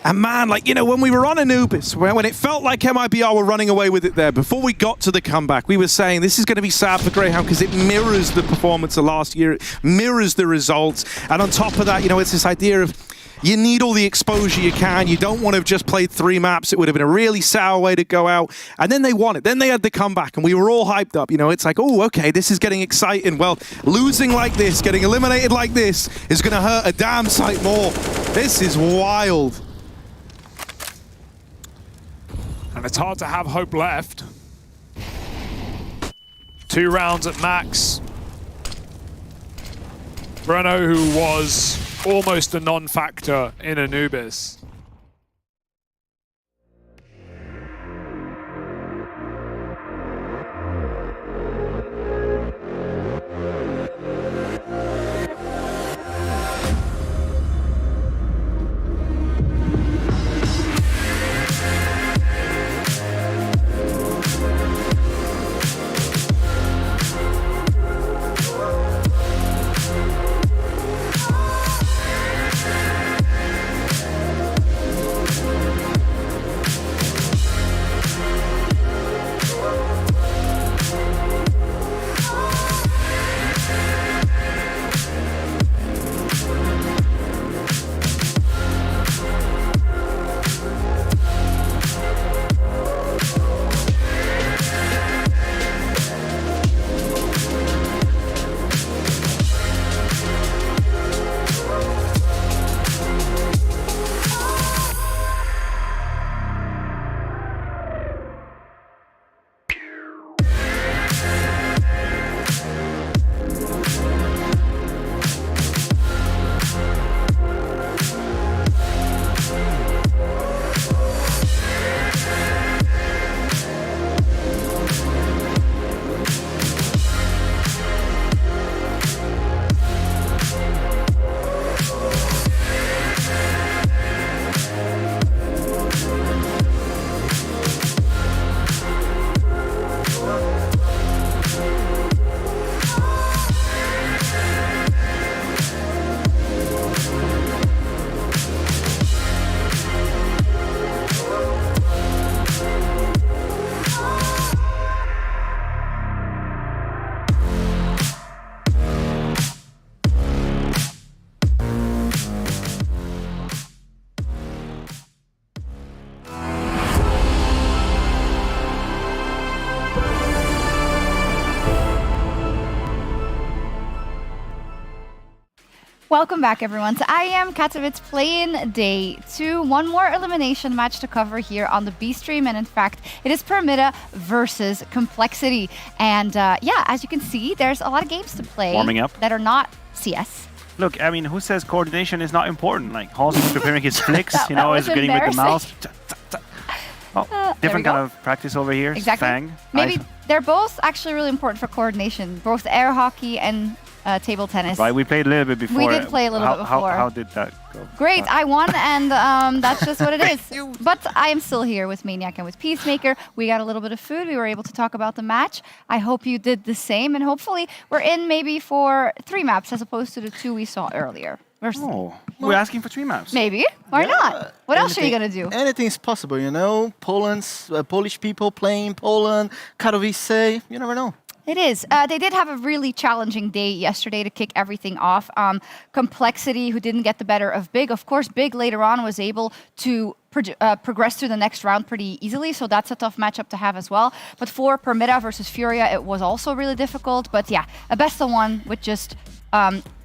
And man, like, when we were on Anubis, when it felt like MIBR were running away with it there, before we got to the comeback, we were saying this is going to be sad for Greyhound because it mirrors the performance of last year, it mirrors the results. And on top of that, it's this idea of you need all the exposure you can. You don't want to have just played 3 maps. It would have been a really sour way to go out. And then they won it. Then they had the comeback, and we were all hyped up. It's like, oh, okay, this is getting exciting. Well, losing like this, getting eliminated like this is going to hurt a damn sight more. This is wild. And it's hard to have hope left. 2 rounds at max. Breno, who was almost a non-factor in Anubis, Welcome back, everyone, to IEM Katowice play-in day 2. One more elimination match to cover here on the B stream, and in fact, it is Permitta versus Complexity. And yeah, as you can see, there's a lot of games to play Warming up. that are not CS. Look, I mean, who says coordination is not important? Like, Halls is preparing his flicks, That is was getting with the mouse. embarrassing. Oh, different kind of practice over here. Exactly. Fang. Maybe they're both actually really important for coordination, both air hockey and table tennis. Right, we played a little bit before. We did play a little bit before. How did that go? Great, I won, and that's just what it is. But I am still here with Maniac and with Peacemaker. We got a little bit of food. We were able to talk about the match. I hope you did the same, and hopefully we're in maybe for 3 maps as opposed to the 2 we saw earlier. We're asking for 3 maps. Maybe. Why not? What else are you going to do? Anything's possible, you know? Polish people playing Poland, Katowice, you never know. It is. They did have a really challenging day yesterday to kick everything off. Complexity, who didn't get the better of Big. Of course, Big later on was able to progress through the next round pretty easily, so that's a tough matchup to have as well. But for Permitta versus Furia, it was also really difficult. But yeah, a best of 1 with just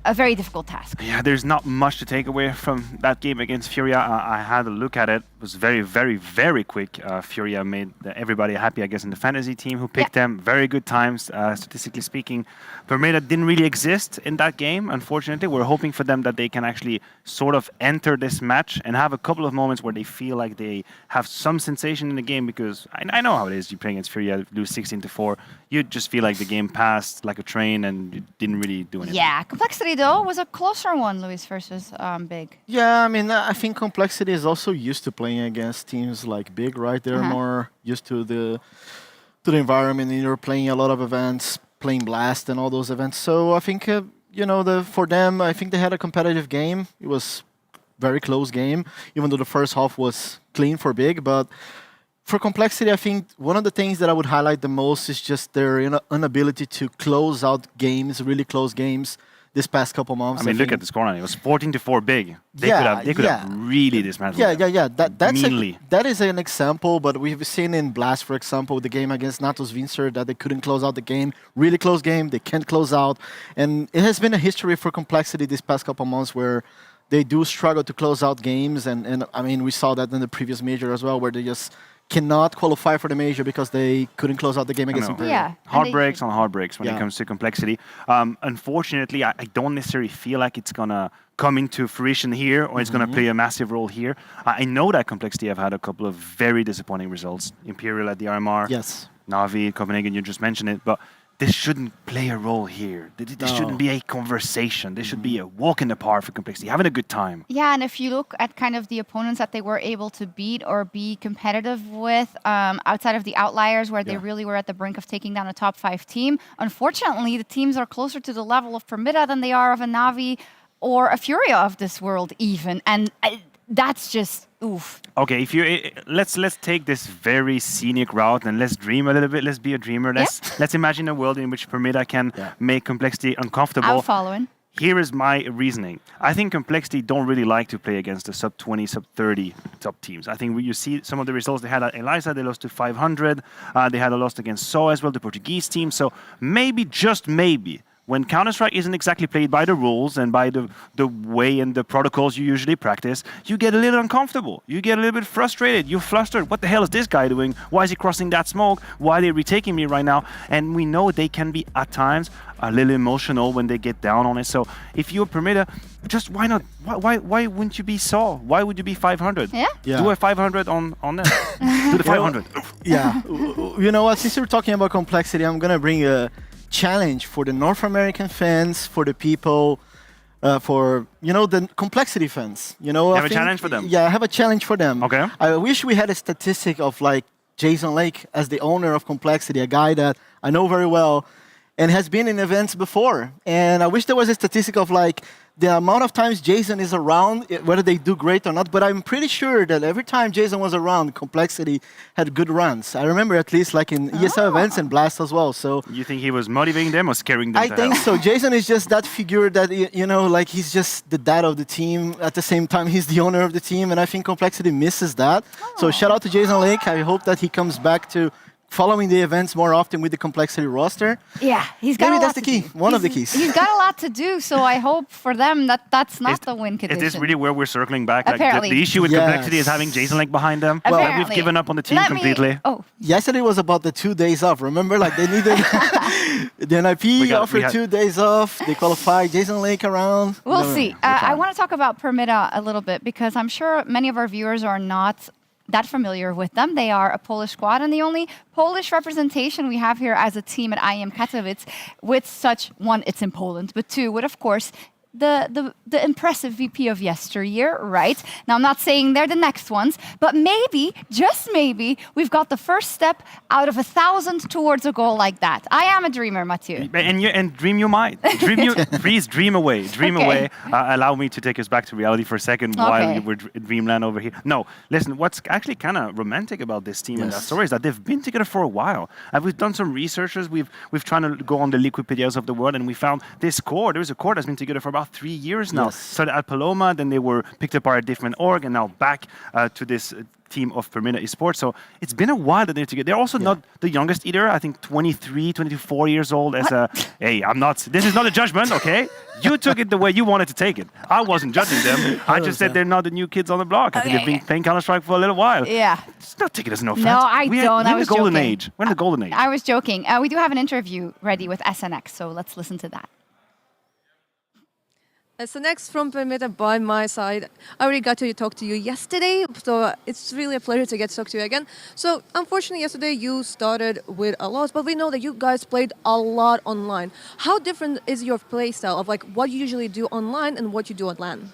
a very difficult task. Yeah, there's not much to take away from that game against Furia. I had a look at it. It was very, very, very quick. Furia made everybody happy, I guess, in the fantasy team who picked them. Very good times, statistically speaking. Permitta didn't really exist in that game, unfortunately. We're hoping for them that they can actually sort of enter this match and have a couple of moments where they feel like they have some sensation in the game, because I know how it is. You play against Furia, lose 16-4. You just feel like the game passed like a train and you didn't really do anything. Yeah, Complexity, though, was a closer one, Luis, versus Big. Yeah, I mean, I think Complexity is also used to playing against teams like Big, right? They're more used to the environment, and you're playing a lot of events, playing Blast and all those events. So I think, you know, for them, I think they had a competitive game. It was very close game, even though the first half was clean for Big. But for Complexity, I think one of the things that I would highlight the most is just their inability to close out games, really close games, this past couple months. I mean, look at the scoreline. It was 14-4 Big. They could have really dismantled them. That is an example, but we've seen in Blast, for example, the game against Natos Vincer, that they couldn't close out the game. Really close game, they can't close out. And it has been a history for Complexity this past couple months where they do struggle to close out games. And I mean, we saw that in the previous major as well, where they just cannot qualify for the major because they couldn't close out the game against Imperial. Yeah. Heartbreaks on heartbreaks when it comes to Complexity. Unfortunately, I don't necessarily feel like it's going to come into fruition here or it's going to play a massive role here. I know that Complexity have had a couple of very disappointing results. Imperial at the RMR. Yes. Navi, Copenhagen, you just mentioned it. But this shouldn't play a role here. This shouldn't be a conversation. This should be a walk in the park for Complexity, having a good time. Yeah, and if you look at kind of the opponents that they were able to beat or be competitive with, outside of the outliers where they really were at the brink of taking down a top 5 team, unfortunately, the teams are closer to the level of Permitta than they are of a Navi or a Furia of this world even. And that's just oof. Okay, let's take this very scenic route and let's dream a little bit. Let's be a dreamer. Let's imagine a world in which Permitta can make Complexity uncomfortable. I'm following. Here is my reasoning. I think Complexity don't really like to play against the sub 20, sub 30 top teams. I think you see some of the results they had at Eliza. They lost to 500. They had a loss against So as well, the Portuguese team. So maybe, just maybe, when Counter-Strike isn't exactly played by the rules and by the way and the protocols you usually practice, you get a little uncomfortable. You get a little bit frustrated. You're flustered. What the hell is this guy doing? Why is he crossing that smoke? Why are they retaking me right now? And we know they can be, at times, a little emotional when they get down on it. So if you're Permitta, just why not? Why wouldn't you be Saw? Why would you be 500? Yeah. Do a 500 on them. Do the 500. Yeah. You know what? Since we're talking about Complexity, I'm going to bring a challenge for the North American fans, for the people, for, you know, the Complexity fans. You know, you have a challenge for them? Yeah, I have a challenge for them. Okay. I wish we had a statistic of like Jason Lake as the owner of Complexity, a guy that I know very well and has been in events before. And I wish there was a statistic of like the amount of times Jason is around, whether they do great or not. But I'm pretty sure that every time Jason was around, Complexity had good runs. I remember at least like in ESL events and Blast as well. So you think he was motivating them or scaring them? I think so. Jason is just that figure that, you know, like he's just the dad of the team. At the same time, he's the owner of the team. And I think Complexity misses that. So shout out to Jason Lake. I hope that he comes back to following the events more often with the complexity roster. Yeah, he's got Maybe a that's lot the key, one of the keys. He's got a lot to do, so I hope for them that that's not the win condition. It is really where we're circling back. Like Apparently. the issue with complexity is having Jason Link behind them. Well, we've given up on the team completely. Yesterday was about the 2 days off. Remember, like they needed the NIP offered 2 days off. They qualified Jason Lake around. We'll see. I want to talk about Permitta a little bit because I'm sure many of our viewers are not that familiar with them. They are a Polish squad, and the only Polish representation we have here as a team at IEM Katowice with such, one, it's in Poland, but two, with, of course, the impressive VP of yesteryear, right? Now, I'm not saying they're the next ones, but maybe, just maybe, we've got the first step out of 1,000 towards a goal like that. I am a dreamer, Mathieu. And dream you might. Please dream away. Dream away. Allow me to take us back to reality for a second while we were in dreamland over here. No, listen, what's actually kind of romantic about this team and that story is that they've been together for a while. And we've done some researches. We've tried to go on the Liquipedias of the world, and we found this core. There is a core that's been together for about 3 years now. Started at Paloma, then they were picked up by a different org, and now back to this team of Permitta Esports. So it's been a while that they're together. They're also not the youngest either. I think 23, 24 years old. Hey, I'm not. This is not a judgment, okay? You took it the way you wanted to take it. I wasn't judging them. I just said they're not the new kids on the block. I think they've been playing Counter-Strike for a little while. Yeah. It's not taking us no offense. No, I don't. We're in the golden age. We're in the golden age. I was joking. We do have an interview ready with SNX, so let's listen to that. SNX from Permitta by my side. I already got to talk to you yesterday, so it's really a pleasure to get to talk to you again. So unfortunately yesterday you started with a loss, but we know that you guys played a lot online. How different is your play style of like what you usually do online and what you do on LAN?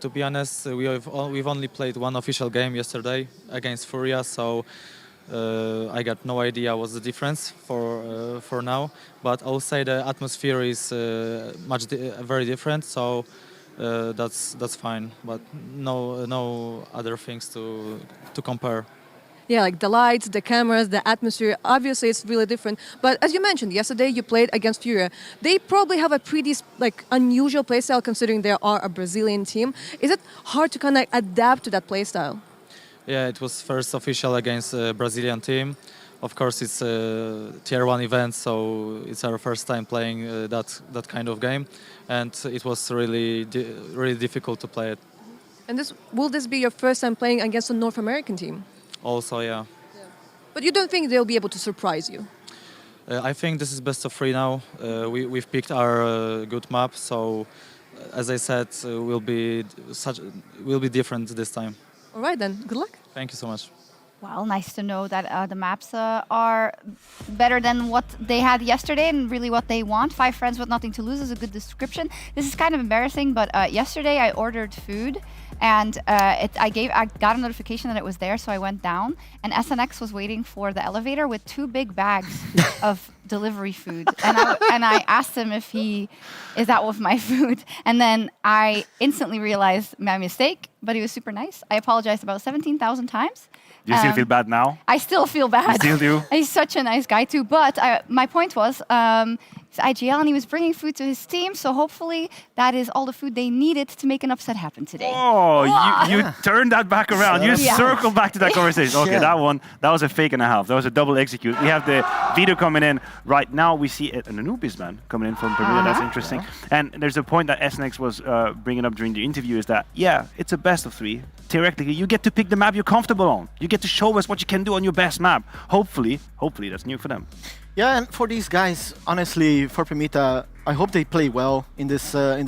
To be honest, we've only played one official game yesterday against Furia, so I got no idea what's the difference for now, but I'll say the atmosphere is very different, so that's fine. But no other things to compare. Yeah, like the lights, the cameras, the atmosphere. Obviously, it's really different. But as you mentioned, yesterday you played against Furia. They probably have a pretty unusual playstyle considering they are a Brazilian team. Is it hard to kind of adapt to that playstyle? Yeah, it was first official against a Brazilian team. Of course, it's a tier 1 event, so it's our first time playing that kind of game, and it was really difficult to play it. And will this be your first time playing against a North American team? Also, yeah. But you don't think they'll be able to surprise you? I think this is best of 3 now. We've picked our good map, so as I said, we'll be different this time. All right then, good luck. Thank you so much. Well, nice to know that the maps are better than what they had yesterday and really what they want. 5 friends with nothing to lose is a good description. This is kind of embarrassing, but yesterday I ordered food and I got a notification that it was there, so I went down and SNX was waiting for the elevator with 2 big bags of delivery food. And I asked him if is that with my food? And then I instantly realized my mistake, but he was super nice. I apologized about 17,000 times. Do you still feel bad now? I still feel bad. You still do? He's such a nice guy too. But my point was, he's IGL and he was bringing food to his team, so hopefully that is all the food they needed to make an upset happen today. Oh, you turned that back around. You circled back to that conversation. Okay, that was a fake and a half. That was a double execute. We have the video coming in right now. We see an Anubis man coming in from Permitta. That's interesting. And there's a point that SNX was bringing up during the interview is that, yeah, it's a best of 3. Theoretically, you get to pick the map you're comfortable on. You get to show us what you can do on your best map. Hopefully that's new for them. Yeah, and for these guys, honestly, for Permitta, I hope they play well in this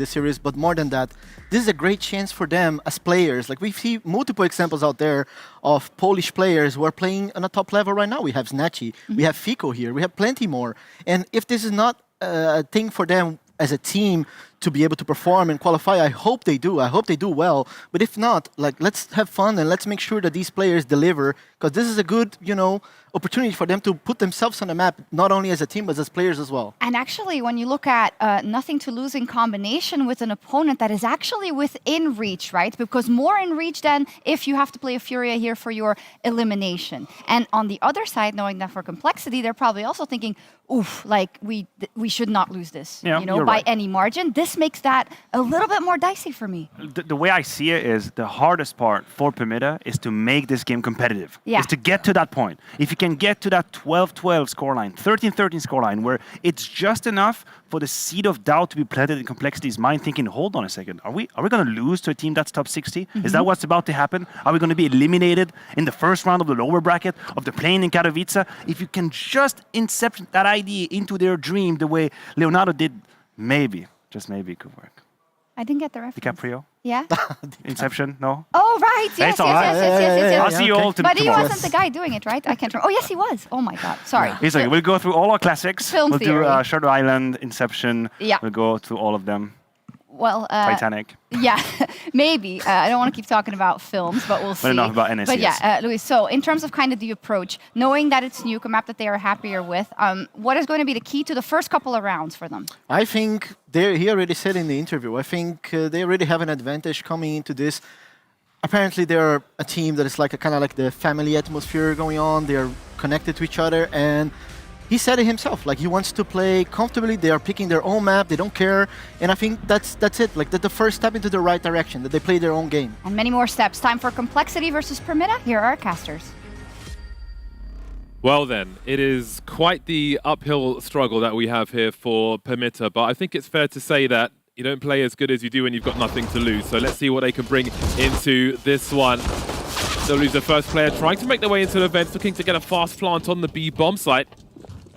series. But more than that, this is a great chance for them as players. Like we see multiple examples out there of Polish players who are playing on a top level right now. We have Snatchy, we have Fico here, we have plenty more. And if this is not a thing for them as a team to be able to perform and qualify, I hope they do. I hope they do well. But if not, like let's have fun and let's make sure that these players deliver, because this is a good, opportunity for them to put themselves on the map, not only as a team, but as players as well. And actually, when you look at nothing to lose in combination with an opponent that is actually within reach, right? Because more in reach than if you have to play a Furia here for your elimination. And on the other side, knowing that for complexity, they're probably also thinking, oof, like we should not lose this, by any margin. This just makes that a little bit more dicey for me. The way I see it is the hardest part for Permitta is to make this game competitive. Yeah. Is to get to that point. If you can get to that 12-12 scoreline, 13-13 scoreline, where it's just enough for the seed of doubt to be planted in Complexity's mind, thinking, hold on a second, are we going to lose to a team that's top 60? Is that what's about to happen? Are we going to be eliminated in the first round of the lower bracket of the plane in Katowice? If you can just incept that idea into their dream the way Leonardo did, maybe, just maybe it could work. I didn't get the reference. DiCaprio? Yeah? Inception? No? Oh, right. Yes, yes. I'll see you all But he tomorrow. wasn't the guy doing it, right? I can't remember. Oh, yes, he was. Oh, my God. Sorry. He's like, we'll go through all our classics. Film we'll theory. do Shutter Island, Inception. Yeah. We'll go through all of them. Well, Titanic. Yeah, maybe. I don't want to keep talking about films, but we'll see. But enough about NSCS. But yeah, Luis, so in terms of kind of the approach, knowing that it's Nuke, a map that they are happier with, what is going to be the key to the first couple of rounds for them? I think he already said in the interview, I think they already have an advantage coming into this. Apparently they're a team that is like a kind of like the family atmosphere going on. They're connected to each other, and he said it himself, like he wants to play comfortably. They are picking their own map, they don't care. And I think that's it, like that's the first step into the right direction, that they play their own game. And many more steps. Time for Complexity versus Permitta. Here are our casters. Well then, it is quite the uphill struggle that we have here for Permitta, but I think it's fair to say that you don't play as good as you do when you've got nothing to lose. So let's see what they can bring into this one. They'll lose their first player, trying to make their way into the events, looking to get a fast plant on the B bomb site.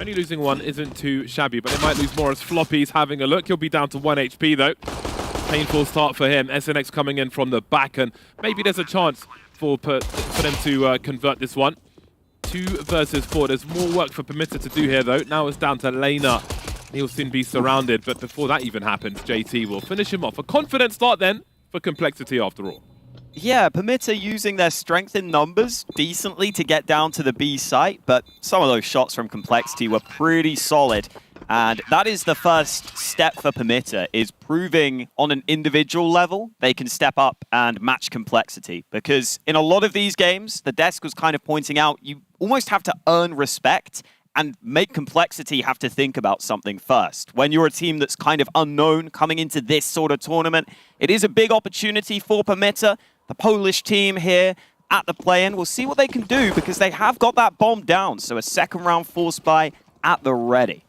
Only losing one isn't too shabby, but they might lose more as Floppy's having a look. He'll be down to 1 HP though. Painful start for him. SNX coming in from the back, and maybe there's a chance for them to convert this one. 2 versus 4. There's more work for Permitta to do here though. Now it's down to Lena. He'll soon be surrounded, but before that even happens, JT will finish him off. A confident start then for Complexity after all. Yeah, Permitta using their strength in numbers decently to get down to the B site, but some of those shots from Complexity were pretty solid. And that is the first step for Permitta, is proving on an individual level they can step up and match Complexity. Because in a lot of these games, the desk was kind of pointing out, you almost have to earn respect and make Complexity have to think about something first. When you're a team that's kind of unknown coming into this sort of tournament, it is a big opportunity for Permitta. The Polish team here at the play-in, we'll see what they can do because they have got that bomb down. So a second round force buy at the ready.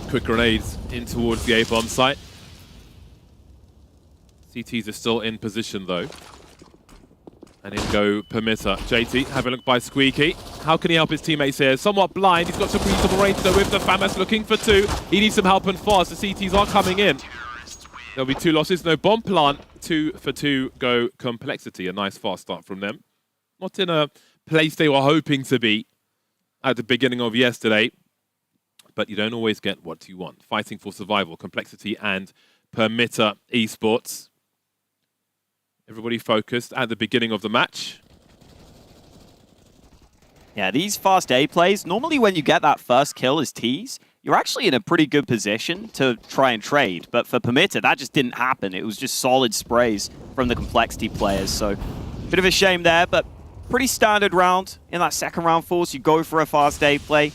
Quick grenades in towards the A-bomb site. CTs are still in position though. And in go Permitta. JT, have a look by Squeaky. How can he help his teammates here? Somewhat blind. He's got some reasonable range though with the FAMAS looking for 2. He needs some help and fast. The CTs are coming in. There'll be 2 losses. No bomb plant. 2 for 2 go Complexity. A nice fast start from them. Not in a place they were hoping to be at the beginning of yesterday. But you don't always get what you want. Fighting for survival. Complexity and Permitta Esports. Everybody focused at the beginning of the match. Yeah, these fast A plays, normally when you get that first kill as T's, you're actually in a pretty good position to try and trade. But for Permitta, that just didn't happen. It was just solid sprays from the Complexity players. So, bit of a shame there, but pretty standard round. In that second round force, you go for a fast A play.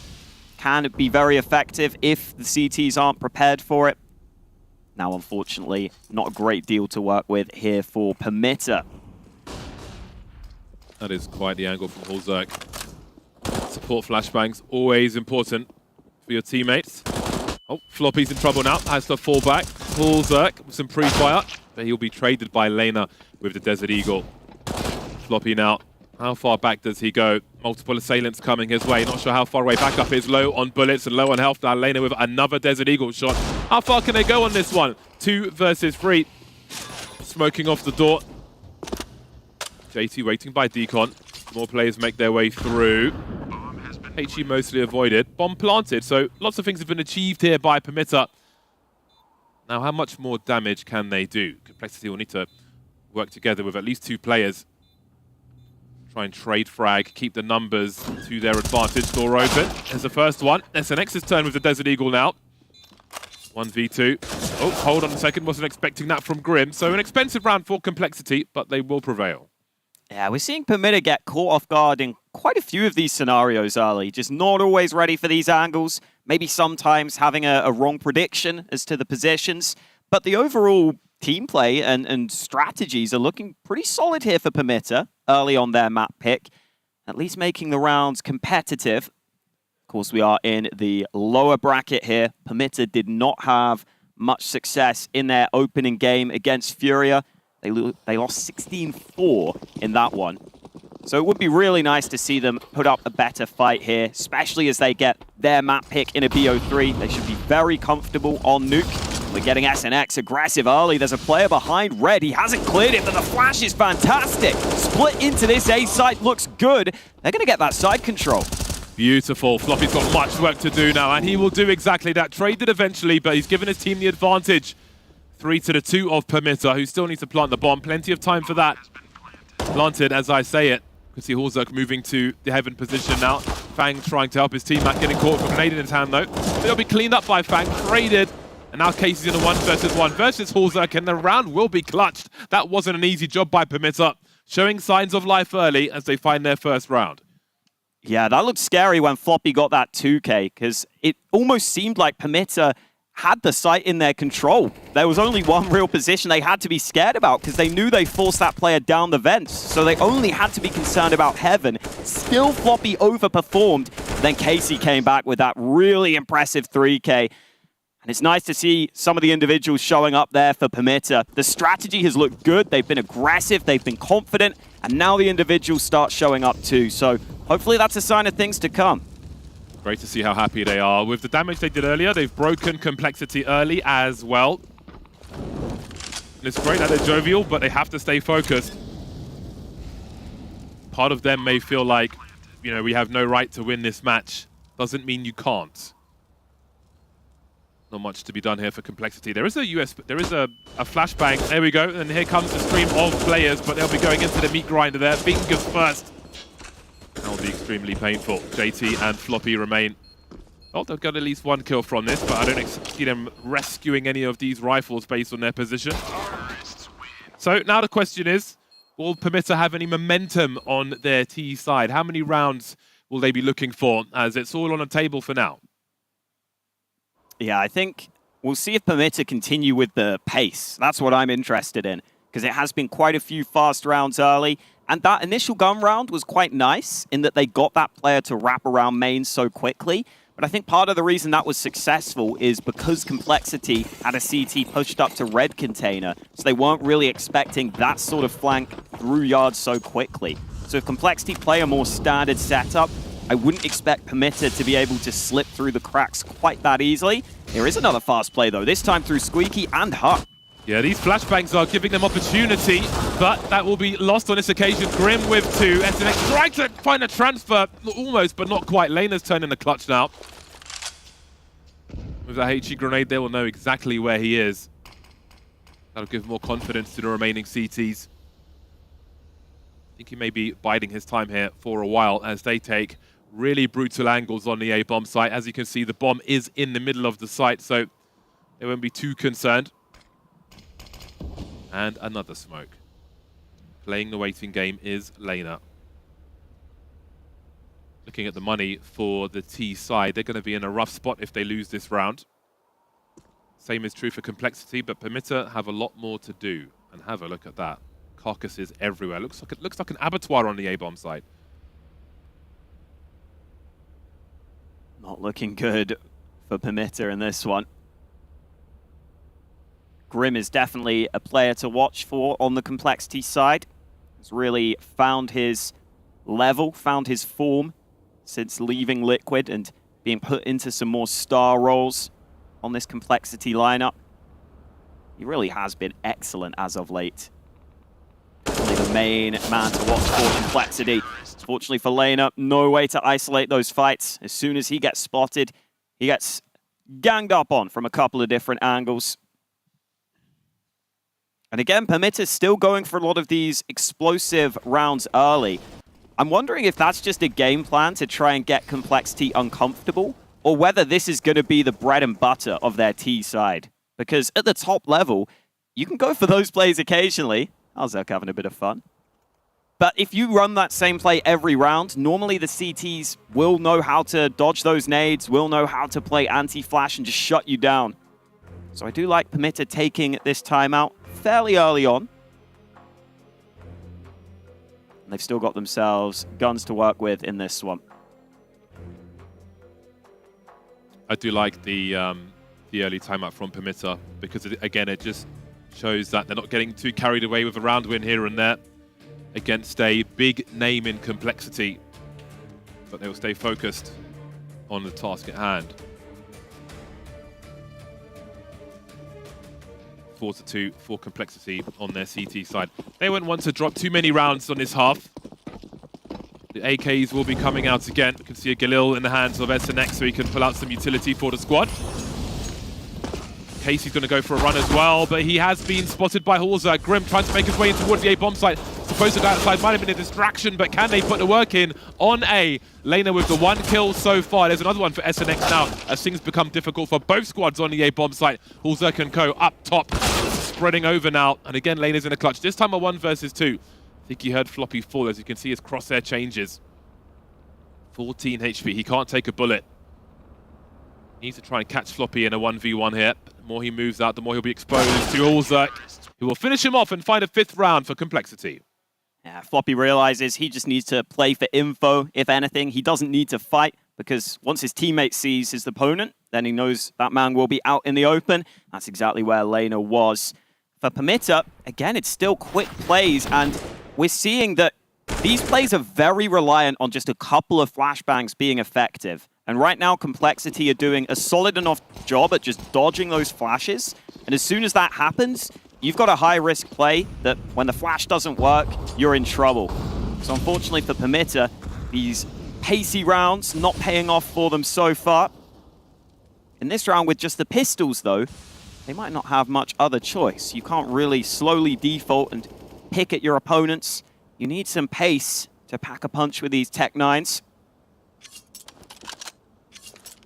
Can be very effective if the CTs aren't prepared for it. Now, unfortunately, not a great deal to work with here for Permitta. That is quite the angle from Hulzerk. Support flashbangs, always important for your teammates. Oh, Floppy's in trouble now, has to fall back. Hulzerk with some pre-fire, but he'll be traded by Lena with the Desert Eagle. Floppy now, how far back does he go? Multiple assailants coming his way, not sure how far away. Backup is low on bullets and low on health. Now Lena with another Desert Eagle shot. How far can they go on this one? 2 versus 3. Smoking off the door. JT waiting by Decon. More players make their way through. HE mostly avoided. Bomb planted, so lots of things have been achieved here by Permitta. Now, how much more damage can they do? Complexity will need to work together with at least 2 players. Try and trade frag, keep the numbers to their advantage. Door open. There's the first one. SNX's turn with the Desert Eagle now. 1v2. Oh, hold on a second. Wasn't expecting that from Grim. So an expensive round for Complexity, but they will prevail. Yeah, we're seeing Permitta get caught off guard in quite a few of these scenarios early. Just not always ready for these angles. maybe sometimes having a wrong prediction as to the positions. But the overall team play and strategies are looking pretty solid here for Permitta early on their map pick, at least making the rounds competitive. Of course, we are in the lower bracket here. Permitta did not have much success in their opening game against Furia. They lost 16-4 in that one. So it would be really nice to see them put up a better fight here, especially as they get their map pick in a BO3. They should be very comfortable on Nuke. We're getting SNX aggressive early. There's a player behind Red. He hasn't cleared it, but the flash is fantastic. Split into this A site looks good. They're going to get that side control. Beautiful. Floppy's got much work to do now, and he will do exactly that. Traded eventually, but he's given his team the advantage. 3-2 of Permitta, who still needs to plant the bomb. Plenty of time for that. Planted as I say it. You can see Horzak moving to the heaven position now. Fang trying to help his teammate, getting caught with a grenade in his hand though. It'll be cleaned up by Fang, traded. And now Casey's in a 1-versus-1 versus Horzak, and the round will be clutched. That wasn't an easy job by Permitta. Showing signs of life early as they find their first round. Yeah, that looked scary when Floppy got that 2K, because it almost seemed like Permitta had the site in their control. There was only one real position they had to be scared about because they knew they forced that player down the vents. So they only had to be concerned about heaven. Still, Floppy overperformed. Then Casey came back with that really impressive 3K. And it's nice to see some of the individuals showing up there for Permitta. The strategy has looked good. They've been aggressive. They've been confident. And now the individuals start showing up too. So hopefully that's a sign of things to come. Great to see how happy they are. With the damage they did earlier, they've broken complexity early as well. And it's great that they're jovial, but they have to stay focused. Part of them may feel like, you know, we have no right to win this match. Doesn't mean you can't. Not much to be done here for complexity. There is a flashbang. There we go. And here comes the stream of players, but they'll be going into the meat grinder there. Fingers first. That will be extremely painful. JT and Floppy remain. Oh, they've got at least one kill from this, but I don't see them rescuing any of these rifles based on their position. So now the question is, will Permitta have any momentum on their T side? How many rounds will they be looking for, as it's all on the table for now? Yeah, I think we'll see if Permitta continue with the pace. That's what I'm interested in, because it has been quite a few fast rounds early. And that initial gun round was quite nice in that they got that player to wrap around main so quickly. But I think part of the reason that was successful is because Complexity had a CT pushed up to red container. So they weren't really expecting that sort of flank through yards so quickly. So if Complexity play a more standard setup, I wouldn't expect Permitta to be able to slip through the cracks quite that easily. There is another fast play though, this time through Squeaky and Huck. Yeah, these flashbangs are giving them opportunity, but that will be lost on this occasion. Grim with 2. SNX trying to find a transfer, almost, but not quite. Lena's turning the clutch now. With that HE grenade, they will know exactly where he is. That'll give more confidence to the remaining CTs. I think he may be biding his time here for a while as they take really brutal angles on the A bomb site. As you can see, the bomb is in the middle of the site, so they won't be too concerned. And another smoke. Playing the waiting game is Lena. Looking at the money for the T side, they're going to be in a rough spot if they lose this round. Same is true for Complexity, but Permitta have a lot more to do. And have a look at that. Carcasses everywhere. Looks like an abattoir on the A-bomb side. Not looking good for Permitta in this one. Grim is definitely a player to watch for on the Complexity side. He's really found his level, found his form since leaving Liquid and being put into some more star roles on this Complexity lineup. He really has been excellent as of late. Definitely the main man to watch for Complexity. Fortunately for Lena, no way to isolate those fights. As soon as he gets spotted, he gets ganged up on from a couple of different angles. And again, Permitta's still going for a lot of these explosive rounds early. I'm wondering if that's just a game plan to try and get Complexity uncomfortable, or whether this is going to be the bread and butter of their T side. Because at the top level, you can go for those plays occasionally. Horzak having a bit of fun. But if you run that same play every round, normally the CTs will know how to dodge those nades, will know how to play anti-flash and just shut you down. So I do like Permitta taking this timeout fairly early on. And they've still got themselves guns to work with in this one. I do like the early timeout from Permitta because, again, it just shows that they're not getting too carried away with a round win here and there against a big name in Complexity, but they will stay focused on the task at hand. 4-2 for Complexity on their CT side. They wouldn't want to drop too many rounds on this half. The AKs will be coming out again. We can see a Galil in the hands of SNX, so he can pull out some utility for the squad. Casey's going to go for a run as well, but he has been spotted by Halzer. Grim trying to make his way in towards the A bomb site. Supposed to go outside, might have been a distraction, but can they put the work in on A? Lena with the 1 kill so far. There's another one for SNX now, as things become difficult for both squads on the A bomb site. Halzer can go up top, spreading over now, and again Lena's in a clutch. This time a 1 versus 2. I think he heard Floppy fall, as you can see his crosshair changes. 14 HP, he can't take a bullet. Needs to try and catch Floppy in a 1v1 here. The more he moves out, the more he'll be exposed to Halzer, who will finish him off and find a 5th round for Complexity. Yeah, Floppy realizes he just needs to play for info, if anything. He doesn't need to fight, because once his teammate sees his opponent, then he knows that man will be out in the open. That's exactly where Lena was. For Permitta, again, it's still quick plays, and we're seeing that these plays are very reliant on just a couple of flashbangs being effective. And right now, Complexity are doing a solid enough job at just dodging those flashes. And as soon as that happens, you've got a high-risk play that when the flash doesn't work, you're in trouble. So unfortunately for Permitta, these pacey rounds not paying off for them so far. In this round with just the pistols, though, they might not have much other choice. You can't really slowly default and pick at your opponents. You need some pace to pack a punch with these Tech 9s.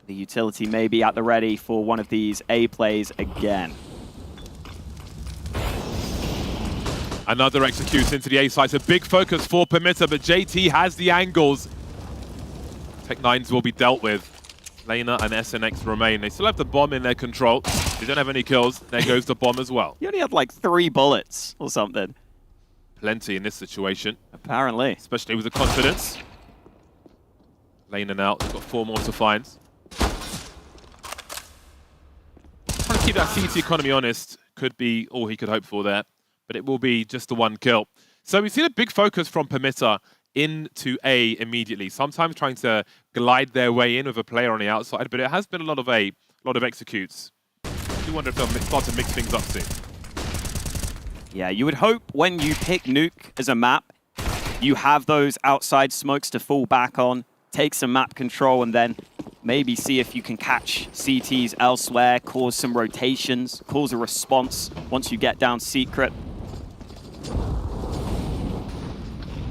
The utility may be at the ready for one of these A plays again. Another execute into the A site. A big focus for Permitta, but JT has the angles. Tech 9s will be dealt with. Lena and SNX remain. They still have the bomb in their control. They don't have any kills. There goes the bomb as well. You only had like 3 bullets or something. Plenty in this situation. Apparently. Especially with the confidence. Lena now has got 4 more to find. Trying to keep that CT economy honest could be all he could hope for there, but it will be just the 1 kill. So we've seen a big focus from Permitta into A immediately, sometimes trying to glide their way in with a player on the outside, but it has been a lot of A, a lot of executes. I do wonder if they'll start to mix things up soon. Yeah, you would hope when you pick Nuke as a map, you have those outside smokes to fall back on, take some map control, and then maybe see if you can catch CTs elsewhere, cause some rotations, cause a response once you get down secret.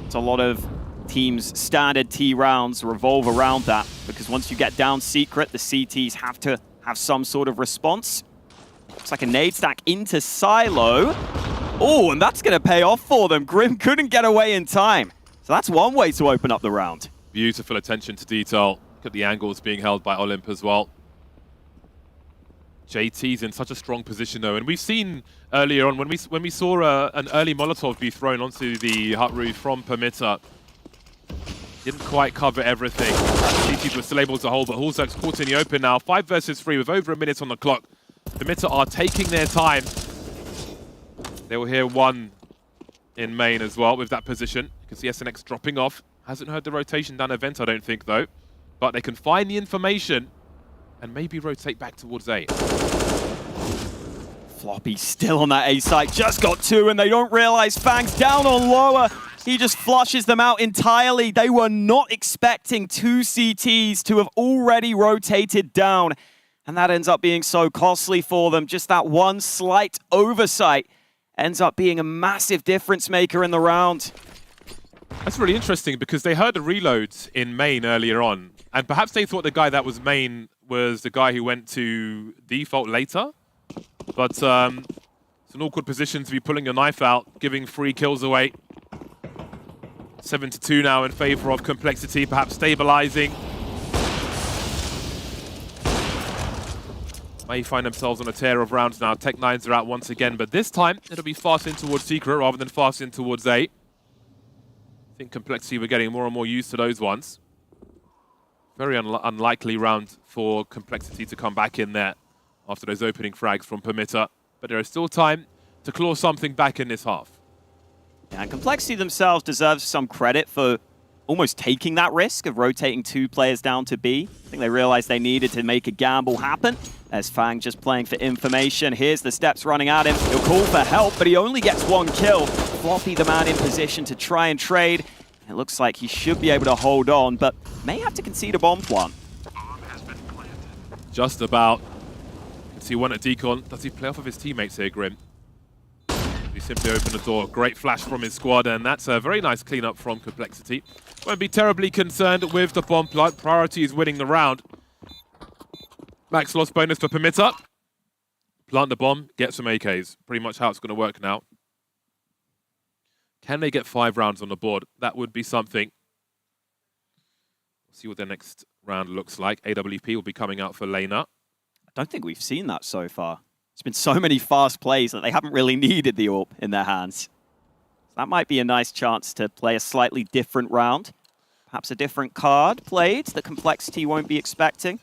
It's a lot of teams' standard T rounds revolve around that, because once you get down secret, the CTs have to have some sort of response. Looks like a nade stack into Silo. Oh, and that's going to pay off for them. Grim couldn't get away in time. So that's one way to open up the round. Beautiful attention to detail. Look at the angles being held by Olymp as well. JT's in such a strong position though, and we've seen earlier on when we saw an early Molotov be thrown onto the hut roof from Permitta. Didn't quite cover everything. CTs were still able to hold, but Halzer's caught in the open now. 5 versus 3 with over a minute on the clock. Permitta are taking their time. They will hear 1 in main as well with that position. You can see SNX dropping off. Hasn't heard the rotation down event, I don't think, though. But they can find the information and maybe rotate back towards A. Floppy still on that A site, just got 2, and they don't realize Fang's down on lower. He just flushes them out entirely. They were not expecting 2 CTs to have already rotated down. And that ends up being so costly for them. Just that 1 slight oversight ends up being a massive difference maker in the round. That's really interesting because they heard the reloads in main earlier on, and perhaps they thought the guy that was main was the guy who went to default later. But it's an awkward position to be pulling your knife out, giving 3 kills away. 7-2 now in favor of Complexity, perhaps stabilizing. May find themselves on a tear of rounds now. Tech9s are out once again, but this time it'll be fast in towards Secret rather than fast in towards A. I think Complexity were getting more and more used to those ones. Very unlikely round for Complexity to come back in there after those opening frags from Permitta. But there is still time to claw something back in this half. Yeah, and Complexity themselves deserves some credit for almost taking that risk of rotating 2 players down to B. I think they realized they needed to make a gamble happen. There's Fang just playing for information. Here's the steps running at him. He'll call for help, but he only gets 1 kill. Floppy, the man in position to try and trade. It looks like he should be able to hold on, but may have to concede a bomb plant. Just about. See one at Deacon. Does he play off of his teammates here, Grim? He simply opened the door. Great flash from his squad, and that's a very nice cleanup from Complexity. Won't be terribly concerned with the bomb plant. Priority is winning the round. Max loss bonus for Permitta. Plant the bomb, get some AKs. Pretty much how it's going to work now. Can they get 5 rounds on the board? That would be something. See what their next round looks like. AWP will be coming out for Lena. I don't think we've seen that so far. There's been so many fast plays that they haven't really needed the AWP in their hands. So that might be a nice chance to play a slightly different round. Perhaps a different card played that Complexity won't be expecting.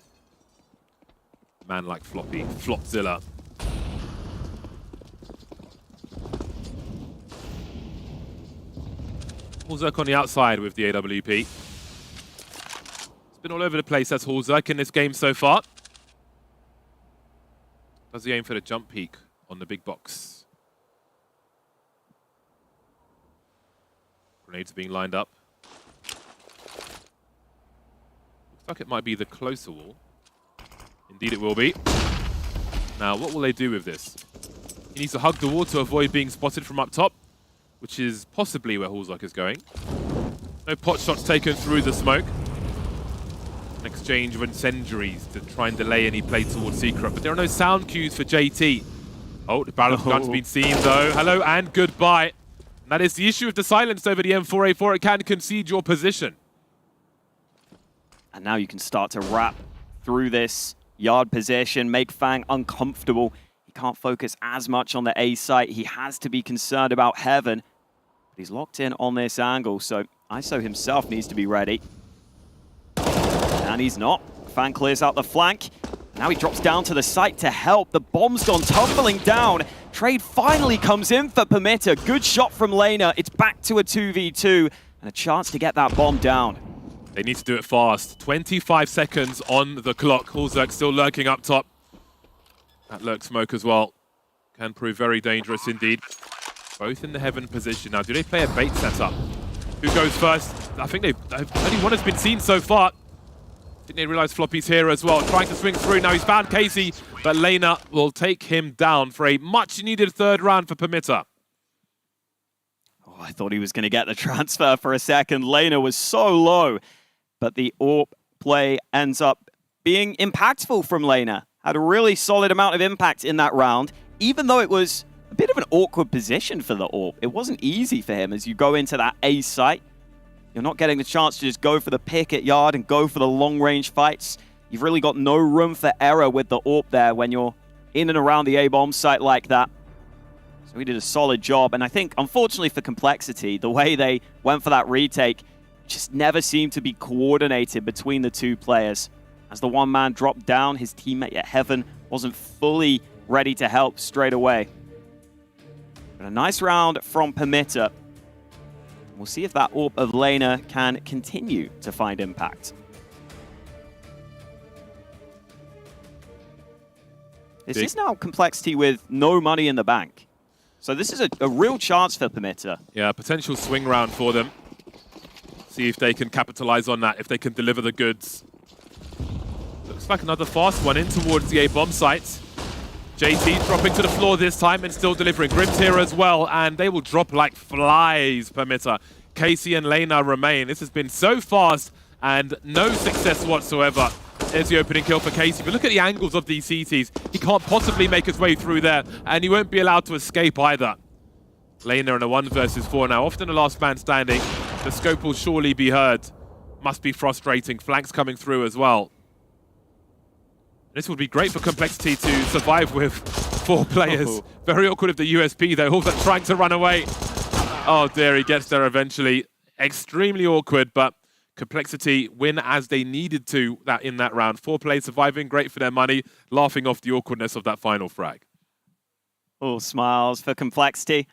Man like Floppy, Flopzilla. Hulzerk on the outside with the AWP. It's been all over the place as Hulzerk in this game so far. Does he aim for the jump peak on the big box? Grenades being lined up. Looks like it might be the closer wall. Indeed it will be. Now, what will they do with this? He needs to hug the wall to avoid being spotted from up top, which is possibly where Hulzerk is going. No pot shots taken through the smoke. An exchange of incendiaries to try and delay any play towards Secret, but there are no sound cues for JT. Oh, the barrel of gun's been seen though. Hello and goodbye. And that is the issue of the silence over the M4A4. It can concede your position. And now you can start to wrap through this yard position, make Fang uncomfortable. He can't focus as much on the A site. He has to be concerned about Heaven. But he's locked in on this angle, so ISO himself needs to be ready. And he's not. Fang clears out the flank. Now he drops down to the site to help. The bomb's gone tumbling down. Trade finally comes in for Permitta. Good shot from Lena. It's back to a 2v2 and a chance to get that bomb down. They need to do it fast. 25 seconds on the clock. Hulzerk still lurking up top. That lurk smoke as well can prove very dangerous indeed. Both in the Heaven position. Now, do they play a bait setup? Who goes first? I think only one has been seen so far. I think they realize Floppy's here as well, trying to swing through. Now he's found Casey, but Lena will take him down for a much-needed 3rd round for Permitta. Oh, I thought he was going to get the transfer for a second. Lena was so low, but the AWP play ends up being impactful from Lena. Had a really solid amount of impact in that round, even though it was a bit of an awkward position for the AWP. It wasn't easy for him as you go into that A site. You're not getting the chance to just go for the pick at yard and go for the long-range fights. You've really got no room for error with the AWP there when you're in and around the A-bomb site like that. So he did a solid job, and I think, unfortunately for Complexity, the way they went for that retake just never seemed to be coordinated between the 2 players. As the one man dropped down, his teammate at Heaven wasn't fully ready to help straight away. But a nice round from Permitta. We'll see if that AWP of Lena can continue to find impact. This is now Complexity with no money in the bank. So this is a real chance for Permitta. Yeah, potential swing round for them. See if they can capitalize on that, if they can deliver the goods. Looks like another fast one in towards the A-bomb site. JT dropping to the floor this time and still delivering. Grim's here as well, and they will drop like flies, Permitta. Casey and Lena remain. This has been so fast and no success whatsoever. There's the opening kill for Casey, but look at the angles of these CTs. He can't possibly make his way through there, and he won't be allowed to escape either. Lena in a 1 versus 4 now, often the last man standing. The scope will surely be heard. Must be frustrating. Flanks coming through as well. This would be great for Complexity to survive with 4 players. Very awkward with the USP though. Hulzak trying to run away. Oh dear, he gets there eventually. Extremely awkward, but Complexity win as they needed to in that round. 4 players surviving, great for their money, laughing off the awkwardness of that final frag. All smiles for Complexity.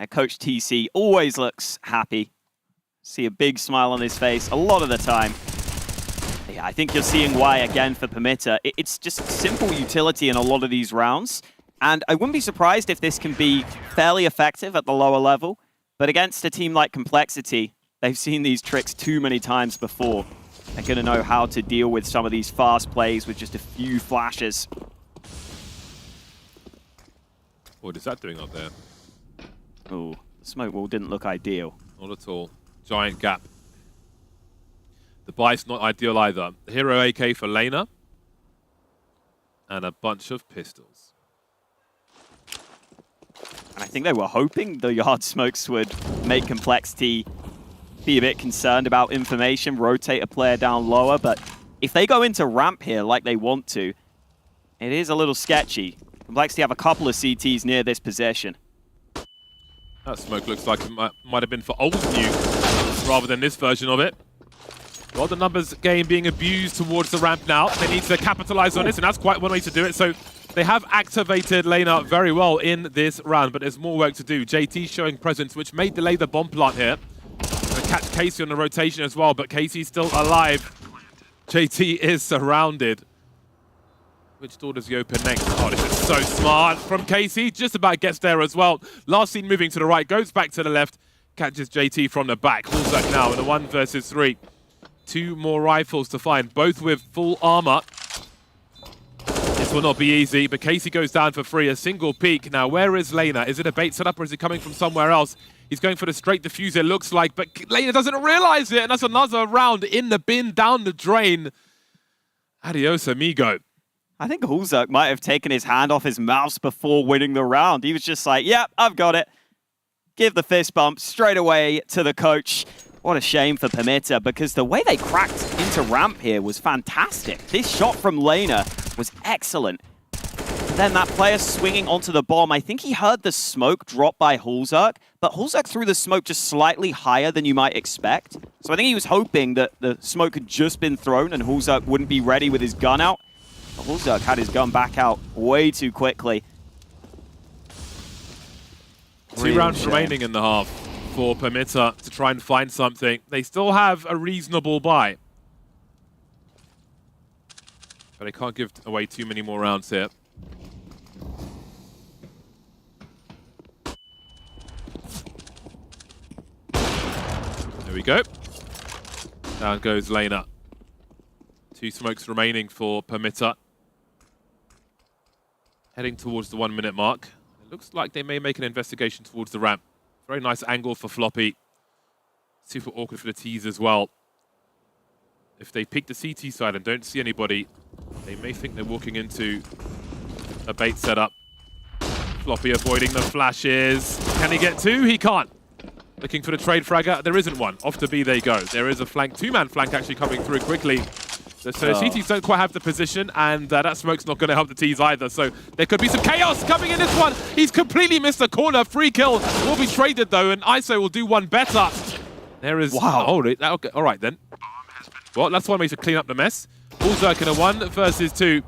Coach TC always looks happy. See a big smile on his face a lot of the time. Yeah, I think you're seeing why again for Permitta. It's just simple utility in a lot of these rounds. And I wouldn't be surprised if this can be fairly effective at the lower level. But against a team like Complexity, they've seen these tricks too many times before. They're going to know how to deal with some of these fast plays with just a few flashes. What is that doing up there? Oh, the smoke wall didn't look ideal. Not at all. Giant gap. The buy's not ideal either. The Hero AK for Lena. And a bunch of pistols. And I think they were hoping the yard smokes would make Complexity be a bit concerned about information, rotate a player down lower, but if they go into ramp here like they want to, it is a little sketchy. Complexity have a couple of CTs near this possession. That smoke looks like it might have been for old new rather than this version of it. Well, the numbers game being abused towards the ramp now. They need to capitalize on this, and that's quite one way to do it. So they have activated Lena very well in this round, but there's more work to do. JT showing presence, which may delay the bomb plant here. Gonna catch Casey on the rotation as well, but Casey's still alive. JT is surrounded. Which door does he open next? Oh, this is so smart from Casey. Just about gets there as well. Last seen moving to the right, goes back to the left, catches JT from the back. Hulzak now in a 1 versus 3. 2 more rifles to find, both with full armor. This will not be easy, but Casey goes down for free. A single peek. Now, where is Lena? Is it a bait setup or is he coming from somewhere else? He's going for the straight diffuser, it looks like, but Lena doesn't realize it, and that's another round in the bin, down the drain. Adios, amigo. I think Hulzak might have taken his hand off his mouse before winning the round. He was just like, yep, I've got it. Give the fist bump straight away to the coach. What a shame for Permitta, because the way they cracked into ramp here was fantastic. This shot from Lena was excellent. Then that player swinging onto the bomb, I think he heard the smoke drop by Hulzak, but Hulzak threw the smoke just slightly higher than you might expect. So I think he was hoping that the smoke had just been thrown and Hulzak wouldn't be ready with his gun out. But Hulzak had his gun back out way too quickly. 2 rounds remaining in the half for Permitta to try and find something. They still have a reasonable buy. But they can't give away too many more rounds here. There we go. Down goes Lena. 2 smokes remaining for Permitta. Heading towards the 1 minute mark. It looks like they may make an investigation towards the ramp. Very nice angle for Floppy. Super awkward for the T's as well. If they peek the CT side and don't see anybody, they may think they're walking into a bait setup. Floppy avoiding the flashes. Can he get 2? He can't. Looking for the trade fragger. There isn't one. Off to B they go. There is a flank, 2-man flank actually coming through quickly. So CTs don't quite have the position, and that smoke's not going to help the T's either. So there could be some chaos coming in this one. He's completely missed the corner. Free kill will be traded though, and ISO will do one better. There is... Wow. Oh, okay. All right then. Well, that's one way to clean up the mess. Hulzak in a 1 versus 2.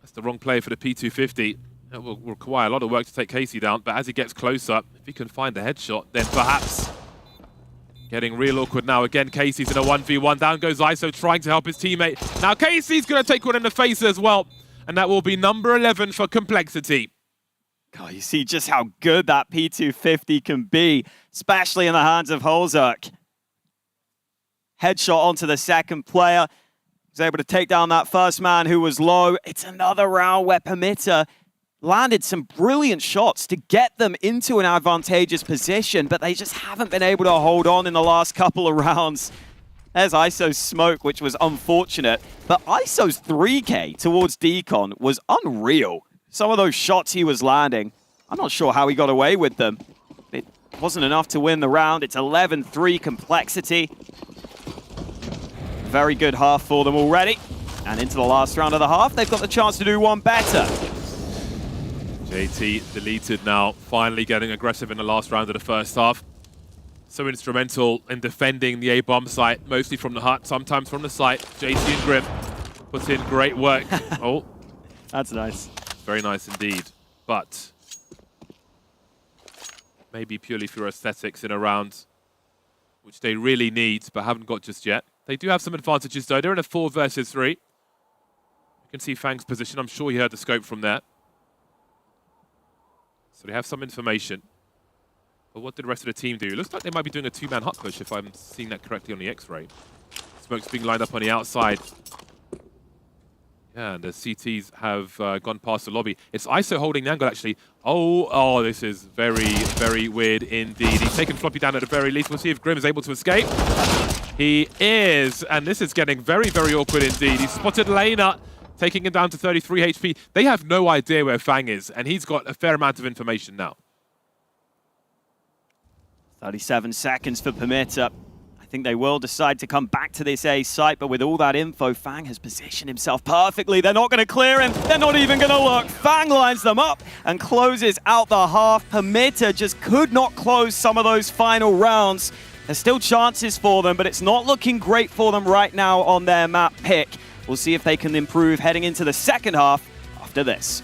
That's the wrong play for the P250. It will require a lot of work to take Casey down, but as he gets closer, if he can find a headshot, then perhaps... Getting real awkward now. Again, Casey's in a 1v1. Down goes ISO trying to help his teammate. Now Casey's going to take one in the face as well. And that will be number 11 for Complexity. God, you see just how good that P250 can be, especially in the hands of Hulzak. Headshot onto the second player. He's able to take down that first man who was low. It's another round where Permitta landed some brilliant shots to get them into an advantageous position, but they just haven't been able to hold on in the last couple of rounds. There's ISO's smoke, which was unfortunate, but ISO's 3K towards Decon was unreal. Some of those shots he was landing, I'm not sure how he got away with them. Wasn't enough to win the round. It's 11-3 complexity. Very good half for them already. And into the last round of the half, they've got the chance to do one better. JT deleted now, finally getting aggressive in the last round of the first half. So instrumental in defending the A-bomb site, mostly from the hut, sometimes from the site. JT and Grim put in great work. Oh, that's nice. Very nice indeed. But maybe purely for aesthetics in a round, which they really need, but haven't got just yet. They do have some advantages though. They're in a 4 versus 3. You can see Fang's position. I'm sure you heard the scope from there. So they have some information. But what did the rest of the team do? It looks like they might be doing a 2-man hut push, if I'm seeing that correctly on the X-ray. Smoke's being lined up on the outside. Yeah, and the CTs have gone past the lobby. It's ISO holding the angle, actually. Oh, this is very, very weird indeed. He's taken Floppy down at the very least. We'll see if Grim is able to escape. He is, and this is getting very, very awkward indeed. He's spotted Lena, taking him down to 33 HP. They have no idea where Fang is, and he's got a fair amount of information now. 37 seconds for Permitta. I think they will decide to come back to this A site, but with all that info, Fang has positioned himself perfectly. They're not going to clear him. They're not even going to look. Fang lines them up and closes out the half. Permitta just could not close some of those final rounds. There's still chances for them, but it's not looking great for them right now on their map pick. We'll see if they can improve heading into the second half after this.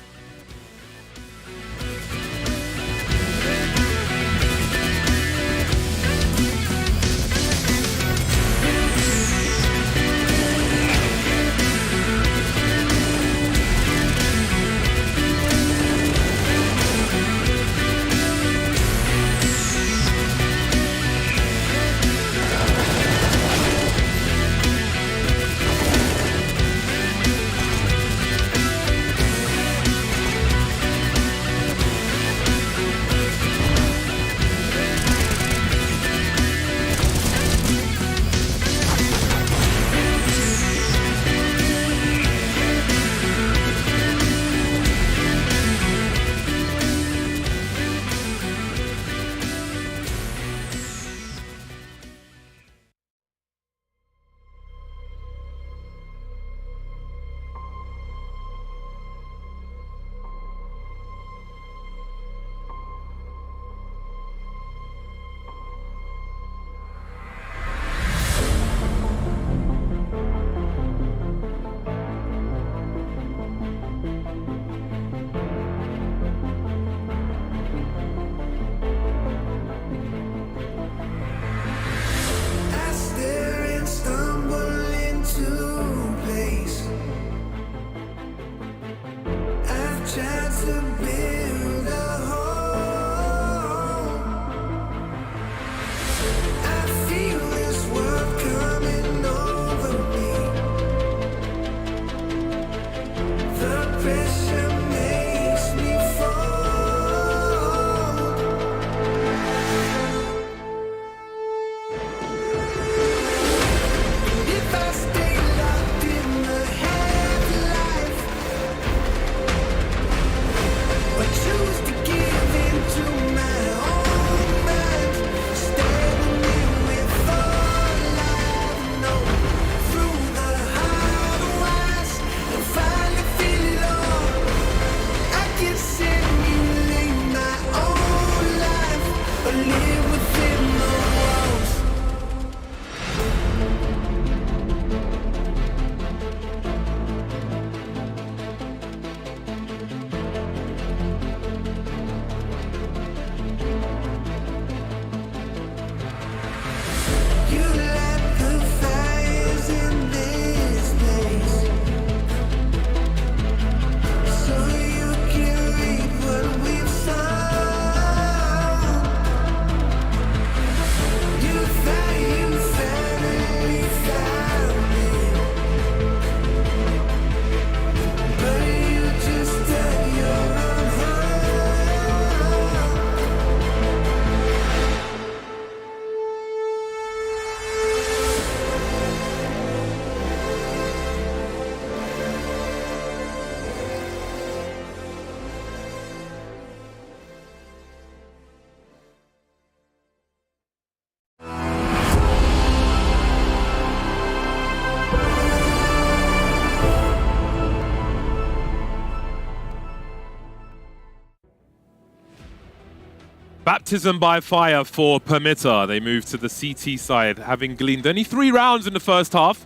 Baptism by fire for Permitta. They move to the CT side, having gleaned only 3 rounds in the first half.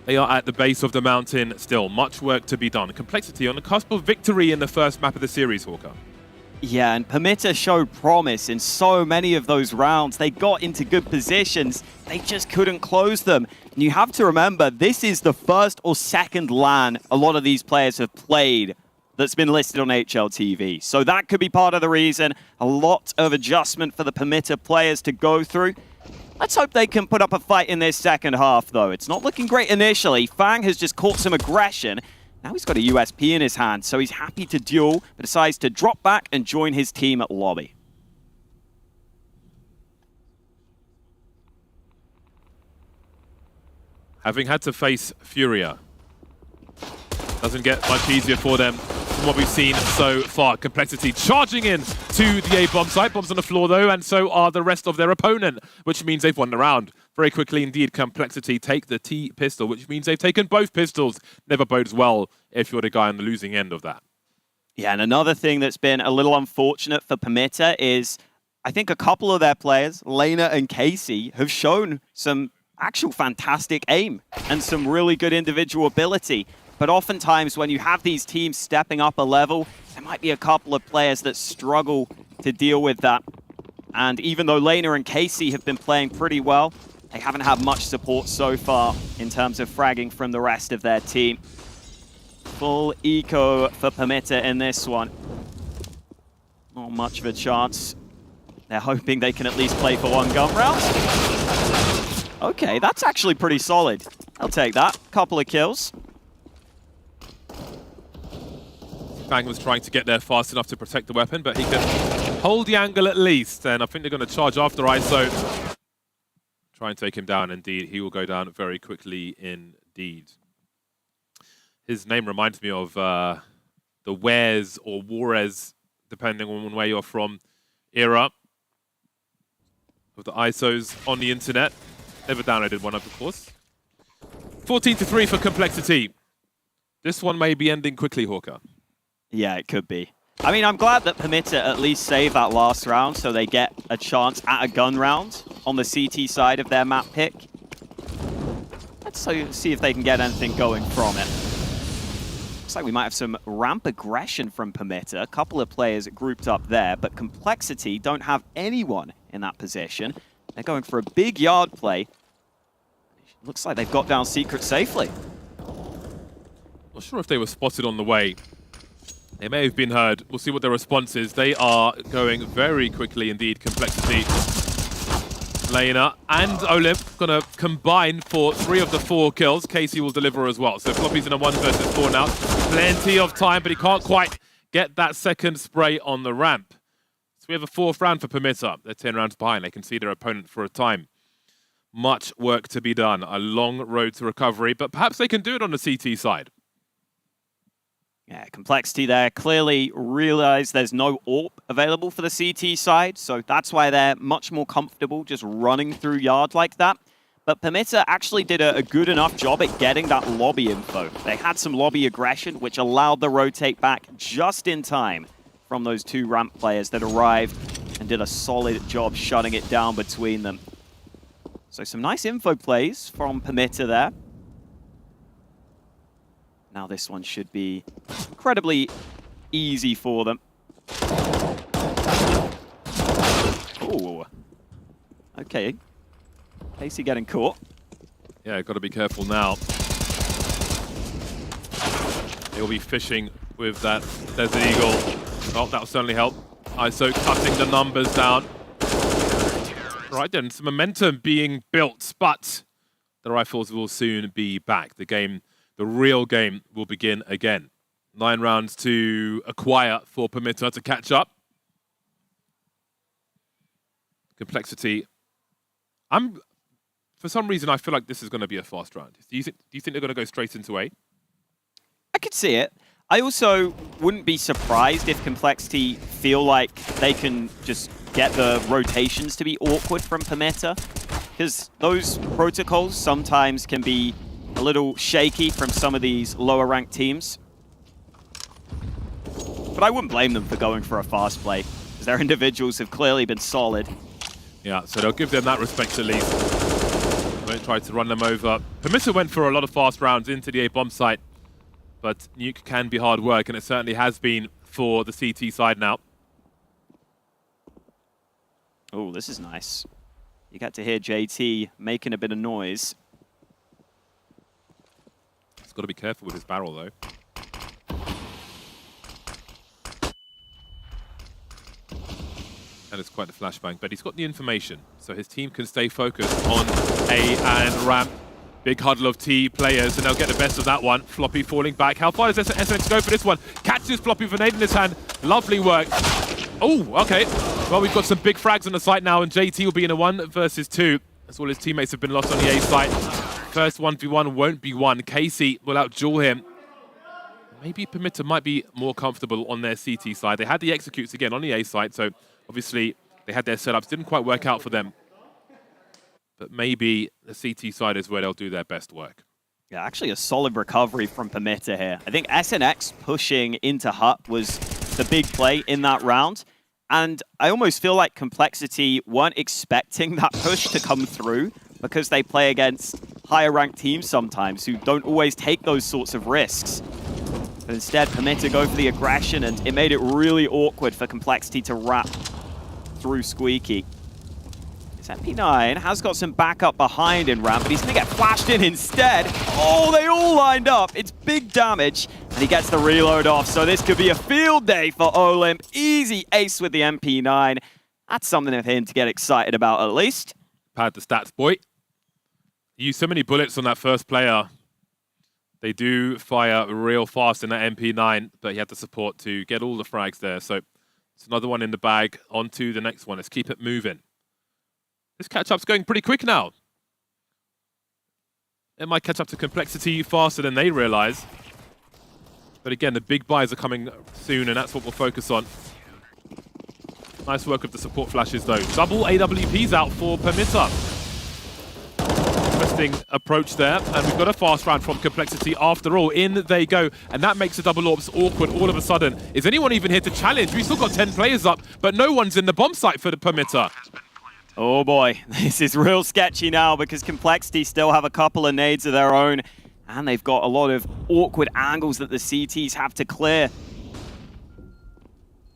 They are at the base of the mountain still. Much work to be done. Complexity on the cusp of victory in the first map of the series, Hawker. Yeah, and Permitta showed promise in so many of those rounds. They got into good positions. They just couldn't close them. And you have to remember, this is the first or second LAN a lot of these players have played that's been listed on HLTV. So that could be part of the reason. A lot of adjustment for the Permitta players to go through. Let's hope they can put up a fight in this second half, though. It's not looking great initially. Fang has just caught some aggression. Now he's got a USP in his hand, so he's happy to duel, but decides to drop back and join his team at lobby. Having had to face Furia, doesn't get much easier for them from what we've seen so far. Complexity charging in to the A bomb site. Bombs on the floor, though, and so are the rest of their opponent, which means they've won the round. Very quickly indeed, Complexity take the T pistol, which means they've taken both pistols. Never bodes well if you're the guy on the losing end of that. Yeah, and another thing that's been a little unfortunate for Permitta is I think a couple of their players, Lena and Casey, have shown some actual fantastic aim and some really good individual ability. But oftentimes when you have these teams stepping up a level, there might be a couple of players that struggle to deal with that. And even though Lena and Casey have been playing pretty well, they haven't had much support so far in terms of fragging from the rest of their team. Full eco for Permitta in this one. Not much of a chance. They're hoping they can at least play for 1 gun round. Okay, that's actually pretty solid. I'll take that. Couple of kills. Fang was trying to get there fast enough to protect the weapon, but he can hold the angle at least. And I think they're going to charge after ISO. Try and take him down, indeed. He will go down very quickly indeed. His name reminds me of the Wares or Juarez, depending on where you're from, era of the ISOs on the internet. Never downloaded one, of course. 14-3 for Complexity. This one may be ending quickly, Hawker. Yeah, it could be. I mean, I'm glad that Permitta at least saved that last round so they get a chance at a gun round on the CT side of their map pick. Let's see if they can get anything going from it. Looks like we might have some ramp aggression from Permitta. A couple of players grouped up there, but Complexity don't have anyone in that position. They're going for a big yard play. Looks like they've got down Secret safely. Not sure if they were spotted on the way. They may have been heard. We'll see what their response is. They are going very quickly indeed. Complexity. Lena and Olymp going to combine for 3 of the 4 kills. Casey will deliver as well. So Floppy's in a 1 versus 4 now. Plenty of time, but he can't quite get that second spray on the ramp. So we have a 4th round for Permitta. They're 10 rounds behind. They can see their opponent for a time. Much work to be done. A long road to recovery, but perhaps they can do it on the CT side. Yeah, Complexity there clearly realize there's no AWP available for the CT side, so that's why they're much more comfortable just running through yard like that. But Permitta actually did a good enough job at getting that lobby info. They had some lobby aggression, which allowed the rotate back just in time from those 2 ramp players that arrived and did a solid job shutting it down between them. So some nice info plays from Permitta there. Now this one should be incredibly easy for them. Ooh. Okay. Casey getting caught. Yeah, got to be careful now. He'll be fishing with that Desert Eagle. Oh, that'll certainly help. ISO cutting the numbers down. Right then, some momentum being built, but the rifles will soon be back. The real game will begin again. 9 rounds to acquire for Permitta to catch up. Complexity. For some reason, I feel like this is going to be a fast round. Do you think they're going to go straight into A? I could see it. I also wouldn't be surprised if Complexity feel like they can just get the rotations to be awkward from Permitta, because those protocols sometimes can be a little shaky from some of these lower ranked teams. But I wouldn't blame them for going for a fast play. Their individuals have clearly been solid. Yeah, so they'll give them that respect at least. Won't try to run them over. Permitta went for a lot of fast rounds into the A bomb site, but Nuke can be hard work, and it certainly has been for the CT side now. Oh, this is nice. You get to hear JT making a bit of noise. He's got to be careful with his barrel, though. And it's quite the flashbang, but he's got the information, so his team can stay focused on A and ramp. Big huddle of T players, and they'll get the best of that one. Floppy falling back. How far does SNX go for this one? Catches Floppy with a nade in his hand. Lovely work. Oh, okay. Well, we've got some big frags on the site now, and JT will be in a 1 versus 2. As all his teammates have been lost on the A site. First 1v1 won't be won. Casey will outduel him. Maybe Permitta might be more comfortable on their CT side. They had the executes again on the A side, so obviously they had their setups. Didn't quite work out for them. But maybe the CT side is where they'll do their best work. Yeah, actually a solid recovery from Permitta here. I think SNX pushing into Hut was the big play in that round. And I almost feel like Complexity weren't expecting that push to come through because they play against higher ranked teams sometimes who don't always take those sorts of risks. But instead, Permitta go for the aggression, and it made it really awkward for Complexity to wrap through Squeaky. His MP9 has got some backup behind in ramp, but he's going to get flashed in instead. Oh, they all lined up. It's big damage, and he gets the reload off. So this could be a field day for Olymp. Easy ace with the MP9. That's something of him to get excited about, at least. Pad the stats, boy. You used so many bullets on that first player. They do fire real fast in that MP9, but he had the support to get all the frags there. So it's another one in the bag. On to the next one. Let's keep it moving. This catch-up's going pretty quick now. It might catch up to Complexity faster than they realize. But again, the big buys are coming soon, and that's what we'll focus on. Nice work with the support flashes, though. Double AWPs out for Permitta. Interesting approach there, and we've got a fast round from Complexity after all. In they go, and that makes the double orbs awkward all of a sudden. Is anyone even here to challenge? We've still got 10 players up, but no one's in the bomb site for the Permitta. Oh boy, this is real sketchy now because Complexity still have a couple of nades of their own, and they've got a lot of awkward angles that the CTs have to clear.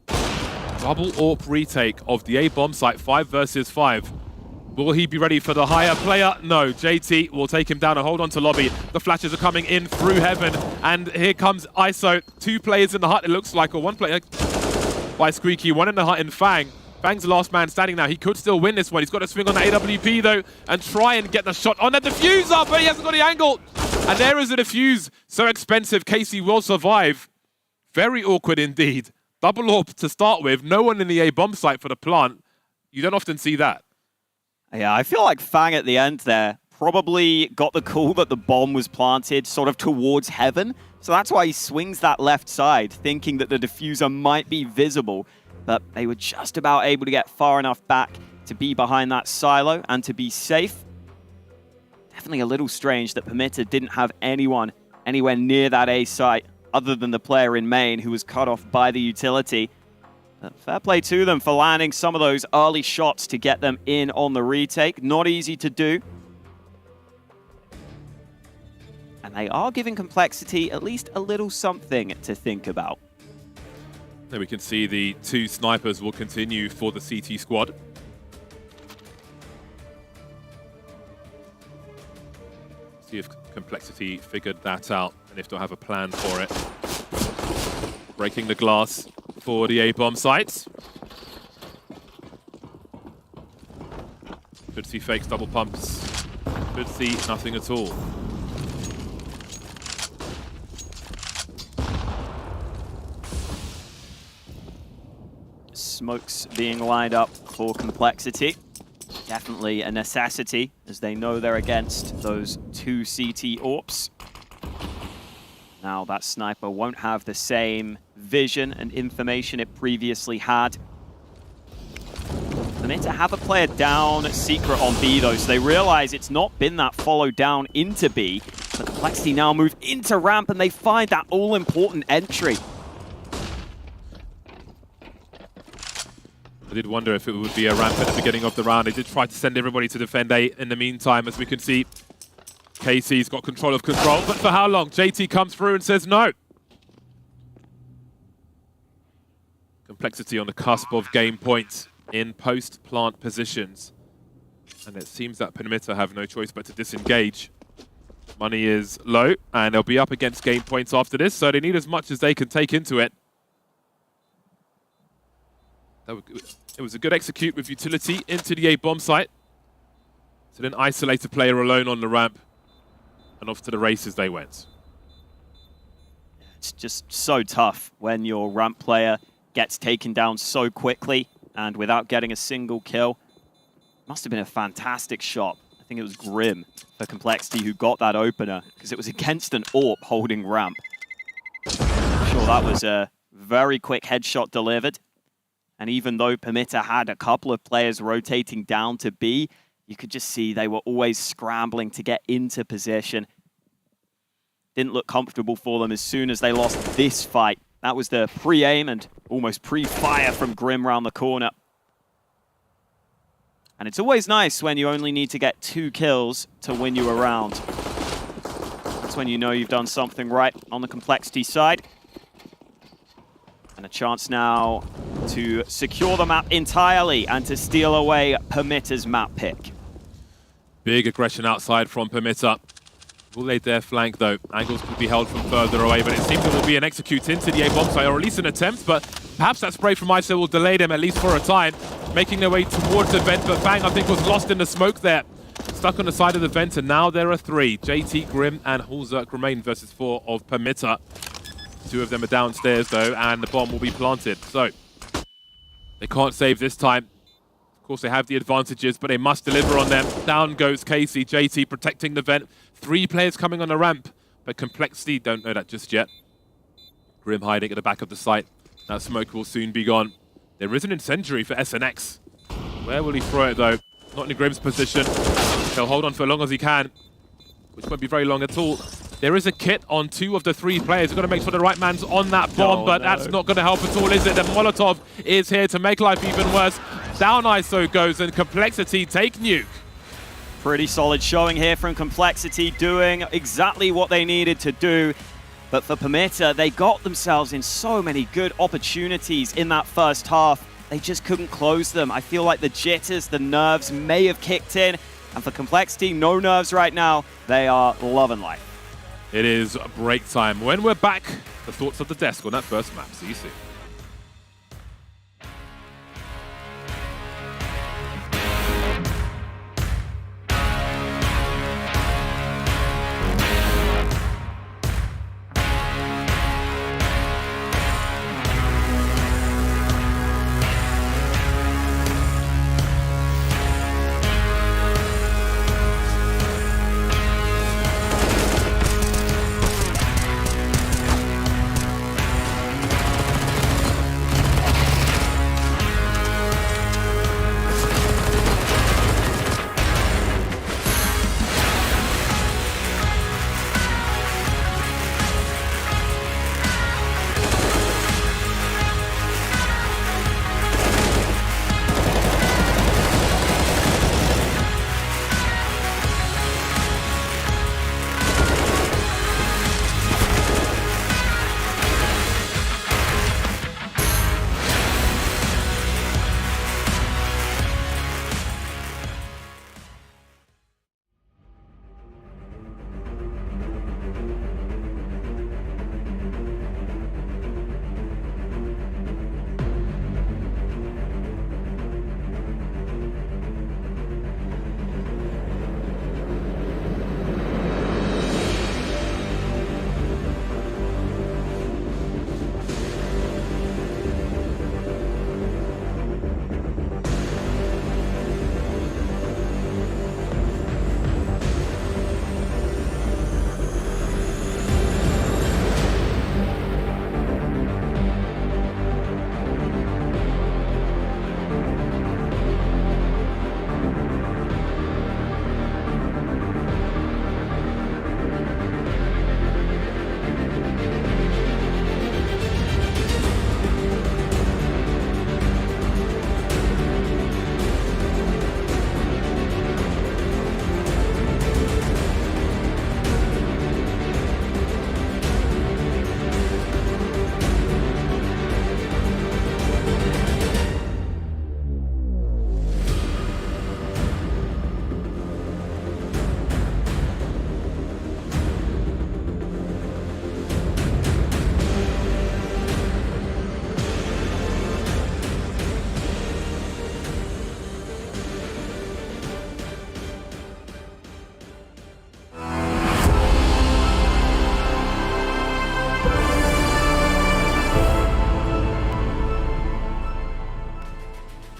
Double AWP retake of the A bomb site, 5 versus 5. Will he be ready for the higher player? No, JT will take him down and hold on to lobby. The flashes are coming in through heaven, and here comes ISO. 2 players in the hut, it looks like, or 1 player by Squeaky, 1 in the hut in Fang. Fang's the last man standing now. He could still win this one. He's got to swing on the AWP, though, and try and get the shot on the diffuser, but he hasn't got the angle. And there is a diffuse. So expensive. Casey will survive. Very awkward indeed. Double AWP to start with. No one in the A bomb site for the plant. You don't often see that. Yeah, I feel like Fang at the end there probably got the call that the bomb was planted sort of towards heaven. So that's why he swings that left side, thinking that the diffuser might be visible. But they were just about able to get far enough back to be behind that silo and to be safe. Definitely a little strange that Permitta didn't have anyone anywhere near that A site other than the player in main who was cut off by the utility. But fair play to them for landing some of those early shots to get them in on the retake. Not easy to do. And they are giving Complexity at least a little something to think about. There we can see the 2 snipers will continue for the CT squad. See if Complexity figured that out and if they'll have a plan for it. Breaking the glass for the A-bomb sites. Could see fakes, double pumps. Could see nothing at all. Smokes being lined up for Complexity. Definitely a necessity, as they know they're against those 2 CT AWPs. Now that sniper won't have the same vision and information it previously had. They need to have a player down secret on B though, so they realize it's not been that follow down into B. But Complexity now move into ramp and they find that all-important entry. I did wonder if it would be a ramp at the beginning of the round. They did try to send everybody to defend A in the meantime, as we can see. KC's got control of control, but for how long? JT comes through and says no. Complexity on the cusp of game points in post-plant positions. And it seems that Permitta have no choice but to disengage. Money is low, and they'll be up against game points after this, so they need as much as they can take into it. It was a good execute with utility into the A bomb site. To then isolate a player alone on the ramp, and off to the races they went. It's just so tough when your ramp player gets taken down so quickly and without getting a single kill. Must have been a fantastic shot. I think it was Grim for Complexity who got that opener, because it was against an AWP holding ramp. I'm sure that was a very quick headshot delivered. And even though Permitta had a couple of players rotating down to B, you could just see they were always scrambling to get into position. Didn't look comfortable for them as soon as they lost this fight. That was the pre-aim and almost pre-fire from Grim round the corner. And it's always nice when you only need to get 2 kills to win you a round. That's when you know you've done something right on the Complexity side. And a chance now to secure the map entirely and to steal away Permitta's map pick. Big aggression outside from Permitta. Will they dare flank though? Angles could be held from further away, but it seems it will be an execute into the A bomb site, or at least an attempt, but perhaps that spray from ISO will delay them at least for a time, making their way towards the vent, but Bang I think was lost in the smoke there. Stuck on the side of the vent, and now there are 3. JT, Grim and Hulzerk remain versus 4 of Permitta. 2 of them are downstairs though, and the bomb will be planted. So, they can't save this time. Of course, they have the advantages, but they must deliver on them. Down goes Casey. JT protecting the vent. 3 players coming on the ramp, but Complexity don't know that just yet. Grim hiding at the back of the site. That smoke will soon be gone. There is an incendiary for SNX. Where will he throw it, though? Not in Grim's position. He'll hold on for as long as he can, which won't be very long at all. There is a kit on 2 of the 3 players. We've got to make sure the right man's on that bomb, but that's not going to help at all, is it? The Molotov is here to make life even worse. Down ISO goes, and Complexity take nuke. Pretty solid showing here from Complexity, doing exactly what they needed to do. But for Permitta, they got themselves in so many good opportunities in that first half. They just couldn't close them. I feel like the jitters, the nerves may have kicked in. And for Complexity, no nerves right now. They are loving life. It is break time. When we're back, the thoughts of the desk on that first map. See you soon.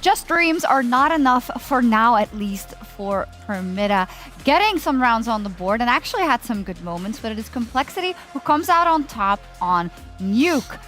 just dreams are not enough for now, at least for Permitta. Getting some rounds on the board and actually had some good moments, but it is Complexity who comes out on top on Nuke.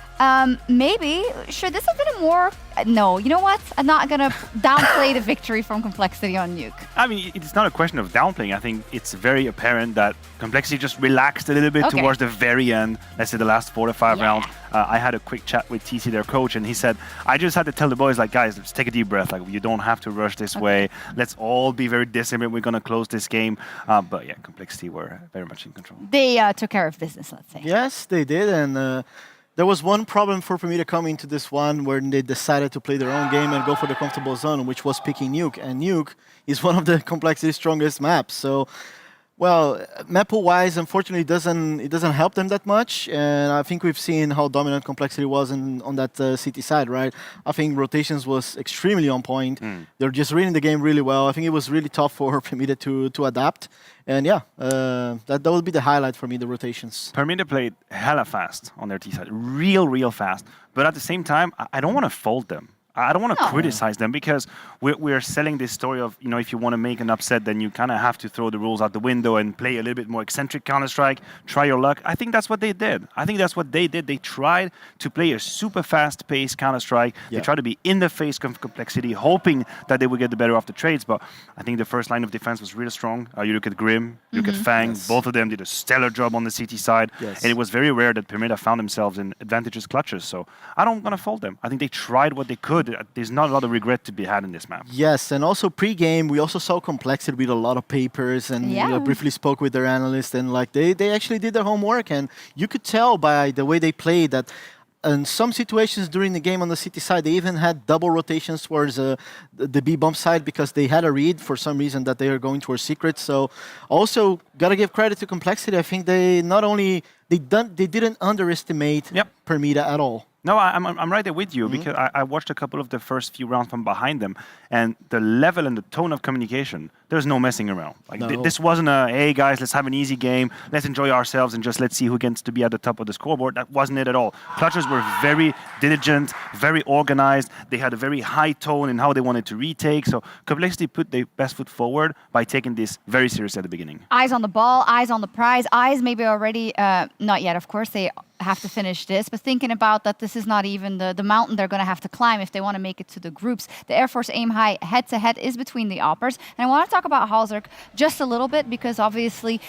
Maybe, should this have been a more... No, you know what? I'm not going to downplay the victory from Complexity on Nuke. I mean, it's not a question of downplaying. I think it's very apparent that Complexity just relaxed a little bit towards the very end, let's say the last 4 to 5 rounds. I had a quick chat with TC, their coach, and he said, I just had to tell the boys, like, guys, let's take a deep breath. Like, you don't have to rush this way. Let's all be very disciplined. We're going to close this game. But yeah, Complexity were very much in control. They took care of business, let's say. Yes, they did. And there was one problem for Permitta coming into this one where they decided to play their own game and go for the comfortable zone, which was picking Nuke. And Nuke is one of the Complexity's strongest maps. So, well, map pool-wise, unfortunately, it doesn't help them that much. And I think we've seen how dominant Complexity was on that city side, right? I think rotations was extremely on point. They're just reading the game really well. I think it was really tough for Permitta to adapt. And yeah, that would be the highlight for me, the rotations. Permitta played hella fast on their T side, real fast. But at the same time, I don't want to fault them. I don't want to criticize them because we're selling this story of, you know, if you want to make an upset, then you kind of have to throw the rules out the window and play a little bit more eccentric Counter-Strike, try your luck. I think that's what they did. They tried to play a super fast-paced Counter-Strike. They tried to be in the face of Complexity, hoping that they would get the better of the trades. But I think the first line of defense was really strong. You look at Grim, you look at Fang. Both of them did a stellar job on the CT side. And it was very rare that Permitta found themselves in advantageous clutches. So I don't want to fault them. I think they tried what they could. There's not a lot of regret to be had in this map. Yes, and also pre-game, we also saw Complexity with a lot of papers and briefly spoke with their analyst, and like they actually did their homework, and you could tell by the way they played that in some situations during the game on the city side, they even had double rotations towards the B bomb side because they had a read for some reason that they are going towards secret. So also gotta give credit to Complexity. I think they not only they didn't underestimate Permitta at all. No, I'm right there with you because I watched a couple of the first few rounds from behind them, and the level and the tone of communication, there's no messing around. Like this wasn't a, hey guys, let's have an easy game, let's enjoy ourselves and just let's see who gets to be at the top of the scoreboard. That wasn't it at all. Clutchers were very diligent, very organized. They had a very high tone in how they wanted to retake. So Complexity put their best foot forward by taking this very seriously at the beginning. Eyes on the ball, eyes on the prize, eyes maybe already, not yet, of course, they have to finish this, but thinking about that this is not even the mountain they're going to have to climb if they want to make it to the groups. The Air Force aim high head-to-head is between the Oppers. And I want to talk about Halzerk just a little bit because obviously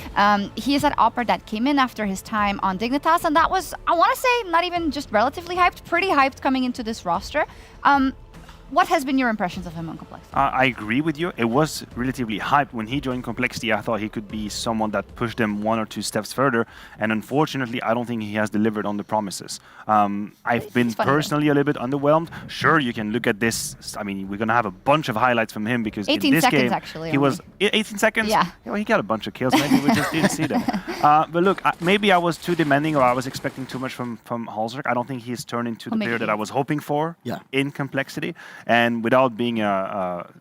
he is that Opper that came in after his time on Dignitas, and that was, I want to say, not even just relatively hyped, pretty hyped coming into this roster. What has been your impressions of him on Complexity? I agree with you. It was relatively hyped. When he joined Complexity, I thought he could be someone that pushed them 1 or 2 steps further. And unfortunately, I don't think he has delivered on the promises. I've been personally a little bit underwhelmed. Sure, you can look at this. I mean, we're going to have a bunch of highlights from him because in this game, actually, he was 18 seconds? Yeah. Well, he got a bunch of kills. Maybe we just didn't see them. But look, maybe I was too demanding or I was expecting too much from Halzerk. I don't think he's turned into the player that I was hoping for in Complexity. And without being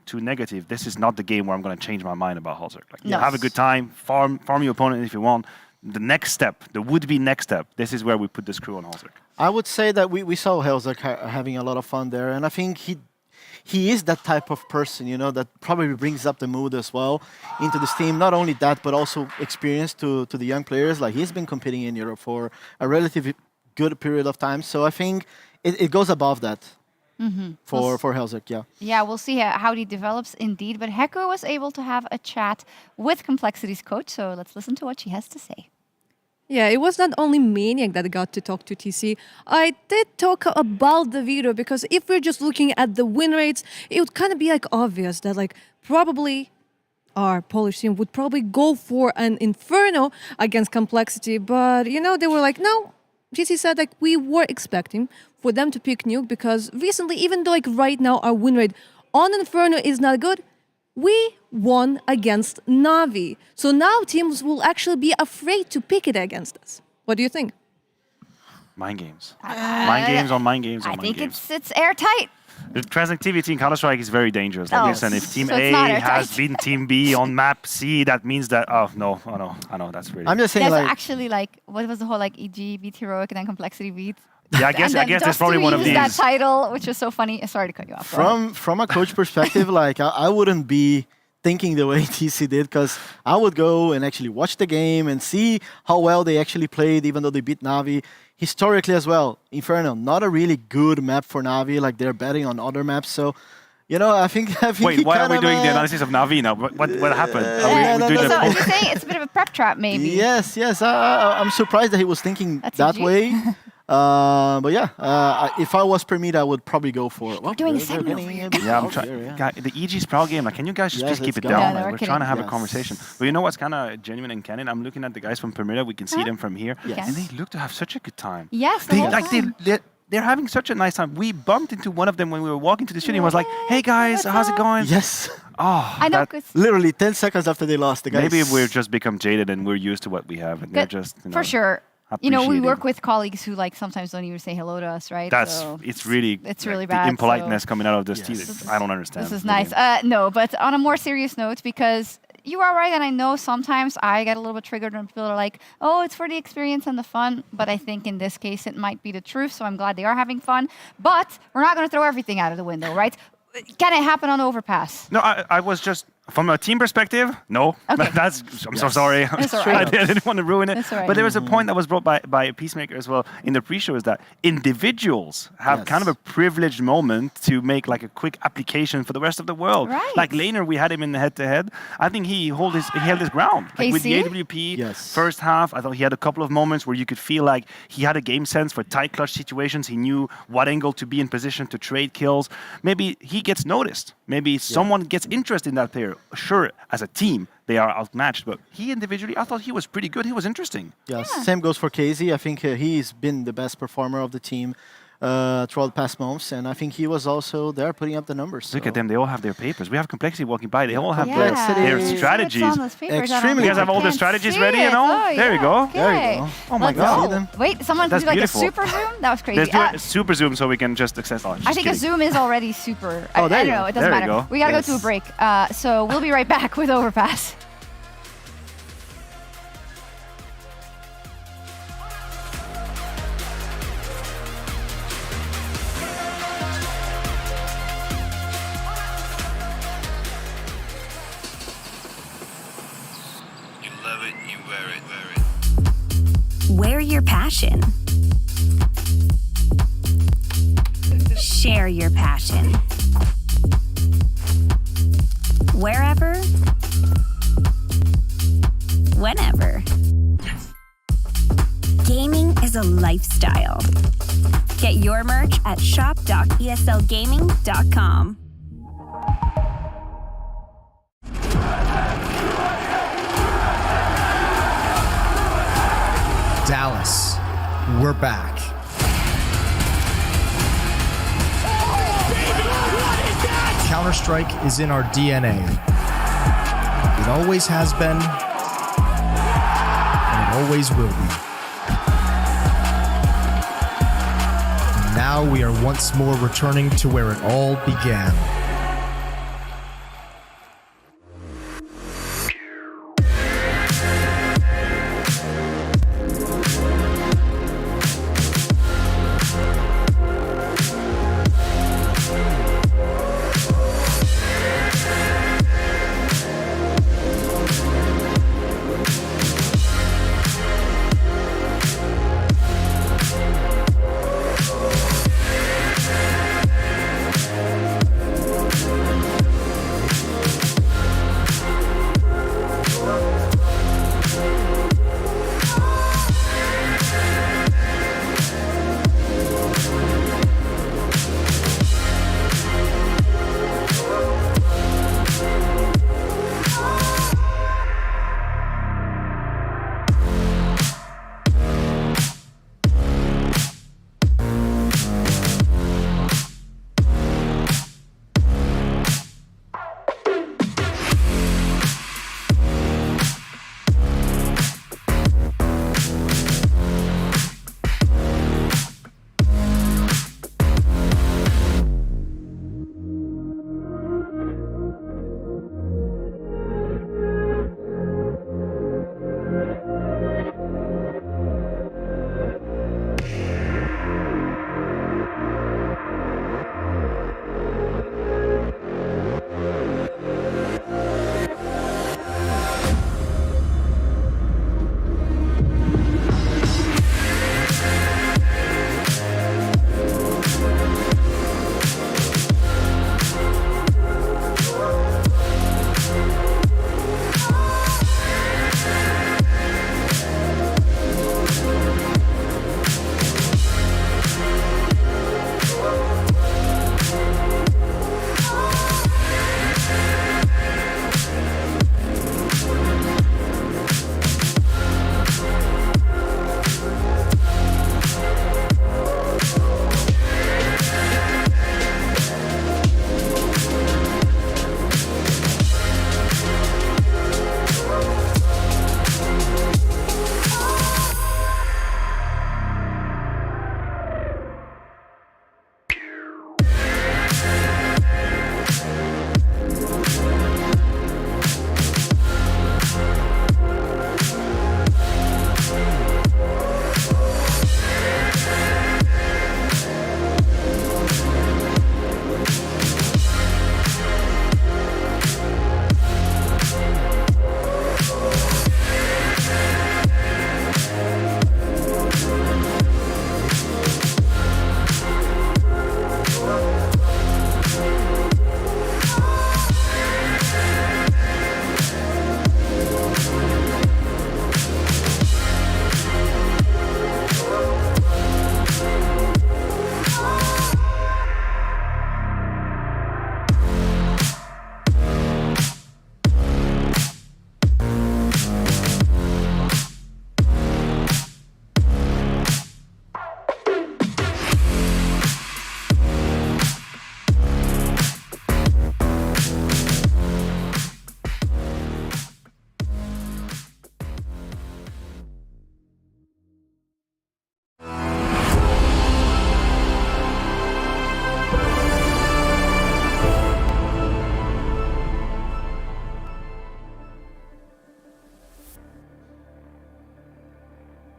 too negative, this is not the game where I'm going to change my mind about Halzerk. Like, have a good time, farm your opponent if you want. The next step, the would-be next step, this is where we put the screw on Halzerk. I would say that we saw Halzerk having a lot of fun there, and I think he is that type of person, you know, that probably brings up the mood as well into this team. Not only that, but also experience to the young players. Like, he's been competing in Europe for a relatively good period of time, so I think it goes above that. For Halzerk, Yeah, we'll see how he develops indeed. But Heko was able to have a chat with Complexity's coach, so let's listen to what she has to say. Yeah, it was not only Maniac that got to talk to TC. I did talk about the video because if we're just looking at the win rates, it would kind of be like obvious that like probably our Polish team would probably go for an Inferno against Complexity, but you know, they were like, no. GC said like we were expecting for them to pick Nuke because recently, even though like right now our win rate on Inferno is not good, we won against Na'Vi. So now teams will actually be afraid to pick it against us. What do you think? Mind games. Mind games on mind games on I mind think games. it's airtight. The transactivity in Counter-Strike is very dangerous. Like listen, if Team A has beaten Team B on map C, that means that, I know, that's really... I'm just saying There's actually like, what was the whole like EG beat Heroic and then Complexity beat? Yeah, I guess that's probably one of these. that title, which is so funny. Sorry to cut you off. From a coach perspective, like I wouldn't be thinking the way TC did, because I would go and actually watch the game and see how well they actually played, even though they beat Navi. Historically as well, Inferno, not a really good map for Navi, like they're betting on other maps, so I think Wait, why are we doing the analysis of Navi now? What happened? So you're saying it's a bit of a prep trap, maybe? Yes. I'm surprised that he was thinking that way. But yeah, if I was Permitta, I would probably go for it. We're doing a segment. Yeah, I'm trying. The EG Sprout game, like, can you guys just keep it down? We're trying to have a conversation. But you know what's kind of genuine and candid? I'm looking at the guys from Permitta. We can see them from here, and they look to have such a good time. Yes, they're having such a nice time. We bumped into one of them when we were walking to the studio. I was like, "Hey guys, how's it going?" Yes. Oh, I know. Literally 10 seconds after they lost, the guys. Maybe we've just become jaded and we're used to what we have, and they're just for sure. We work with colleagues who sometimes don't even say hello to us, right? It's really bad. The impoliteness coming out of this team. I don't understand. This is nice. No, but on a more serious note, because you are right, and I know sometimes I get a little bit triggered when people are like, "Oh, it's for the experience and the fun." But I think in this case, it might be the truth. So I'm glad they are having fun. But we're not going to throw everything out of the window, right? Can it happen on Overpass? No, I was just, from a team perspective, no. Okay. I'm so sorry. That's all right. I didn't want to ruin it. That's all right. But there was a point that was brought by Peacemaker as well in the pre-show, is that individuals have kind of a privileged moment to make like a quick application for the rest of the world. Right. Like Laner, we had him in the head-to-head. I think he held his ground. Like with the AWP first half, I thought he had a couple of moments where you could feel like he had a game sense for tight clutch situations. He knew what angle to be in position to trade kills. Maybe he gets noticed. Maybe someone gets interested in that player. Sure, as a team, they are outmatched, but he individually, I thought he was pretty good. He was interesting. Yes, same goes for KZ. I think he's been the best performer of the team throughout the past months, and I think he was also there putting up the numbers. Look at them, they all have their papers. We have Complexity walking by, they all have their strategies. Extremely. You guys have all the strategies ready and all? There you go. Okay. There you go. Oh my God. Wait, someone can do like a super zoom? That was crazy. Let's do a super zoom so we can just access. I think a zoom is already super. Oh, there I you don't go. know, it doesn't There you matter. go. We gotta go to a break. So we'll be right back with Overpass. Wear your passion. Share your passion. Wherever, whenever. Gaming is a lifestyle. Get your merch at shop.eslgaming.com. Dallas, we're back. Counter-Strike is in our DNA. It always has been, and it always will be. Now we are once more returning to where it all began.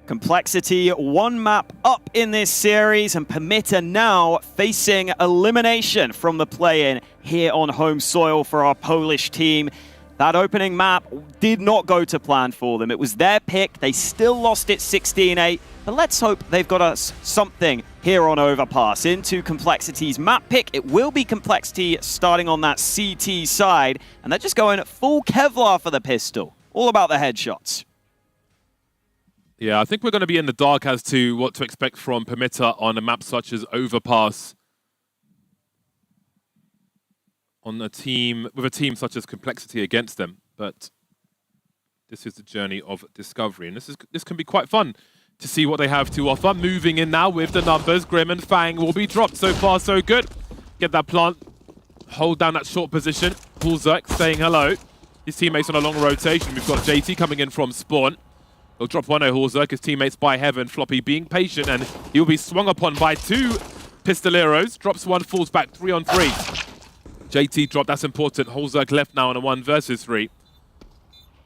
Complexity, one map up in this series, and Permitta now facing elimination from the play-in here on home soil for our Polish team. That opening map did not go to plan for them. It was their pick. They still lost it 16-8, but let's hope they've got us something here on Overpass. Into Complexity's map pick, it will be Complexity starting on that CT side, and they're just going full Kevlar for the pistol. All about the headshots. Yeah, I think we're going to be in the dark as to what to expect from Permitta on a map such as Overpass. On a team, with a team such as Complexity against them. But this is the journey of discovery. And this can be quite fun to see what they have to offer. Moving in now with the numbers. Grim and Fang will be dropped. So far, so good. Get that plant. Hold down that short position. Hulzerk saying hello. His teammates on a long rotation. We've got JT coming in from spawn. He'll drop one Hulzerk. His teammates by Heaven. Floppy being patient, and he'll be swung upon by two Pistoleros. Drops one, falls back 3-on-3. JT dropped, that's important. Hulzerk left now on a 1 versus 3.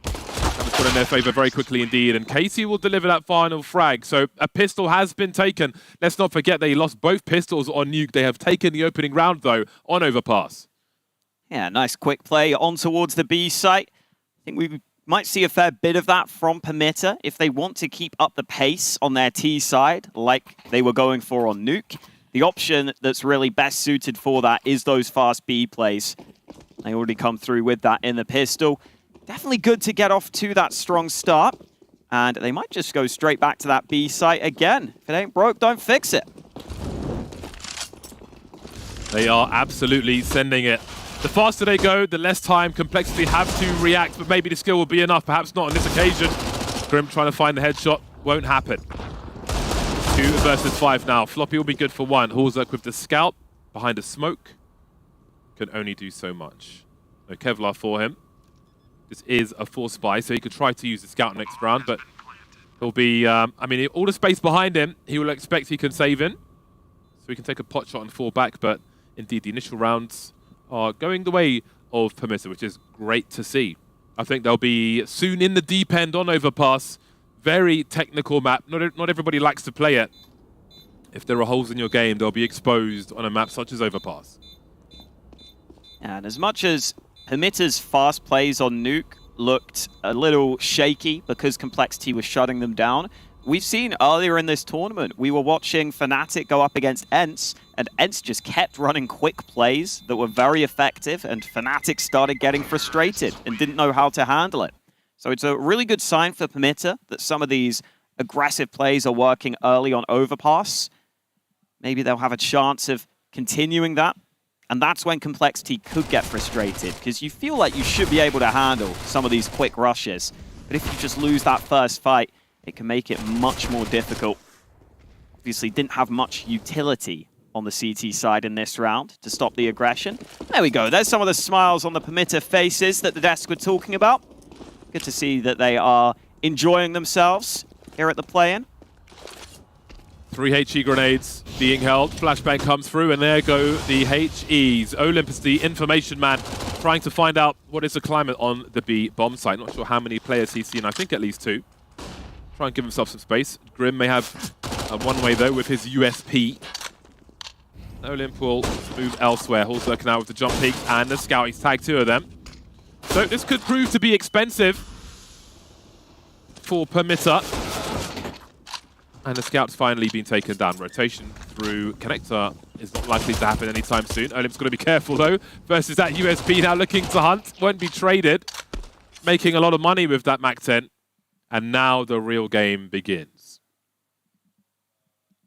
That was put in their favor very quickly indeed, and Casey will deliver that final frag. So a pistol has been taken. Let's not forget they lost both pistols on Nuke. They have taken the opening round, though, on Overpass. Yeah, nice quick play on towards the B site. I think we might see a fair bit of that from Permitta if they want to keep up the pace on their T side, like they were going for on Nuke. The option that's really best suited for that is those fast B plays. They already come through with that in the pistol. Definitely good to get off to that strong start. And they might just go straight back to that B site again. If it ain't broke, don't fix it. They are absolutely sending it. The faster they go, the less time Complexity have to react, but maybe the skill will be enough, perhaps not on this occasion. Grim trying to find the headshot, won't happen. 2 versus 5 now. Floppy will be good for 1. Hulzerk with the scout behind a smoke. Can only do so much. No Kevlar for him. This is a 4 spy, so he could try to use the scout next round, but he'll be, I mean, all the space behind him, he will expect he can save in. So he can take a pot shot and fall back, but indeed the initial rounds are going the way of Permitta, which is great to see. I think they'll be soon in the deep end on Overpass. Very technical map. Not everybody likes to play it. If there are holes in your game, they'll be exposed on a map such as Overpass. And as much as Permitta's fast plays on Nuke looked a little shaky because Complexity was shutting them down, we've seen earlier in this tournament, we were watching Fnatic go up against ENCE, and ENCE just kept running quick plays that were very effective, and Fnatic started getting frustrated and didn't know how to handle it. So it's a really good sign for Permitta that some of these aggressive plays are working early on Overpass. Maybe they'll have a chance of continuing that. And that's when Complexity could get frustrated, because you feel like you should be able to handle some of these quick rushes. But if you just lose that first fight, it can make it much more difficult. Obviously didn't have much utility on the CT side in this round to stop the aggression. There we go. There's some of the smiles on the Permitta faces that the desk were talking about. Good to see that they are enjoying themselves here at the play-in. 3 HE grenades being held. Flashbang comes through, and there go the HEs. Olympus, the information man, trying to find out what is the climate on the B bomb site. Not sure how many players he's seen. I think at least 2. Try and give himself some space. Grim may have one way, though, with his USP. Olymp will move elsewhere. Hulzerk now with the jump peak and the scout. He's tagged 2 of them. So this could prove to be expensive for Permitta. And the scout's finally been taken down. Rotation through connector is not likely to happen anytime soon. Olymp's got to be careful, though, versus that USP now looking to hunt. Won't be traded. Making a lot of money with that MAC-10. And now the real game begins.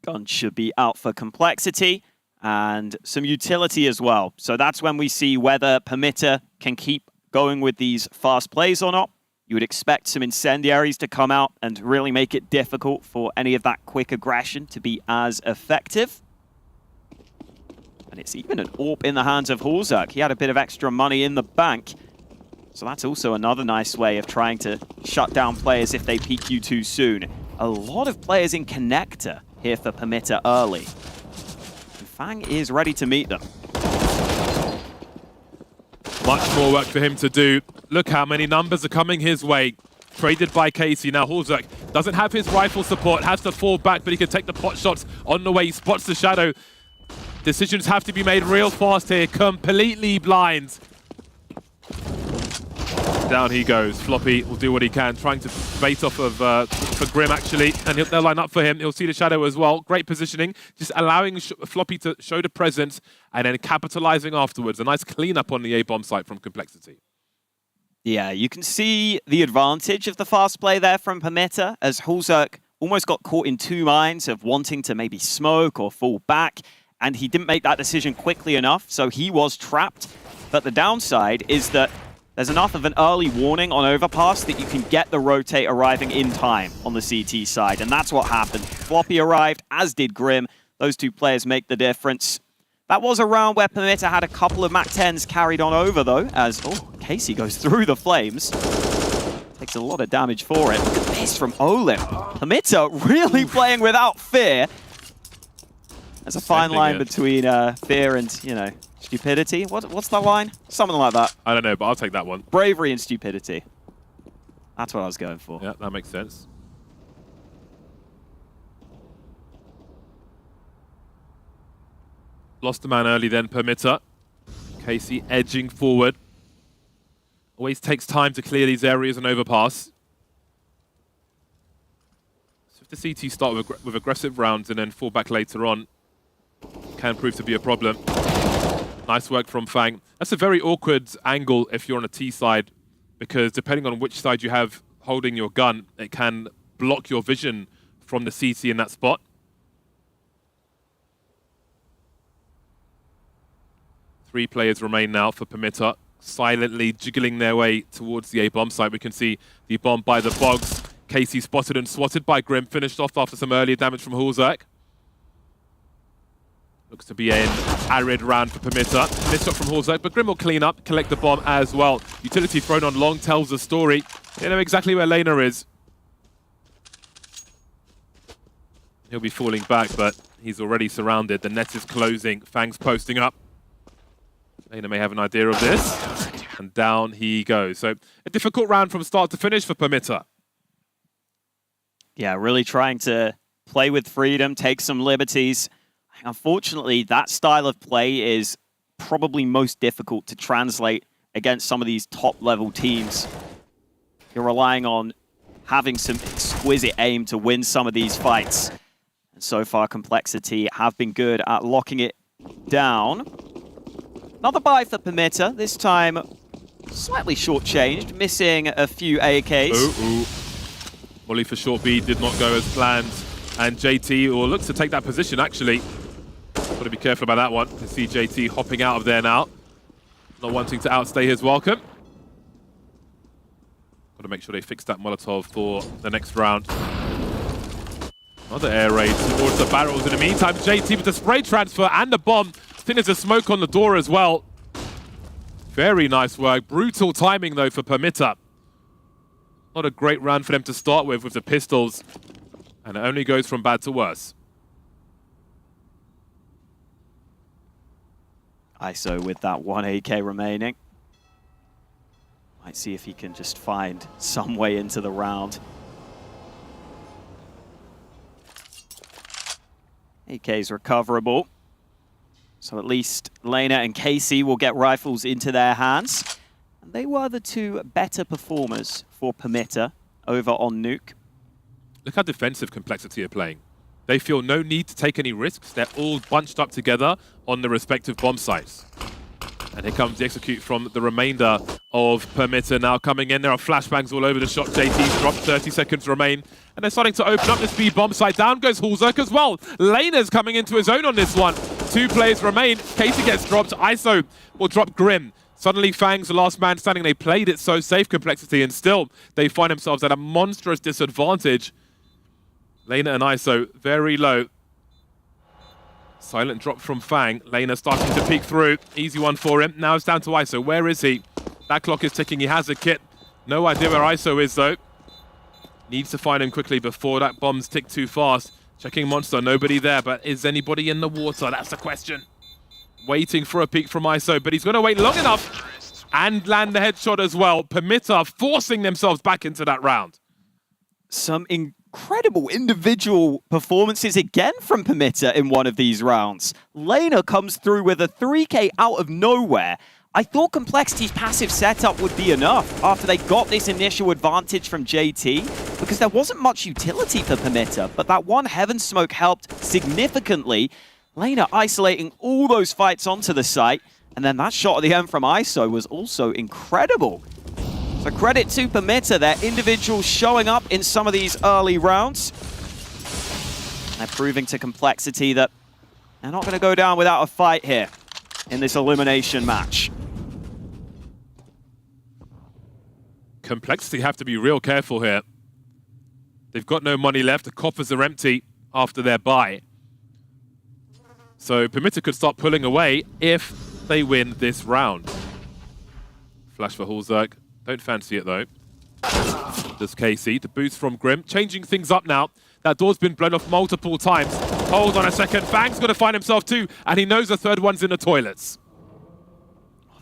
Gun should be out for Complexity and some utility as well. So that's when we see whether Permitta can keep going with these fast plays or not. You would expect some incendiaries to come out and really make it difficult for any of that quick aggression to be as effective. And it's even an AWP in the hands of Hulzerk. He had a bit of extra money in the bank. So that's also another nice way of trying to shut down players if they peek you too soon. A lot of players in connector here for Permitta early. And Fang is ready to meet them. Much more work for him to do. Look how many numbers are coming his way. Traded by Casey. Now Hulzerk Doesn't have his rifle support, has to fall back, but he can take the pot shots on the way. He spots the shadow. Decisions have to be made real fast here. Completely blind. Down he goes. Floppy will do what he can, trying to bait off of for Grim actually, and they'll line up for him. He'll see the shadow as well. Great positioning, just allowing Floppy to show the presence and then capitalizing afterwards. A nice cleanup on the A bomb site from Complexity. Yeah, you can see the advantage of the fast play there from Permitta, as Hulzerk almost got caught in two minds of wanting to maybe smoke or fall back, and he didn't make that decision quickly enough, so he was trapped. But the downside is that there's enough of an early warning on overpass that you can get the rotate arriving in time on the CT side, and that's what happened. Floppy arrived, as did Grim. Those two players make the difference. That was a round where Permitta had a couple of MAC-10s carried on over, though, as, Casey goes through the flames. Takes a lot of damage for it. Look at this from Olim. Permitta really playing without fear. There's a fine line between fear and, stupidity. What's that line? Something like that. I don't know, but I'll take that one. Bravery and stupidity. That's what I was going for. Yeah, that makes sense. Lost a man early then, Permitta. Casey edging forward. Always takes time to clear these areas and overpass. So if the CT start with aggressive rounds and then fall back later on, can prove to be a problem. Nice work from Fang. That's a very awkward angle if you're on a T side, because depending on which side you have holding your gun, it can block your vision from the CT in that spot. Three players remain now for Permitta, silently jiggling their way towards the A-bomb site. We can see the bomb by the bogs. Casey spotted and swatted by Grim, finished off after some earlier damage from Hulzerk. Looks to be an arid round for Permitta. Missed shot from Hulzerk, but Grim will clean up, collect the bomb as well. Utility thrown on long tells the story. They know exactly where Lena is. He'll be falling back, but he's already surrounded. The net is closing. Fang's posting up. Lena may have an idea of this, and down he goes. So a difficult round from start to finish for Permitta. Yeah, really trying to play with freedom, take some liberties. Unfortunately, that style of play is probably most difficult to translate against some of these top-level teams. You're relying on having some exquisite aim to win some of these fights. And so far, Complexity have been good at locking it down. Another buy for Permitta, this time slightly shortchanged, missing a few AKs. Molly for short B did not go as planned, and JT will look to take that position actually. Got to be careful about that one. You can see JT hopping out of there now, not wanting to outstay his welcome. Got to make sure they fix that Molotov for the next round. Another air raid towards the barrels. In the meantime, JT with the spray transfer and the bomb. I think there's a smoke on the door as well. Very nice work. Brutal timing, though, for Permitta. Not a great round for them to start with the pistols. And it only goes from bad to worse. ISO with that 1 AK remaining. Might see if he can just find some way into the round. AK's recoverable. So at least Lena and Casey will get rifles into their hands. And they were the two better performers for Permitta over on Nuke. Look how defensive Complexity are playing. They feel no need to take any risks. They're all bunched up together on the respective bomb sites. And here comes the execute from the remainder of Permitta now coming in. There are flashbangs all over the shop. JT's dropped, 30 seconds remain. And they're starting to open up this B bomb site. Down goes Hulzerk as well. Lena's coming into his own on this one. 2 players remain. Casey gets dropped. ISO will drop Grim. Suddenly Fang's the last man standing. They played it so safe, Complexity, and still they find themselves at a monstrous disadvantage. Lena and ISO very low. Silent drop from Fang. Lena starting to peek through. Easy one for him. Now it's down to ISO. Where is he? That clock is ticking. He has a kit. No idea where ISO is, though. Needs to find him quickly before that bomb's tick too fast. Checking Monster. Nobody there, but is anybody in the water? That's the question. Waiting for a peek from ISO, but he's going to wait long enough and land the headshot as well. Permitta forcing themselves back into that round. Some incredible individual performances again from Permitta in one of these rounds. Lena comes through with a 3K out of nowhere. I thought Complexity's passive setup would be enough after they got this initial advantage from JT, because there wasn't much utility for Permitta, but that one Heaven Smoke helped significantly. Lena isolating all those fights onto the site, and then that shot at the end from ISO was also incredible. So credit to Permitta, their individuals showing up in some of these early rounds. They're proving to Complexity that they're not going to go down without a fight here in this elimination match. Complexity have to be real careful here. They've got no money left. The coffers are empty after their buy. So Permitta could start pulling away if they win this round. Flash for Hulzerk. Don't fancy it though. Does KC. The boost from Grim. Changing things up now. That door's been blown off multiple times. Hold on a second. Fang's got to find himself too. And he knows the third one's in the toilets.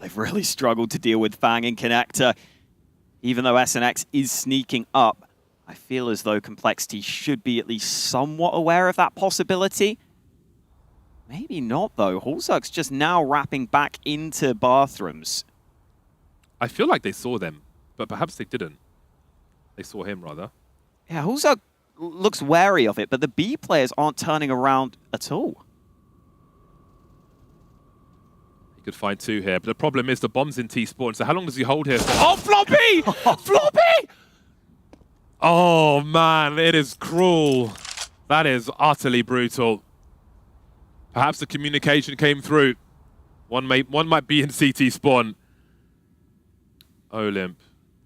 They've really struggled to deal with Fang in Connector. Even though SNX is sneaking up, I feel as though Complexity should be at least somewhat aware of that possibility. Maybe not, though. Hulzerk's just now wrapping back into bathrooms. I feel like they saw them, but perhaps they didn't. They saw him, rather. Yeah, Hulzerk looks wary of it, but the B players aren't turning around at all. He could find two here, but the problem is the bomb's in T-spawn, so how long does he hold here for? Oh, Floppy! Floppy! Oh, man, it is cruel. That is utterly brutal. Perhaps the communication came through. One might be in CT spawn. Olymp.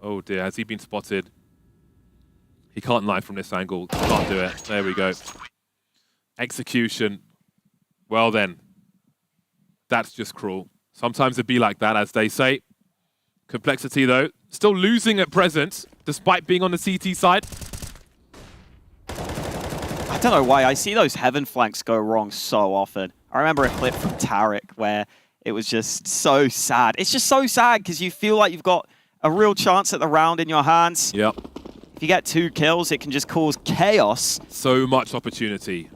Oh, dear. Has he been spotted? He can't knife from this angle. Can't do it. There we go. Execution. Well, then. That's just cruel. Sometimes it'd be like that, as they say. Complexity, though, still losing at present, despite being on the CT side. I don't know why. I see those Heaven flanks go wrong so often. I remember a clip from Tarek where it was just so sad. It's just so sad because you feel like you've got a real chance at the round in your hands. Yep. If you get 2 kills, it can just cause chaos. So much opportunity.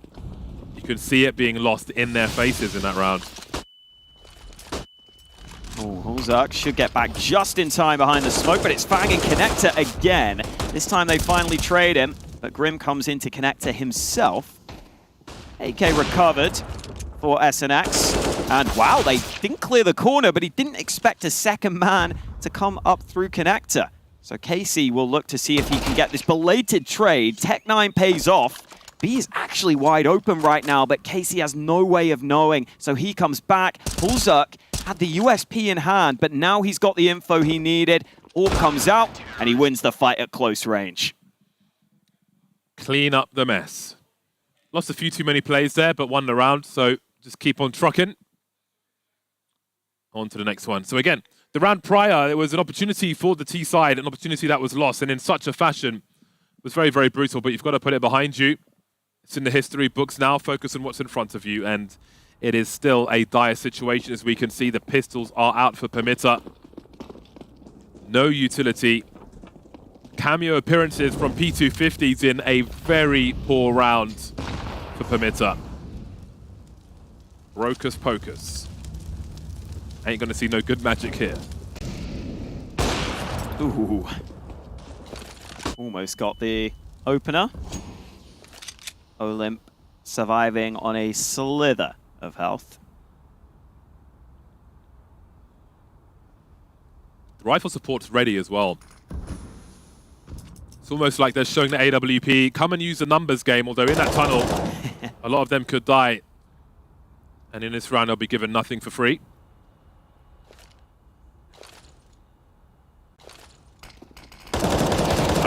You can see it being lost in their faces in that round. Oh, Hulzerk should get back just in time behind the smoke, but it's Fang and Connector again. This time they finally trade him, but Grim comes into Connector himself. AK recovered for SNX. And wow, they didn't clear the corner, but he didn't expect a second man to come up through Connector. So KC will look to see if he can get this belated trade. Tech9 pays off. B is actually wide open right now, but KC has no way of knowing. So he comes back. Hulzerk had the USP in hand, but now he's got the info he needed. Orb comes out, and he wins the fight at close range. Clean up the mess. Lost a few too many plays there, but won the round, so just keep on trucking. On to the next one. So again, the round prior, there was an opportunity for the T side, an opportunity that was lost, and in such a fashion, it was very, very brutal, but you've got to put it behind you. It's in the history books now. Focus on what's in front of you, and it is still a dire situation. As we can see, the pistols are out for Permitta. No utility. Cameo appearances from P250s in a very poor round for Permitta. Rocus Pocus. Ain't gonna see no good magic here. Ooh. Almost got the opener. Olymp surviving on a slither of health. The rifle support's ready as well. It's almost like they're showing the AWP, come and use the numbers game, although in that tunnel, a lot of them could die. And in this round, they'll be given nothing for free.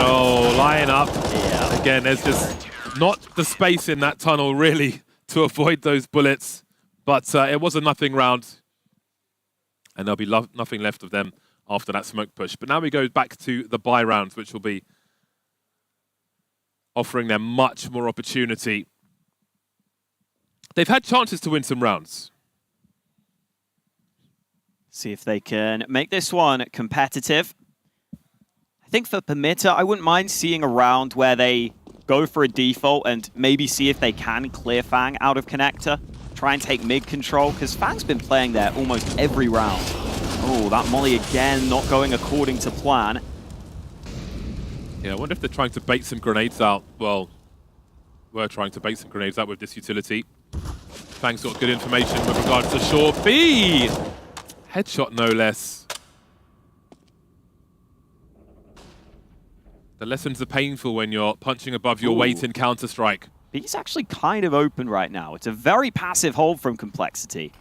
Oh, line up. Yeah. Again, there's just not the space in that tunnel, really, to avoid those bullets. But it was a nothing round. And there'll be nothing left of them after that smoke push. But now we go back to the buy rounds, which will be offering them much more opportunity. They've had chances to win some rounds. See if they can make this one competitive. I think for Permitta, I wouldn't mind seeing a round where they go for a default and maybe see if they can clear Fang out of connector. Try and take mid control, because Fang's been playing there almost every round. Oh, that molly again not going according to plan. Yeah, I wonder if they're trying to bait some grenades out. Well, we're trying to bait some grenades out with this utility. Fang's got good information with regards to short B. Headshot, no less. The lessons are painful when you're punching above your weight in Counter-Strike. B's actually kind of open right now. It's a very passive hold from Complexity.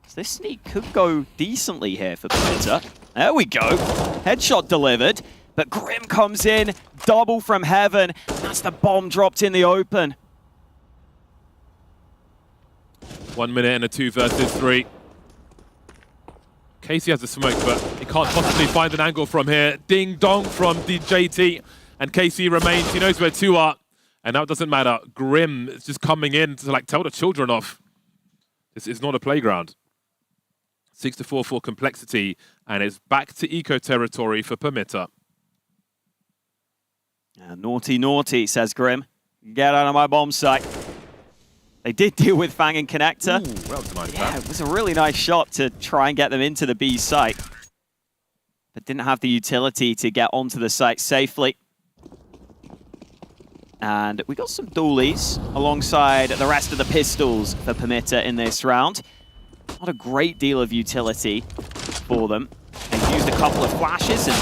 So this sneak could go decently here for Permitta. There we go. Headshot delivered. But Grim comes in, double from heaven. That's the bomb dropped in the open. 1 minute and a 2 versus 3. Casey has the smoke, but he can't possibly find an angle from here. Ding dong from JT. And Casey remains. He knows where 2 are. And now it doesn't matter. Grim is just coming in to like tell the children off. This is not a playground. 6-4 for Complexity, and it's back to eco territory for Permitta. Naughty, naughty, says Grim. Get out of my bomb site. They did deal with Fang and Connector. Ooh, that was nice. Yeah, it was a really nice shot to try and get them into the B site. But didn't have the utility to get onto the site safely. And we got some dualies alongside the rest of the pistols for Permitta in this round. Not a great deal of utility for them. They used a couple of flashes, and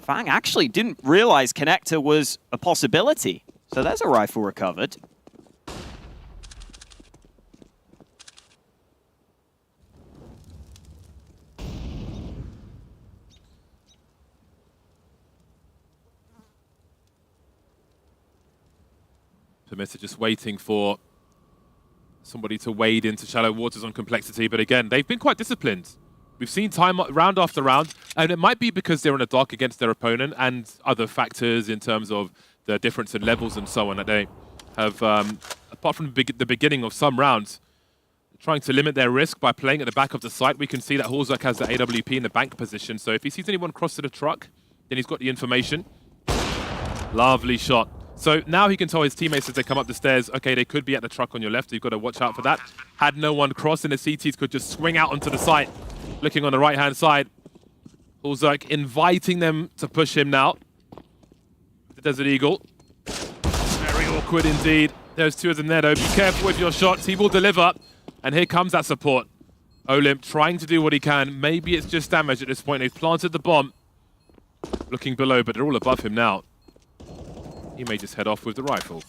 Fang actually didn't realize Connector was a possibility. So there's a rifle recovered. Permitta just waiting for somebody to wade into shallow waters on Complexity, but again, they've been quite disciplined. We've seen time round after round, and it might be because they're in a dark against their opponent and other factors in terms of the difference in levels and so on that they have, apart from the beginning of some rounds, trying to limit their risk by playing at the back of the site. We can see that Horzak has the AWP in the bank position, so if he sees anyone cross to the truck, then he's got the information. Lovely shot. So now he can tell his teammates as they come up the stairs, okay, they could be at the truck on your left, so you've got to watch out for that. Had no one cross, and the CTs could just swing out onto the site. Looking on the right-hand side, Horzak inviting them to push him now. The Desert Eagle. Very awkward indeed. There's 2 of them there, though. Be careful with your shots. He will deliver. And here comes that support. Olymp trying to do what he can. Maybe it's just damage at this point. They've planted the bomb. Looking below, but they're all above him now. He may just head off with the rifle.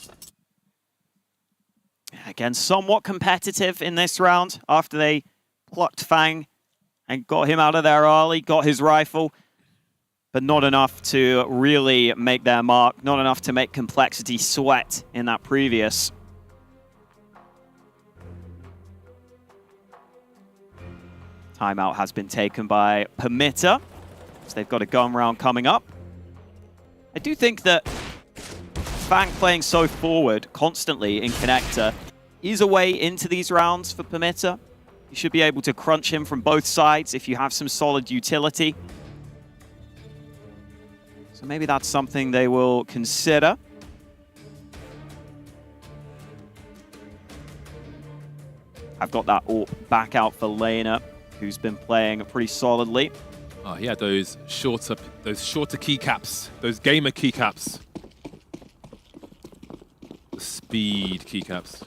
Again, somewhat competitive in this round after they plucked Fang and got him out of there early, got his rifle, but not enough to really make their mark, not enough to make Complexity sweat in that previous. Timeout has been taken by Permitta, so they've got a gun round coming up. I do think that Fang playing so forward constantly in Connector is a way into these rounds for Permitta. You should be able to crunch him from both sides if you have some solid utility. So maybe that's something they will consider. I've got that AWP back out for Lena, who's been playing pretty solidly. Oh, he had those shorter keycaps, those gamer keycaps. The speed keycaps.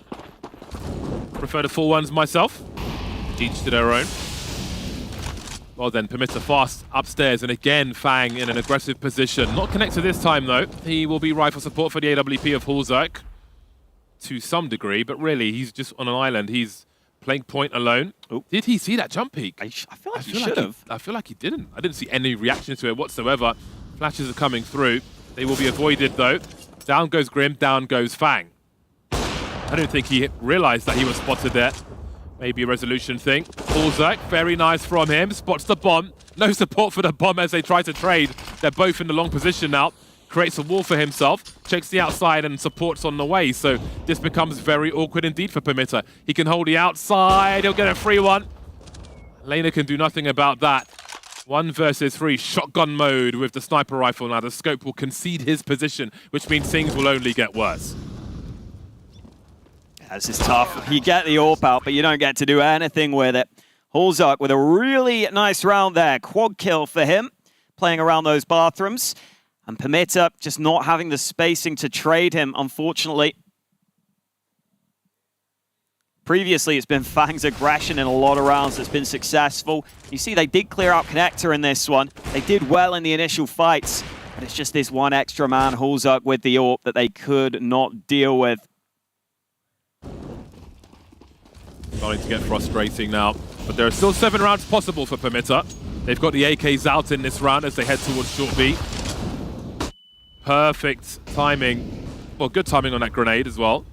Prefer the full ones myself. Each to their own. Well then, Permitta fast upstairs, and again Fang in an aggressive position. Not connected this time though. He will be rifle support for the AWP of Horzak to some degree, but really he's just on an island. He's playing point alone. Ooh. Did he see that jump peek? I feel like he should have. I feel like he didn't. I didn't see any reaction to it whatsoever. Flashes are coming through. They will be avoided though. Down goes Grim, down goes Fang. I don't think he realized that he was spotted there. Maybe a resolution thing. Horzak, very nice from him. Spots the bomb. No support for the bomb as they try to trade. They're both in the long position now. Creates a wall for himself. Checks the outside and supports on the way. So this becomes very awkward indeed for Permitta. He can hold the outside. He'll get a free one. Lena can do nothing about that. 1 versus 3, shotgun mode with the sniper rifle. Now the scope will concede his position, which means things will only get worse. This is tough. You get the AWP out, but you don't get to do anything with it. Hulzuk with a really nice round there. Quad kill for him, playing around those bathrooms. And Permitta just not having the spacing to trade him, unfortunately. Previously, it's been Fang's aggression in a lot of rounds that's been successful. You see, they did clear out Connector in this one. They did well in the initial fights, but it's just this one extra man, Hulzuk, with the AWP that they could not deal with. Starting to get frustrating now, but there are still 7 rounds possible for Permitta. They've got the AKs out in this round as they head towards short B. Perfect timing. Well, good timing on that grenade as well.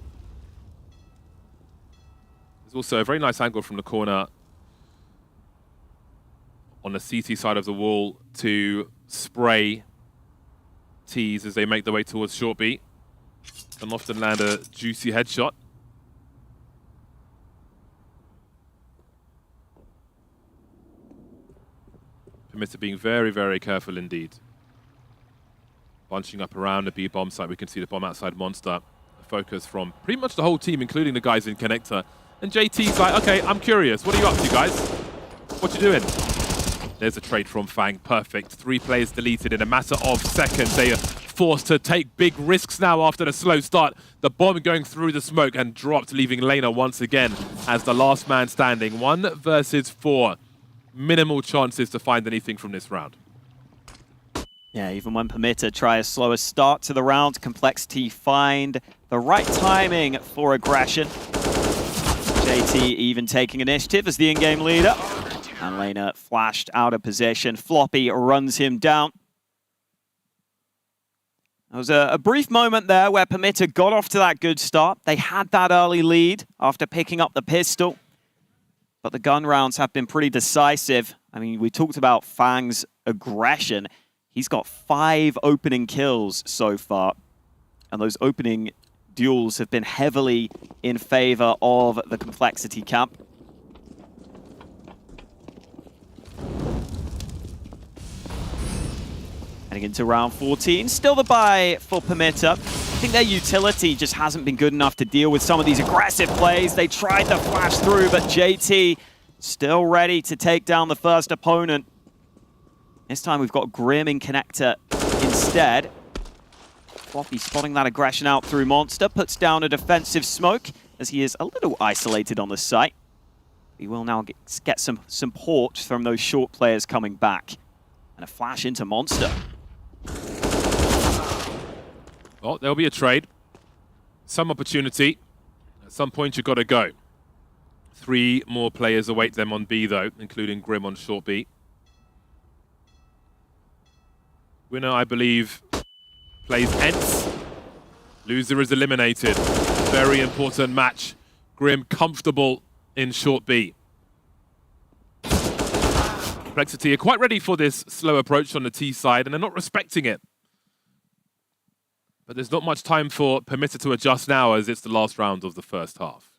There's also a very nice angle from the corner on the CT side of the wall to spray T's as they make their way towards short B. And often land a juicy headshot. Permitta being very, very careful indeed. Bunching up around the B bomb site, we can see the bomb outside Monster. A focus from pretty much the whole team, including the guys in Connector. And JT's like, okay, I'm curious. What are you up to, guys? What you doing? There's a trade from Fang. Perfect. 3 players deleted in a matter of seconds. They are forced to take big risks now after the slow start. The bomb going through the smoke and dropped, leaving Lena once again as the last man standing. 1 versus 4. Minimal chances to find anything from this round. Yeah, even when Permitta try a slower start to the round, Complexity find the right timing for aggression. JT even taking initiative as the in-game leader. And Lena flashed out of position. Floppy runs him down. There was a brief moment there where Permitta got off to that good start. They had that early lead after picking up the pistol. But the gun rounds have been pretty decisive. I mean, we talked about Fang's aggression. He's got 5 opening kills so far. And those opening duels have been heavily in favor of the Complexity camp. Heading into round 14. Still the buy for Permitta. I think their utility just hasn't been good enough to deal with some of these aggressive plays. They tried to flash through, but JT still ready to take down the first opponent. This time we've got Grim in Connector instead. Floppy spotting that aggression out through Monster, puts down a defensive smoke as he is a little isolated on the site. He will now get some support from those short players coming back. And a flash into Monster. Well, there'll be a trade. Some opportunity. At some point, you've got to go. 3 more players await them on B, though, including Grim on short B. Winner, I believe, plays Ents. Loser is eliminated. Very important match. Grim comfortable in short B. Complexity are quite ready for this slow approach on the T side, and they're not respecting it. But there's not much time for Permitta to adjust now, as it's the last round of the first half.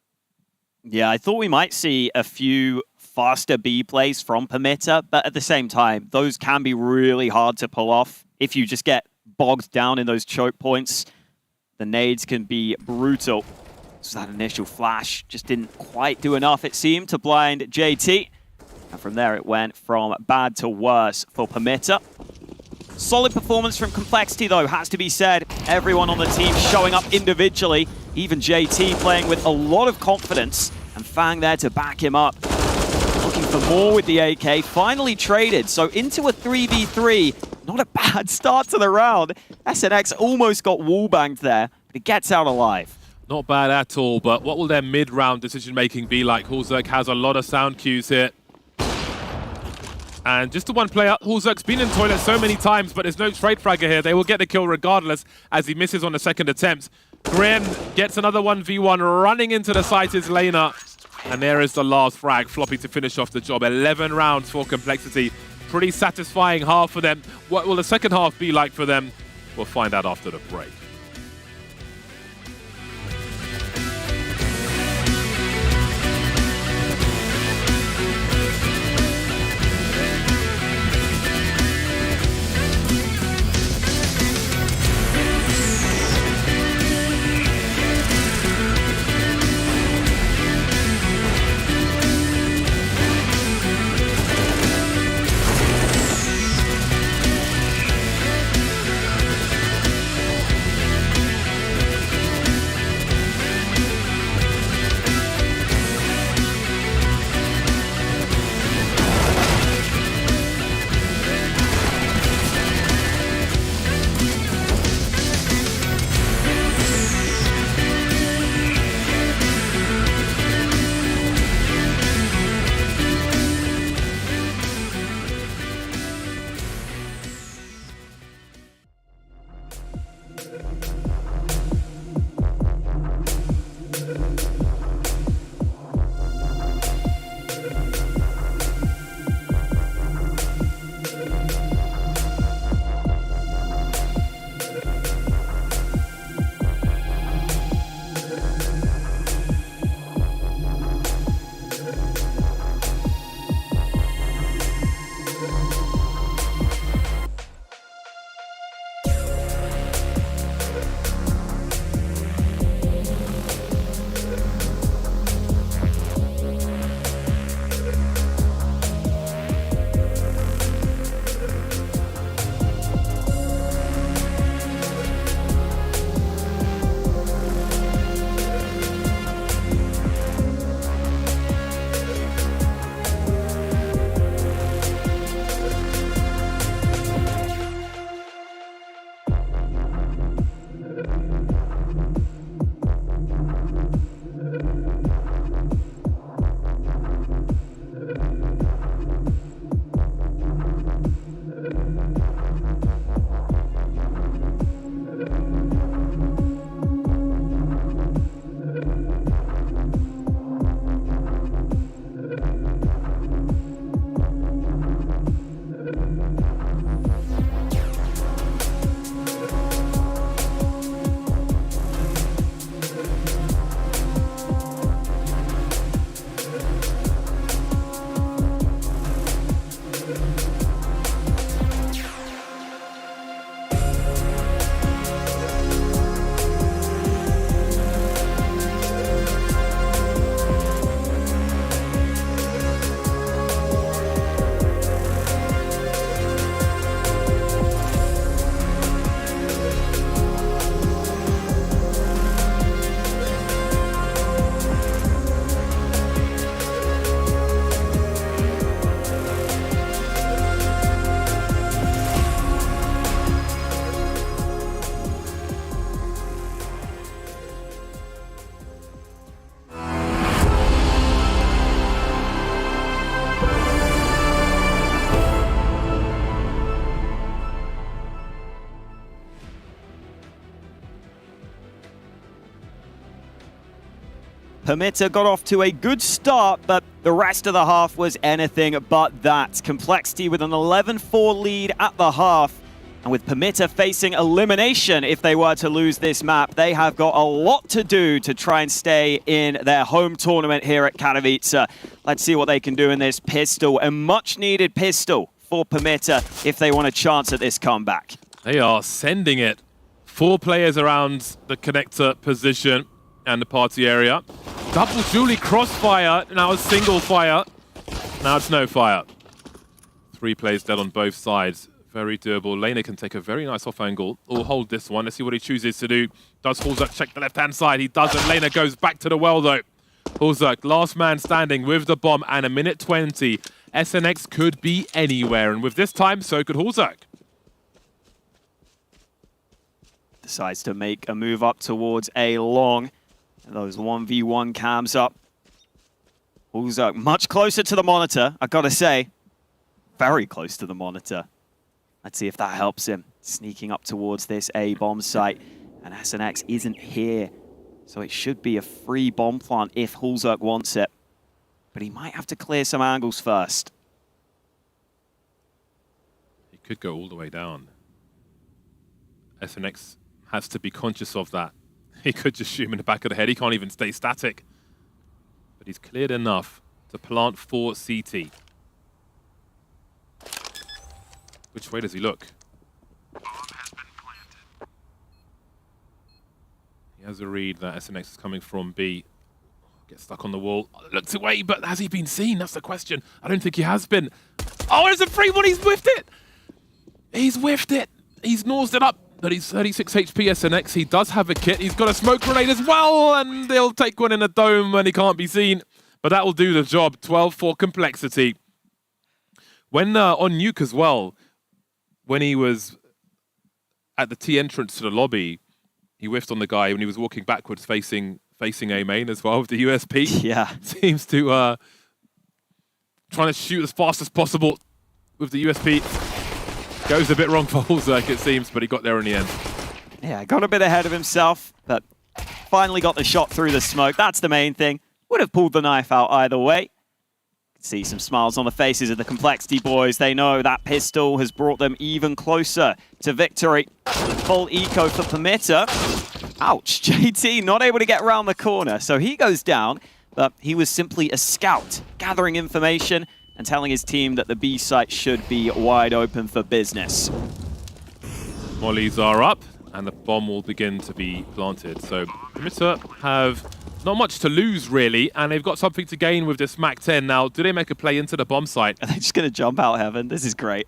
Yeah, I thought we might see a few faster B plays from Permitta, but at the same time, those can be really hard to pull off. If you just get bogged down in those choke points, the nades can be brutal. So that initial flash just didn't quite do enough, it seemed, to blind JT. And from there, it went from bad to worse for Permitta. Solid performance from Complexity, though, has to be said. Everyone on the team showing up individually. Even JT playing with a lot of confidence. And Fang there to back him up. Looking for more with the AK. Finally traded, so into a 3v3. Not a bad start to the round. SNX almost got wallbanged there, but it gets out alive. Not bad at all, but what will their mid-round decision-making be like? Hulzuk has a lot of sound cues here. And just the one player, Hulzuk's been in toilet so many times, but there's no trade fragger here. They will get the kill regardless as he misses on the second attempt. Grim gets another 1v1, running into the site is Lena. And there is the last frag, Floppy to finish off the job. 11 rounds for Complexity. Pretty satisfying half for them. What will the second half be like for them? We'll find out after the break. Permitta got off to a good start, but the rest of the half was anything but that. Complexity with an 11-4 lead at the half. And with Permitta facing elimination if they were to lose this map, they have got a lot to do to try and stay in their home tournament here at Katowice. Let's see what they can do in this pistol, a much-needed pistol for Permitta if they want a chance at this comeback. They are sending it. 4 players around the connector position and the party area. Double Julie crossfire, now a single fire. Now it's no fire. 3 players dead on both sides. Very doable. Lena can take a very nice off angle. Or hold this one. Let's see what he chooses to do. Does Hulzak check the left-hand side? He doesn't. Lena goes back to the well, though. Hulzak, last man standing with the bomb and a minute 20. SNX could be anywhere. And with this time, so could Hulzak. Decides to make a move up towards A long. And those 1v1 cams up. Hulzak much closer to the monitor, I gotta say. Very close to the monitor. Let's see if that helps him. Sneaking up towards this A bomb site. And SNX isn't here. So it should be a free bomb plant if Hulzak wants it. But he might have to clear some angles first. He could go all the way down. SNX has to be conscious of that. He could just shoot him in the back of the head. He can't even stay static. But he's cleared enough to plant for CT. Which way does he look? He has a read that SNX is coming from B. Gets stuck on the wall. Looks away, but has he been seen? That's the question. I don't think he has been. Oh, there's a free one. He's whiffed it. He's whiffed it. He's nosed it up. But he's 36 HP SNX. He does have a kit. He's got a smoke grenade as well. And they'll take one in a dome when he can't be seen. But that will do the job. 12 for Complexity. When on Nuke as well, when he was at the T entrance to the lobby, he whiffed on the guy when he was walking backwards facing A main as well with the USP. Yeah. Seems to trying to shoot as fast as possible with the USP. Goes a bit wrong for Hulzak, it seems, but he got there in the end. Yeah, got a bit ahead of himself, but finally got the shot through the smoke. That's the main thing. Would have pulled the knife out either way. See some smiles on the faces of the Complexity boys. They know that pistol has brought them even closer to victory. Full eco for Permitta. Ouch, JT not able to get around the corner. So he goes down, but he was simply a scout, gathering information and telling his team that the B site should be wide open for business. Mollies are up, and the bomb will begin to be planted. So Permitta have not much to lose, really, and they've got something to gain with this Mac 10. Now, do they make a play into the bomb site? Are they just going to jump out, Heaven? This is great.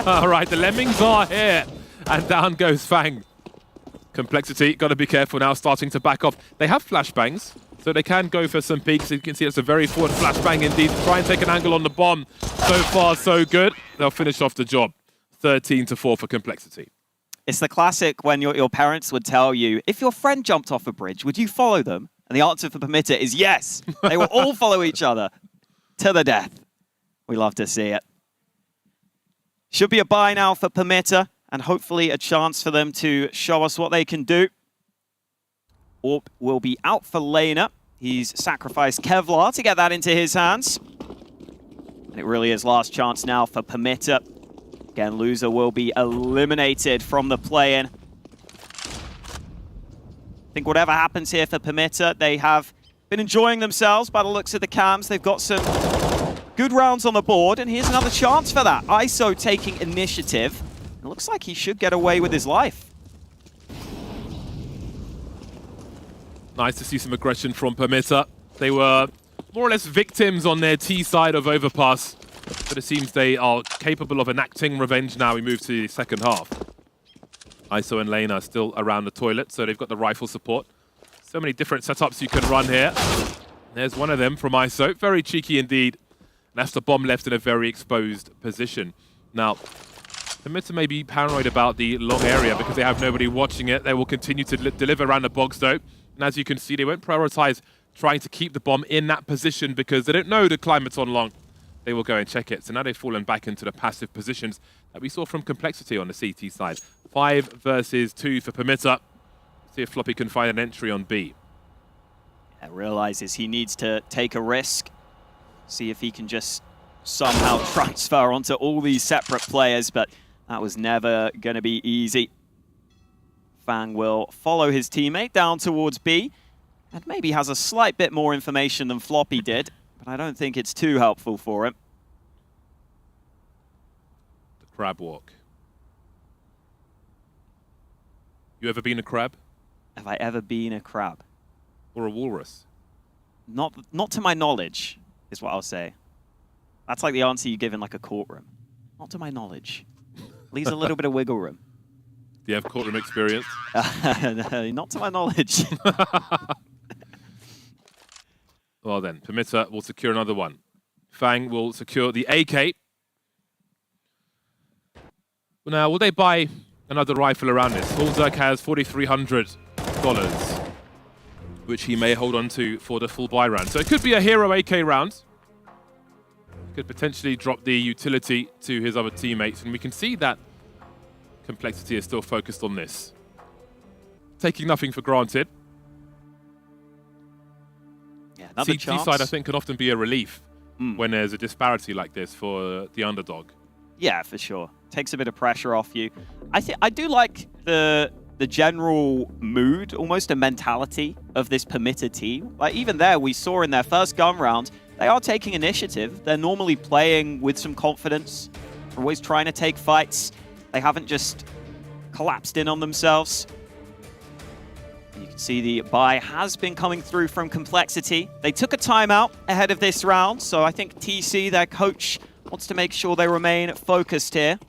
All right, the Lemmings are here, and down goes Fang. Complexity, got to be careful now, starting to back off. They have flashbangs, so they can go for some peeks. You can see it's a very forward flashbang indeed. Try and take an angle on the bomb. So far, so good. They'll finish off the job. 13-4 for Complexity. It's the classic when your parents would tell you, if your friend jumped off a bridge, would you follow them? And the answer for Permitta is yes. They will all follow each other to the death. We love to see it. Should be a buy now for Permitta, and hopefully a chance for them to show us what they can do. Orp will be out for Lena. He's sacrificed Kevlar to get that into his hands. And it really is last chance now for Permitta. Again, loser will be eliminated from the play-in. I think whatever happens here for Permitta, they have been enjoying themselves by the looks of the cams. They've got some good rounds on the board, and here's another chance for that. ISO taking initiative. It looks like he should get away with his life. Nice to see some aggression from Permitta. They were more or less victims on their T side of Overpass, but it seems they are capable of enacting revenge now. We move to the second half. ISO and Lane are still around the toilet, so they've got the rifle support. So many different setups you can run here. There's one of them from ISO. Very cheeky indeed. And that's the bomb left in a very exposed position. Now, Permitta may be paranoid about the long area because they have nobody watching it. They will continue to deliver around the box, though. And as you can see, they won't prioritize trying to keep the bomb in that position because they don't know the climate's on long. They will go and check it. So now they've fallen back into the passive positions that we saw from Complexity on the CT side. 5 versus 2 for Permitta. See if Floppy can find an entry on B. realizes he needs to take a risk, see if he can just somehow transfer onto all these separate players, but that was never going to be easy. Fang will follow his teammate down towards B, and maybe has a slight bit more information than Floppy did, but I don't think it's too helpful for him. The crab walk. You ever been a crab? Have I ever been a crab? Or a walrus? Not to my knowledge, is what I'll say. That's like the answer you give in like a courtroom. Not to my knowledge. Leaves a little bit of wiggle room. Do you have courtroom experience? Not to my knowledge. Well then, Permitta will secure another one. Fang will secure the AK. Now, will they buy another rifle around this? Holzak has $4,300, which he may hold on to for the full buy round. So it could be a hero AK round. Could potentially drop the utility to his other teammates, and we can see that Complexity is still focused on this. Taking nothing for granted. Yeah, another chance. T-side, I think, can often be a relief when there's a disparity like this for the underdog. Yeah, for sure. Takes a bit of pressure off you. I do like the general mood, almost a mentality of this Permitta team. Like even there, we saw in their first gun round, they are taking initiative. They're normally playing with some confidence, always trying to take fights. They haven't just collapsed in on themselves. You can see the buy has been coming through from Complexity. They took a timeout ahead of this round, so I think TC, their coach, wants to make sure they remain focused here.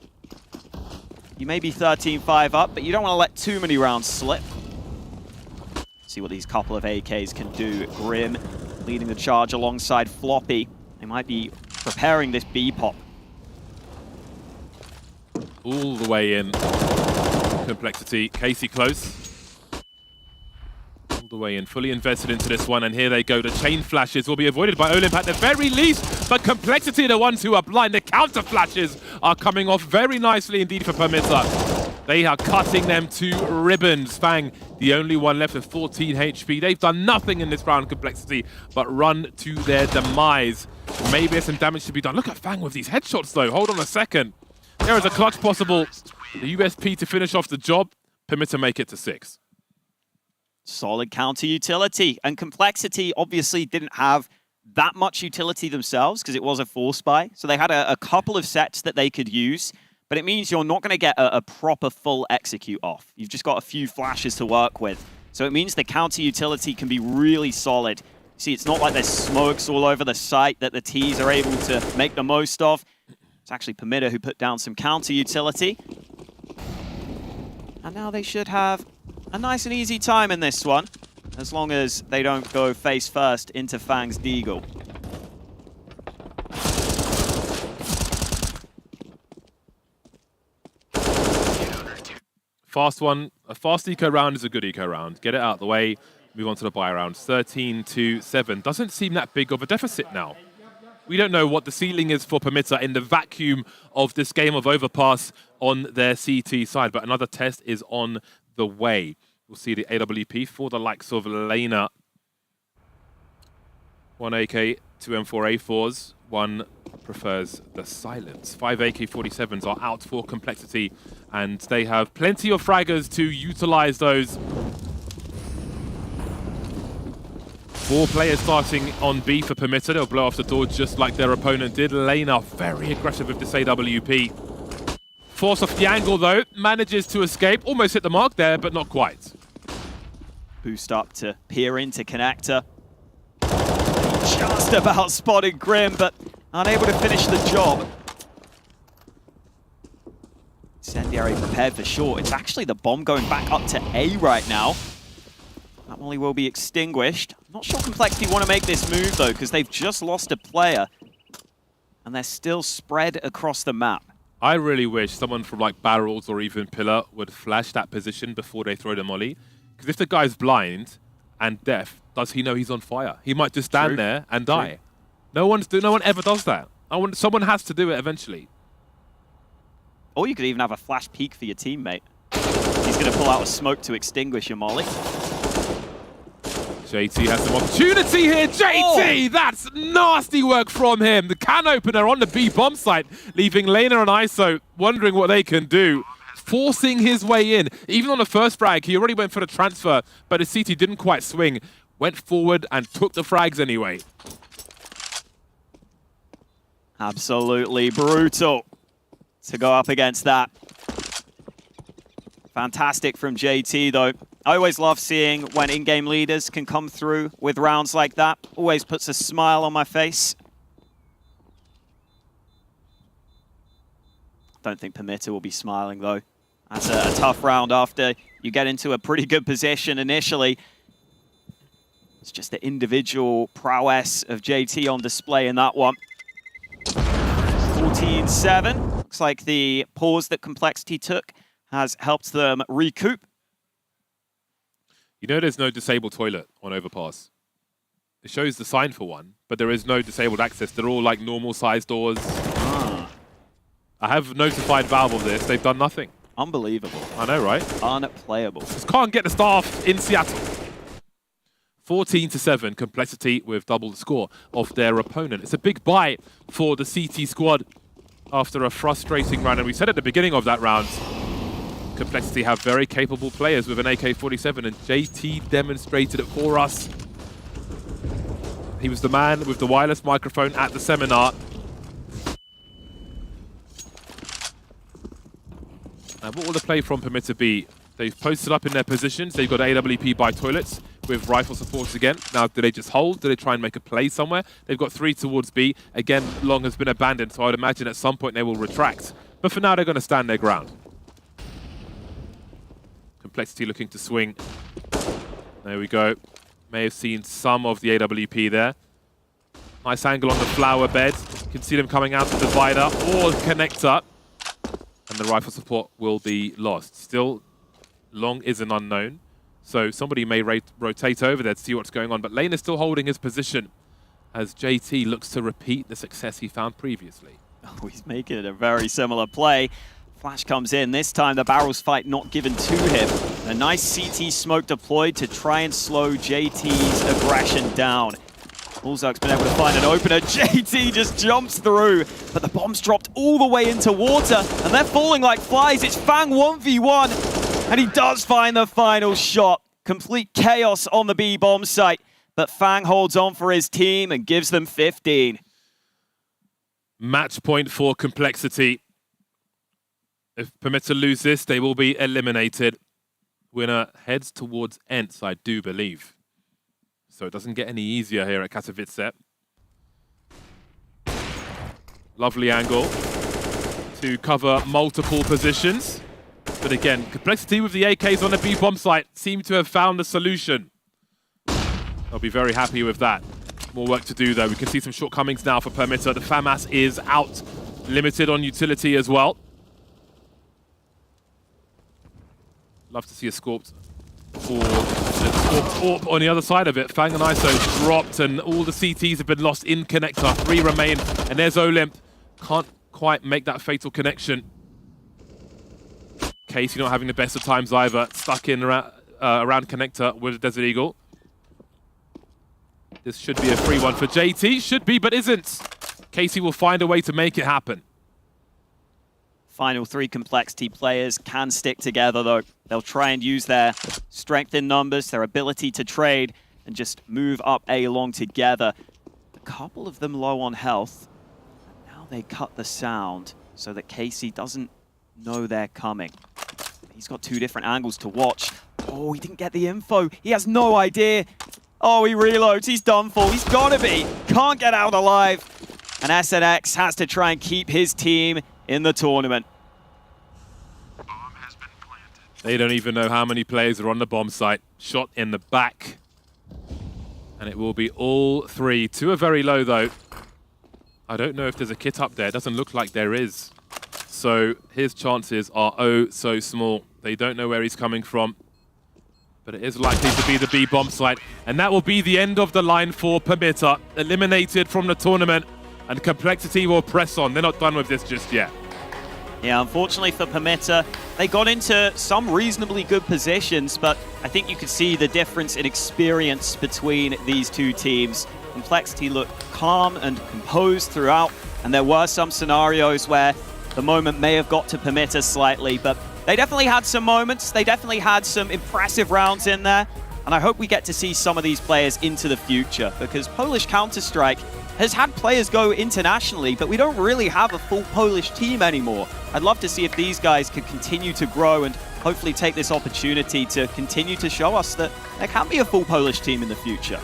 You may be 13-5 up, but you don't want to let too many rounds slip. See what these couple of AKs can do. Grim leading the charge alongside Floppy. They might be preparing this B pop. All the way in. Complexity. Casey close. All the way in. Fully invested into this one. And here they go. The chain flashes will be avoided by Olymp at the very least. But Complexity are the ones who are blind. The counter flashes are coming off very nicely indeed for Permitta. They are cutting them to ribbons. Fang, the only one left with 14 HP. They've done nothing in this round, Complexity, but run to their demise. Maybe there's some damage to be done. Look at Fang with these headshots, though. Hold on a second. There is a clutch possible. The USP to finish off the job. Permitta make it to 6. Solid counter utility. And Complexity obviously didn't have that much utility themselves because it was a force buy. So they had a couple of sets that they could use. But it means you're not going to get a proper full execute off. You've just got a few flashes to work with. So it means the counter utility can be really solid. See, it's not like there's smokes all over the site that the Ts are able to make the most of. It's actually Permitta who put down some counter utility. And now they should have a nice and easy time in this one, as long as they don't go face first into Fang's Deagle. Fast one. A fast eco round is a good eco round. Get it out of the way. Move on to the buy round. 13-7. Doesn't seem that big of a deficit now. We don't know what the ceiling is for Permitta in the vacuum of this game of Overpass on their CT side, but another test is on the way. We'll see the AWP for the likes of Lena. 1 AK, 2 M4A4s, 1 prefers the silence. 5 AK-47s are out for Complexity, and they have plenty of fraggers to utilize those. 4 players starting on B for Permitta. They'll blow off the door just like their opponent did. Lena very aggressive with this AWP. Force off the angle though, manages to escape. Almost hit the mark there, but not quite. Boost up to peer into connector. Just about spotted Grim, but unable to finish the job. Incendiary prepared for short. It's actually the bomb going back up to A right now. That volley will be extinguished. I'm not sure Complexity want to make this move, though, because they've just lost a player. And they're still spread across the map. I really wish someone from like Barrels or even Pillar would flash that position before they throw the molly. Because if the guy's blind and deaf, does he know he's on fire? He might just stand there and die. No one ever does that. Someone has to do it eventually. Or you could even have a flash peek for your teammate. He's going to pull out a smoke to extinguish your molly. JT has some opportunity here. JT, that's nasty work from him. The can opener on the B bomb site, leaving Lena and ISO wondering what they can do. Forcing his way in. Even on the first frag, he already went for the transfer, but his CT didn't quite swing. Went forward and took the frags anyway. Absolutely brutal to go up against that. Fantastic from JT, though. I always love seeing when in-game leaders can come through with rounds like that. Always puts a smile on my face. Don't think Permitta will be smiling, though. That's a tough round after you get into a pretty good position initially. It's just the individual prowess of JT on display in that one. 14-7. Looks like the pause that Complexity took has helped them recoup. You know there's no disabled toilet on Overpass. It shows the sign for one, but there is no disabled access. They're all like normal sized doors. Ah. I have notified Valve of this. They've done nothing. Unbelievable. I know, right? Unplayable. Just can't get the staff in Seattle. 14-7, Complexity with double the score of their opponent. It's a big bite for the CT squad after a frustrating round. And we said at the beginning of that round, Complexity have very capable players with an AK-47, and JT demonstrated it for us. He was the man with the wireless microphone at the seminar. What will the play from Permitta be? They've posted up in their positions. They've got AWP by toilets with rifle supports again. Now, do they just hold? Do they try and make a play somewhere? They've got 3 towards B. Again, long has been abandoned, so I'd imagine at some point they will retract. But for now, they're going to stand their ground. Complexity looking to swing. There we go. May have seen some of the AWP there. Nice angle on the flower bed. You can see them coming out of the divider or connector. And the rifle support will be lost. Still, long is an unknown. So somebody may rotate over there to see what's going on. But Lane is still holding his position as JT looks to repeat the success he found previously. Oh, he's making it a very similar play. Flash comes in. This time the barrels fight not given to him. A nice CT smoke deployed to try and slow JT's aggression down. Bullzark's been able to find an opener. JT just jumps through, but the bomb's dropped all the way into water, and they're falling like flies. It's Fang 1v1, and he does find the final shot. Complete chaos on the B bomb site, but Fang holds on for his team and gives them 15. Match point for Complexity. If Permitta lose this, they will be eliminated. Winner heads towards Ents, I do believe. So it doesn't get any easier here at Katowice. Lovely angle to cover multiple positions. But again, Complexity with the AKs on the B bomb site seem to have found the solution. I'll be very happy with that. More work to do though. We can see some shortcomings now for Permitta. The FAMAS is out. Limited on utility as well. Love to see a Scorped or Scorped on the other side of it. Fang and ISO dropped and all the CTs have been lost in connector. 3 remain and there's Olymp. Can't quite make that fatal connection. Casey not having the best of times either. Stuck in around connector with Desert Eagle. This should be a free one for JT. Should be, but isn't. Casey will find a way to make it happen. Final 3 Complexity players can stick together, though. They'll try and use their strength in numbers, their ability to trade, and just move up A long together. A couple of them low on health. Now they cut the sound so that Casey doesn't know they're coming. He's got 2 different angles to watch. Oh, he didn't get the info. He has no idea. Oh, he reloads. He's done for. He's got to be. Can't get out alive. And SNX has to try and keep his team in the tournament. They don't even know how many players are on the bomb site. Shot in the back. And it will be all 3. 2 are very low, though. I don't know if there's a kit up there. It doesn't look like there is. So his chances are oh so small. They don't know where he's coming from. But it is likely to be the B bomb site. And that will be the end of the line for Permitta. Eliminated from the tournament. And Complexity will press on. They're not done with this just yet. Yeah, unfortunately for Permitta, they got into some reasonably good positions, but I think you could see the difference in experience between these two teams. Complexity looked calm and composed throughout, and there were some scenarios where the moment may have got to Permitta slightly, but they definitely had some moments. They definitely had some impressive rounds in there, and I hope we get to see some of these players into the future, because Polish Counter-Strike has had players go internationally, but we don't really have a full Polish team anymore. I'd love to see if these guys could continue to grow and hopefully take this opportunity to continue to show us that there can be a full Polish team in the future.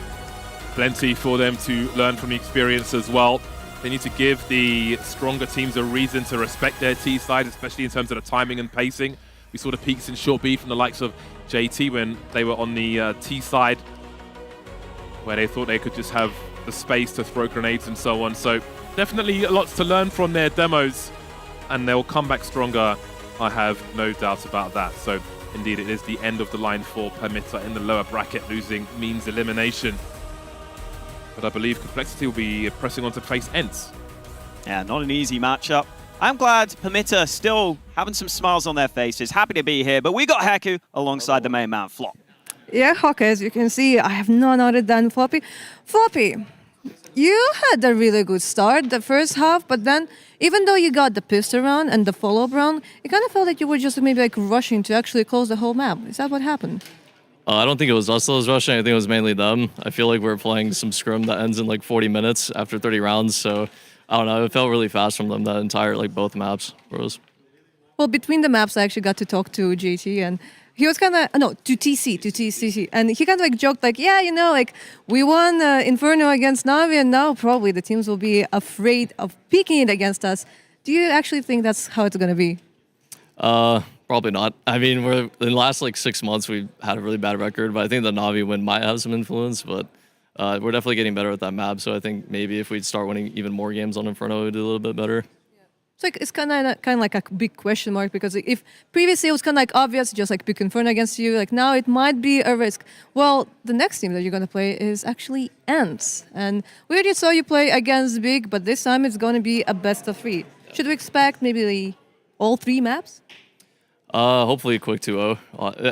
Plenty for them to learn from the experience as well. They need to give the stronger teams a reason to respect their T side, especially in terms of the timing and pacing. We saw the peaks in short B from the likes of JT when they were on the T side, where they thought they could just have the space to throw grenades and so on. So definitely lots to learn from their demos, and they'll come back stronger. I have no doubt about that. So indeed, it is the end of the line for Permitta in the lower bracket. Losing means elimination. But I believe Complexity will be pressing on to face ENCE. Yeah, not an easy matchup. I'm glad Permitta still having some smiles on their faces, happy to be here, but we got Heku alongside the main man, Flop. Yeah, Hawk, as you can see, I have none other than Floppy. Floppy, you had a really good start the first half, but then even though you got the pistol round and the follow-up round, it kind of felt like you were just maybe like rushing to actually close the whole map. Is that what happened? I don't think it was us that was rushing. I think it was mainly them. I feel like we're playing some scrim that ends in like 40 minutes after 30 rounds. So I don't know. It felt really fast from them that entire like both maps. Well, between the maps, I actually got to talk to JT, and he was kind of to TC, and he kind of like joked like, yeah, you know, like we won Inferno against Navi, and now probably the teams will be afraid of peeking it against us. Do you actually think that's how it's gonna be? Probably not. I mean, in the last like 6 months, we've had a really bad record, but I think the Navi win might have some influence, but we're definitely getting better at that map. So I think maybe if we'd start winning even more games on Inferno, we'd do a little bit better. It's like it's kind of like a big question mark, because if previously it was kind of like obvious, just like pick Inferno against you, like now it might be a risk. Well, the next team that you're gonna play is actually ENCE, and we already saw you play against Big, but this time it's gonna be a best of 3. Should we expect maybe all 3 maps? Hopefully a quick 2-0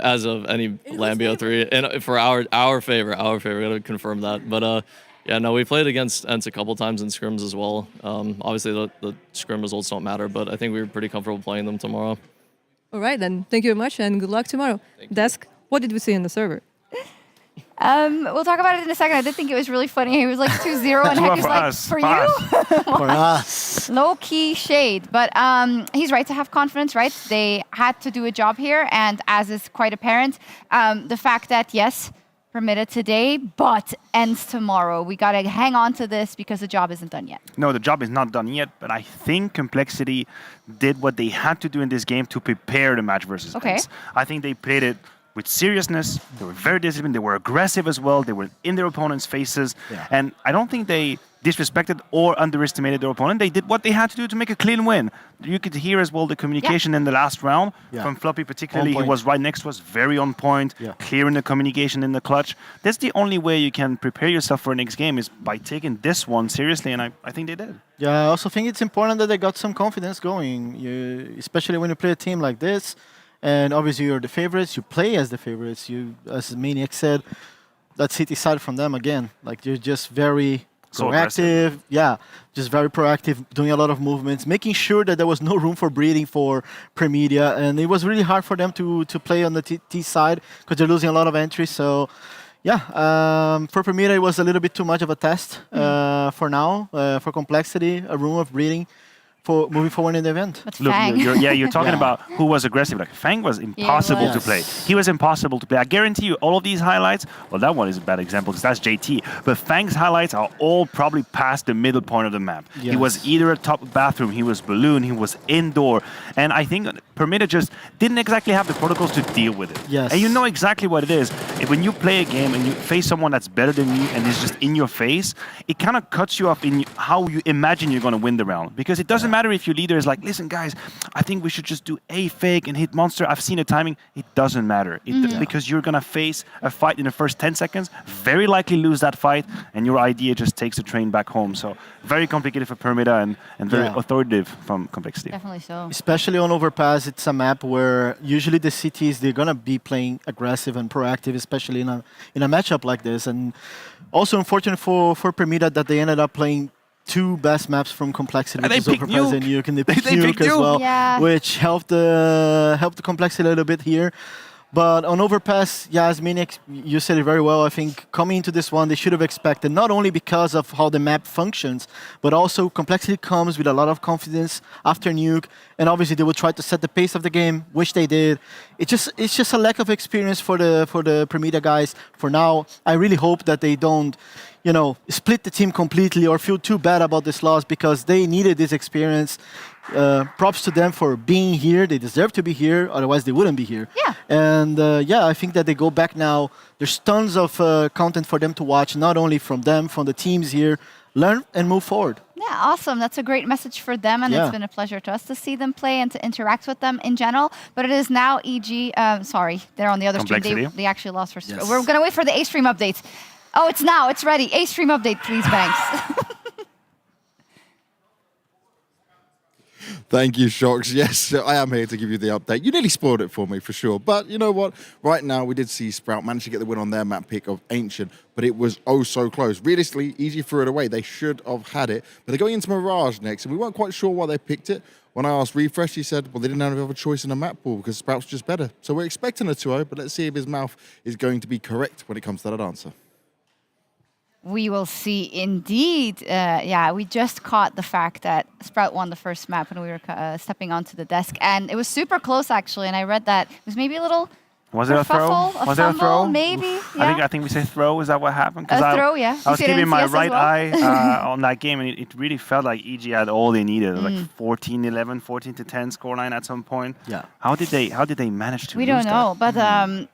as of any Lambio 3, and for our favor, we gotta confirm that. But yeah, no, we played against ENCE a couple times in scrims as well. Obviously the scrim results don't matter, but I think we were pretty comfortable playing them tomorrow. All right, then. Thank you very much, and good luck tomorrow. Desk, what did we see in the server? We'll talk about it in a second. I did think it was really funny. He was like 2-0, and Heku's like, for you? For us. Low-key shade. But he's right to have confidence, right? They had to do a job here, and as is quite apparent, the fact that, yes, Permitta today, but ends tomorrow. We got to hang on to this because the job isn't done yet. No, the job is not done yet, but I think Complexity did what they had to do in this game to prepare the match versus ENCE. I think they played it with seriousness. They were very disciplined. They were aggressive as well. They were in their opponent's faces. Yeah. And I don't think they disrespected or underestimated their opponent. They did what they had to do to make a clean win. You could hear as well the communication in the last round from Floppy particularly. He was right next to us, very on point, clearing the communication in the clutch. That's the only way you can prepare yourself for the next game, is by taking this one seriously, and I think they did. Yeah, I also think it's important that they got some confidence going, especially when you play a team like this. And obviously you're the favorites, you play as the favorites. You, as Maniac said, that's City side from them again. Like, you're just very proactive. Yeah, just very proactive, doing a lot of movements, making sure that there was no room for breathing for Permitta. And it was really hard for them to play on the T side because they're losing a lot of entries. So yeah, for Permitta it was a little bit too much of a test for now. For Complexity, a room of breathing for moving forward in the event. Look, you're talking about who was aggressive. Like, Fang was impossible to play. He was impossible to play. I guarantee you, all of these highlights, well, that one is a bad example because that's JT, but Fang's highlights are all probably past the middle point of the map. He was either a top bathroom, he was balloon, he was indoor, and I think Permitta just didn't exactly have the protocols to deal with it. And you know exactly what it is. When you play a game and you face someone that's better than you and is just in your face, it kind of cuts you off in how you imagine you're going to win the round, because it doesn't matter matter if your leader is like, listen, guys, I think we should just do a fake and hit monster. I've seen the timing. It doesn't matter. Because you're going to face a fight in the first 10 seconds, very likely lose that fight, and your idea just takes the train back home. So very complicated for Permitta and very authoritative from Complexity. Definitely so. Especially on Overpass, it's a map where usually the CTs, they're going to be playing aggressive and proactive, especially in a matchup like this. And also unfortunate for Permitta that they ended up playing two best maps from Complexity, which is Overpass and Nuke, and they picked Nuke as well, which helped the Complexity a little bit here. But on Overpass, as Minix, you said it very well. I think coming into this one, they should have expected, not only because of how the map functions, but also Complexity comes with a lot of confidence after Nuke, and obviously they will try to set the pace of the game, which they did. It's just a lack of experience for the Permitta guys for now. I really hope that they don't, split the team completely or feel too bad about this loss, because they needed this experience. Props to them for being here. They deserve to be here, otherwise they wouldn't be here. Yeah. And I think that they go back now. There's tons of content for them to watch, not only from them, from the teams here. Learn and move forward. Yeah, awesome. That's a great message for them, and it's been a pleasure to us to see them play and to interact with them in general. But it is now EG. Sorry, they're on the other stream. They actually lost for. Yes. We're gonna wait for the A stream update. Oh, it's now. It's ready. A stream update, please, Banks. Thank you, Shocks. Yes, I am here to give you the update. You nearly spoiled it for me, for sure. But you know what? Right now, we did see Sprout manage to get the win on their map pick of Ancient, but it was oh so close. Realistically, easy threw it away. They should have had it. But they're going into Mirage next, and we weren't quite sure why they picked it. When I asked Refresh, he said, well, they didn't have a choice in a map pool because Sprout's just better. So we're expecting a 2-0, but let's see if his mouth is going to be correct when it comes to that answer. We will see indeed. We just caught the fact that Sprout won the first map when we were stepping onto the desk. And it was super close, actually. And I read that it was maybe a little... Was it a throw? Was there a throw? Maybe. I think we say throw. Is that what happened? A throw, yeah. I was keeping my right eye on that game, and it really felt like EG had all they needed. Like 14-11, 14-10 scoreline at some point. Yeah. How did they manage to? We don't know, but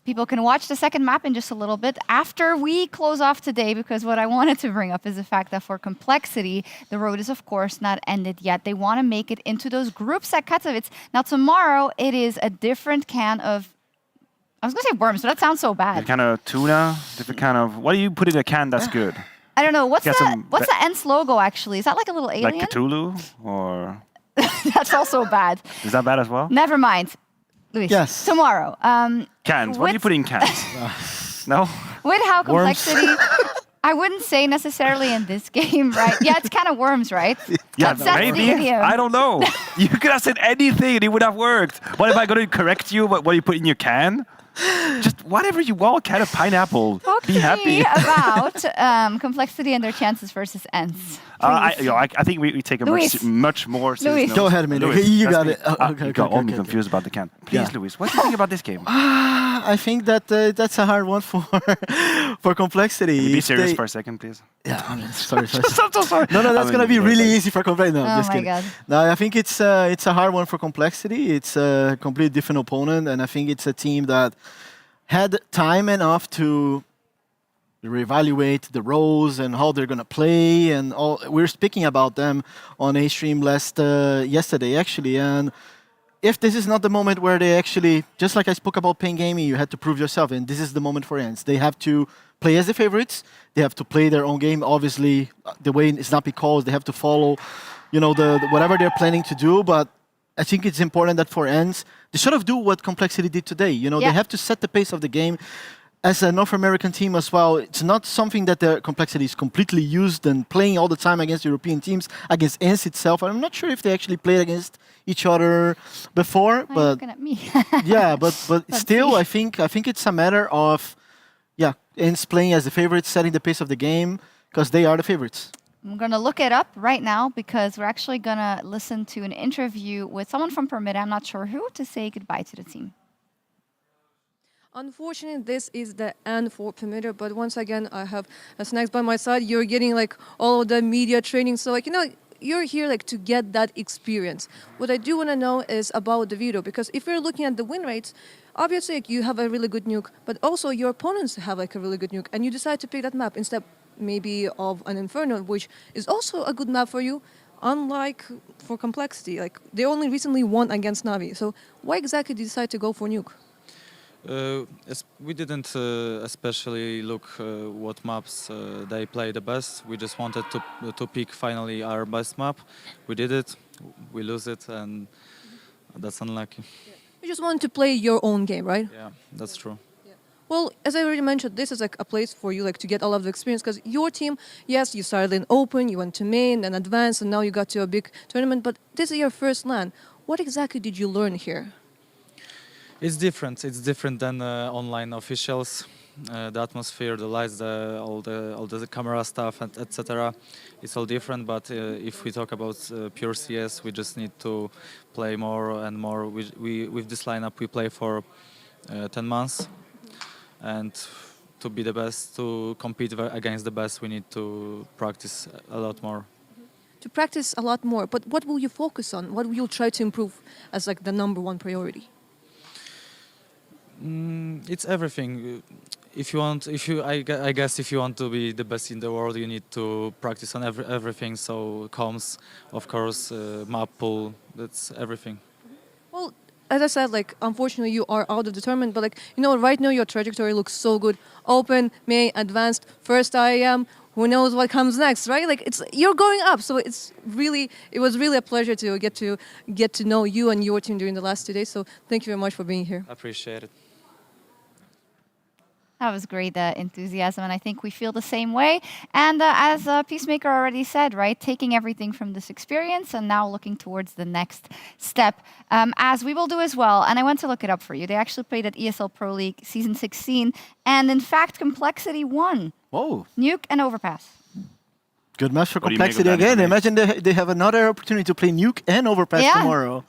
people can watch the second map in just a little bit after we close off today, because what I wanted to bring up is the fact that for Complexity, the road is, of course, not ended yet. They want to make it into those groups at Katowice. Now, tomorrow, it is a different can of... I was going to say worms, but that sounds so bad. A kind of tuna? Different kind of... What do you put in a can that's good? I don't know. What's the ENCE logo, actually? Is that like a little alien? Like Cthulhu? Or... That's also bad. Is that bad as well? Never mind. Luis, yes. Tomorrow. Cans. What do you put in cans? No? With how Complexity... I wouldn't say necessarily in this game, right? Yeah, it's kind of worms, right? Yeah, maybe. I don't know. You could have said anything and it would have worked. What if I going to correct you? What you put in your can? Just whatever you want, kind of pineapple. Talk Be happy. about Complexity and their chances versus ENCE. I think we take a much more serious note. Go ahead, man. You got it. You got all me confused about the can. Please, Luis, what do you think about this game? I think that that's a hard one for Complexity. Can you be serious for a second, please? Yeah, I'm sorry. I'm so sorry. No, that's going to be really easy for Complexity. No, just kidding. God. No, I think it's a hard one for Complexity. It's a completely different opponent, and I think it's a team that had time enough to reevaluate the roles and how they're going to play, and all. We were speaking about them on a stream yesterday, actually, and if this is not the moment where they actually, just like I spoke about Pain Gaming, you had to prove yourself, and this is the moment for ENCE. They have to play as the favorites. They have to play their own game. Obviously, the way it's not because they have to follow, the whatever they're planning to do. But I think it's important that for ENCE, they sort of do what Complexity did today. They have to set the pace of the game. As a North American team as well, it's not something that the Complexity is completely used and playing all the time against European teams, against ENCE itself. I'm not sure if they actually played against each other before. Why are you looking at me? Yeah, but still, I think it's a matter of ENCE playing as the favorites, setting the pace of the game, because they are the favorites. I'm going to look it up right now because we're actually going to listen to an interview with someone from Permitta, I'm not sure who, to say goodbye to the team. Unfortunately, this is the end for Permitta, but once again, I have Snacks by my side. You're getting all of the media training, so you're here to get that experience. What I do want to know is about the video, because if you're looking at the win rates, obviously you have a really good nuke, but also your opponents have a really good nuke, and you decide to pick that map instead maybe of an Inferno, which is also a good map for you. unlike for Complexity, like they only recently won against Navi. So why exactly did you decide to go for Nuke? We didn't especially look what maps they play the best. We just wanted to pick finally our best map. We did it, we lose it, and that's unlucky. You just wanted to play your own game, right? Yeah, that's true. Well, as I already mentioned, this is like a place for you like to get a lot of experience because your team, yes, you started in Open, you went to main, then advanced, and now you got to a big tournament. But this is your first LAN. What exactly did you learn here? It's different. It's different than online officials. The atmosphere, the lights, all the camera stuff, etc. It's all different. But if we talk about pure CS, we just need to play more and more. We with this lineup, we play for 10 months. And to be the best, to compete against the best, we need to practice a lot more. To practice a lot more, but what will you focus on? What will you try to improve as like the #1 priority? It's everything. I guess if you want to be the best in the world, you need to practice on everything. So comms, of course, map pool, that's everything. Well, as I said, like unfortunately you are out of the tournament, but like right now your trajectory looks so good. Open, main, advanced, first IEM. Who knows what comes next, right? Like you're going up, so it was really a pleasure to get to know you and your team during the last 2 days. So thank you very much for being here. I appreciate it. That was great enthusiasm, and I think we feel the same way. And as Peacemaker already said, right, taking everything from this experience and now looking towards the next step, as we will do as well. And I went to look it up for you. They actually played at ESL Pro League Season 16, and in fact, Complexity won. Whoa. Nuke and Overpass. Good match for Complexity again. Imagine they have another opportunity to play Nuke and Overpass tomorrow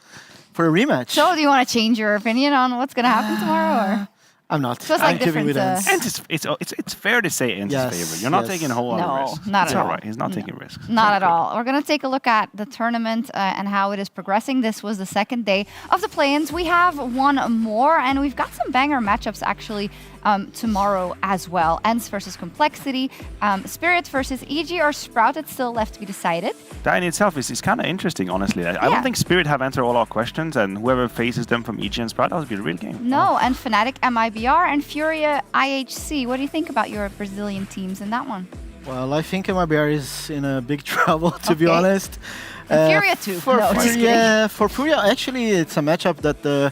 for a rematch. So do you want to change your opinion on what's going to happen tomorrow? Or? I'm not. So it's like giving with different, Ents. It's fair to say Ents' favor. You're not taking a whole lot of risks. Not it's at all. All right. He's not taking risks. Not at all. We're going to take a look at the tournament and how it is progressing. This was the second day of the play-ins. We have one more, and we've got some banger matchups actually tomorrow as well. Ents versus Complexity, Spirit versus EG or Sprout. It's still left to be decided. That in itself is kind of interesting, honestly. I don't think Spirit have answered all our questions, and whoever faces them from EG and Sprout, that would be a real game. No, and Fnatic, MIBR, and Furia, IHC. What do you think about your Brazilian teams in that one? Well, I think MIBR is in a big trouble, to be honest. And Furia too. For Furia, actually, it's a matchup that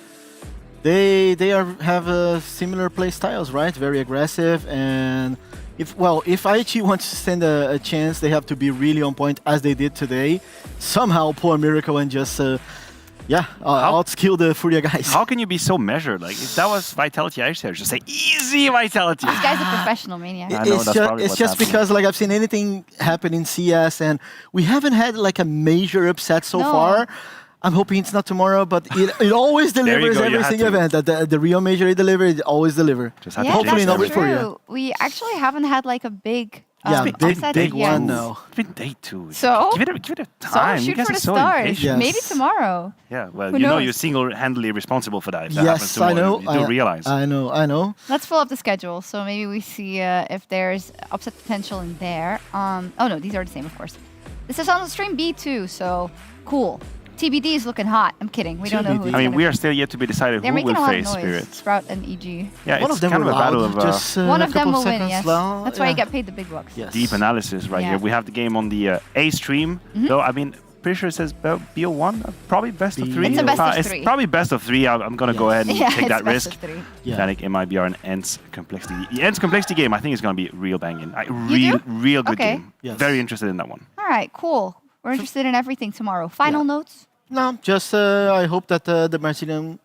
they have similar play styles, right? Very aggressive, and if IHC wants to stand a chance, they have to be really on point as they did today. Somehow pull a miracle and just outskill the Furia guys. How can you be so measured? Like if that was Vitality, I should just say easy Vitality. This guy's a professional maniac. It's just because like I've seen anything happen in CS, and we haven't had like a major upset so far. I'm hoping it's not tomorrow, but it always delivers every single event. At the Rio Major it delivered, it always delivers. Hopefully not with Furia. We actually haven't had like a big big one, no. It's been day 2. So give it a time. So you shoot guys for are the so stars. impatient. Maybe tomorrow. Yeah, well, Who you know knows? you're single-handedly responsible for that. If that happens Yes, I tomorrow, know. You do realize. I know. Let's pull up the schedule. So maybe we see if there's upset potential in there. Oh no, these are the same, of course. This is on the stream B too, so cool. TBD is looking hot. I'm kidding. We don't know who. I mean, we are still yet to be decided who will face Spirit. Sprout and EG. Yeah, it's kind of a battle of one of them will win. Yes, that's why you get paid the big bucks. Yes. Deep analysis right here. We have the game on the A stream. Though I mean, pretty sure it says BO1. Probably best of 3. It's a best of 3. It's probably best of 3. I'm gonna go ahead and take that risk. Yeah. Fnatic, MIBR, and Ents Complexity. The Ents Complexity game, I think, is gonna be real banging. Real good game. Yes. Very interested in that one. All right, cool. We're interested in everything tomorrow. Final notes. No, just I hope that the Brazilian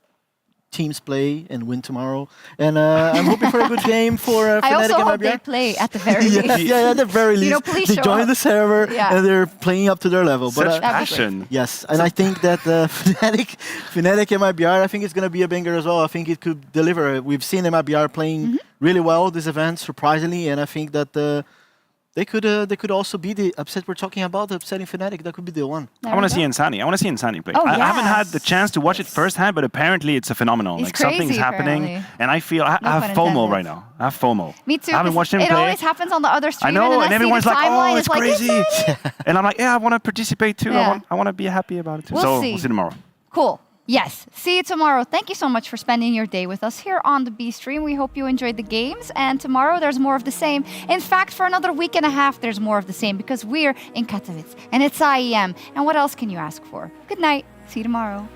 teams play and win tomorrow. And I'm hoping for a good game for Fnatic I also and hope MIBR. they play at the very least. Yeah, at the very least. Please they show join up. the server and they're playing up to their level. Such but passion. Yes, and I think that Fnatic and MIBR, I think it's going to be a banger as well. I think it could deliver. We've seen MIBR playing really well this event, surprisingly, and I think that they could also be the upset we're talking about, the upsetting Fnatic. That could be the one. I want to see Insani. I want to see Insani play. Oh, I haven't had yes. the chance to watch it firsthand, but apparently it's a phenomenon. He's Like something's crazy, happening, apparently. and I feel I No have pun FOMO intended. right now. I have FOMO. Me too. I haven't 'cause watched him it play. always happens on the other stream. I know, and and I everyone's see the like, timeline, "Oh, it's crazy," and I'm like, "Yeah, I want to participate too. Yeah. I want to be happy about it too." We'll so see. we'll see tomorrow. Cool. Yes. See you tomorrow. Thank you so much for spending your day with us here on the B stream. We hope you enjoyed the games. And tomorrow there's more of the same. In fact, for another week and a half, there's more of the same because we're in Katowice and it's IEM. And what else can you ask for? Good night. See you tomorrow.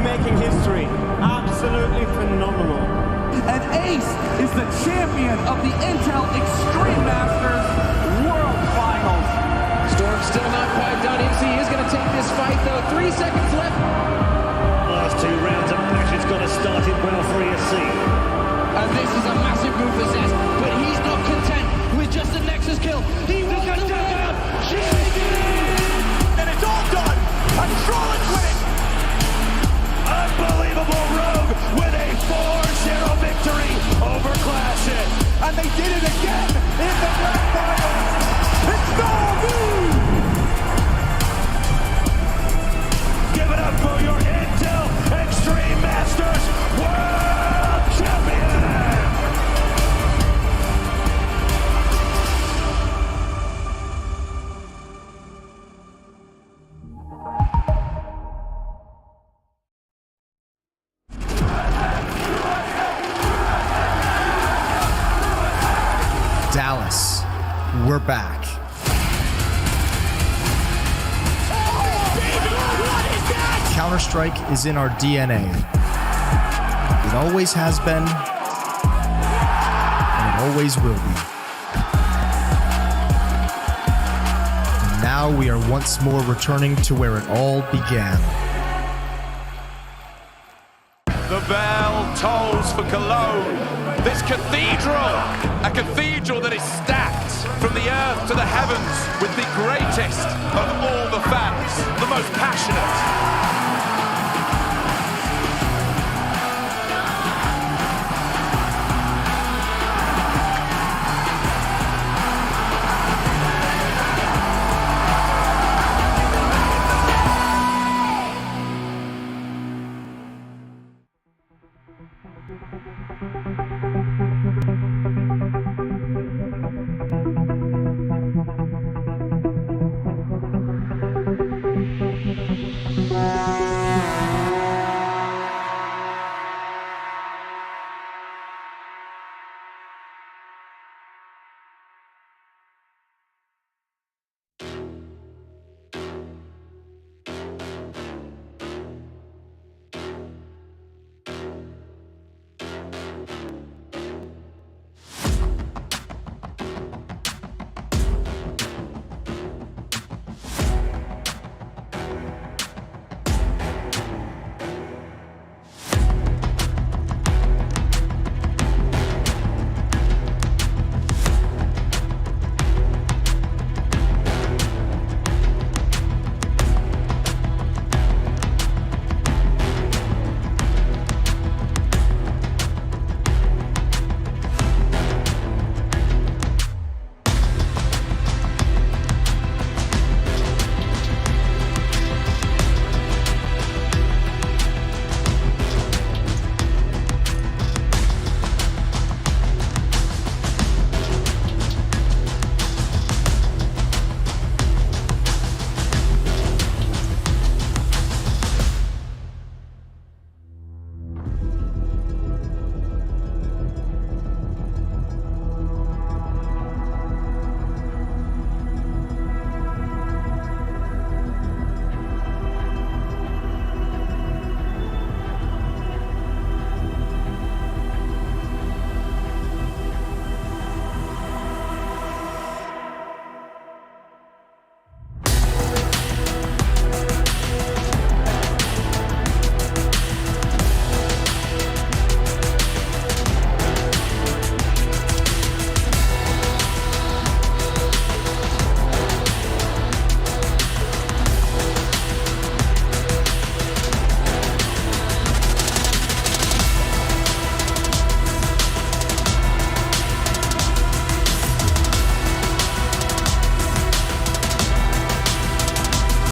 Making history. Absolutely phenomenal. And Ace is the champion of the Intel Extreme Masters World Finals. Storm's still not quite done. IHC is going to take this fight, though. 3 seconds left. Last 2 rounds of matches got to start it well for IHC. And this is a massive move for Zest, but he's not content with just a Nexus kill. He wants to win. And it's all done. And Trollocs win it. Unbelievable Rogue with a 4-0 victory over Classic. And they did it again in the grand finals. It's Bellevue! Give it up for your Intel Extreme Masters World Champion! Dallas, we're back. Counter-Strike is in our DNA. It always has been, and it always will be. And now we are once more returning to where it all began. The bell tolls for Cologne. This cathedral, a cathedral that is stacked from the earth to the heavens with the greatest of all the fans, the most passionate,